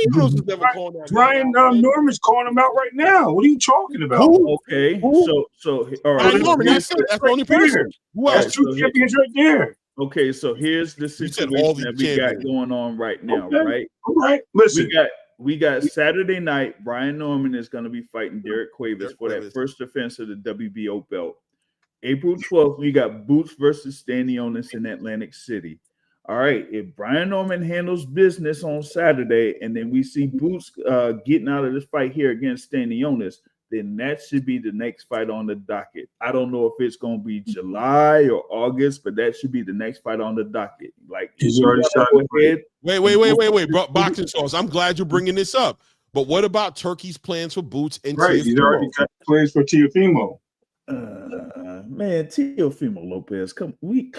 S3: Brian Norman's calling him out right now. What are you talking about?
S4: Who? Okay. So all right.
S2: Brian Norman, that's it. That's the only person.
S3: That's two champions right there.
S4: Okay, so here's the situation that we got going on right now, right?
S3: All right. Listen.
S4: We got Saturday night. Brian Norman is going to be fighting Derek Cuevas for that first defense of the WBO belt. April 12th, we got Boots versus Stanionis in Atlantic City. All right, if Brian Norman handles business on Saturday and then we see Boots getting out of this fight here against Stanionis, then that should be the next fight on the docket. I don't know if it's going to be July or August, but that should be the next fight on the docket. Like,
S3: he's already shot
S2: ahead. Wait. Boxing sauce. I'm glad you're bringing this up. But what about Turkey's plans for Boots and
S3: He's already got plans for Teofimo.
S4: Man, Teofimo Lopez, come on. We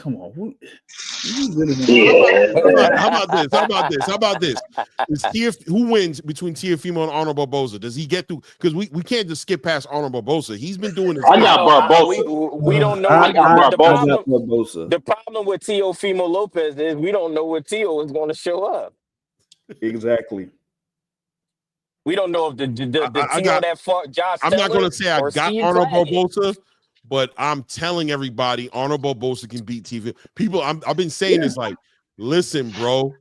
S10: Yeah.
S2: How about this? How about this? How about this? Who wins between Teofimo and Arnold Barboza? Does he get through? Because we can't just skip past Arnold Barboza. He's been doing this.
S10: I got Barboza.
S8: We don't know.
S10: I got Barboza.
S8: The problem with Teofimo Lopez is we don't know what Teo is going to show up.
S4: Exactly.
S8: We don't know if the
S2: I
S8: Teo
S2: got,
S8: that fought Josh.
S2: I'm not going to say I got
S8: Steve
S2: Arnold
S8: Claggett.
S2: Barboza, but I'm telling everybody Arnold Barboza can beat TV. People, I've been saying this like, listen, bro.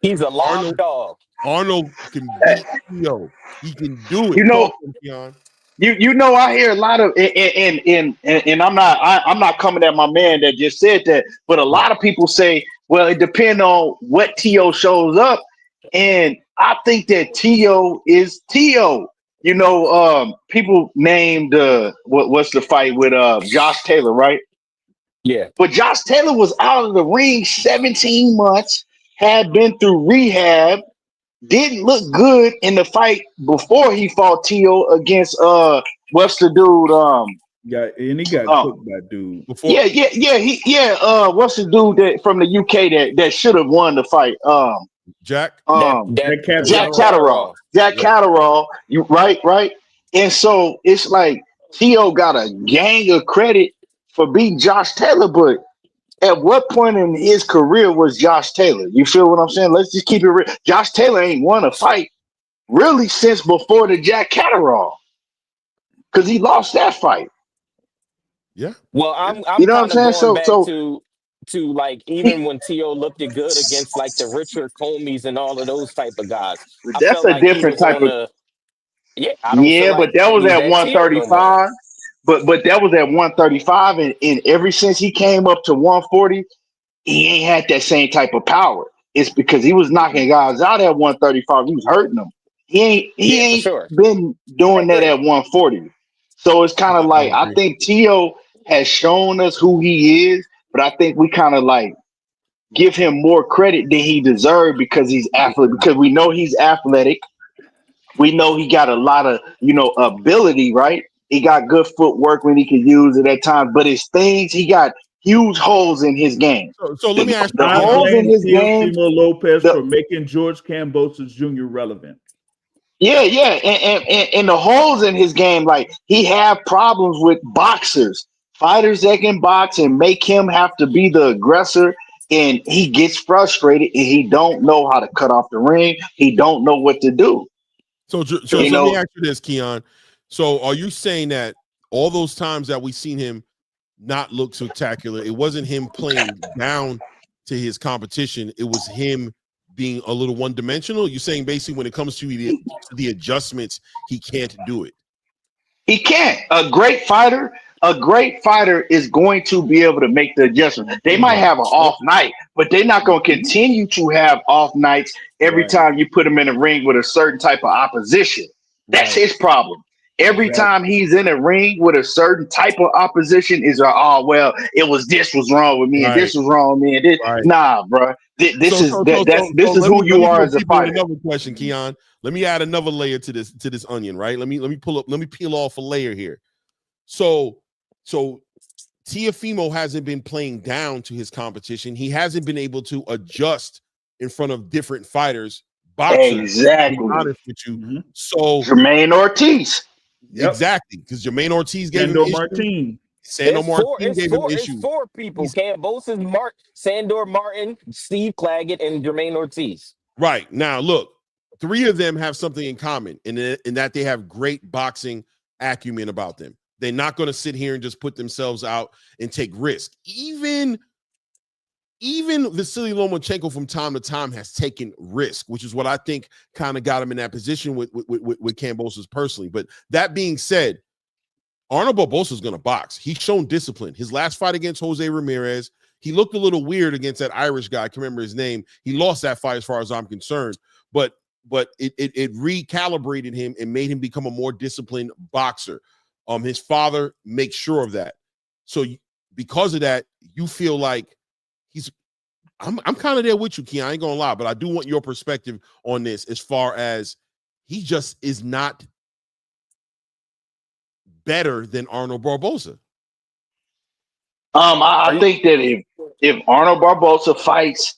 S8: He's a live dog.
S2: Arnold can beat Teo. He can do it.
S10: You know, you know, I hear a lot of and I'm not coming at my man that just said that, but a lot of people say, well, it depends on what Teo shows up, and I think that Teo is Teo. You know, people named what's the fight with Josh Taylor, right?
S8: Yeah.
S10: But Josh Taylor was out of the ring 17 months, had been through rehab, didn't look good in the fight before he fought Teo against what's the dude?
S4: He got cooked by dude.
S10: What's the dude that from the UK that should have won the fight?
S2: Jack
S10: Catterall. Jack Catterall. You right. And so it's like Teo got a gang of credit for beating Josh Taylor, but at what point in his career was Josh Taylor? You feel what I'm saying? Let's just keep it real. Josh Taylor ain't won a fight really since before the Jack Catterall, because he lost that fight.
S2: Yeah.
S8: Well, I'm
S10: you know what I'm saying?
S8: Back to like even when Teo looked good against like the Richard Comeys and all of those type of guys.
S10: That's a different type of.
S8: I don't feel like
S10: but that was at 135.
S8: No
S10: but that was at 135, and ever since he came up to 140, he ain't had that same type of power. It's because he was knocking guys out at 135. He was hurting them. He ain't been doing that at 140. So it's kind of like I think Teo has shown us who he is, but I think we kind of like give him more credit than he deserved because he's athletic. Because we know he's athletic. We know he got a lot of ability, right? He got good footwork when he can use it at times, but his things, he got huge holes in his game.
S2: So let me ask you,
S10: the holes in his game.
S4: Lopez for making George Kambosos Jr. relevant.
S10: Yeah, and the holes in his game, like he have problems with boxers, fighters that can box and make him have to be the aggressor, and he gets frustrated and he don't know how to cut off the ring. He don't know what to do.
S2: So let me ask you this, Keon. So are you saying that all those times that we've seen him not look spectacular, it wasn't him playing down to his competition, it was him being a little one-dimensional? You're saying basically when it comes to the adjustments, he can't do it?
S10: He can't. A great fighter is going to be able to make the adjustment. They might have an off night, but they're not going to continue to have off nights every time you put him in a ring with a certain type of opposition. That's his problem. Every time he's in a ring with a certain type of opposition is this was wrong with me and this was wrong with me and this. Nah, bro. This is who you are as a fighter.
S2: Another question, Keon. Let me add another layer to this onion, right? Let me peel off a layer here. So Teofimo hasn't been playing down to his competition. He hasn't been able to adjust in front of different fighters. Boxers,
S10: exactly.
S2: To be honest with you. So
S10: Jermaine Ortiz.
S2: Exactly, because Jermaine Ortiz gave him issues. Sandor Martin gave him issues.
S8: It's four people: Kambosos, Sandor Martin, Steve Claggett, and Jermaine Ortiz.
S2: Right. Now, look, three of them have something in common, in that they have great boxing acumen about them. They're not going to sit here and just put themselves out and take risks. Even Vasily Lomachenko from time to time has taken risk, which is what I think kind of got him in that position with Kambosos personally. But that being said, Arnold Barboza is going to box. He's shown discipline. His last fight against Jose Ramirez, he looked a little weird against that Irish guy. I can't remember his name. He lost that fight as far as I'm concerned. But it recalibrated him and made him become a more disciplined boxer. His father makes sure of that. So because of that, you feel like I'm kind of there with you, Keon. I ain't gonna lie, but I do want your perspective on this as far as he just is not better than Arnold Barboza.
S10: I think that if Arnold Barbosa fights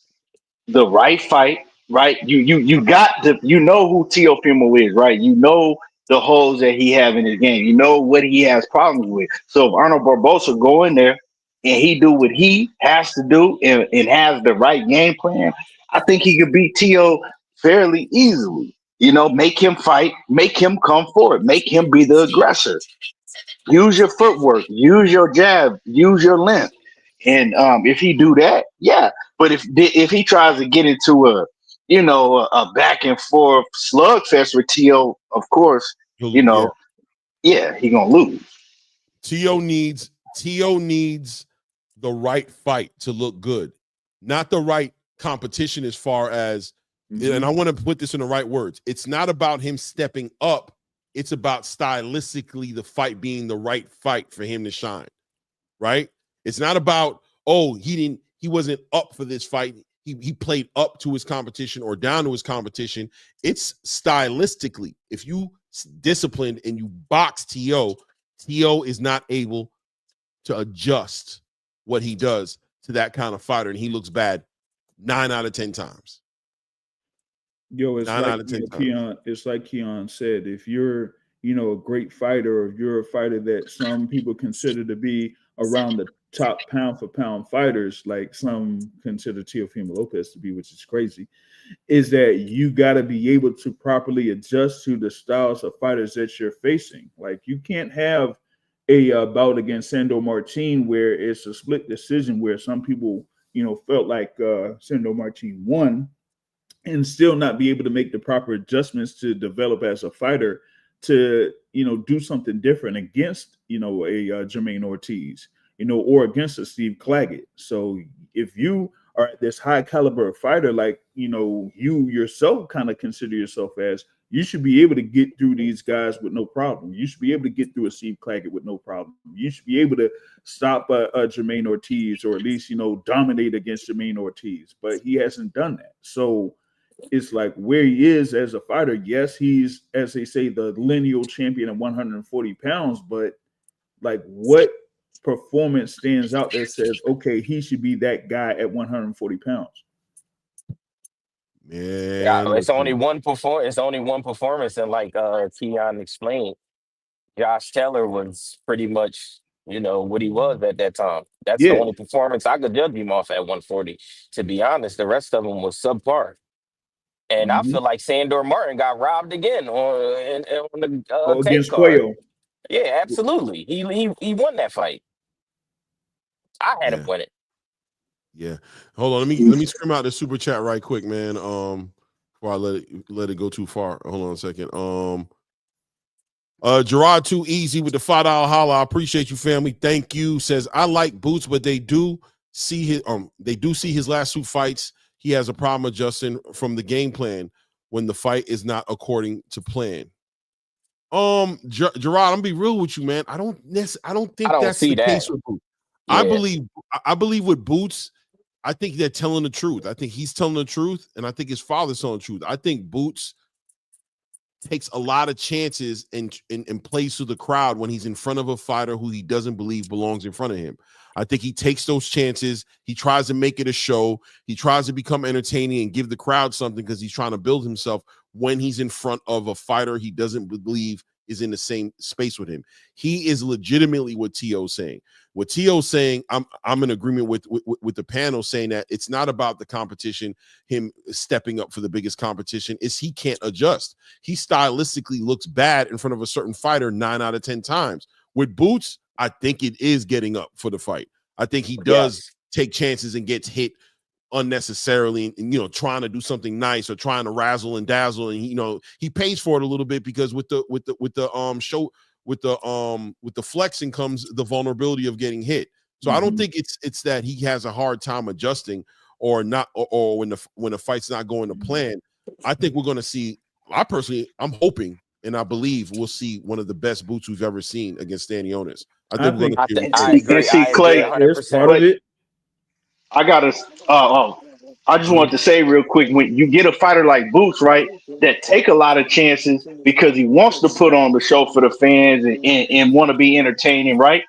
S10: the right fight, right? You got the who Teofimo is, right? You know the holes that he have in his game. You know what he has problems with. So if Arnold Barbosa go in there and he do what he has to do and has the right game plan, I think he could beat Teo fairly easily. Make him fight, make him come forward, make him be the aggressor. Use your footwork, use your jab, use your length. And if he do that, yeah. But if he tries to get into a back and forth slugfest with T.O., of course, he gonna lose.
S2: T.O. needs the right fight to look good, not the right competition as far as, and I want to put this in the right words. It's not about him stepping up. It's about stylistically the fight being the right fight for him to shine, right? It's not about, he wasn't up for this fight. He played up to his competition or down to his competition. It's stylistically. If you disciplined and you box T.O. is not able to adjust what he does to that kind of fighter, and he looks bad 9 out of 10 times.
S4: It's like Keon said, if you're, a great fighter, or if you're a fighter that some people consider to be around the top pound for pound fighters, like some consider Teofimo Lopez to be, which is crazy, is that you got to be able to properly adjust to the styles of fighters that you're facing. Like, you can't have a bout against Sandor Martin where it's a split decision, where some people, felt like Sandor Martin won, and still not be able to make the proper adjustments to develop as a fighter to, do something different against, a Jermaine Ortiz, or against a Steve Claggett. So if you are this high caliber fighter, like, you yourself kind of consider yourself as, you should be able to get through these guys with no problem. You should be able to get through a Steve Claggett with no problem. You should be able to stop a Jermaine Ortiz, or at least, dominate against Jermaine Ortiz, but he hasn't done that. So it's like, where he is as a fighter, yes, he's, as they say, the lineal champion at 140 pounds, but like, what performance stands out that says, okay, he should be that guy at 140 pounds?
S2: Man,
S8: it's only one performance, and like Keon explained, Josh Taylor was pretty much, what he was at that time. That's the only performance I could judge him off at 140. To be honest, the rest of them was subpar. And I feel like Sandor Martin got robbed again on the
S4: against
S8: tape card.
S4: Cuello.
S8: Yeah, absolutely. He won that fight. I had him win it.
S2: Yeah. Hold on. Let me scream out the super chat right quick, man. Before I let it go too far. Hold on a second. Gerard Too Easy with the $5 holla. I appreciate you, family. Thank you. Says, I like Boots, but they do see his last 2 fights. He has a problem adjusting from the game plan when the fight is not according to plan. Gerard, I'm gonna be real with you, man. I don't think that's the case with Boots. Yeah. I believe with Boots, I think they're telling the truth. I think he's telling the truth, and I think his father's telling the truth. I think Boots takes a lot of chances and plays to the crowd when he's in front of a fighter who he doesn't believe belongs in front of him. I think he takes those chances. He tries to make it a show. He tries to become entertaining and give the crowd something because he's trying to build himself when he's in front of a fighter he doesn't believe is in the same space with him. He is legitimately what T.O.'s saying. What T.O.'s saying, I'm in agreement with the panel saying that it's not about the competition, him stepping up for the biggest competition, is he can't adjust. He stylistically looks bad in front of a certain fighter 9 out of 10 times. With Boots, I think it is getting up for the fight. I think he does take chances and gets hit unnecessarily and trying to do something nice or trying to razzle and dazzle, and he pays for it a little bit because with the flexing comes the vulnerability of getting hit. So I don't think it's that he has a hard time adjusting or not, or when the fight's not going to plan. I think we're going to see, I'm hoping and I believe we'll see one of the best Boots we've ever seen against Stanionis. I agree.
S10: Clay,
S8: 100%.
S10: I just wanted to say real quick, when you get a fighter like Boots, right, that take a lot of chances because he wants to put on the show for the fans and want to be entertaining, right?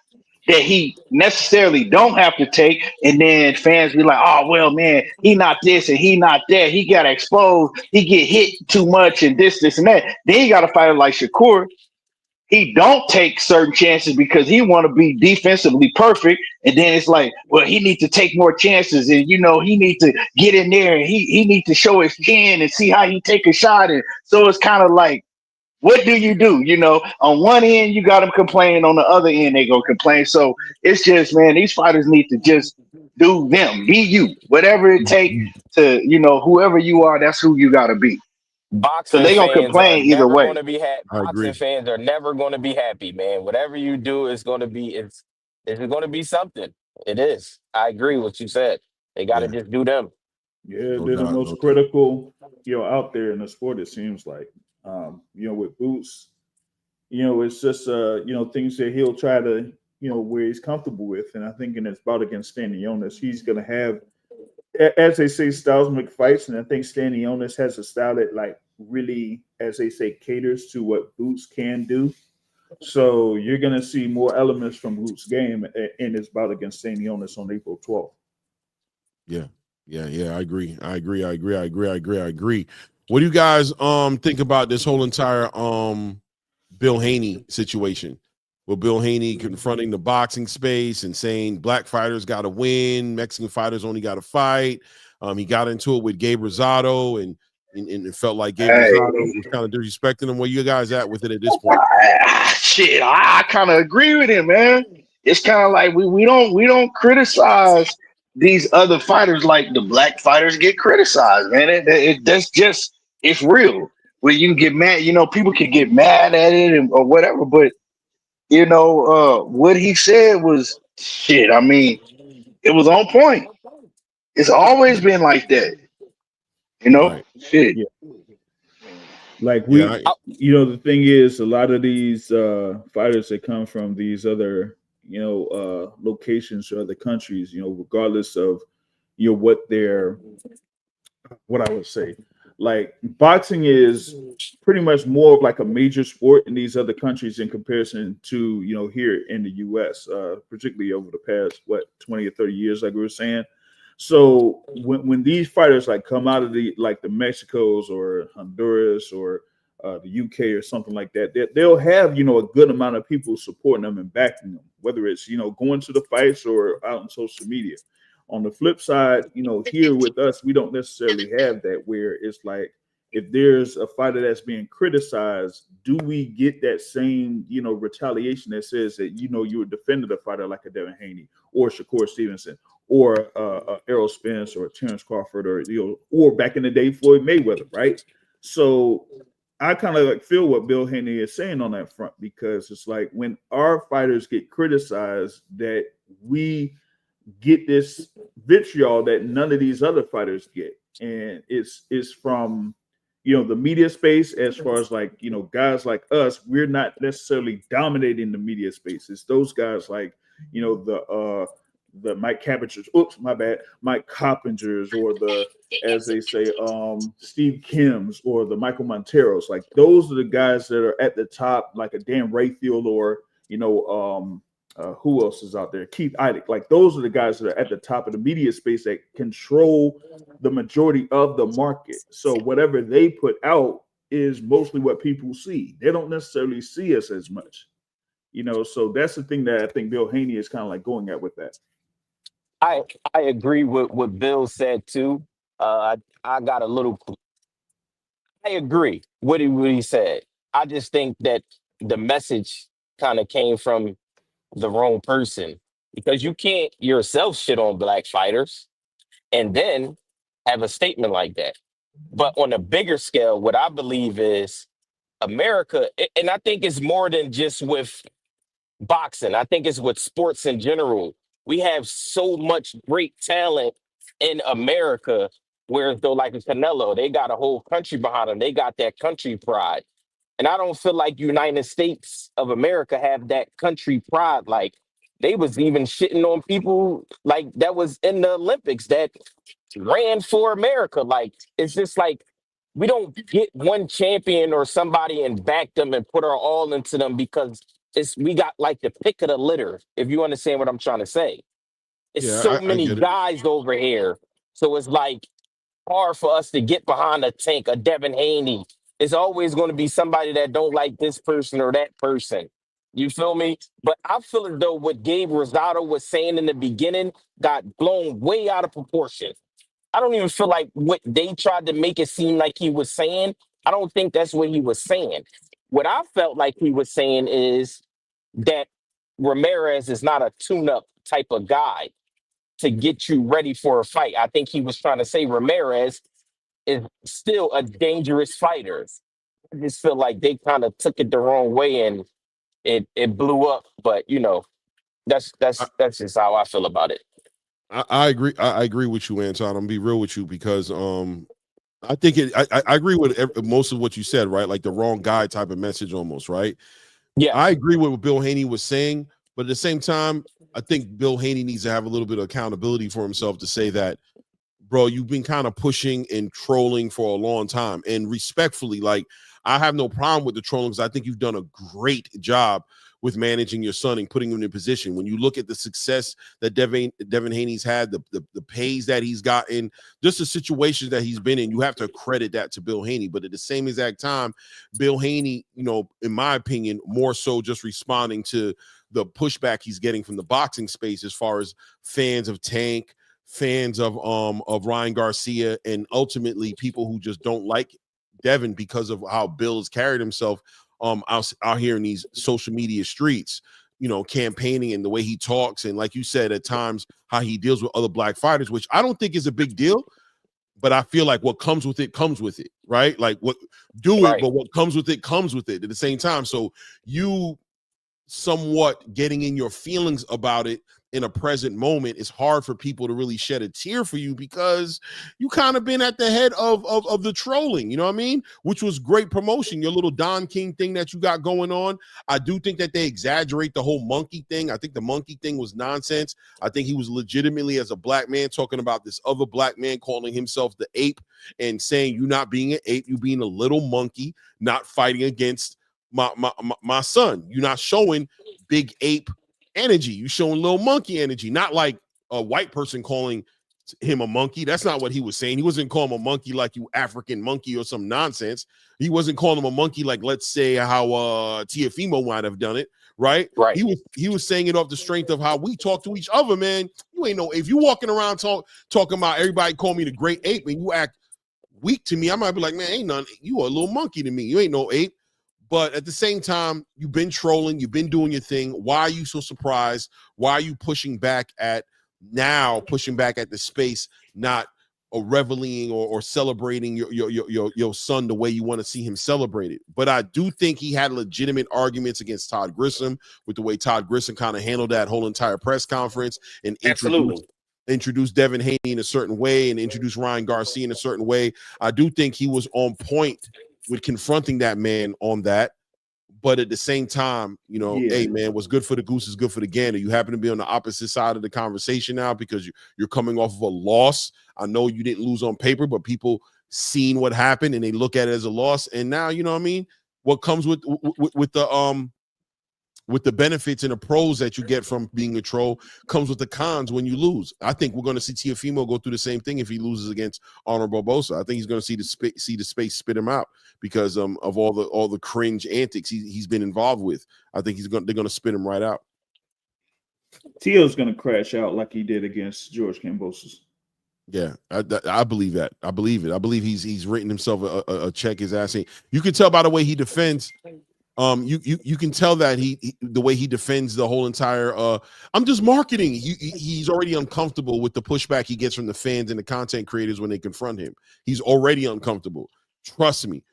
S10: that he necessarily don't have to take, and then fans be like, oh well, man, he not this and he not that. He got exposed. He get hit too much and this and that. Then you got a fighter like Shakur. He don't take certain chances because he want to be defensively perfect, and then it's like, well, he needs to take more chances, and he needs to get in there, and he needs to show his chin and see how he take a shot, and so it's kind of like, what do? On one end, you got them complaining. On the other end, they go complain. So it's just, man, these fighters need to just do them, be you, whatever it take to, whoever you are, that's who you got to be. So
S8: Boxing
S10: they gonna
S8: fans are
S10: complain either
S8: never
S10: way.
S8: going to be happy.
S2: I
S8: Boxing
S2: agree.
S8: fans are never going to be happy, man. Whatever you do is going to be it's going to be something. It is. I agree with what you said. They got to
S2: Yeah,
S8: just do them.
S4: Yeah,
S2: no
S4: they're the
S2: doubt,
S4: most
S2: no doubt.
S4: critical, out there in the sport. It seems like, with Boots, it's just things that he'll try to, where he's comfortable with. And I think in his bout against Stanionis, he's going to have, as they say, styles make fights. And I think Stanionis has a style that, like, really, as they say, caters to what Boots can do. So you're going to see more elements from Boots' game in his bout against Stanionis on April 12th.
S2: Yeah. I agree. What do you guys think about this whole entire Bill Haney situation? With Bill Haney confronting the boxing space and saying black fighters got to win, Mexican fighters only got to fight. He got into it with Gabe Rosado, and it felt like Gabe Rosado was kind of disrespecting him. Where you guys at with it at this point?
S10: I kind of agree with him, man. It's kind of like we don't criticize these other fighters like the black fighters get criticized, man. That's just, it's real. When you get mad, people can get mad at it or whatever, but what he said was shit. I mean, it was on point. It's always been like that,
S2: Right.
S10: shit.
S4: Yeah. Like
S2: Yeah,
S4: the thing is, a lot of these fighters that come from these other, locations or other countries, regardless of, what I would say, like boxing is pretty much more of like a major sport in these other countries in comparison to, here in the U.S., particularly over the past, 20 or 30 years, like we were saying. So when these fighters like come out of the Mexicos or Honduras or the UK or something like that, they'll have, a good amount of people supporting them and backing them, whether it's, going to the fights or out on social media. On the flip side, here with us, we don't necessarily have that, where it's like, if there's a fighter that's being criticized, do we get that same, retaliation that says that, you would defend a fighter like a Devin Haney or Shakur Stevenson or Errol Spence or Terence Crawford or back in the day, Floyd Mayweather, right? So I kind of feel what Bill Haney is saying on that front, because it's like when our fighters get criticized, that we get this vitriol that none of these other fighters get. And it's from, the media space, as far as like, guys like us, we're not necessarily dominating the media space. It's those guys like, the Mike Cabbagers, Mike Coppingers, or the, as they say, Steve Kims, or the Michael Monteros. Like, those are the guys that are at the top, like a Dan Rayfield, or, who else is out there? Keith Idec. Like, those are the guys that are at the top of the media space that control the majority of the market. So whatever they put out is mostly what people see. They don't necessarily see us as much, so that's the thing that I think Bill Haney is kind of like going at with that.
S8: I agree with what Bill said too. I got a little. I agree with what he said. I just think that the message kind of came from the wrong person, because you can't yourself shit on black fighters and then have a statement like that. But on a bigger scale, what I believe is America, and I think it's more than just with boxing. I think it's with sports in general. We have so much great talent in America, whereas though like Canelo, they got a whole country behind them. They got that country pride. And I don't feel like United States of America have that country pride. Like, they was even shitting on people like that was in the Olympics that ran for America. Like, it's just like we don't get one champion or somebody and back them and put our all into them because we got like the pick of the litter, if you understand what I'm trying to say. It's
S2: Yeah,
S8: so
S2: I
S8: many
S2: get it.
S8: guys over here. So it's like hard for us to get behind a tank, a Devin Haney. It's always going to be somebody that don't like this person or that person. You feel me? But I feel as though what Gabe Rosado was saying in the beginning got blown way out of proportion. I don't even feel like what they tried to make it seem like he was saying. I don't think that's what he was saying. What I felt like he was saying is that Ramirez is not a tune-up type of guy to get you ready for a fight. I think he was trying to say Ramirez is still a dangerous fighter. I just feel like they kind of took it the wrong way and it blew up. But that's just how I feel about it.
S2: I agree. I agree with you, Anton. I'm gonna be real with you because I think I agree with most of what you said, right? Like the wrong guy type of message almost, right?
S8: Yeah.
S2: I agree with what Bill Haney was saying, but at the same time, I think Bill Haney needs to have a little bit of accountability for himself to say that, bro, you've been kind of pushing and trolling for a long time. And respectfully, like, I have no problem with the trolling because I think you've done a great job with managing your son and putting him in a position. When you look at the success that Devin Haney's had, the pays that he's gotten, just the situations that he's been in, you have to credit that to Bill Haney. But at the same exact time, Bill Haney, you know, in my opinion, more so just responding to the pushback he's getting from the boxing space as far as fans of Tank, fans of Ryan Garcia, and ultimately people who just don't like Devin because of how Bill has carried himself out here in these social media streets, you know, campaigning and the way he talks. And like you said, at times how he deals with other black fighters, which I don't think is a big deal, but I feel like what comes with it, right? Like what do it, but what comes with it at the same time. So you somewhat getting in your feelings about it in a present moment is hard for people to really shed a tear for you because you kind of been at the head of the trolling, you know what I mean? Which was great promotion, your little Don King thing that you got going on. I do think that they exaggerate the whole monkey thing. I think the monkey thing was nonsense. I think he was legitimately, as a black man, talking about this other black man calling himself the ape and saying you not being an ape, you being a little monkey, not fighting against my son. You're not showing big ape energy. You showing little monkey energy, not like a white person calling him a monkey. That's not what he was saying. He wasn't calling him a monkey like you African monkey or some nonsense. He wasn't calling him a monkey like, let's say, how Tiafimo might have done it, right?
S8: Right.
S2: He was saying it off the strength of how we talk to each other, man. You ain't know if you walking around talking about everybody call me the great ape and you act weak to me, I might be like, man, ain't none. You a little monkey to me. You ain't no ape. But at the same time, you've been trolling, you've been doing your thing. Why are you so surprised? Why are you pushing back at the space, not reveling or celebrating your son the way you want to see him celebrated? But I do think he had legitimate arguments against Todd Grissom with the way Todd Grissom kind of handled that whole entire press conference and introduced Devin Haney in a certain way and introduced Ryan Garcia in a certain way. I do think he was on point with confronting that man on that. But at the same time, you know, hey, man, what's good for the goose is good for the gander. You happen to be on the opposite side of the conversation now because you're coming off of a loss. I know you didn't lose on paper, but people seen what happened and they look at it as a loss. And now, you know what I mean? What comes with the benefits and the pros that you get from being a troll comes with the cons when you lose. I think we're going to see Teofimo go through the same thing if he loses against Honor Barbosa. I think he's going to see the space spit him out because of all the cringe antics he's been involved with. I think they're going to spit him right out.
S4: Teo's going to crash out like he did against George Kambosos.
S2: Yeah, I believe that. I believe it. I believe he's written himself a check his ass in. You can tell by the way he defends. You can tell that the way he defends the whole entire I'm just marketing. He's already uncomfortable with the pushback he gets from the fans and the content creators when they confront him. He's already uncomfortable. Trust me.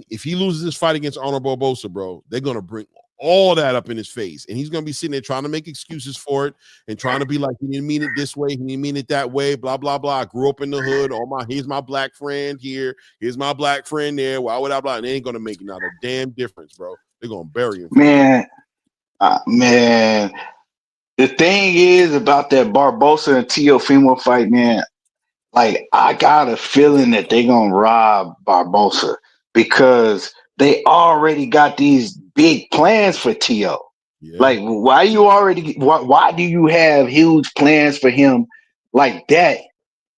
S2: If he loses this fight against Honor Barbosa, bro, they're gonna bring all that up in his face, and he's gonna be sitting there trying to make excuses for it and trying to be like, he didn't mean it this way, he didn't mean it that way, blah blah blah. I grew up in the hood. Here's my black friend here, here's my black friend there. Why would I blah? And they ain't gonna make not a damn difference, bro. They're gonna bury him.
S10: Man, the thing is about that Barbosa and Teofimo fight, man. Like, I got a feeling that they're gonna rob Barbosa because they already got these big plans for Teo.
S2: Yeah.
S11: Like, why do you have huge plans for him like that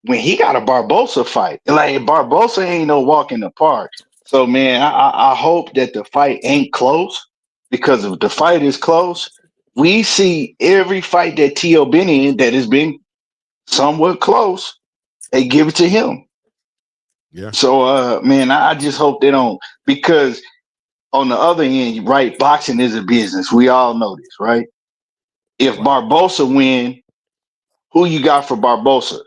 S11: when he got a Barbosa fight? Like, Barbosa ain't no walk in the park. So, man, I hope that the fight ain't close, because if the fight is close, we see every fight that T.O. been in that has been somewhat close, they give it to him.
S2: Yeah.
S11: So, man, I just hope they don't, because on the other end, right, boxing is a business. We all know this, right? If
S2: Right.
S11: Barbosa win, who you got for Barbosa?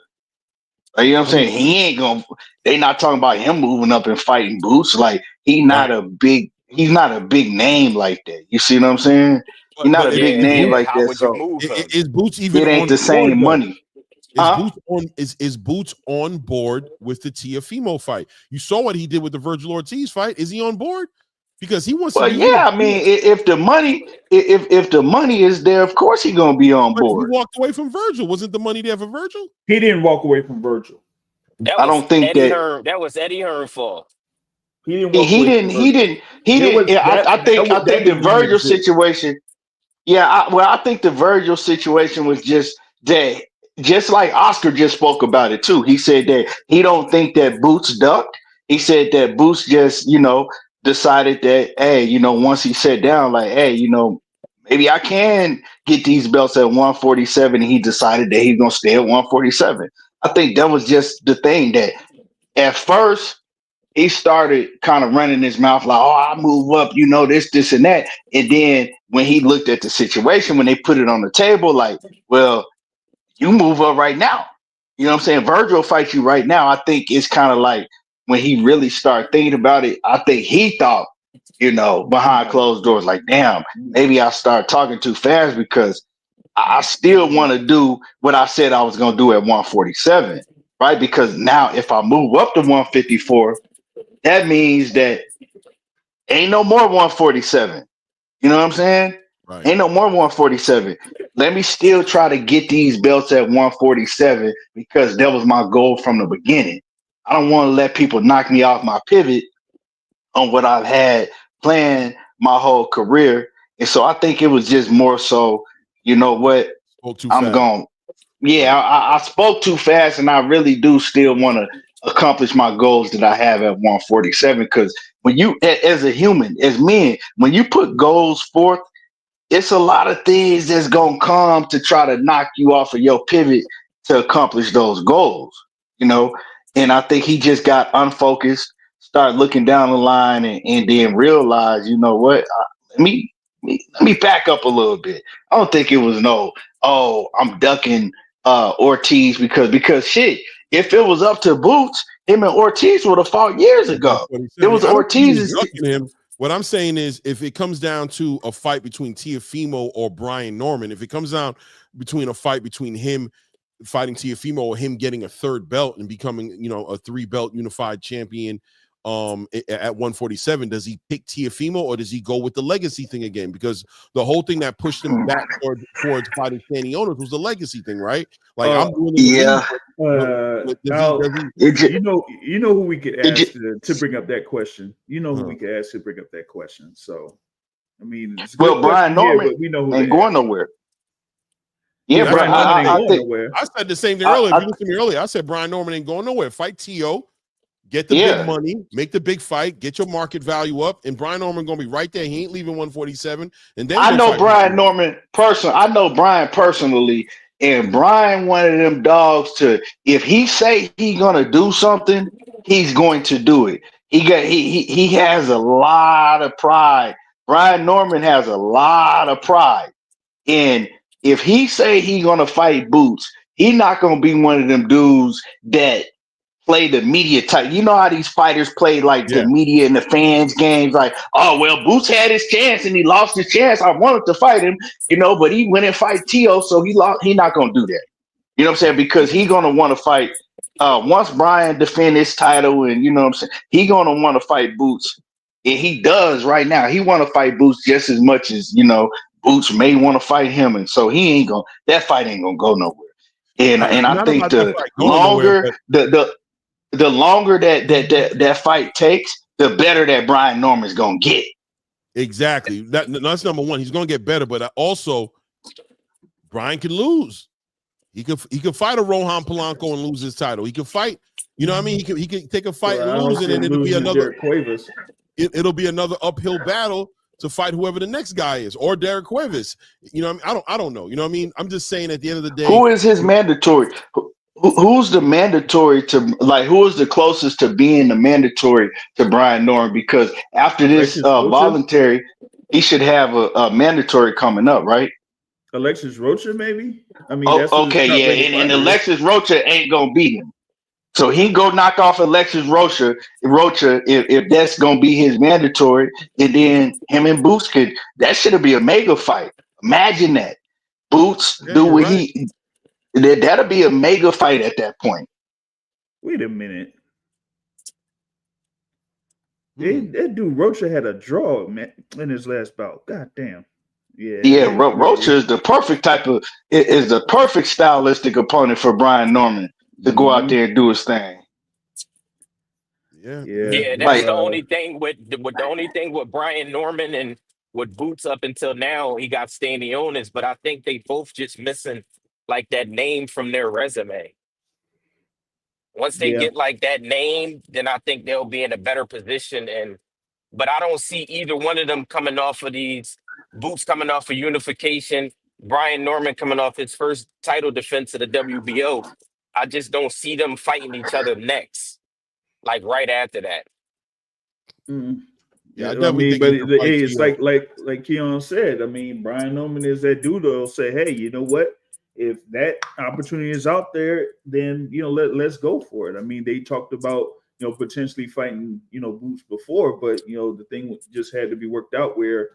S11: Like, you know what I'm
S2: I mean,
S11: saying? He ain't gonna. They not talking about him moving up and fighting Boots. Like, he's not
S2: right.
S11: a big name like that. You see what I'm saying? He's not
S2: But
S11: a big
S8: Yeah,
S11: name
S8: yeah.
S11: like
S8: How
S11: that.
S8: would you
S11: So
S8: move him?
S2: is Boots even
S11: it ain't
S2: on
S11: the
S2: board
S11: same
S2: though?
S11: money, huh?
S2: Is Boots on board with the Tiafimo fight? You saw what he did with the Virgil Ortiz fight. Is he on board? Because he wants to
S11: Well,
S2: be with him.
S11: yeah. I mean, if the money, if the money is there, of course he's gonna be on
S2: But he
S11: board.
S2: walked away from Virgil. Wasn't the money there for Virgil?
S4: He didn't walk away from Virgil.
S8: That
S11: I
S8: was
S11: don't think
S8: Eddie
S11: that
S8: Hearn. That was Eddie Hearn fault.
S4: He didn't
S11: he,
S4: walk
S11: he
S4: away from
S11: didn't he
S4: Virgil.
S11: didn't he
S4: There was
S11: didn't. I think
S4: that
S11: the
S4: didn't even
S11: Virgil
S4: exist.
S11: situation. Yeah, I think the Virgil situation was just that, just like Oscar just spoke about it too. He said that he don't think that Boots ducked. He said that Boots just, decided that, hey, once he sat down, like, hey, maybe I can get these belts at 147. And he decided that he's gonna stay at 147. I think that was just the thing, that at first he started kind of running his mouth like, oh, I move up, this, and that. And then when he looked at the situation, when they put it on the table, like, well, you move up right now. You know what I'm saying? Virgil fights you right now. I think it's kind of like when he really started thinking about it, I think he thought, behind closed doors, like, damn, maybe I start talking too fast, because I still want to do what I said I was going to do at 147, right? Because now if I move up to 154, that means that ain't no more 147. You know what I'm saying?
S2: Right.
S11: Ain't no more 147. Let me still try to get these belts at 147, because that was my goal from the beginning. I don't want to let people knock me off my pivot on what I've had planned my whole career. And so I think it was just more so, you know what?
S2: Spoke too
S11: I'm
S2: fast.
S11: going. Yeah,
S2: Right.
S11: I spoke too fast, and I really do still want to accomplish my goals that I have at 147. Because when you, as a human, as men, when you put goals forth, it's a lot of things that's gonna come to try to knock you off of your pivot to accomplish those goals. You know, and I think he just got unfocused, started looking down the line, and then realized, you know what? Let me back up a little bit. I don't think it was oh, I'm ducking Ortiz because shit. If it was up to Boots, him and Ortiz would have fought years ago. It
S2: 147.
S11: was
S2: Yeah, I don't think he was
S11: Ortiz's.
S2: ducking him. What I'm saying is, if it comes down to a fight between Tiafimo or Brian Norman, if it comes down between a fight between him fighting Tiafimo or him getting a third belt and becoming, a 3-belt unified champion at 147, does he pick Tiafimo or does he go with the legacy thing again? Because the whole thing that pushed him back towards fighting Stanionis was the legacy thing, right? Like, I'm willing to leave.
S11: Yeah.
S4: You know who we could ask to bring up that question. You know who we could ask to bring up that question. So, I mean, it's a good
S11: Brian
S4: question here,
S11: Norman
S4: but we know who
S11: ain't
S4: to
S11: going
S4: ask.
S11: nowhere. Yeah,
S2: Yeah,
S11: Brian.
S4: Brian Norman ain't
S11: I
S4: going
S11: think.
S4: nowhere.
S2: I said the same thing earlier. If you listen to me earlier, I said Brian Norman ain't going nowhere. Fight T.O., get the big money, make the big fight, get your market value up, and Brian Norman gonna be right there. He ain't leaving 147. And then
S11: I know Brian Norman personally. I know Brian personally, and Brian one of them dogs to, if he say he gonna do something, he's going to do it. He has a lot of pride. Brian Norman has a lot of pride. And if he say he gonna fight Boots, he not gonna be one of them dudes that play the media type. You know how these fighters play like the media and the fans games, like, oh well, Boots had his chance and he lost his chance. I wanted to fight him, but he went and fight Tio, so he lost. He not gonna do that. You know what I'm saying? Because he gonna want to fight once Brian defend his title, and you know what I'm saying, he gonna want to fight Boots. And he does right now. He want to fight Boots just as much as Boots may want to fight him, and so that fight ain't gonna go nowhere. And I think the longer the longer that fight takes, the better that Brian Norman's gonna get.
S2: Exactly. That's number one. He's going to get better, but also Brian can lose. He could fight a Rohan Polanco and lose his title. He could fight. You know what I mean? He can take a fight and lose, and then it'll be another. It'll be another uphill battle to fight whoever the next guy is, or Derek Cuevas. You know what I mean? I don't know. You know what I mean? I'm just saying at the end of the day,
S11: who is his mandatory? Who's the mandatory to, like, who is the closest to being the mandatory to Brian Norman? Because after this voluntary, he should have a mandatory coming up, right?
S4: Alexis Rocha, maybe. I mean,
S11: okay, yeah, and Alexis Rocha ain't gonna beat him, so he go knock off Alexis Rocha if that's gonna be his mandatory, and then him and Boots that should be a mega fight. Imagine that Boots do what he. That'll be a mega fight at that point.
S4: Wait a minute. That dude Rocha had a draw, man, in his last bout. God damn. Yeah.
S11: Rocha is the perfect is the perfect stylistic opponent for Brian Norman to go out there and do his thing.
S8: Yeah. That's the only thing with Brian Norman and with Boots up until now. He got Stanionis, but I think they both just missing like that name from their resume. Once they get like that name, then I think they'll be in a better position. But I don't see either one of them coming off of these. Boots coming off of unification, Brian Norman coming off his first title defense of the WBO. I just don't see them fighting each other next, like right after that.
S2: Yeah,
S4: I mean, but it's like Keyshawn said. I mean, Brian Norman is that dude that'll say, "Hey, you know what? If that opportunity is out there, then let's go for it." I mean, they talked about potentially fighting Boots before, but the thing just had to be worked out where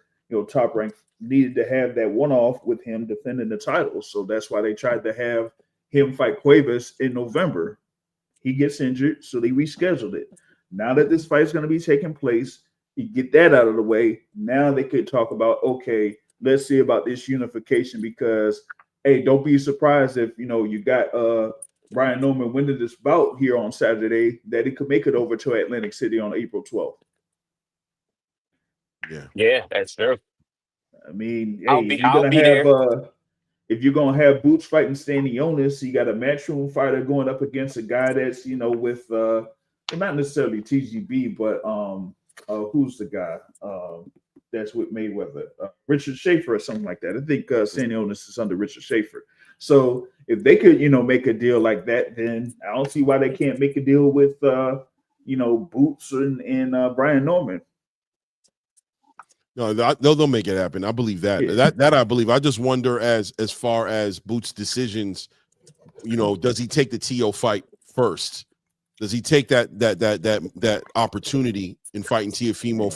S4: Top Rank needed to have that one-off with him defending the title. So that's why they tried to have him fight Cuevas in November. He gets injured, so they rescheduled it. Now that this fight is going to be taking place, you get that out of the way. Now they could talk about, okay, let's see about this unification because, hey, don't be surprised if, you got Brian Norman winning this bout here on Saturday, that he could make it over to Atlantic City on April 12th.
S8: Yeah, that's true.
S4: I mean,
S8: I'll be there.
S4: If you're gonna have Boots fighting Stanionis, you got a matchroom fighter going up against a guy that's with not necessarily TGB, but who's the guy that's with Mayweather, Richard Schaefer or something like that. I think Stanionis is under Richard Schaefer. So if they could make a deal like that, then I don't see why they can't make a deal with Boots and Brian Norman.
S2: No, they'll make it happen. I believe that. Yeah. That I believe. I just wonder as far as Boots' decisions, does he take the TO fight first? Does he take that opportunity in fighting Teofimo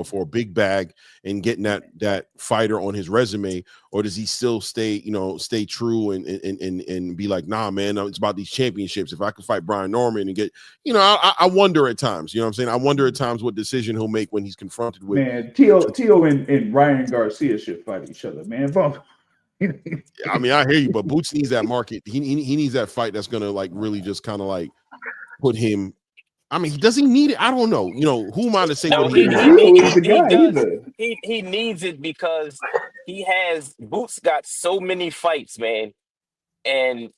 S2: for a big bag and getting that fighter on his resume, or does he still stay true and be like, nah, man, it's about these championships. If I could fight Brian Norman and get, I wonder at times. You know what I'm saying? I wonder at times what decision he'll make when he's confronted with.
S4: Man, Tio and Ryan Garcia should fight each other, man.
S2: I mean, I hear you, but Boots needs that market. He needs that fight that's gonna really just kind of put him. I mean, does he need it? I don't know. Who am I to say?
S8: No, he needs it because Boots got so many fights, man, and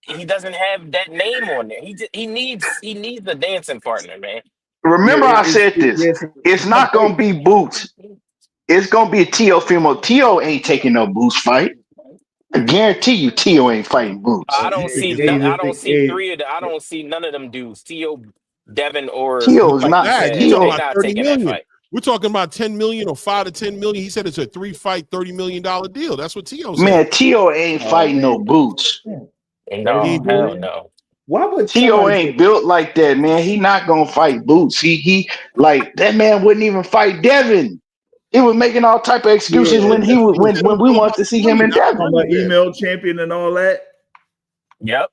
S8: he doesn't have that name on there. He needs a dancing partner, man.
S11: Remember, I said this. It's not gonna be Boots. It's gonna be a Teofimo. Tio ain't taking no Boots fight. I guarantee you, Tio ain't fighting Boots.
S8: I don't see none of them dudes. Tio, Devin, or
S11: Tio's not.
S2: Not 30 million. We're talking about 10 million or 5 to 10 million. He said it's a 3-fight, $30 million deal. That's what Tio said.
S11: Man, Tio ain't fighting no Boots.
S8: No, hell no.
S11: Why would Tio ain't built like that, man? He not gonna fight Boots. He like that man wouldn't even fight Devin. He was making all type of excuses when we wanted to see him in Devin.
S4: Email champion and all that.
S8: Yep.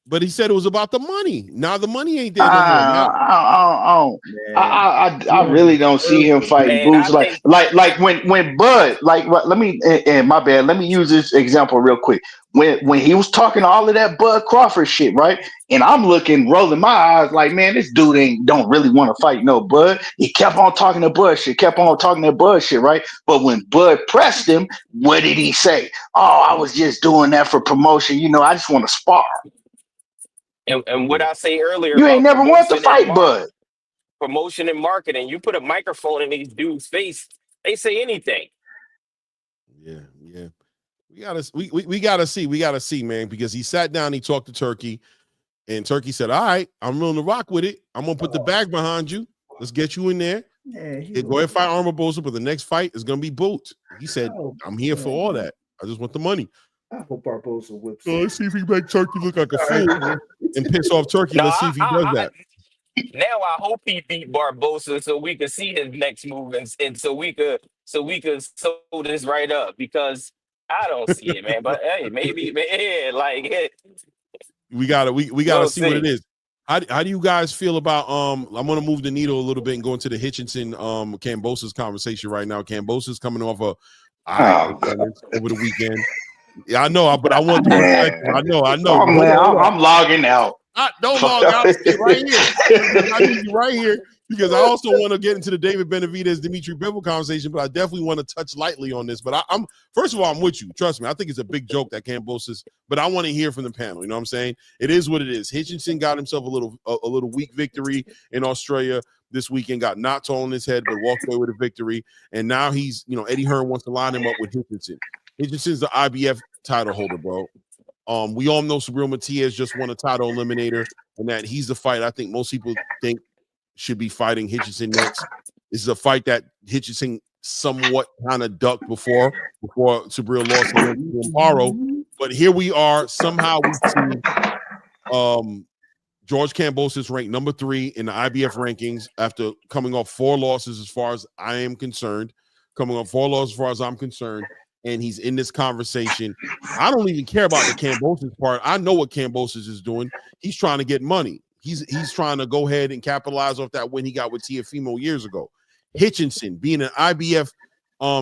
S2: But he said it was about the money. Now the money ain't there no more. Now,
S11: I really don't see him fighting
S8: Man, I
S11: Boots
S8: think
S11: like when Bud let me and my bad. Let me use this example real quick. When he was talking all of that Bud Crawford shit, right? And I'm looking, rolling my eyes like, man, this dude don't really want to fight no Bud. He kept on talking to Bud shit, kept on talking to Bud shit, right? But when Bud pressed him, what did he say? Oh, I was just doing that for promotion. You know, I just want to spar.
S8: and what I say earlier
S11: You ain't
S8: about
S11: never want to fight Bud.
S8: promotion and marketing, you put a microphone in these dudes' face, they say anything.
S2: Yeah. We gotta see, man, because he sat down, he talked to Turkey, and Turkey said, all right, I'm willing to rock with it. I'm gonna put the bag behind you. Let's get you in there. Go ahead and fight Kambosos, but the next fight is gonna be Boots. He said, I'm here for all that. I just want the money.
S4: I hope Barbosa whips.
S2: Let's see if he make Turkey look like a fool and piss off Turkey. Let's see if he does that.
S8: Now I hope he beat Barbosa so we could see his next move and so we could sew this right up, because I don't see it, man. But hey, maybe
S2: we gotta see what it is. How do you guys feel about I'm gonna move the needle a little bit and go into the Hitchinson Kambosos conversation right now. Kambosos coming off over the weekend. Yeah, I know, but I want to respect him. I know.
S11: Oh, man, I'm logging out.
S2: Don't log out. Stay right here. I need you right here because I also want to get into the David Benavidez, Dimitri Bivol conversation, but I definitely want to touch lightly on this. But I'm first of all, I'm with you. Trust me. I think it's a big joke that Kambosos, but I want to hear from the panel. You know what I'm saying? It is what it is. Hitchinson got himself a little weak victory in Australia this weekend, got knocked on his head, but walked away with a victory. And now he's, Eddie Hearn wants to line him up with Hitchinson. Hitchinson's the IBF title holder, bro. We all know Subriel Matias just won a title eliminator, and that he's the fight I think most people think should be fighting Hitchinson next. This is a fight that Hitchinson somewhat kind of ducked before Subriel lost to Amparo. But here we are. Somehow we see George Kambosos ranked number 3 in the IBF rankings after coming off 4 losses as far as I am concerned. And he's in this conversation. I don't even care about the Kambosos part. I know what Kambosos is doing. He's trying to get money. He's trying to go ahead and capitalize off that win he got with Teofimo years ago. Hitchinson being an IBF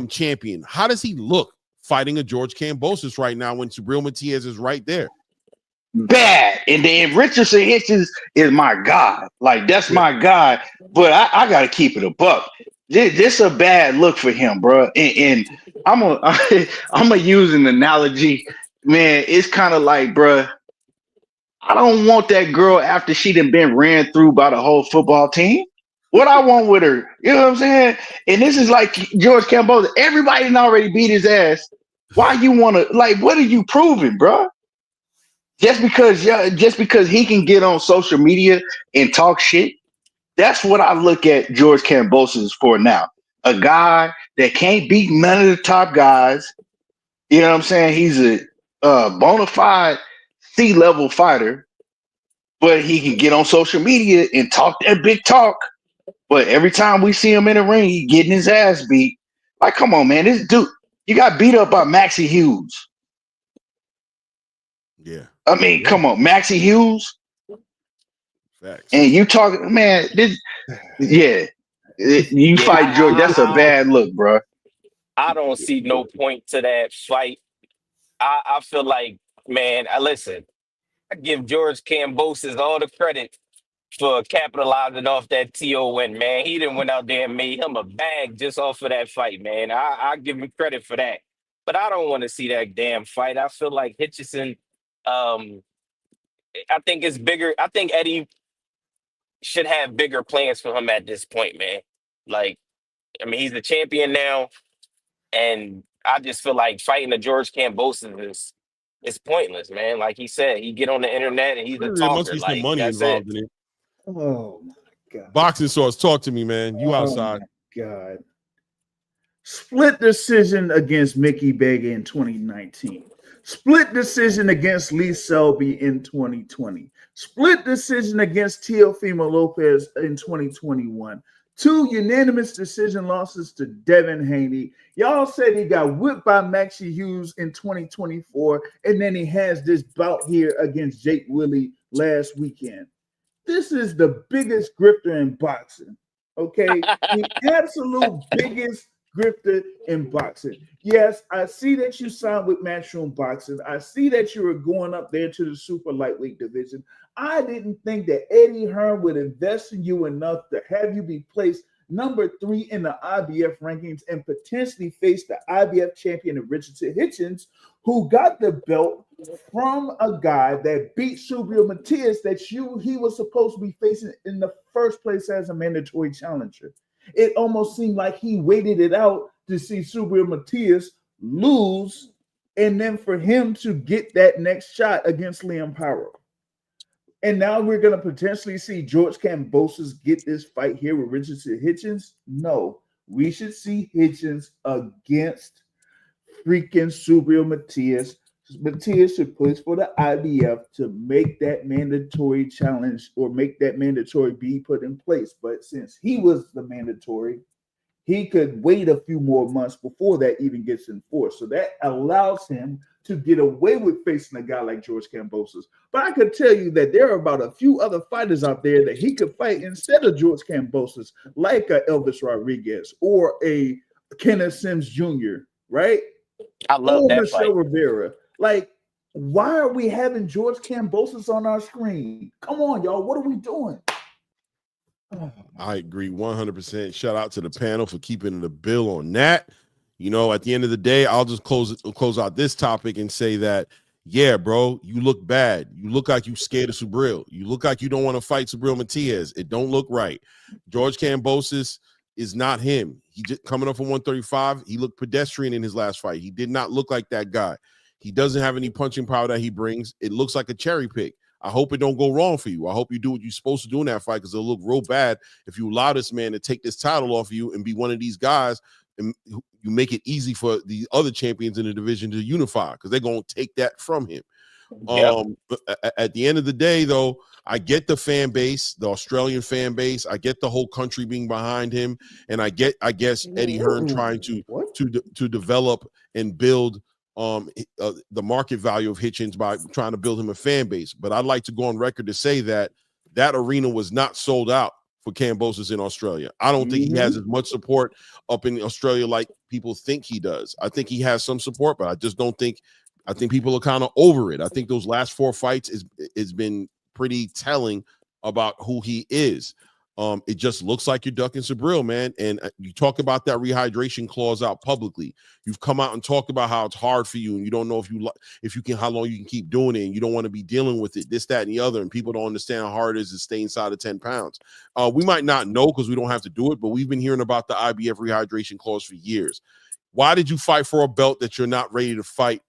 S2: champion. How does he look fighting a George Kambosos right now when Subriel Matias is right there?
S11: Bad. And then Richardson Hitchens is my guy. Like, that's my guy. But I got to keep it a buck. This a bad look for him, bro. And I'm gonna use an analogy, man. It's kind of like, bro, I don't want that girl after she done been ran through by the whole football team. What I want with her, you know what I'm saying? And this is like George Kambosos. Everybody done already beat his ass. Why you want to, like, what are you proving, bro? Just because he can get on social media and talk shit. That's what I look at George Kambosos for now. A guy that can't beat none of the top guys. You know what I'm saying? He's a bona fide C-level fighter, but he can get on social media and talk that big talk. But every time we see him in the ring, he getting his ass beat. Like, come on, man. This dude, you got beat up by Maxie Hughes.
S2: Yeah.
S11: I mean, come on, Maxie Hughes.
S2: Facts.
S11: And you talking, man, you fight George. That's a bad look, bro.
S8: I don't see no point to that fight. I feel like, man, listen, I give George Kambosos all the credit for capitalizing off that TO win, man. He done went out there and made him a bag just off of that fight, man. I give him credit for that. But I don't want to see that damn fight. I feel like Hitchinson, I think it's bigger. I think Eddie should have bigger plans for him at this point, man. Like, I mean, he's the champion now, and I just feel like fighting a George Kambosos is pointless, man. Like he said, he get on the internet and he's a talker.
S2: There must be some money involved in it.
S4: Oh my God!
S2: Boxing source, talk to me, man. You outside?
S4: Oh my God! Split decision against Mickey Bega in 2019. Split decision against Lee Selby in 2020. Split decision against Teofimo Lopez in 2021. 2 unanimous decision losses to Devin Haney. Y'all said he got whipped by Maxie Hughes in 2024, and then he has this bout here against Jake Willie last weekend. This is the biggest grifter in boxing, okay? The absolute biggest grifter in boxing. Yes, I see that you signed with Matchroom Boxing. I see that you were going up there to the super lightweight division. I didn't think that Eddie Hearn would invest in you enough to have you be placed number 3 in the IBF rankings and potentially face the IBF champion Richardson Hitchens, who got the belt from a guy that beat Subriel Matias that he was supposed to be facing in the first place as a mandatory challenger. It almost seemed like he waited it out to see Subriel Matias lose and then for him to get that next shot against Liam Paro. And now we're going to potentially see George Kambosos get this fight here with Richardson Hitchens. No, we should see Hitchens against freaking Subriel Matias. Matias should push for the IBF to make that mandatory challenge or make that mandatory be put in place. But since he was the mandatory, he could wait a few more months before that even gets enforced. So that allows him to get away with facing a guy like George Kambosos. But I could tell you that there are about a few other fighters out there that he could fight instead of George Kambosos, like a Elvis Rodriguez or a Kenneth Sims Jr., right?
S8: I love that
S4: Michelle
S8: fight.
S4: Rivera. Like, why are we having George Kambosos on our screen? Come on, y'all. What are we doing?
S2: I agree 100%. Shout out to the panel for keeping the bill on that. You know, at the end of the day, I'll just close out this topic and say that, yeah, bro, you look bad. You look like you scared of Subriel. You look like you don't want to fight Subriel Matias. It don't look right. George Kambosos is not him. He just coming up from 135. He looked pedestrian in his last fight. He did not look like that guy. He doesn't have any punching power that he brings. It looks like a cherry pick. I hope it don't go wrong for you. I hope you do what you're supposed to do in that fight, because it'll look real bad if you allow this man to take this title off of you and be one of these guys, and you make it easy for the other champions in the division to unify, because they're going to take that from him.
S8: Yep.
S2: At the end of the day, though, I get the fan base, the Australian fan base. I get the whole country being behind him, and I guess Eddie Hearn trying to develop and build the market value of Hitchens by trying to build him a fan base. But I'd like to go on record to say that arena was not sold out for Kambosos in Australia. I don't think he has as much support up in Australia like people think he does. I think he has some support, but I just don't think. I think people are kind of over it. I think those last 4 fights is been pretty telling about who he is. It just looks like you're ducking Subriel, man. And you talk about that rehydration clause out publicly. You've come out and talked about how it's hard for you, and you don't know how long you can keep doing it, and you don't want to be dealing with it, this, that, and the other. And people don't understand how hard it is to stay inside of 10 pounds. We might not know because we don't have to do it, but we've been hearing about the IBF rehydration clause for years. Why did you fight for a belt that you're not ready to fight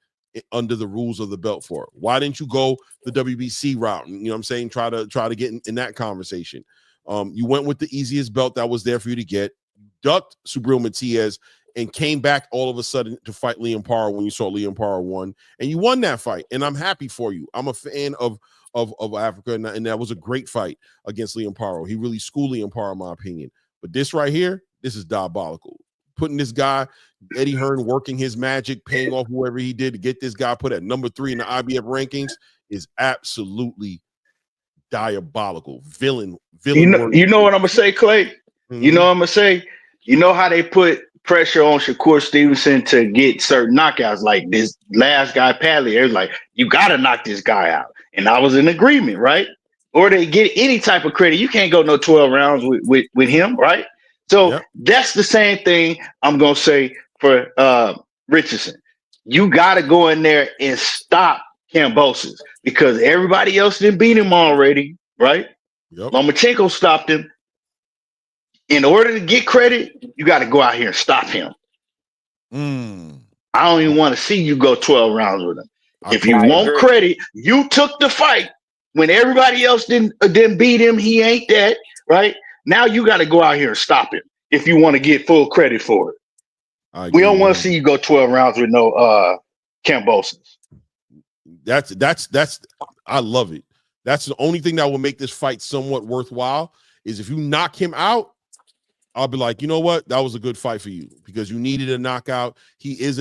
S2: under the rules of the belt for? Why didn't you go the WBC route? You know what I'm saying? Try to get in that conversation. You went with the easiest belt that was there for you to get, ducked Subriel Matias, and came back all of a sudden to fight Liam Paro when you saw Liam Paro won, and you won that fight. And I'm happy for you. I'm a fan of Africa, and that was a great fight against Liam Paro. He really schooled Liam Paro, in my opinion. But this right here, this is diabolical. Putting this guy, Eddie Hearn, working his magic, paying off whoever he did to get this guy put at number 3 in the IBF rankings is absolutely diabolical. Villain.
S11: You know what I'm gonna say, Clay? You know what I'm gonna say? You know how they put pressure on Shakur Stevenson to get certain knockouts, like this last guy, Padley. It was like, you gotta knock this guy out. And I was in agreement, right? Or they get any type of credit. You can't go no 12 rounds with him, right? So that's the same thing I'm gonna say for Richardson. You gotta go in there and stop Kambosos, because everybody else didn't beat him already, right? Lomachenko stopped him. In order to get credit, you got to go out here and stop him. I don't even want to see you go 12 rounds with him. If you want credit, you took the fight when everybody else didn't beat him. He ain't that, right? Now you got to go out here and stop him if you want to get full credit for it. We don't want to see you go 12 rounds with no Kambosos.
S2: That's I love it. That's the only thing that will make this fight somewhat worthwhile, is if you knock him out, I'll be like, you know what? That was a good fight for you because you needed a knockout. He is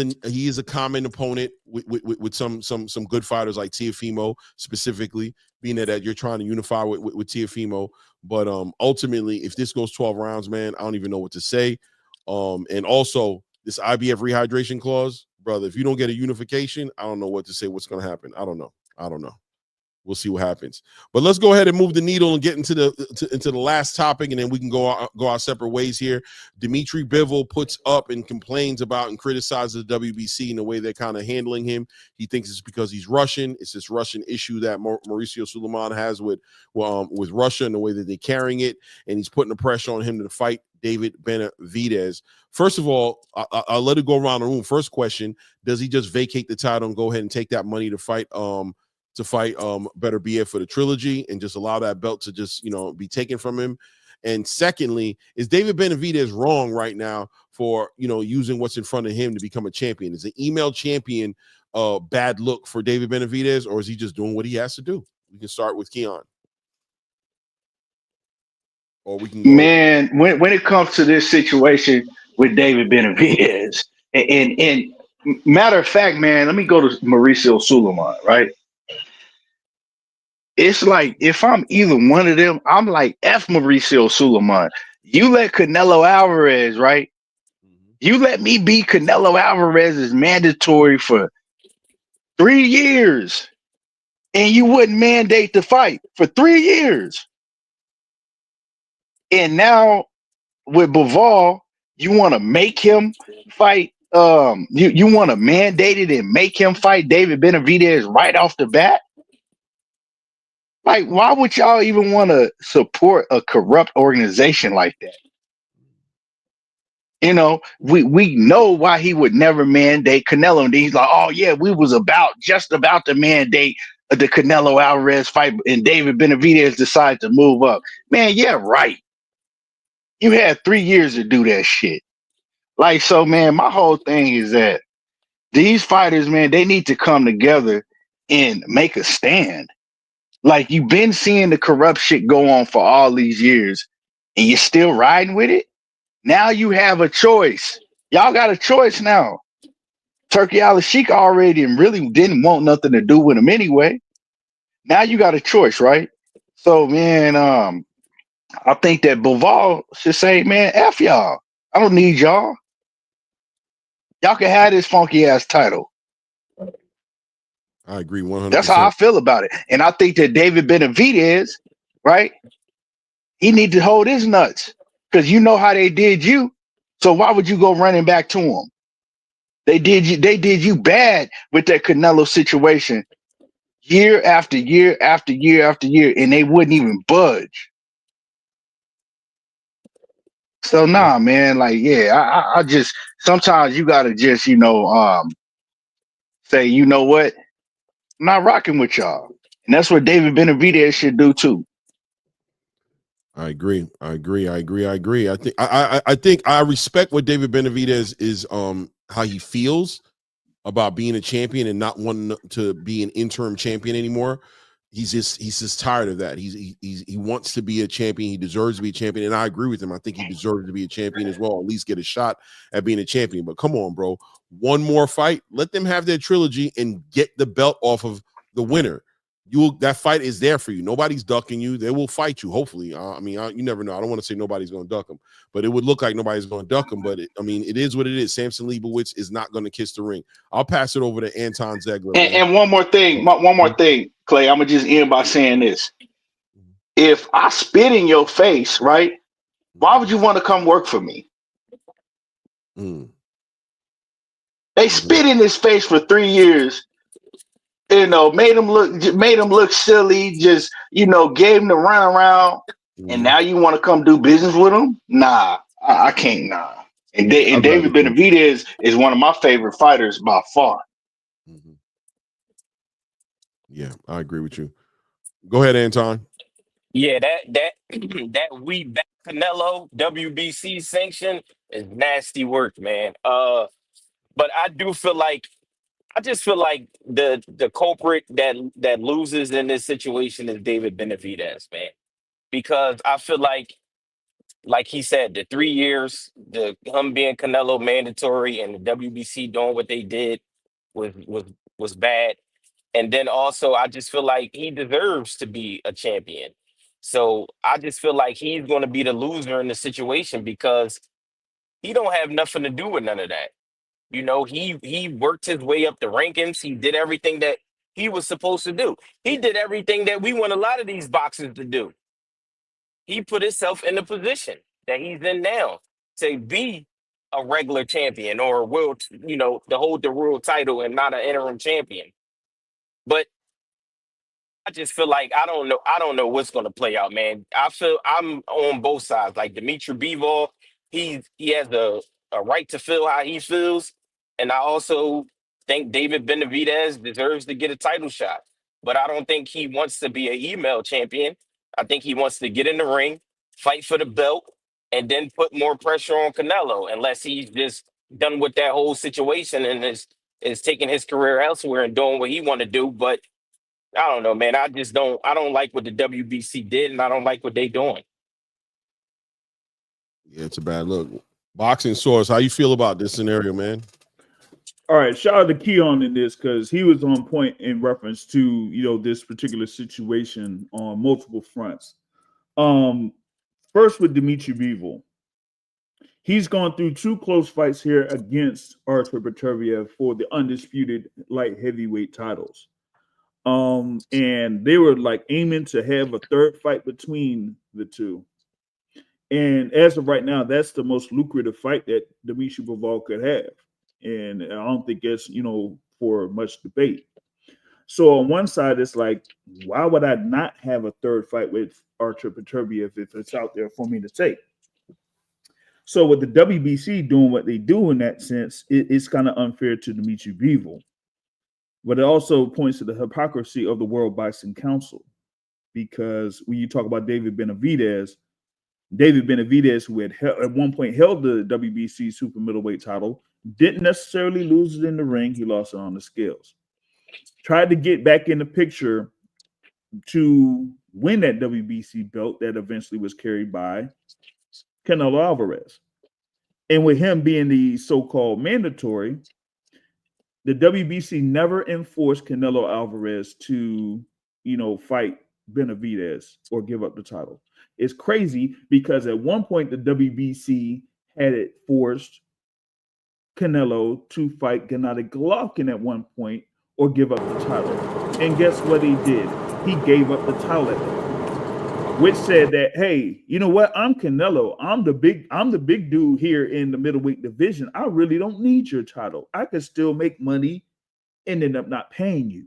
S2: a common opponent with some good fighters like Teofimo specifically, being that you're trying to unify with Teofimo. But ultimately, if this goes 12 rounds, man, I don't even know what to say. And also this IBF rehydration clause, brother, if you don't get a unification, I don't know what to say. What's going to happen? I don't know. We'll see what happens. But let's go ahead and move the needle and get into the last topic, and then we can go our separate ways here. Dimitri Bivol puts up and complains about and criticizes the WBC in the way they're kind of handling him. He thinks it's because he's Russian. It's this Russian issue that Mauricio Suleiman has with Russia and the way that they're carrying it, and he's putting the pressure on him to fight David Benavidez. First of all, I'll let it go around the room. First question: does he just vacate the title and go ahead and take that money to fight Better BF for the trilogy and just allow that belt to just, be taken from him? And secondly, is David Benavidez wrong right now for, using what's in front of him to become a champion? Is an email champion bad look for David Benavidez, or is he just doing what he has to do? We can start with Keon. Or we can go
S11: Man, when it comes to this situation with David Benavidez, and matter of fact, man, let me go to Mauricio Suleiman, right? It's like if I'm either one of them, I'm like F Mauricio Suleiman. You let Canelo Alvarez, right? You let me beat Canelo Alvarez is mandatory for 3 years, and you wouldn't mandate the fight for 3 years. And now with Bivol, you want to make him fight. You want to mandate it and make him fight David Benavidez right off the bat. Like, why would y'all even want to support a corrupt organization like that? We know why he would never mandate Canelo. And he's like, oh, yeah, we was just about to mandate the Canelo Alvarez fight, and David Benavidez decided to move up. Man, yeah, right. You had 3 years to do that shit. Like, so, man, my whole thing is that these fighters, man, they need to come together and make a stand. Like, you've been seeing the corrupt shit go on for all these years, and you're still riding with it? Now you have a choice. Y'all got a choice now. Turkey Al-Sheikh already and really didn't want nothing to do with him anyway. Now you got a choice, right? So, man, I think that Bivol should say, man, F y'all. I don't need y'all. Y'all can have this funky ass title.
S2: I agree 100%.
S11: That's how I feel about it. And I think that David Benavidez, right? He need to hold his nuts because you know how they did you. So why would you go running back to him? They did you bad with that Canelo situation year after year after year after year, and they wouldn't even budge. So nah, man, like, yeah, I just sometimes you gotta just, say, you know what? I'm not rocking with y'all. And that's what David Benavidez should do too.
S2: I agree. I think I respect what David Benavidez is how he feels about being a champion and not wanting to be an interim champion anymore. He's just tired of that. He wants to be a champion. He deserves to be a champion, and I agree with him. I think he deserves to be a champion as well, or at least get a shot at being a champion. But come on, bro, one more fight. Let them have their trilogy and get the belt off of the winner. That fight is there for you. Nobody's ducking you. They will fight you. Hopefully, you never know. I don't want to say nobody's going to duck them, but it would look like nobody's going to duck them. But it is what it is. Samson Leibowitz is not going to kiss the ring. I'll pass it over to Anton Zegler.
S11: And one more thing, Clay. I'm gonna just end by saying this: if I spit in your face, right? Why would you want to come work for me? They spit in his face for 3 years. Made him look silly, just, gave him the runaround, and now you want to come do business with him? Nah, I can't, nah. And David Benavidez is one of my favorite fighters by far.
S2: Yeah, I agree with you. Go ahead, Anton.
S8: Yeah, that we back Canelo WBC sanction is nasty work, man. But I just feel like the culprit that loses in this situation is David Benavidez, man. Because I feel like like he said, the 3 years, the him being Canelo mandatory and the WBC doing what they did was bad. And then also, I just feel like he deserves to be a champion. So I just feel like he's going to be the loser in the situation because he don't have nothing to do with none of that. You know, he worked his way up the rankings. He did everything that he was supposed to do. He did everything that we want a lot of these boxers to do. He put himself in the position that he's in now to be a regular champion or world, to hold the world title and not an interim champion. But I just feel like I don't know. I don't know what's going to play out, man. I feel I'm on both sides. Like Dimitri Bivol, he has a right to feel how he feels, and I also think David Benavidez deserves to get a title shot. But I don't think he wants to be an email champion. I think he wants to get in the ring, fight for the belt, and then put more pressure on Canelo. Unless he's just done with that whole situation and is taking his career elsewhere and doing what he want to do. But I don't know, man. I don't like what the WBC did, and I don't like what they doing.
S2: Yeah, it's a bad look. Boxing Source, how you feel about this scenario, man?
S7: All right, shout out to Keyshawn in this because he was on point in reference to this particular situation on multiple fronts. First with Dimitri Bivol, he's gone through 2 close fights here against Artur Beterbiev for the undisputed light heavyweight titles. And they were like aiming to have a third fight between the two. And as of right now, that's the most lucrative fight that Dimitri Bivol could have. And I don't think it's, for much debate. So on one side, it's like, why would I not have a third fight with Artur Beterbiev if it's out there for me to take? So with the WBC doing what they do in that sense, it's kind of unfair to Dimitri Bivol. But it also points to the hypocrisy of the World Boxing Council. Because when you talk about David Benavidez, who had at one point held the WBC super middleweight title, didn't necessarily lose it in the ring. He lost it on the scales. Tried to get back in the picture to win that WBC belt that eventually was carried by Canelo Alvarez. And with him being the so-called mandatory, the WBC never enforced Canelo Alvarez to, fight Benavidez or give up the title. It's crazy because at one point the WBC had it forced Canelo to fight Gennady Golovkin at one point or give up the title. And guess what he did? He gave up the title at that point, which said that, hey, you know what? I'm Canelo. I'm the big dude here in the middleweight division. I really don't need your title. I could still make money and end up not paying you.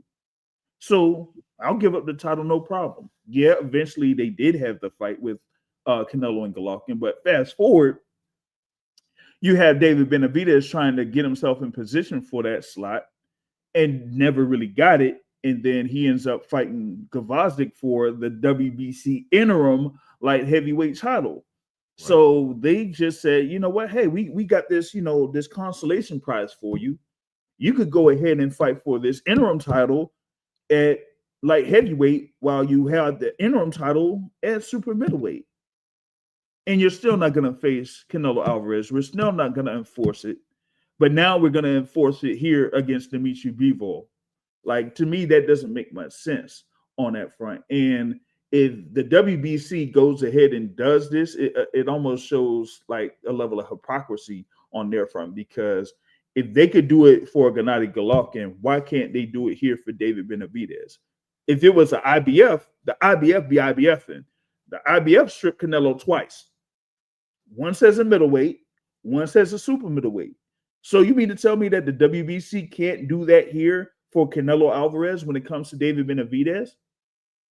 S7: So I'll give up the title, no problem. Yeah, eventually they did have the fight with Canelo and Golovkin, but fast forward, you have David Benavidez trying to get himself in position for that slot and never really got it. And then he ends up fighting Gvozdyk for the WBC interim light heavyweight title. Right. So they just said, you know what? Hey, we got this, this consolation prize for you. You could go ahead and fight for this interim title at light heavyweight while you have the interim title at super middleweight. And you're still not going to face Canelo Alvarez. We're still not going to enforce it. But now we're going to enforce it here against Dimitri Bivol. Like, to me, that doesn't make much sense on that front. And if the WBC goes ahead and does this, it almost shows like a level of hypocrisy on their front, because if they could do it for Gennady Golovkin, why can't they do it here for David Benavidez? If it was an IBF, the IBF be IBFing. The IBF stripped Canelo twice. Once as a middleweight, once as a super middleweight. So you mean to tell me that the WBC can't do that here for Canelo Alvarez when it comes to David Benavidez?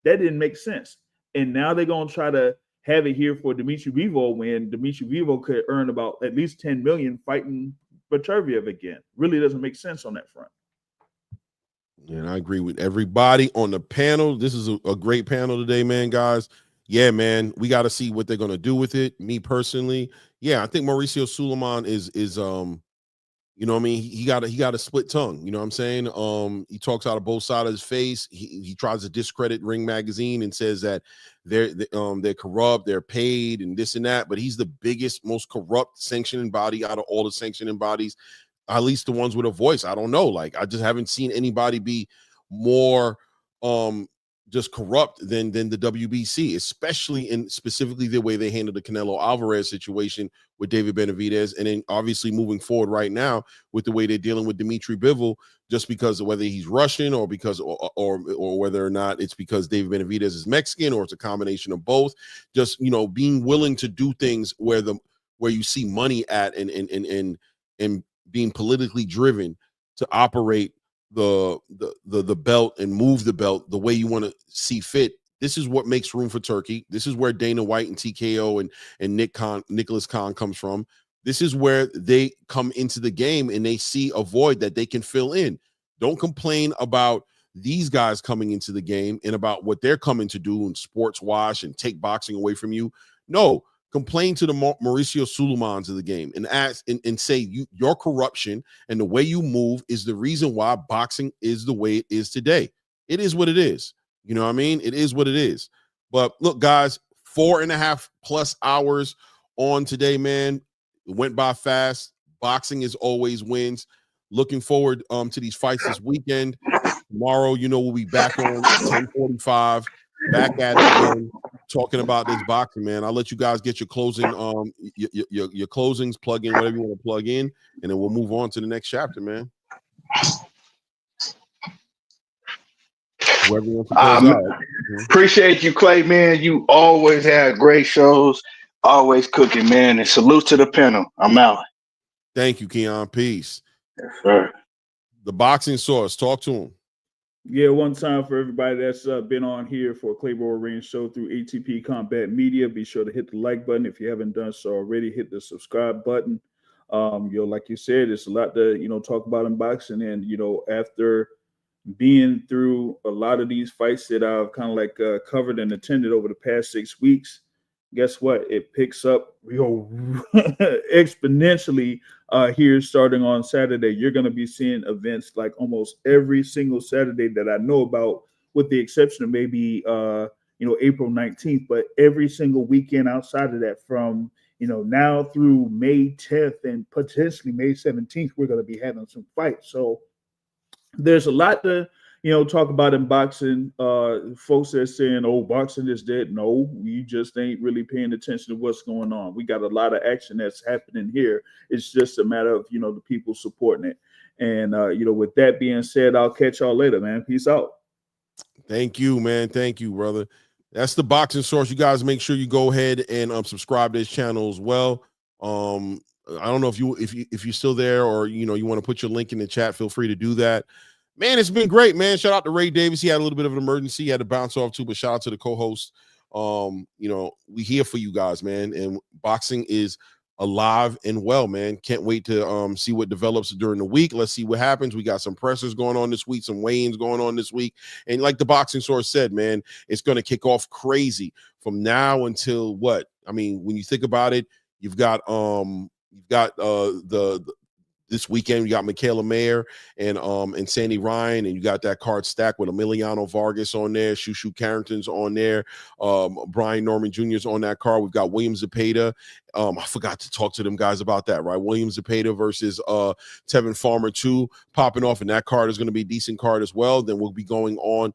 S7: That didn't make sense. And now they're going to try to have it here for Dimitri Bivol when Dimitri Bivol could earn about at least $10 million fighting Beterbiev again. Really doesn't make sense on that front.
S2: And I agree with everybody on the panel. This is a great panel today, man, guys. Yeah, man, we got to see what they're going to do with it. Me personally, yeah, I think Mauricio Sulaiman is You know what I mean? He got a split tongue. You know what I'm saying? He talks out of both sides of his face. He tries to discredit Ring Magazine and says that they're corrupt, they're paid, and this and that. But he's the biggest, most corrupt sanctioning body out of all the sanctioning bodies, at least the ones with a voice. I don't know. Like, I just haven't seen anybody be more just corrupt than the WBC, especially in specifically the way they handled the Canelo Alvarez situation with David Benavidez, and then obviously moving forward right now with the way they're dealing with Dimitri Bivol, just because of whether he's Russian or because or whether or not it's because David Benavidez is Mexican, or it's a combination of both. Just, you know, being willing to do things where you see money at and being politically driven to operate the belt and move the belt the way you want to see fit. This is what makes room for Turkey. This is where Dana White and TKO and Nicholas Khan comes from. This is where they come into the game and they see a void that they can fill in. Don't complain about these guys coming into the game and about what they're coming to do and sports wash and take boxing away from you. No, complain to the Mauricio Suleimans of the game and ask and say your corruption and the way you move is the reason why boxing is the way it is today. It is what it is. You know what I mean? It is what it is. But look, guys, 4.5+ hours on today, man. It went by fast. Boxing is always wins. Looking forward to these fights this weekend. Tomorrow, you know, we'll be back on 10:45. Back at it again, talking about this boxing, man. I'll let you guys get your closing, your closings, plug in whatever you want to plug in, and then we'll move on to the next chapter, man. Whoever wants to close out.
S11: Appreciate you, Clay, man. You always have great shows, always cooking, man. And salute to the panel. I'm out.
S2: Thank you, Keon. Peace.
S11: Yes, sir.
S2: The Boxing Source. Talk to him.
S4: Yeah, one time for everybody that's been on here for Claymore Range Show through ATP Combat Media. Be sure to hit the like button if you haven't done so already. Hit the subscribe button. Like you said, it's a lot to talk about in boxing, and after being through a lot of these fights that I've kind of like covered and attended over the past 6 weeks, guess what? It picks up exponentially here starting on Saturday. You're going to be seeing events like almost every single Saturday that I know about, with the exception of maybe April 19th. But every single weekend outside of that, from now through May 10th and potentially May 17th, we're going to be having some fights. So there's a lot to talk about in boxing. Folks that are saying, "Oh, boxing is dead." No, you just ain't really paying attention to what's going on. We got a lot of action that's happening here. It's just a matter of the people supporting it. And with that being said, I'll catch y'all later, man. Peace out.
S2: Thank you, man. Thank you, brother. That's the Boxing Source. You guys make sure you go ahead and subscribe to this channel as well. I don't know if you're still there, or you want to put your link in the chat. Feel free to do that. Man, it's been great, man. Shout out to Ray Davis. He had a little bit of an emergency. He had to bounce off too, but shout out to the co-host. We here for you guys, man. And boxing is alive and well, man. Can't wait to see what develops during the week. Let's see what happens. We got some pressers going on this week, some weigh-ins going on this week. And like the Boxing Source said, man, it's going to kick off crazy from now until what? I mean, when you think about it, you've got this weekend, you got Michaela Mayer and Sandy Ryan, and you got that card stacked with Emiliano Vargas on there, Shushu Carrington's on there, Brian Norman Jr. is on that card. We've got William Zapeda. I forgot to talk to them guys about that, right? William Zapeda versus Tevin Farmer 2 popping off, and that card is going to be a decent card as well. Then we'll be going on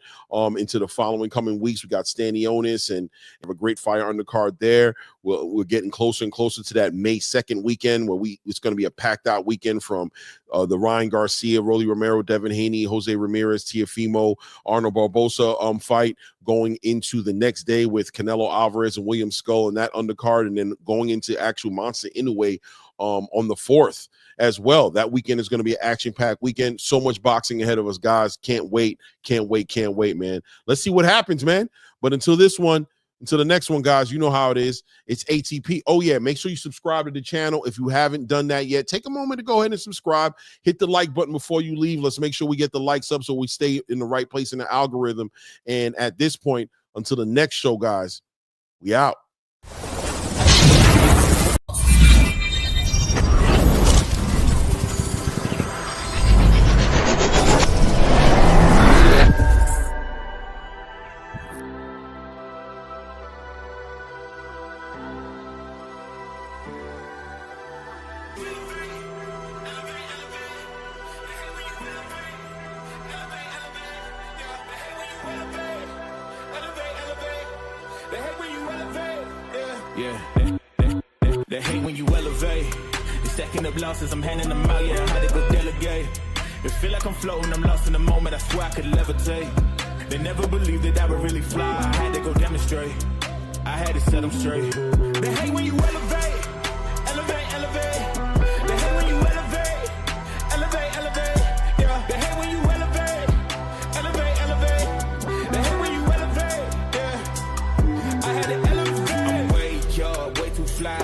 S2: into the following coming weeks. We got Stanionis and have a great fire undercard there. We're getting closer and closer to that May 2nd weekend where it's going to be a packed out weekend from the Ryan Garcia, Rolly Romero, Devin Haney, Jose Ramirez, Teofimo, Arnold Barbosa fight, going into the next day with Canelo Alvarez and William Skull and that undercard, and then going into actual Monster Inoue on the 4th as well. That weekend is going to be an action-packed weekend. So much boxing ahead of us, guys. Can't wait, man. Let's see what happens, man. But until the next one, guys, you know how it is. It's ATP. Oh, yeah, make sure you subscribe to the channel. If you haven't done that yet, take a moment to go ahead and subscribe. Hit the like button before you leave. Let's make sure we get the likes up so we stay in the right place in the algorithm. And at this point, until the next show, guys, we out.
S1: Yeah, they hate when you elevate. The second of losses, I'm handing them out, yeah, I had to go delegate. It feel like I'm floating, I'm lost in the moment, I swear I could levitate. They never believed that I would really fly, I had to go demonstrate. I had to set them straight. They hate when you elevate, elevate, elevate. They hate when you elevate, elevate, elevate. Yeah, they hate when you elevate, elevate, elevate. They hate when you elevate, yeah. I had to elevate. I'm way too fly,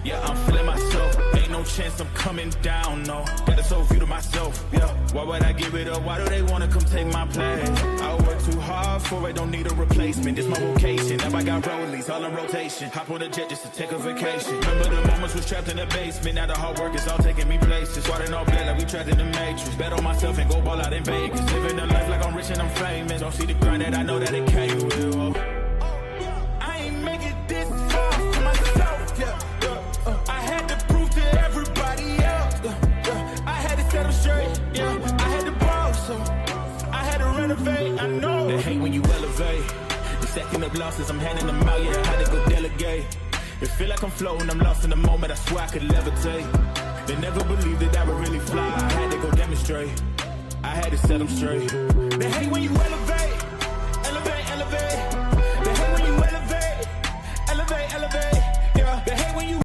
S1: yeah, I'm feeling myself. Ain't no chance I'm coming down, no. Got a soul view to myself, yeah. Why would I give it up? Why do they wanna come take my place? I work too hard for it, don't need a replacement. This my vocation, now I got rollies, all in rotation. Hop on a jet just to take a vacation. Remember the moments was trapped in the basement. Now the hard work is all taking me places. Swatting all black like we trapped in the matrix. Bet on myself and go ball out in Vegas. Living a life like I'm rich and I'm famous. Don't see the grind that I know that it came with. Oh. I ain't make it this far for myself, yeah. I had to prove to everybody else, I had to set them straight, yeah. I had to ball, so I had to renovate, I know. They hate when you elevate. The second of losses, I'm handing them out, yeah, I had to go delegate. It feel like I'm floating, I'm lost in the moment, I swear I could levitate. They never believed that I would really fly, I had to go demonstrate. I had to set them straight. They hate when you elevate.